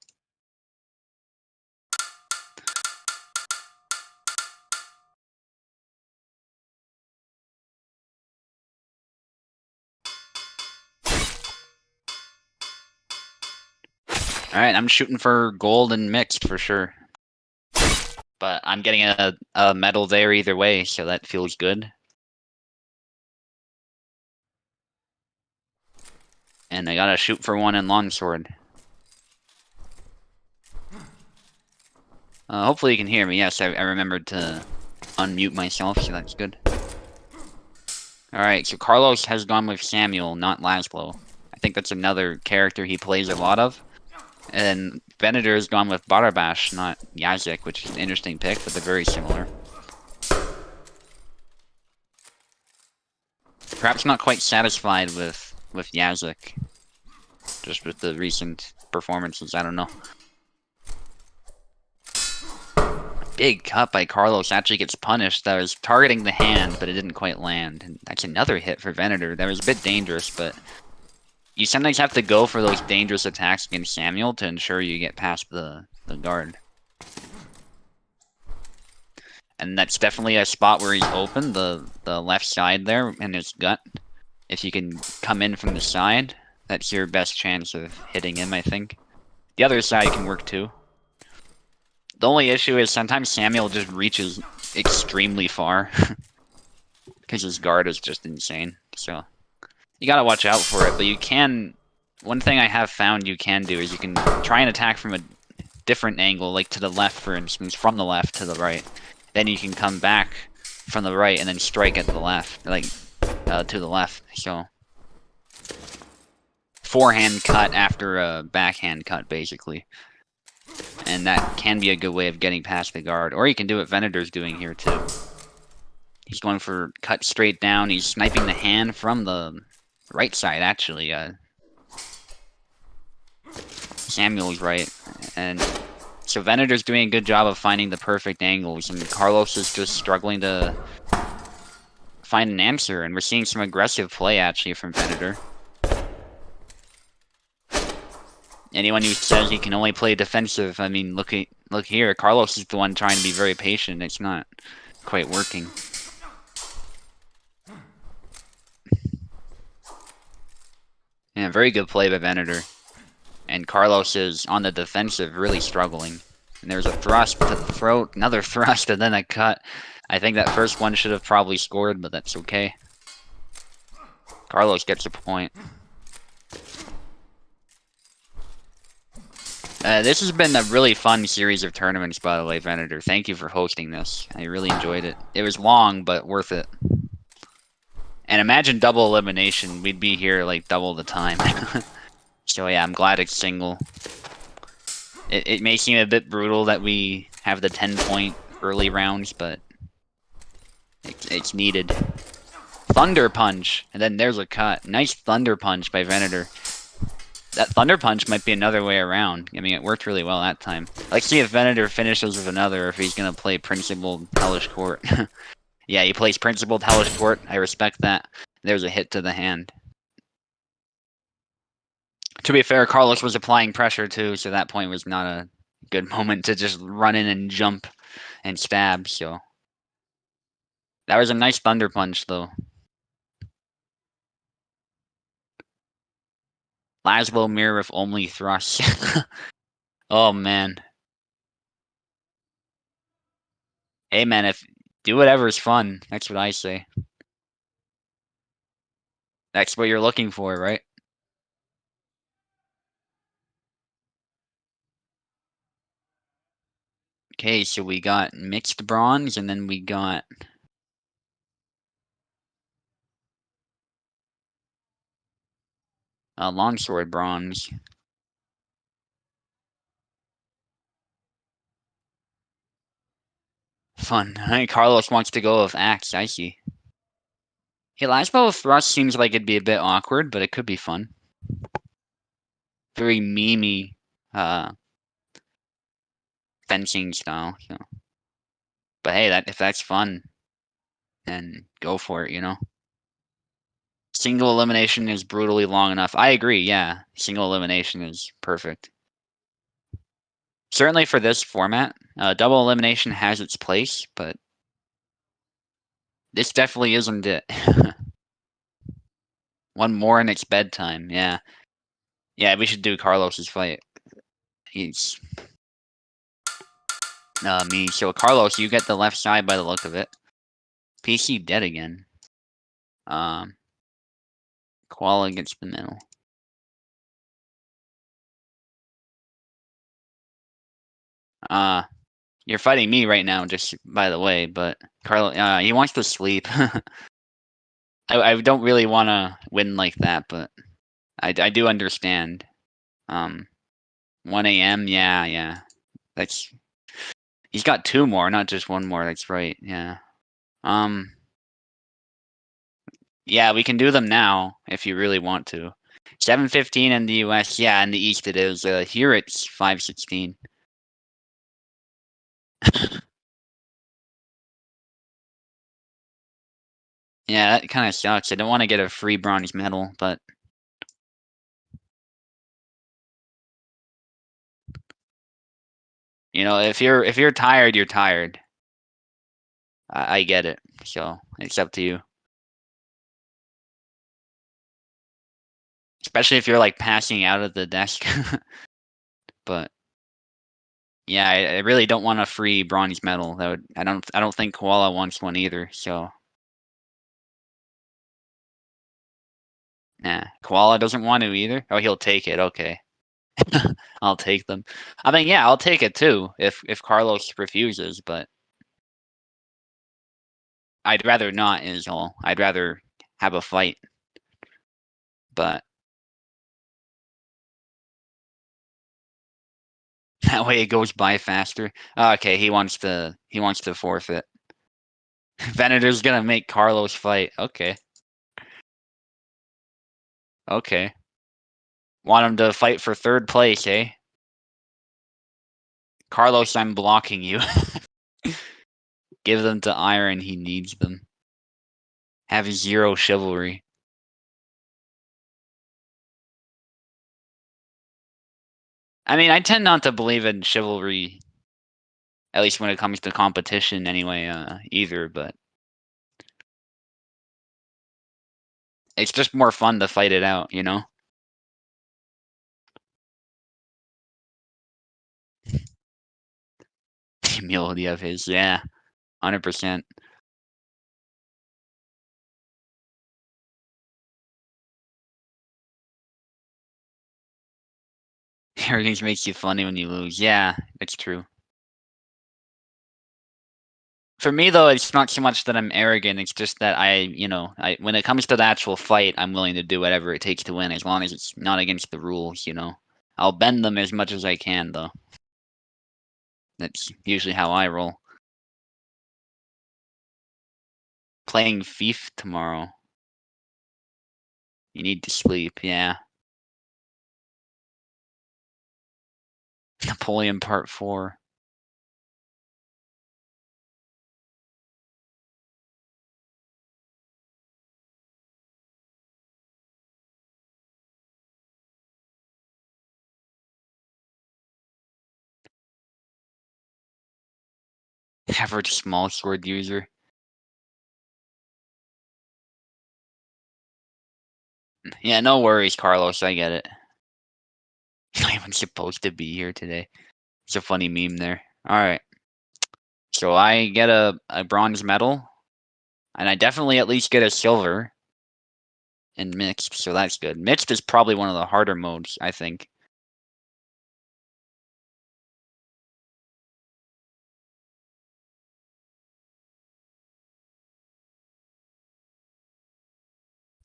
Speaker 3: Alright, I'm shooting for gold and mixed for sure. But I'm getting a medal there either way, so that feels good. And I gotta shoot for one in longsword. Hopefully you can hear me. Yes, I remembered to unmute myself, so that's good. Alright, so Carlos has gone with Samuel, not Laszlo. I think that's another character he plays a lot of. And Venator has gone with Barabash, not Yazek, which is an interesting pick, but they're very similar. Perhaps not quite satisfied with Yazek. Just with the recent performances, I don't know. Big cut by Carlos actually gets punished. That was targeting the hand, but it didn't quite land. And that's another hit for Venator. That was a bit dangerous, but you sometimes have to go for those dangerous attacks against Samuel to ensure you get past the guard. And that's definitely a spot where he's open, the left side there in his gut. If you can come in from the side, that's your best chance of hitting him, I think. The other side can work too. The only issue is sometimes Samuel just reaches extremely far. Because his guard is just insane, so you gotta watch out for it, but you can... One thing I have found you can do is you can try and attack from a different angle, like to the left, for instance, from the left to the right. Then you can come back from the right and then strike at the left, like, to the left, so... Forehand cut after a backhand cut, basically. And that can be a good way of getting past the guard. Or you can do what Venator's doing here, too. He's going for cut straight down. He's sniping the hand from the right side, actually. Samuel's right. And so Venator's doing a good job of finding the perfect angles, and Carlos is just struggling to find an answer. And we're seeing some aggressive play, actually, from Venator. Anyone who says he can only play defensive, I mean, look here. Carlos is the one trying to be very patient. It's not quite working. Yeah, very good play by Venator. And Carlos is on the defensive, really struggling. And there's a thrust to the throat, another thrust, and then a cut. I think that first one should have probably scored, but that's okay. Carlos gets a point. This has been a really fun series of tournaments, by the way, Venator. Thank you for hosting this. I really enjoyed it. It was long, but worth it. And imagine double elimination. We'd be here like double the time. So yeah, I'm glad it's single. It may seem a bit brutal that we have the 10-point early rounds, but it's needed. Thunder Punch, and then there's a cut. Nice Thunder Punch by Venator. That Thunder Punch might be another way around. I mean, it worked really well that time. Let's see if Venator finishes with another, or if he's going to play Principled Hellish Quart. Yeah, he plays Principled Hellish Quart. I respect that. There's a hit to the hand. To be fair, Carlos was applying pressure too, so that point was not a good moment to just run in and jump and stab, so... That was a nice Thunder Punch, though. Laszlo mirror with only thrust. Oh, man. Hey, man, do whatever's fun. That's what I say. That's what you're looking for, right? Okay, so we got mixed bronze, and then we got... longsword bronze. Fun. Carlos wants to go with axe, I see. Hey, Laszlo with thrust seems like it'd be a bit awkward, but it could be fun. Very memey, fencing style, so... But hey, if that's fun, then go for it, you know? Single elimination is brutally long enough. I agree, yeah. Single elimination is perfect. Certainly for this format, double elimination has its place, but this definitely isn't it. One more and it's bedtime, yeah. Yeah, we should do Carlos's fight. He's... me. So, Carlos, you get the left side by the look of it. PC dead again. Koala gets the middle. You're fighting me right now, just by the way, but Carlos, he wants to sleep. I don't really want to win like that, but I do understand. 1 a.m. Yeah. He's got 2 more, not just 1 more. That's right. Yeah. Yeah, we can do them now if you really want to. 7:15 in the U.S. Yeah, in the East it is. Here it's 5:16. Yeah, that kind of sucks. I don't want to get a free bronze medal, but you know, if you're tired, you're tired. I get it. So it's up to you. Especially if you're like passing out of the desk. But yeah, I really don't want a free bronze medal. I don't think Koala wants one either. So yeah, Koala doesn't want to either. Oh, he'll take it. Okay. I'll take them. I mean, yeah, I'll take it too if Carlos refuses, but I'd rather not is all. I'd rather have a fight. But that way it goes by faster. Okay, he wants to forfeit. Venator's gonna make Carlos fight. Okay. Okay. Want him to fight for 3rd place, eh? Carlos, I'm blocking you. Give them to Iron, he needs them. Have 0 chivalry. I mean, I tend not to believe in chivalry, at least when it comes to competition anyway, either, but it's just more fun to fight it out, you know? Humility of his, yeah. 100%. Arrogance makes you funny when you lose. Yeah, that's true. For me, though, it's not so much that I'm arrogant. It's just that when it comes to the actual fight, I'm willing to do whatever it takes to win, as long as it's not against the rules, you know? I'll bend them as much as I can, though. That's usually how I roll. Playing FIFA tomorrow. You need to sleep, yeah. Napoleon Part 4. Average small sword user. Yeah, no worries, Carlos. I get it. Not even supposed to be here today. It's a funny meme there. Alright. So I get a bronze medal. And I definitely at least get a silver in mixed, so that's good. Mixed is probably one of the harder modes, I think.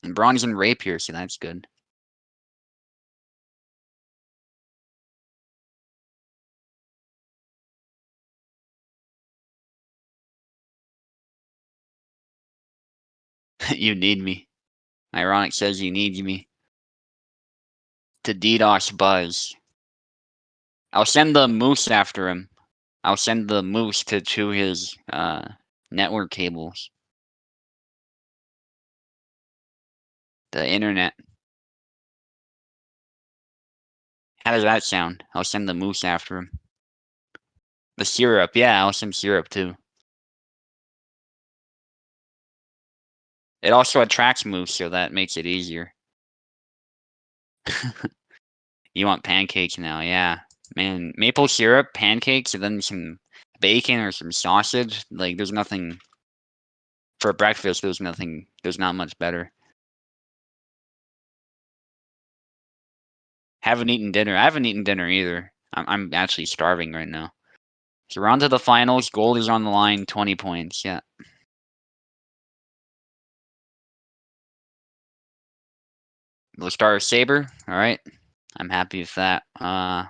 Speaker 3: And bronze and rapier, so that's good. You need me. Ironic says you need me. To DDoS Buzz. I'll send the moose after him. I'll send the moose to chew his network cables. The internet. How does that sound? I'll send the moose after him. The syrup, yeah, I'll send syrup too. It also attracts moose, so that makes it easier. You want pancakes now, yeah. Man, maple syrup, pancakes, and then some bacon or some sausage. Like, there's nothing... For breakfast, there's not much better. Haven't eaten dinner. I haven't eaten dinner either. I'm actually starving right now. So we're on to the finals. Gold is on the line, 20 points, yeah. We'll start with Saber, alright. I'm happy with that. Wonder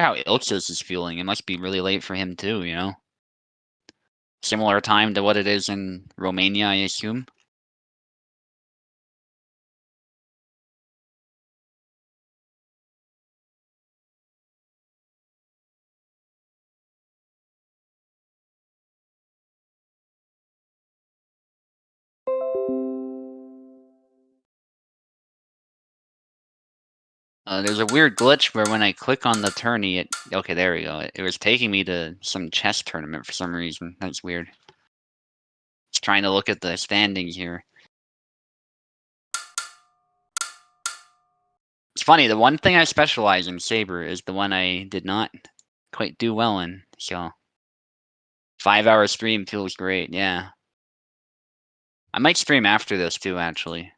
Speaker 3: how Ilchis is feeling. It must be really late for him too, you know? Similar time to what it is in Romania, I assume. There's a weird glitch where when I click on the tourney, okay, there we go. It was taking me to some chess tournament for some reason. That's weird. Just trying to look at the standings here. It's funny, the one thing I specialize in, Saber, is the one I did not quite do well in, so... 5-hour stream feels great, yeah. I might stream after this too, actually.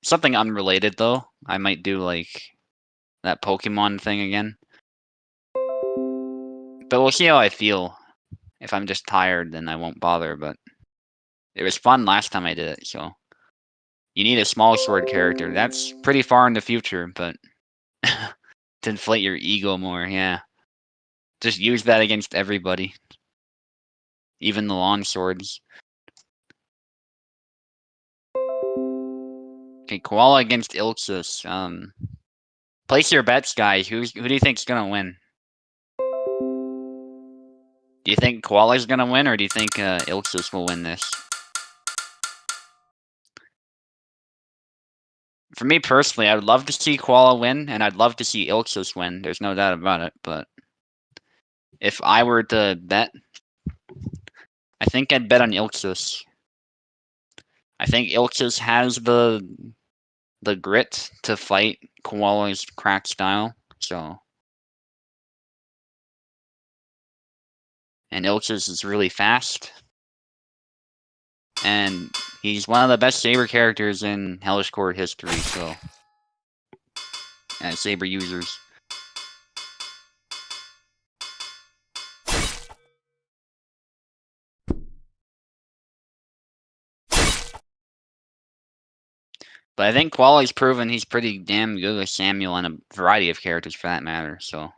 Speaker 3: Something unrelated, though. I might do, like, that Pokemon thing again. But we'll see how I feel. If I'm just tired, then I won't bother, but... It was fun last time I did it, so... You need a small sword character. That's pretty far in the future, but... to inflate your ego more, yeah. Just use that against everybody. Even the long swords. Okay, Koala against Ilxus. Place your bets, guys. Who do you think's gonna win? Do you think Koala's gonna win, or do you think Ilxus will win this? For me personally, I would love to see Koala win, and I'd love to see Ilxus win. There's no doubt about it, but... If I were to bet... I think I'd bet on Ilxus. I think Ilxus has the grit to fight Koala's crack style, so... And Ilxus is really fast. And he's one of the best Saber characters in Hellish Quart history, so... As Saber users. But I think Koala's proven he's pretty damn good with Samuel and a variety of characters for that matter, so.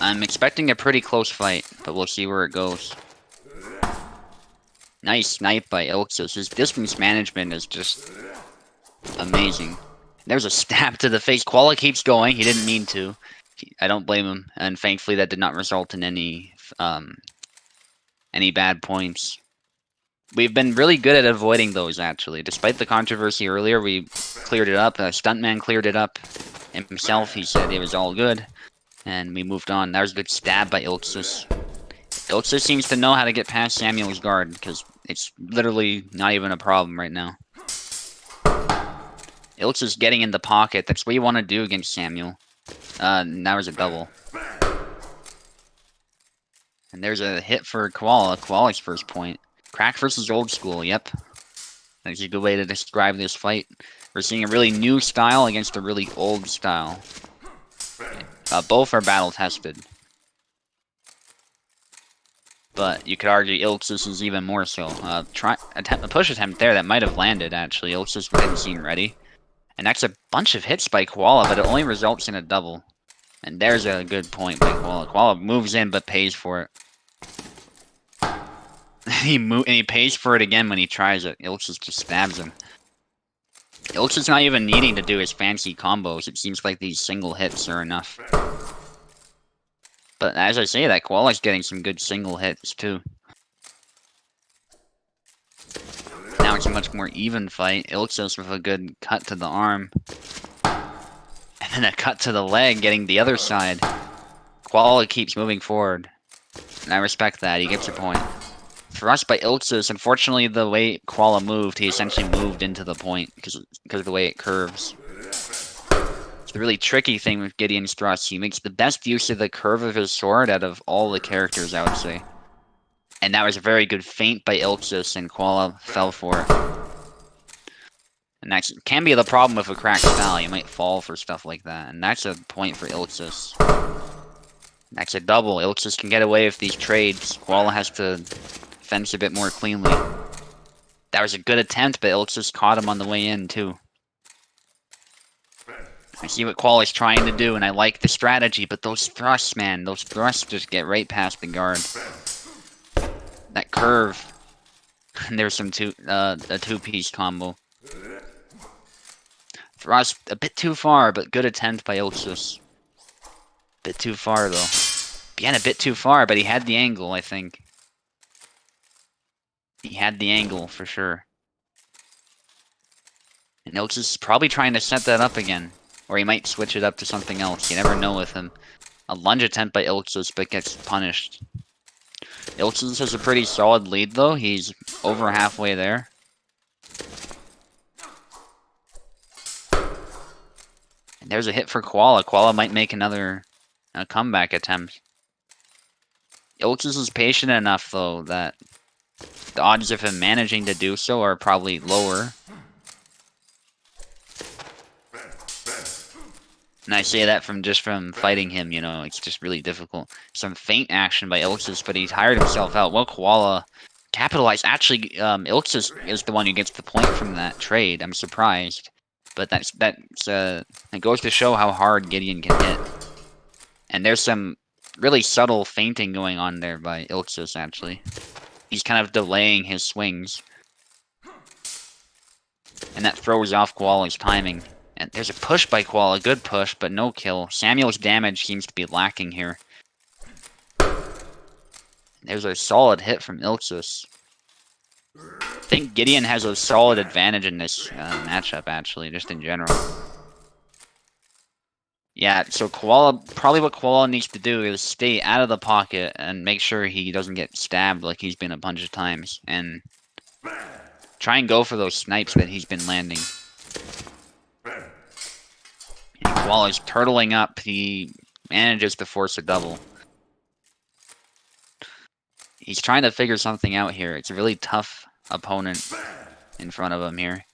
Speaker 3: I'm expecting a pretty close fight, but we'll see where it goes. Nice snipe by Ilxus. His distance management is just amazing. There's a stab to the face. Koala keeps going. He didn't mean to. I don't blame him, and thankfully that did not result in any bad points. We've been really good at avoiding those, actually. Despite the controversy earlier, we cleared it up. Stuntman cleared it up himself. He said it was all good, and we moved on. That was a good stab by Ilxus. Ilxus seems to know how to get past Samuel's guard, because it's literally not even a problem right now. Ilxus getting in the pocket. That's what you want to do against Samuel. That was a double. And there's a hit for Koala. Koala's first point. Crack versus old school, yep. That's a good way to describe this fight. We're seeing a really new style against a really old style. Both are battle tested. But you could argue Ilxus is even more so. A push attempt there that might have landed, actually. Ilxus didn't seem ready. And that's a bunch of hits by Koala, but it only results in a double. And there's a good point by Koala. Koala moves in, but pays for it. And he pays for it again when he tries it. Ilxus just stabs him. Ilxus not even needing to do his fancy combos. It seems like these single hits are enough. But as I say that, Koala's getting some good single hits too. Now it's a much more even fight. Ilxus with a good cut to the arm. And then a cut to the leg, getting the other side. Koala keeps moving forward. And I respect that, he gets a point. Thrust by Ilxus. Unfortunately, the way Koala moved, he essentially moved into the point because of the way it curves. It's the really tricky thing with Gideon's thrust. He makes the best use of the curve of his sword out of all the characters, I would say. And that was a very good feint by Ilxus, and Koala fell for it. And that can be the problem with a cracked style. You might fall for stuff like that. And that's a point for Ilxus. That's a double. Ilxus can get away with these trades. Koala has to fence a bit more cleanly. That was a good attempt, but Ilxus caught him on the way in, too. I see what Koala's trying to do, and I like the strategy, but those thrusts, man, those thrusts just get right past the guard. That curve. And there's some a two-piece combo. Thrust a bit too far, but good attempt by Ilxus. Bit too far, though. Again, a bit too far, but he had the angle, I think. He had the angle, for sure. And Ilxus is probably trying to set that up again. Or he might switch it up to something else. You never know with him. A lunge attempt by Ilxus, but gets punished. Ilxus has a pretty solid lead, though. He's over halfway there. And there's a hit for Koala. Koala might make another comeback attempt. Ilxus is patient enough, though, that the odds of him managing to do so are probably lower. And I say that from fighting him, you know, it's just really difficult. Some feint action by Ilxus, but he tired himself out. Well, Koala capitalized. Actually, Ilxus is the one who gets the point from that trade. I'm surprised. But it goes to show how hard Gideon can hit. And there's some really subtle feinting going on there by Ilxus, actually. He's kind of delaying his swings. And that throws off Koala's timing. And there's a push by Koala, good push, but no kill. Samuel's damage seems to be lacking here. There's a solid hit from Ilxus. I think Gideon has a solid advantage in this matchup, actually, just in general. Yeah, so probably what Koala needs to do is stay out of the pocket and make sure he doesn't get stabbed like he's been a bunch of times. And try and go for those snipes that he's been landing. And Koala's turtling up, he manages to force a double. He's trying to figure something out here. It's a really tough opponent in front of him here.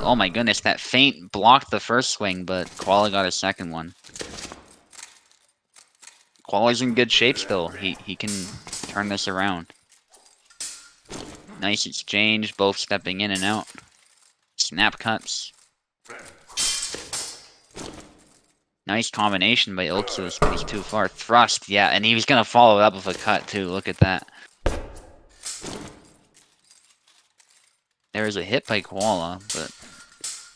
Speaker 3: Oh my goodness, that feint blocked the first swing, but Koala got a second one. Koala's in good shape still. He can turn this around. Nice exchange, both stepping in and out. Snap cuts. Nice combination by Ilxus, but he's too far. Thrust, yeah, and he was gonna follow it up with a cut too. Look at that. There was a hit by Koala, but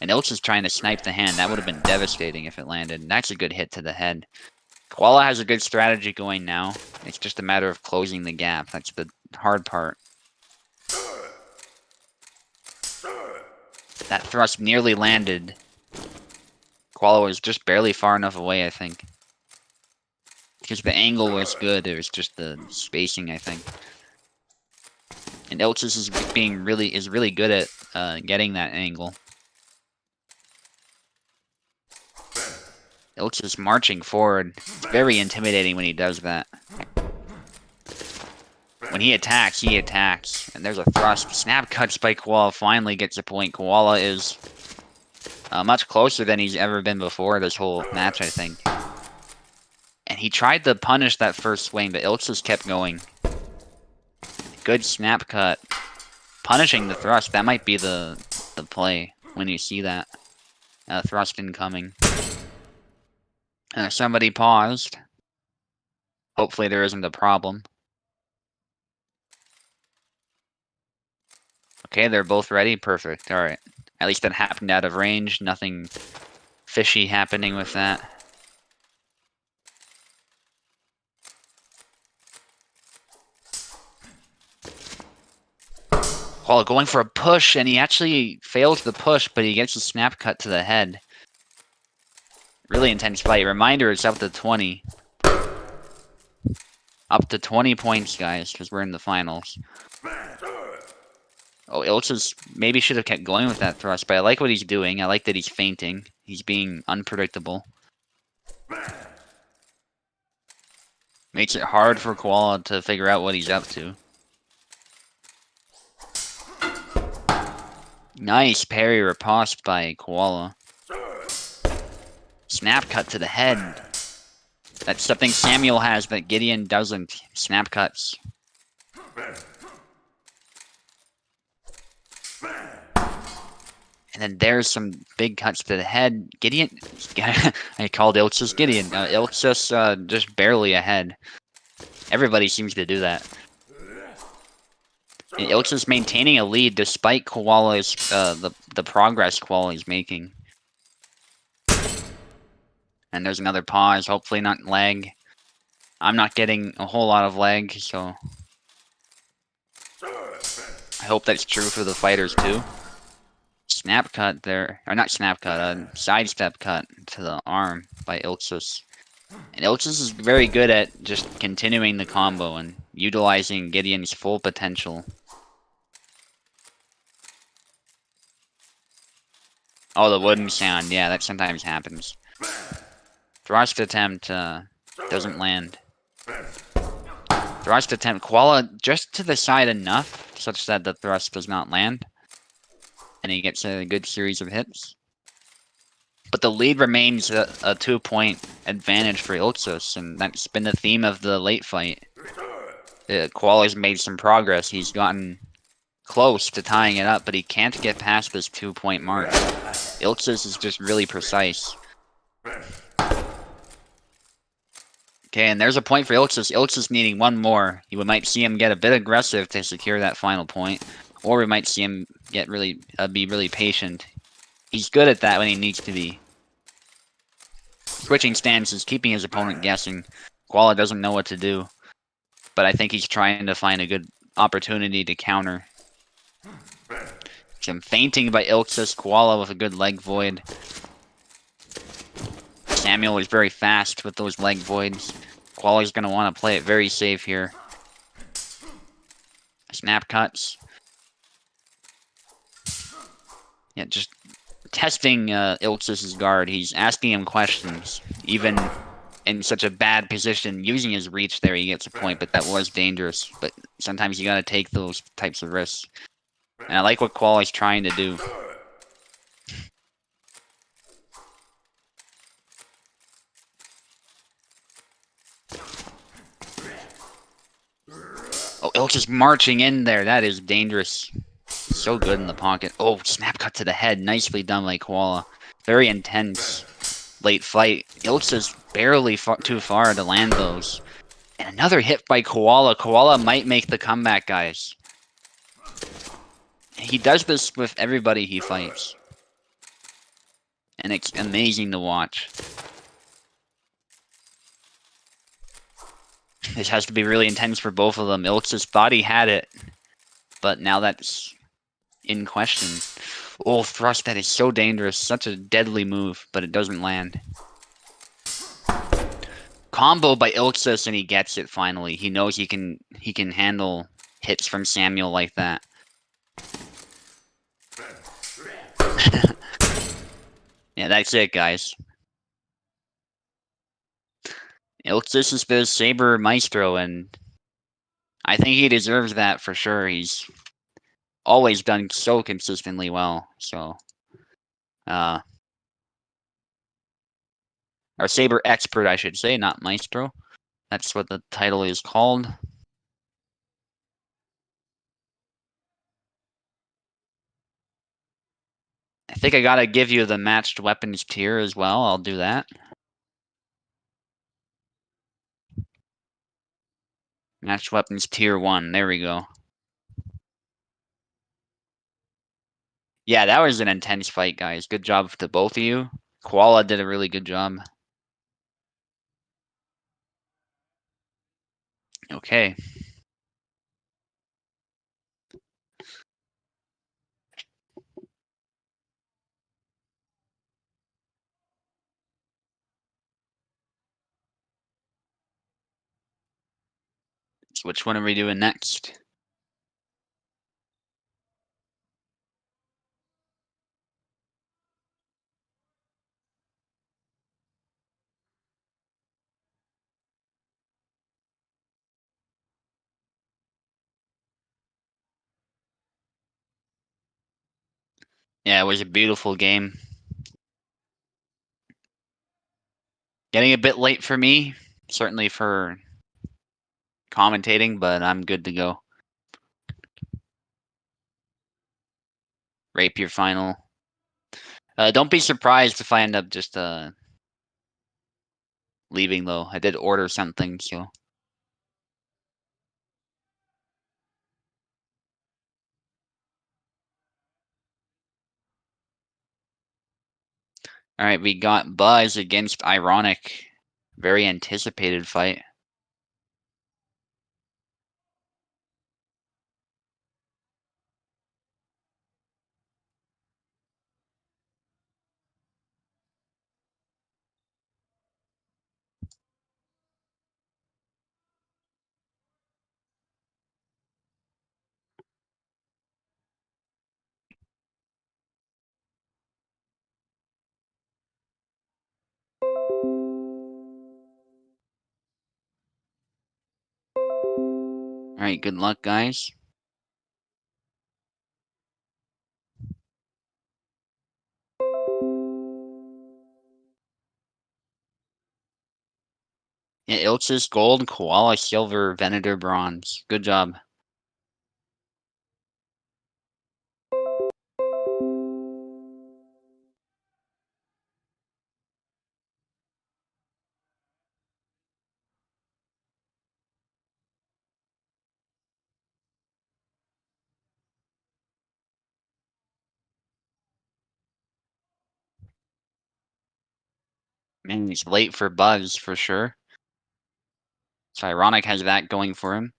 Speaker 3: and Ilxus trying to snipe the hand. That would have been devastating if it landed. And that's a good hit to the head. Koala has a good strategy going now. It's just a matter of closing the gap. That's the hard part. That thrust nearly landed. Koala was just barely far enough away, I think. Because the angle was good, it was just the spacing, I think. And Ilxus is really good at getting that angle. Ilxus marching forward. It's very intimidating when he does that. When he attacks, he attacks. And there's a thrust. Snap cuts by Koala finally gets a point. Koala is much closer than he's ever been before this whole match, I think. And he tried to punish that first swing, but Ilxus kept going. Good snap cut. Punishing the thrust. That might be the play when you see that. Thrust incoming. Somebody paused. Hopefully there isn't a problem. Okay, they're both ready. Perfect. Alright. At least that happened out of range. Nothing fishy happening with that. Koala going for a push, and he actually fails the push, but he gets a snap cut to the head. Really intense fight. Reminder, it's up to 20. Up to 20 points, guys, because we're in the finals. Oh, Ilxus maybe should have kept going with that thrust, but I like what he's doing. I like that he's feinting. He's being unpredictable. Makes it hard for Koala to figure out what he's up to. Nice parry riposte by Koala. Snap cut to the head. That's something Samuel has that Gideon doesn't. Snap cuts. And then there's some big cuts to the head. Gideon... I called Ilxus Gideon. Ilxus just barely ahead. Everybody seems to do that. And Ilxus maintaining a lead despite Koala's... the progress Koala is making. And there's another pause. Hopefully not lag. I'm not getting a whole lot of lag, so... I hope that's true for the fighters too. Snap cut there, or not snap cut, sidestep cut to the arm by Ilxus. And Ilxus is very good at just continuing the combo and utilizing Gideon's full potential. Oh, the wooden sound, yeah, that sometimes happens. Thrust attempt doesn't land. Thrust attempt, Koala just to the side enough such that the thrust does not land. And he gets a good series of hits. But the lead remains a 2-point advantage for Ilxus, and that's been the theme of the late fight. Koala's made some progress. He's gotten close to tying it up, but he can't get past this 2-point mark. Ilxus is just really precise. Okay, and there's a point for Ilxus. Ilxus needing one more. We might see him get a bit aggressive to secure that final point. Or we might see him get be really patient. He's good at that when he needs to be. Switching stances, keeping his opponent guessing. Koala doesn't know what to do. But I think he's trying to find a good opportunity to counter. Some feinting by Ilxus. Koala with a good leg void. Samuel is very fast with those leg voids. Koala's going to want to play it very safe here. Snap cuts. Yeah, just testing Ilxus' guard. He's asking him questions. Even in such a bad position, using his reach there, he gets a point, but that was dangerous. But sometimes you gotta take those types of risks. And I like what Koala's trying to do. Ilk is marching in there. That is dangerous. So good in the pocket. Oh, snap cut to the head. Nicely done by Koala. Very intense late fight. Ilks is barely too far to land those. And another hit by Koala. Koala might make the comeback, guys. He does this with everybody he fights. And it's amazing to watch. This has to be really intense for both of them. Ilks' thought he had it, but now that's in question. Oh, thrust, that is so dangerous. Such a deadly move, but it doesn't land. Combo by Ilxus, and he gets it finally. He knows he can handle hits from Samuel like that. Yeah, that's it, guys. Ilxus is the Saber Maestro, and I think he deserves that for sure. He's always done so consistently well. So, our Saber expert, I should say, not Maestro. That's what the title is called. I think I gotta give you the matched weapons tier as well. I'll do that. Matched weapons tier 1. There we go. Yeah, that was an intense fight, guys. Good job to both of you. Koala did a really good job. Okay. So which one are we doing next? Yeah, it was a beautiful game. Getting a bit late for me, certainly for commentating, but I'm good to go. Rapier final. Don't be surprised if I end up just leaving though. I did order something, so. Alright, we got Buzz against Ironic. Very anticipated fight. Alright, good luck, guys. Yeah, Ilchis gold, Koala silver, Venator bronze. Good job. Man, he's late for Buzz for sure. So Ironic has that going for him.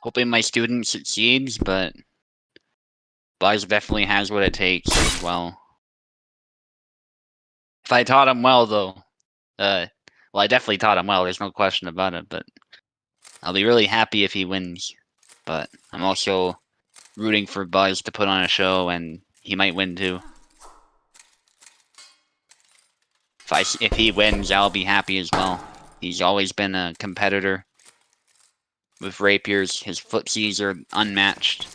Speaker 3: Hoping my student succeeds, but Buzz definitely has what it takes as well. If I taught him well, though, well, I definitely taught him well. There's no question about it. But I'll be really happy if he wins. But I'm also rooting for Buzz to put on a show, and he might win too. If he wins, I'll be happy as well. He's always been a competitor with rapiers. His footsies are unmatched,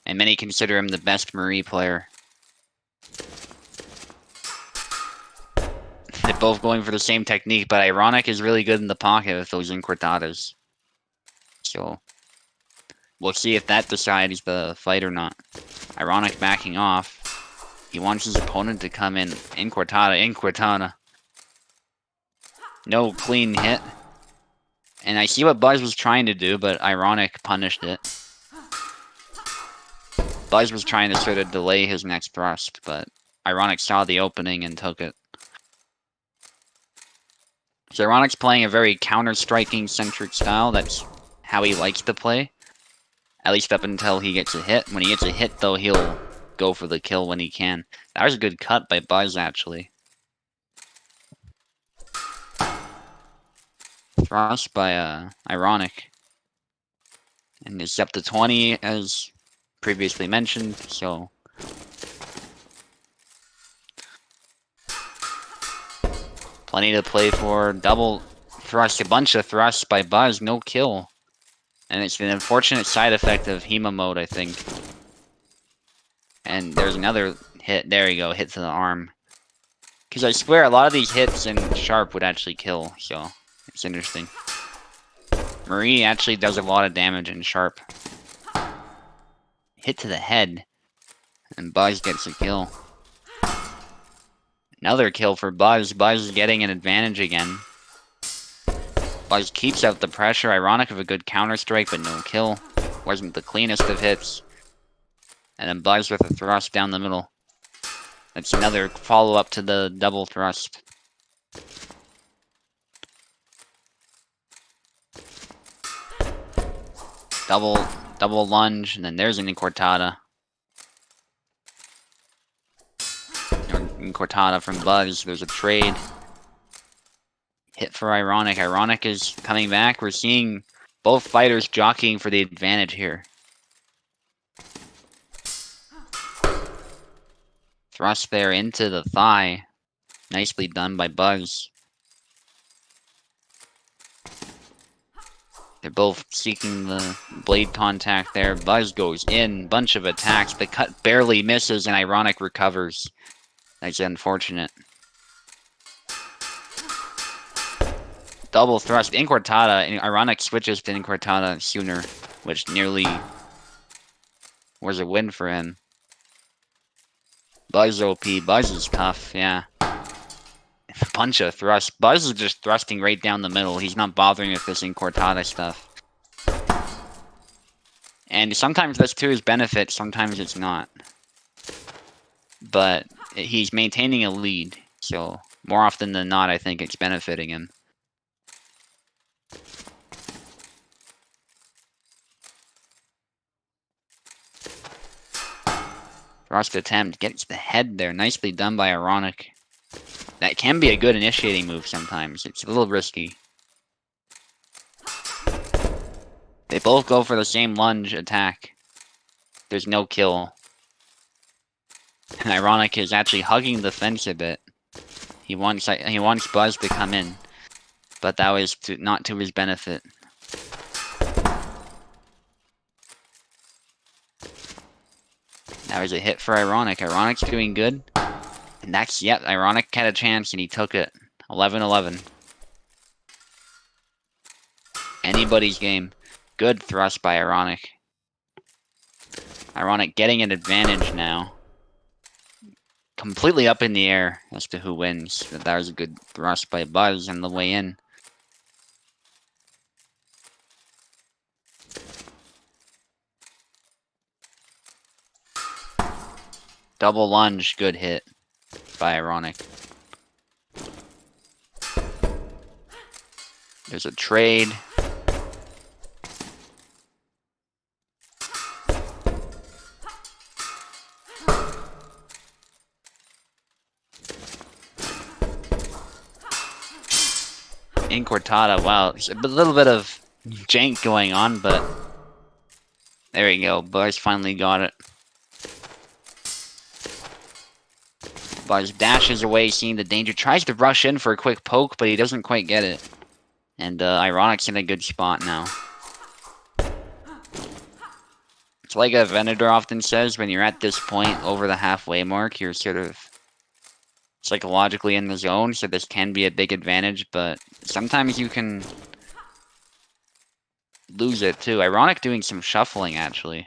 Speaker 3: and many consider him the best Marie player. They're both going for the same technique, but Ironic is really good in the pocket with those incortadas. So we'll see if that decides the fight or not. Ironic backing off. He wants his opponent to come in. Incortada. No clean hit. And I see what Buzz was trying to do, but Ironic punished it. Buzz was trying to sort of delay his next thrust, but Ironic saw the opening and took it. So Ironic's playing a very counter-striking centric style. That's how he likes to play. At least up until he gets a hit. When he gets a hit, though, he'll go for the kill when he can. That was a good cut by Buzz, actually. Thrust by Ironic. And it's up to 20, as previously mentioned, so... Plenty to play for. Double thrust, a bunch of thrusts by Buzz, no kill. And it's an unfortunate side effect of HEMA mode, I think. And there's another hit. There you go, hit to the arm. Because I swear a lot of these hits in Sharp would actually kill, so it's interesting. Marie actually does a lot of damage in Sharp. Hit to the head. And Buzz gets a kill. Another kill for Buzz. Buzz is getting an advantage again. Buzz keeps out the pressure. Ironic of a good counter-strike, but no kill. Wasn't the cleanest of hits. And then Buzz with a thrust down the middle. That's another follow-up to the double thrust. Double lunge, and then there's an incortada. Incortada from Buzz. There's a trade. Hit for Ironic. Ironic is coming back. We're seeing both fighters jockeying for the advantage here. Thrust there into the thigh. Nicely done by Buzz. They're both seeking the blade contact there. Buzz goes in. Bunch of attacks. The cut barely misses and Ironic recovers. That's unfortunate. Double thrust. Incortada. And Ironic switches to Incortada sooner, which nearly was a win for him. Buzz OP. Buzz is tough, yeah. A bunch of thrusts. Buzz is just thrusting right down the middle. He's not bothering with this Incortada stuff. And sometimes that's to his benefit, sometimes it's not. But he's maintaining a lead, so more often than not, I think it's benefiting him. Thrust attempt gets the head there. Nicely done by Ironic. That can be a good initiating move sometimes. It's a little risky. They both go for the same lunge attack. There's no kill. And Ironic is actually hugging the fence a bit. He wants Buzz to come in, but that was not to his benefit. That was a hit for Ironic. Ironic's doing good. And that's, yep, Ironic had a chance and he took it. 11-11. Anybody's game. Good thrust by Ironic. Ironic getting an advantage now. Completely up in the air as to who wins. But that was a good thrust by Buzz on the way in. Double lunge, good hit by Ironic. There's a trade. In Cortada, wow, there's a little bit of jank going on, but there you go. Buzz finally got it. Buzz dashes away, seeing the danger, tries to rush in for a quick poke, but he doesn't quite get it. And Ironic's in a good spot now. It's like a Venator often says, when you're at this point over the halfway mark, you're sort of psychologically in the zone, so this can be a big advantage, but sometimes you can lose it too. Ironic doing some shuffling, actually.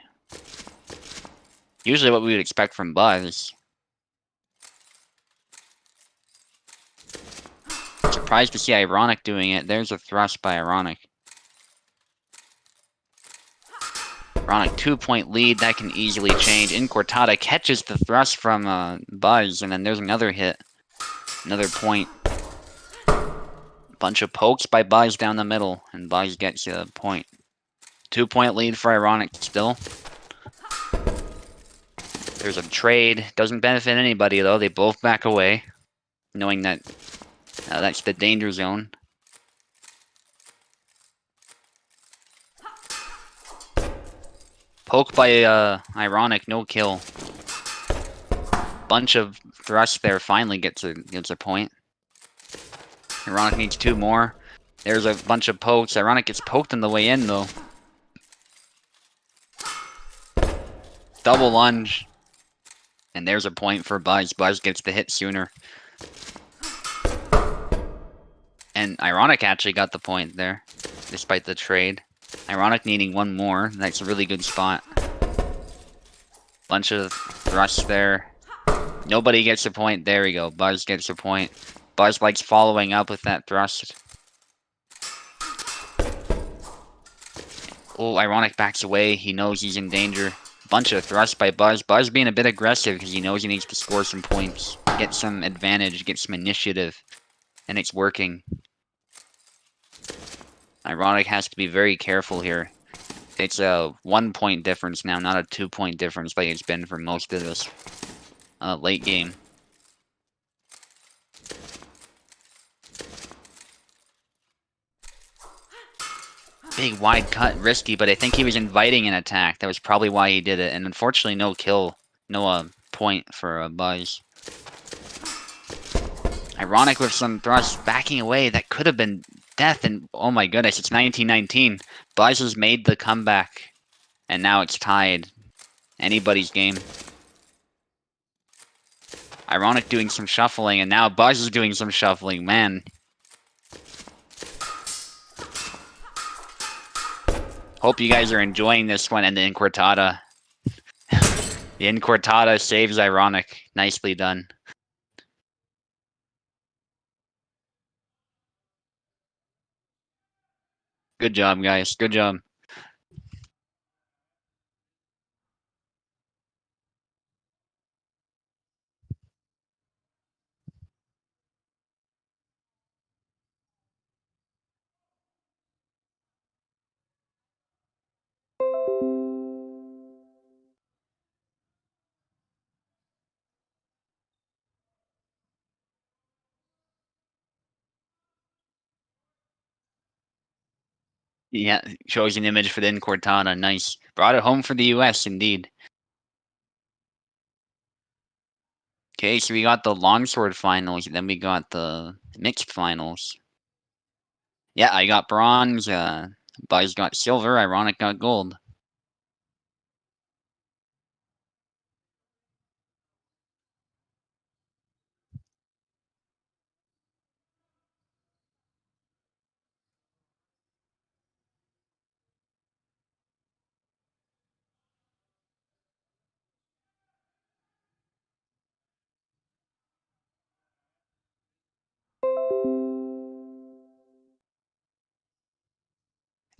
Speaker 3: Usually what we would expect from Buzz. Surprised to see Ironic doing it. There's a thrust by Ironic. Ironic 2-point lead, that can easily change. In Cortada catches the thrust from Buzz, and then there's another hit. Another point. Bunch of pokes by Buzz down the middle, and Buzz gets a point. 2-point lead for Ironic still. There's a trade. Doesn't benefit anybody, though. They both back away, knowing that that's the danger zone. Poke by Ironic, no kill. Bunch of thrusts there, finally gets a point. Ironic needs 2 more. There's a bunch of pokes. Ironic gets poked on the way in, though. Double lunge. And there's a point for Buzz. Buzz gets the hit sooner. And Ironic actually got the point there, despite the trade. Ironic needing 1 more. That's a really good spot. Bunch of thrusts there. Nobody gets a point. There we go. Buzz gets a point. Buzz likes following up with that thrust. Oh, Ironic backs away. He knows he's in danger. Bunch of thrusts by Buzz. Buzz being a bit aggressive because he knows he needs to score some points. Get some advantage, get some initiative. And it's working. Ironic has to be very careful here. It's a 1-point difference now, not a 2-point difference like it's been for most of this late game. Big wide cut, risky, but I think he was inviting an attack. That was probably why he did it. And unfortunately, no kill. No point for Buzz. Ironic with some thrusts backing away. That could have been death. And oh my goodness, it's 1919. Buzz has made the comeback. And now it's tied. Anybody's game. Ironic doing some shuffling, and now Buzz is doing some shuffling. Man. Hope you guys are enjoying this one, and the Incortada. The Incortada saves Ironic. Nicely done. Good job, guys. Good job. Yeah, shows an image for the Incortada. Nice. Brought it home for the US, indeed. Okay, so we got the longsword finals, then we got the mixed finals. Yeah, I got bronze, Buzz got silver, Ironic got gold.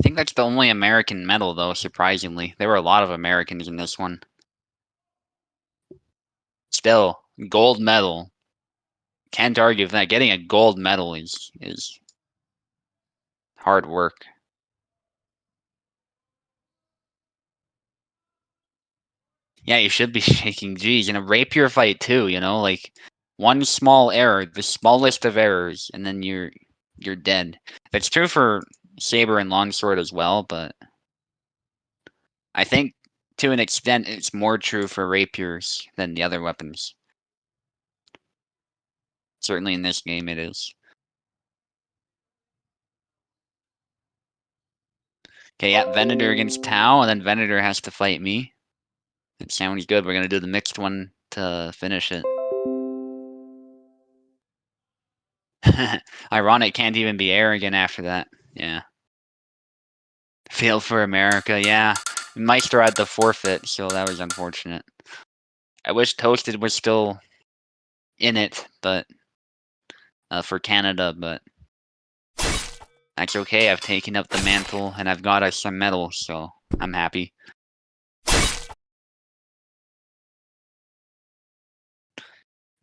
Speaker 3: I think that's the only American medal, though, surprisingly. There were a lot of Americans in this one. Still, gold medal. Can't argue with that. Getting a gold medal is hard work. Yeah, you should be shaking. Geez, in a rapier fight, too, you know? Like, one small error, the smallest of errors, and then you're you're dead. That's true for Saber and Longsword as well, but I think to an extent it's more true for rapiers than the other weapons. Certainly in this game it is. Okay, yeah, Venator against Tau, and then Venator has to fight me. It sounds good. We're gonna do the mixed one to finish it. Ironic, can't even be arrogant after that. Yeah. Failed for America, yeah. Meister had the forfeit, so that was unfortunate. I wish Toasted was still in it, but for Canada, but that's okay. I've taken up the mantle and I've got us some medals, so I'm happy.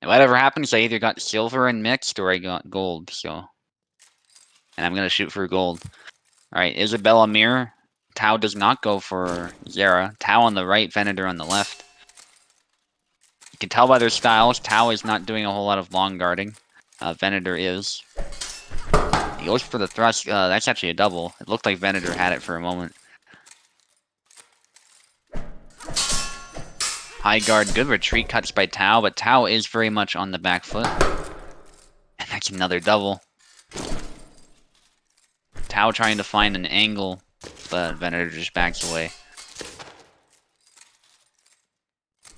Speaker 3: And whatever happens, I either got silver and mixed or I got gold, so. And I'm gonna shoot for gold. Alright, Isabella Mirror. Tau does not go for Zera. Tau on the right, Venator on the left. You can tell by their styles, Tau is not doing a whole lot of long guarding. Venator is. He goes for the thrust. That's actually a double. It looked like Venator had it for a moment. High guard, good retreat cuts by Tau, but Tau is very much on the back foot. And that's another double. Tau trying to find an angle, but Venator just backs away.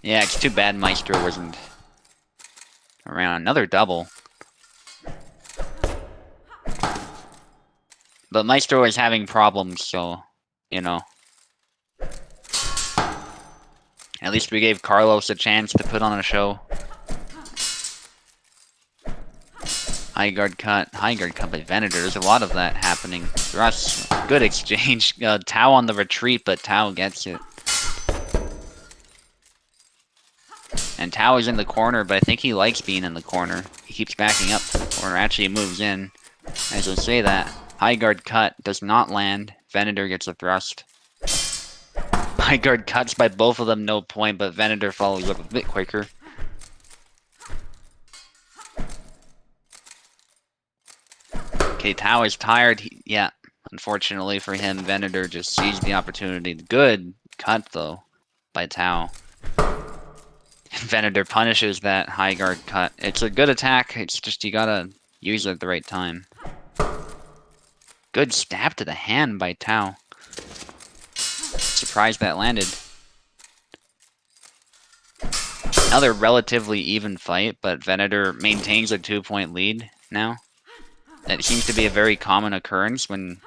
Speaker 3: Yeah, it's too bad Maestro wasn't around. Another double. But Maestro is having problems, so, you know. At least we gave Carlos a chance to put on a show. High guard cut by Venator. There's a lot of that happening. Thrust, good exchange. Tau on the retreat, but Tau gets it. And Tau is in the corner, but I think he likes being in the corner. He keeps backing up to the corner. Actually, he moves in. As I say that, high guard cut does not land. Venator gets a thrust. High guard cuts by both of them, no point, but Venator follows up a bit quicker. Okay, Tau is tired. Yeah, unfortunately for him, Venator just seized the opportunity. Good cut, though, by Tau. Venator punishes that high guard cut. It's a good attack, it's just you gotta use it at the right time. Good stab to the hand by Tau. Surprised that landed. Another relatively even fight, but Venator maintains a 2-point lead now. That seems to be a very common occurrence when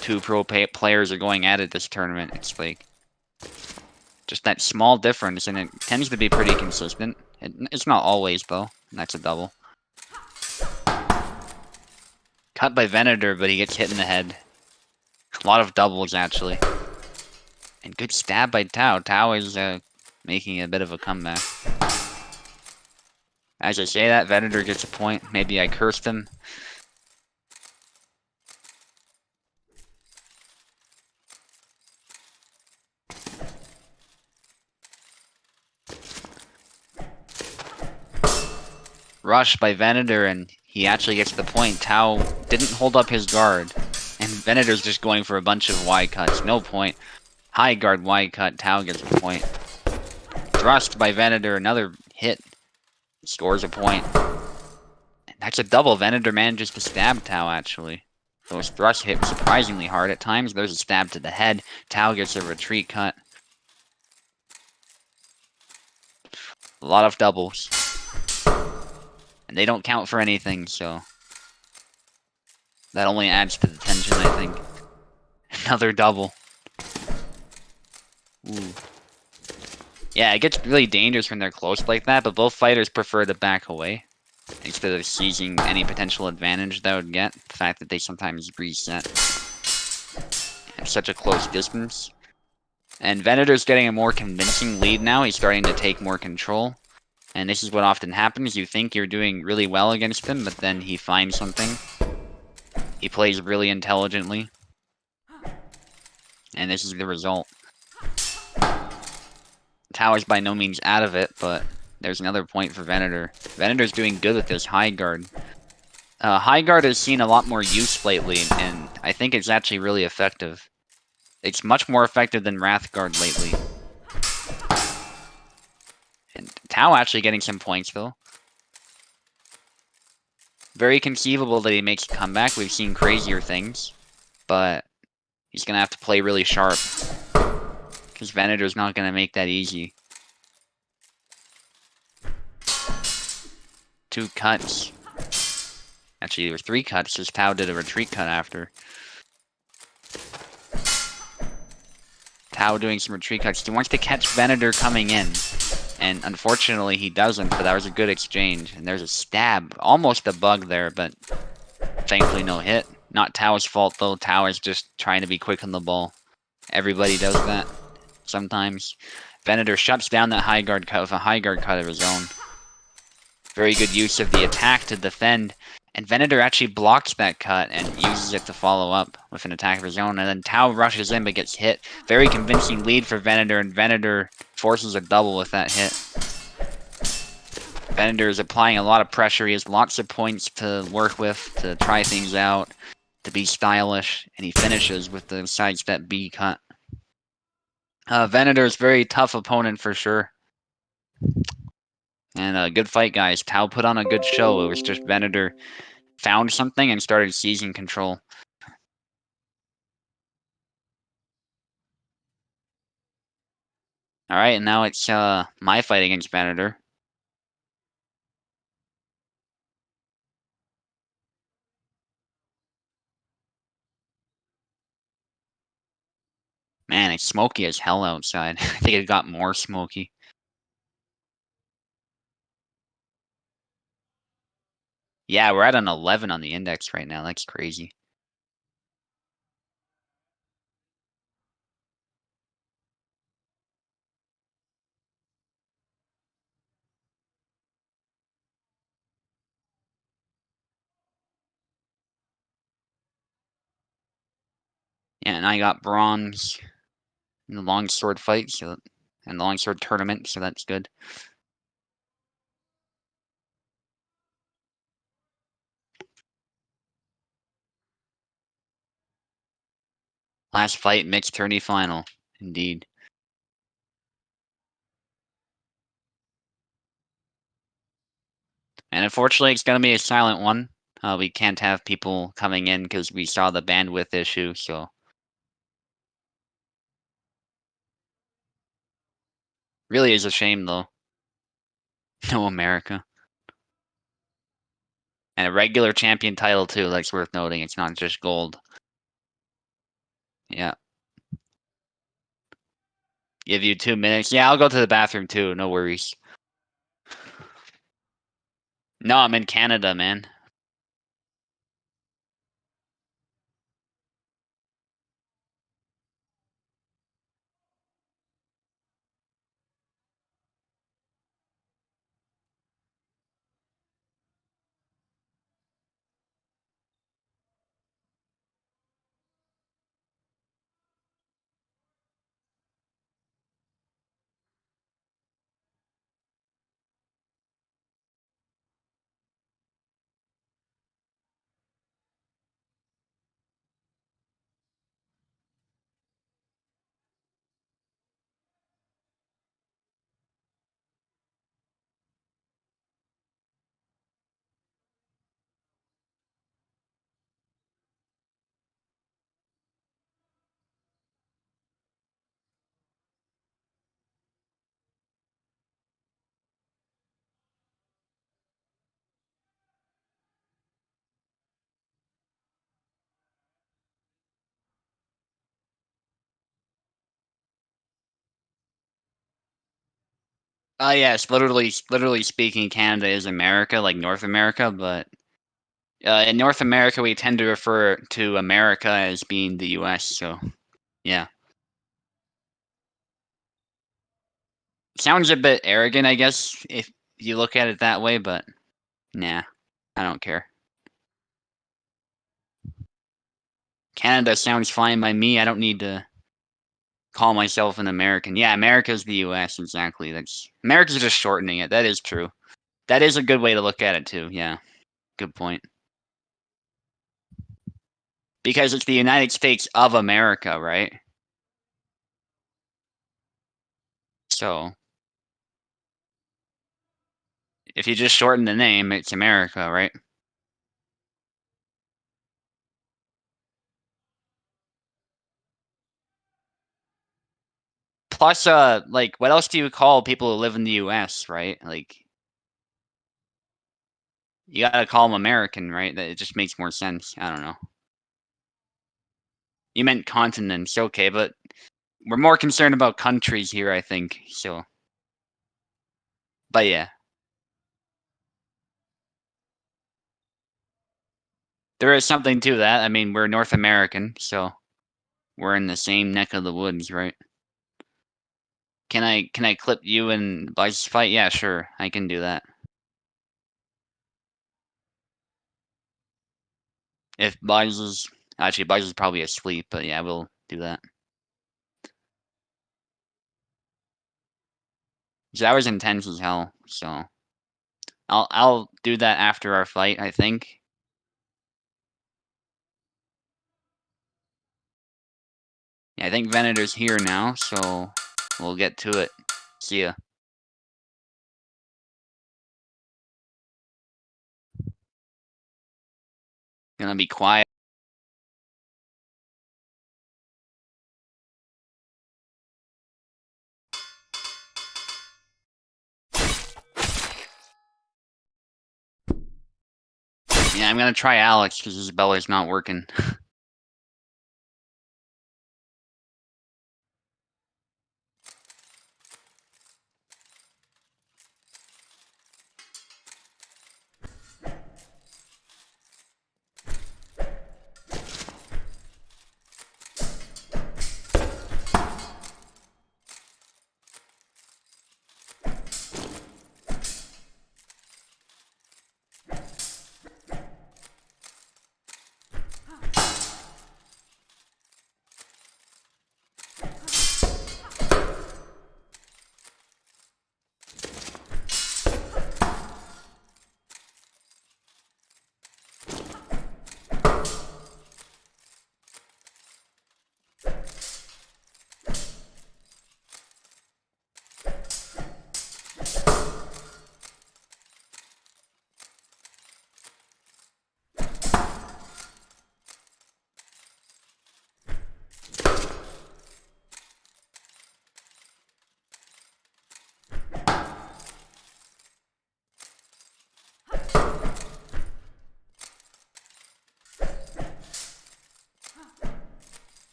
Speaker 3: two pro players are going at it this tournament. It's like just that small difference, and it tends to be pretty consistent. It's not always, though. And that's a double. Cut by Venator, but he gets hit in the head. A lot of doubles, actually. And good stab by Tau. Tau is making a bit of a comeback. As I say that, Venator gets a point. Maybe I cursed him. Rush by Venator, and he actually gets the point. Tau didn't hold up his guard. And Venator's just going for a bunch of Y cuts. No point. High guard Y cut. Tau gets the point. Thrust by Venator. Another hit. Scores a point. And that's a double. Venator manages to stab Tau, actually. Those thrusts hit surprisingly hard at times. There's a stab to the head. Tau gets a retreat cut. A lot of doubles. And they don't count for anything, so that only adds to the tension, I think. Another double. Ooh. Yeah, it gets really dangerous when they're close like that, but both fighters prefer to back away instead of seizing any potential advantage they would get. The fact that they sometimes reset at such a close distance. And Venator's getting a more convincing lead now. He's starting to take more control. And this is what often happens. You think you're doing really well against him, but then he finds something. He plays really intelligently. And this is the result. Tau is by no means out of it, but there's another point for Venator. Venator's doing good with this high guard. High Guard has seen a lot more use lately, and I think it's actually really effective. It's much more effective than Wrath Guard lately. And Tao actually getting some points, though. Very conceivable that he makes a comeback. We've seen crazier things. But he's going to have to play really sharp. Because Venator's not going to make that easy. 2 cuts. Actually, there were 3 cuts, because Tao did a retreat cut after. Tao doing some retreat cuts. He wants to catch Venator coming in. And unfortunately, he doesn't, but that was a good exchange. And there's a stab. Almost a bug there, but thankfully no hit. Not Tao's fault, though. Tao is just trying to be quick on the ball. Everybody does that sometimes. Venator shuts down that high guard cut with a high guard cut of his own. Very good use of the attack to defend. And Venator actually blocks that cut and uses it to follow up with an attack of his own. And then Tao rushes in but gets hit. Very convincing lead for Venator, and Venator forces a double with that hit. Venator is applying a lot of pressure. He has lots of points to work with, to try things out, to be stylish. And he finishes with the sidestep B cut. Venator is a very tough opponent for sure. And a good fight, guys. Tao put on a good show. It was just Venator found something and started seizing control. Alright, and now it's my fight against Venator. Man, it's smoky as hell outside. I think it got more smoky. Yeah, we're at an 11 on the index right now. That's crazy. Yeah, and I got bronze in the longsword fight, and the longsword tournament, so that's good. Last fight, mixed tourney final. Indeed. And unfortunately, it's going to be a silent one. We can't have people coming in because we saw the bandwidth issue, so... Really is a shame, though. No America. And a regular champion title, too, that's worth noting. It's not just gold. Yeah. Give you 2 minutes. Yeah, I'll go to the bathroom, too. No worries. No, I'm in Canada, man. Yes, literally speaking, Canada is America, like North America, but in North America, we tend to refer to America as being the US, so yeah. Sounds a bit arrogant, I guess, if you look at it that way, but nah, I don't care. Canada sounds fine by me. I don't need to call myself an American. Yeah, America's the US, exactly. America's just shortening it. That is true. That is a good way to look at it, too. Yeah, good point. Because it's the United States of America, right? So, if you just shorten the name, it's America, right? Plus, like, what else do you call people who live in the U.S., right? Like, you gotta call them American, right? That it just makes more sense. I don't know. You meant continents, okay, but we're more concerned about countries here, I think. So, but yeah, there is something to that. I mean, we're North American, so we're in the same neck of the woods, right? Can I clip you and Buzz fight? Yeah, sure, I can do that. If Buzz is actually Buzz is probably asleep, but yeah, we'll do that. So that was intense as hell. So I'll do that after our fight, I think. Yeah, I think Venator's here now, so we'll get to it. See ya. Gonna be quiet. Yeah, I'm gonna try Alex because Isabella's not working.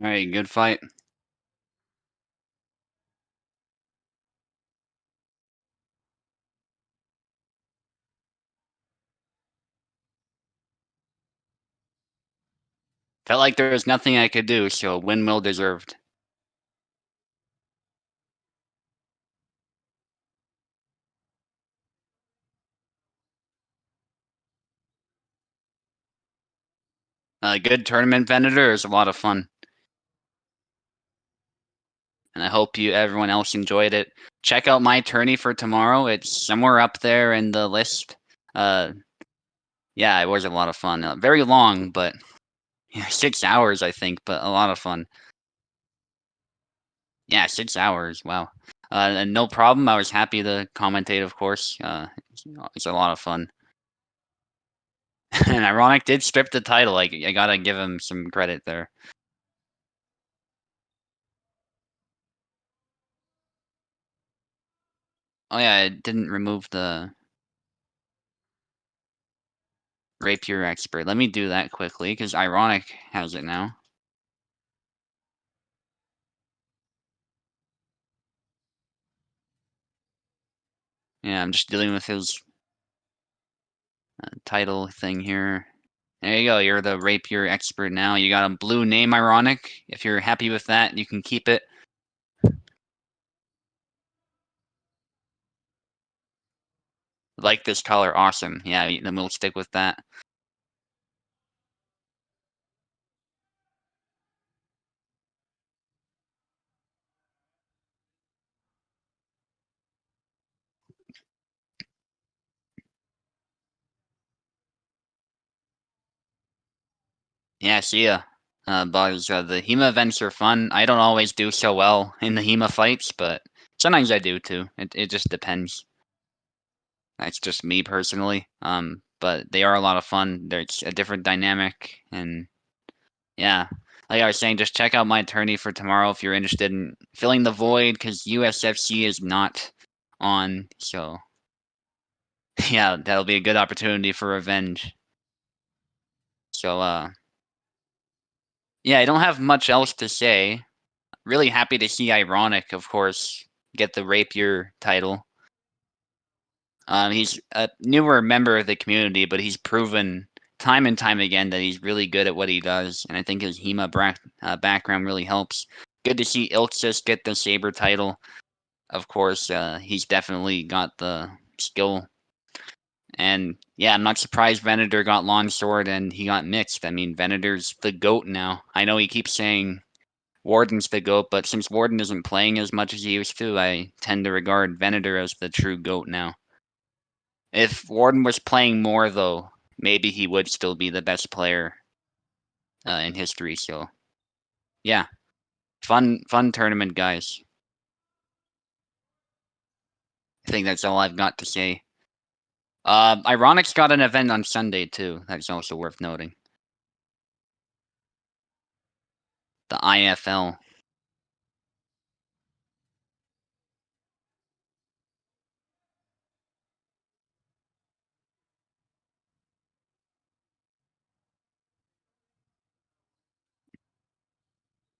Speaker 3: All right, good fight. Felt like there was nothing I could do, so win well deserved. A good tournament vendor is a lot of fun. And I hope everyone else enjoyed it. Check out my tourney for tomorrow. It's somewhere up there in the list. Yeah, it was a lot of fun. Very long, but 6 hours I think, but a lot of fun. Yeah, 6 hours. Wow. And no problem. I was happy to commentate, of course. It's a lot of fun. And Ironic did strip the title. I gotta give him some credit there. Oh yeah, it didn't remove the Rapier Expert. Let me do that quickly, because Ironic has it now. Yeah, I'm just dealing with his title thing here. There you go. You're the Rapier Expert now. You got a blue name, Ironic. If you're happy with that, you can keep it. Like this color, awesome. Yeah, then we'll stick with that. Yeah, see ya. Buzz, the HEMA events are fun. I don't always do so well in the HEMA fights, but sometimes I do too. It just depends. That's just me personally. But they are a lot of fun. There's a different dynamic, and yeah. Like I was saying, just check out my tourney for tomorrow if you're interested in filling the void, because USFC is not on, so yeah, that'll be a good opportunity for revenge. So, yeah, I don't have much else to say. Really happy to see Ironic, of course, get the Rapier title. He's a newer member of the community, but he's proven time and time again that he's really good at what he does, and I think his HEMA background really helps. Good to see Ilksis get the Saber title. Of course, he's definitely got the skill. And yeah, I'm not surprised Venator got Longsword and he got mixed. I mean, Venator's the GOAT now. I know he keeps saying Warden's the GOAT, but since Warden isn't playing as much as he used to, I tend to regard Venator as the true GOAT now. If Warden was playing more, though, maybe he would still be the best player in history. So, yeah, fun tournament, guys. I think that's all I've got to say. Ironic's got an event on Sunday too. That's also worth noting. The IFL.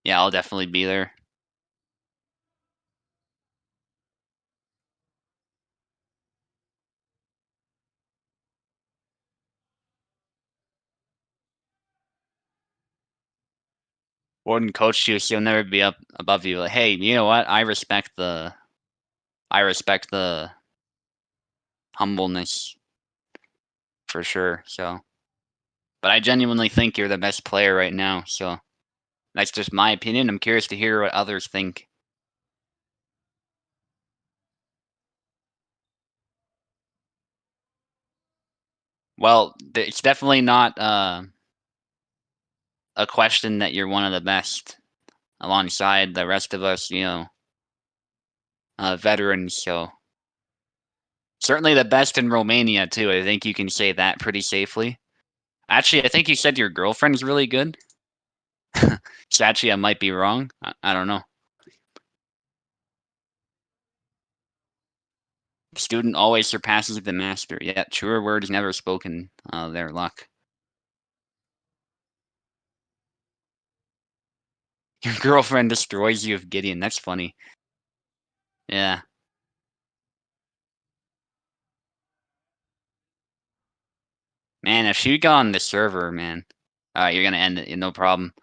Speaker 3: Yeah, I'll definitely be there. Warden coached you, so he'll never be up above you. Like, hey, you know what? I respect the humbleness for sure. So, but I genuinely think you're the best player right now. So that's just my opinion. I'm curious to hear what others think. Well, it's definitely not a question that you're one of the best alongside the rest of us, veterans. So certainly the best in Romania too. I think you can say that pretty safely. Actually, I think you said your girlfriend's really good. So actually, I might be wrong. I don't know. Student always surpasses the master. Yeah, truer words never spoken. There, Luck. Your girlfriend destroys you with Gideon. That's funny. Yeah. Man, if she got on the server, man. Alright, you're gonna end it. No problem.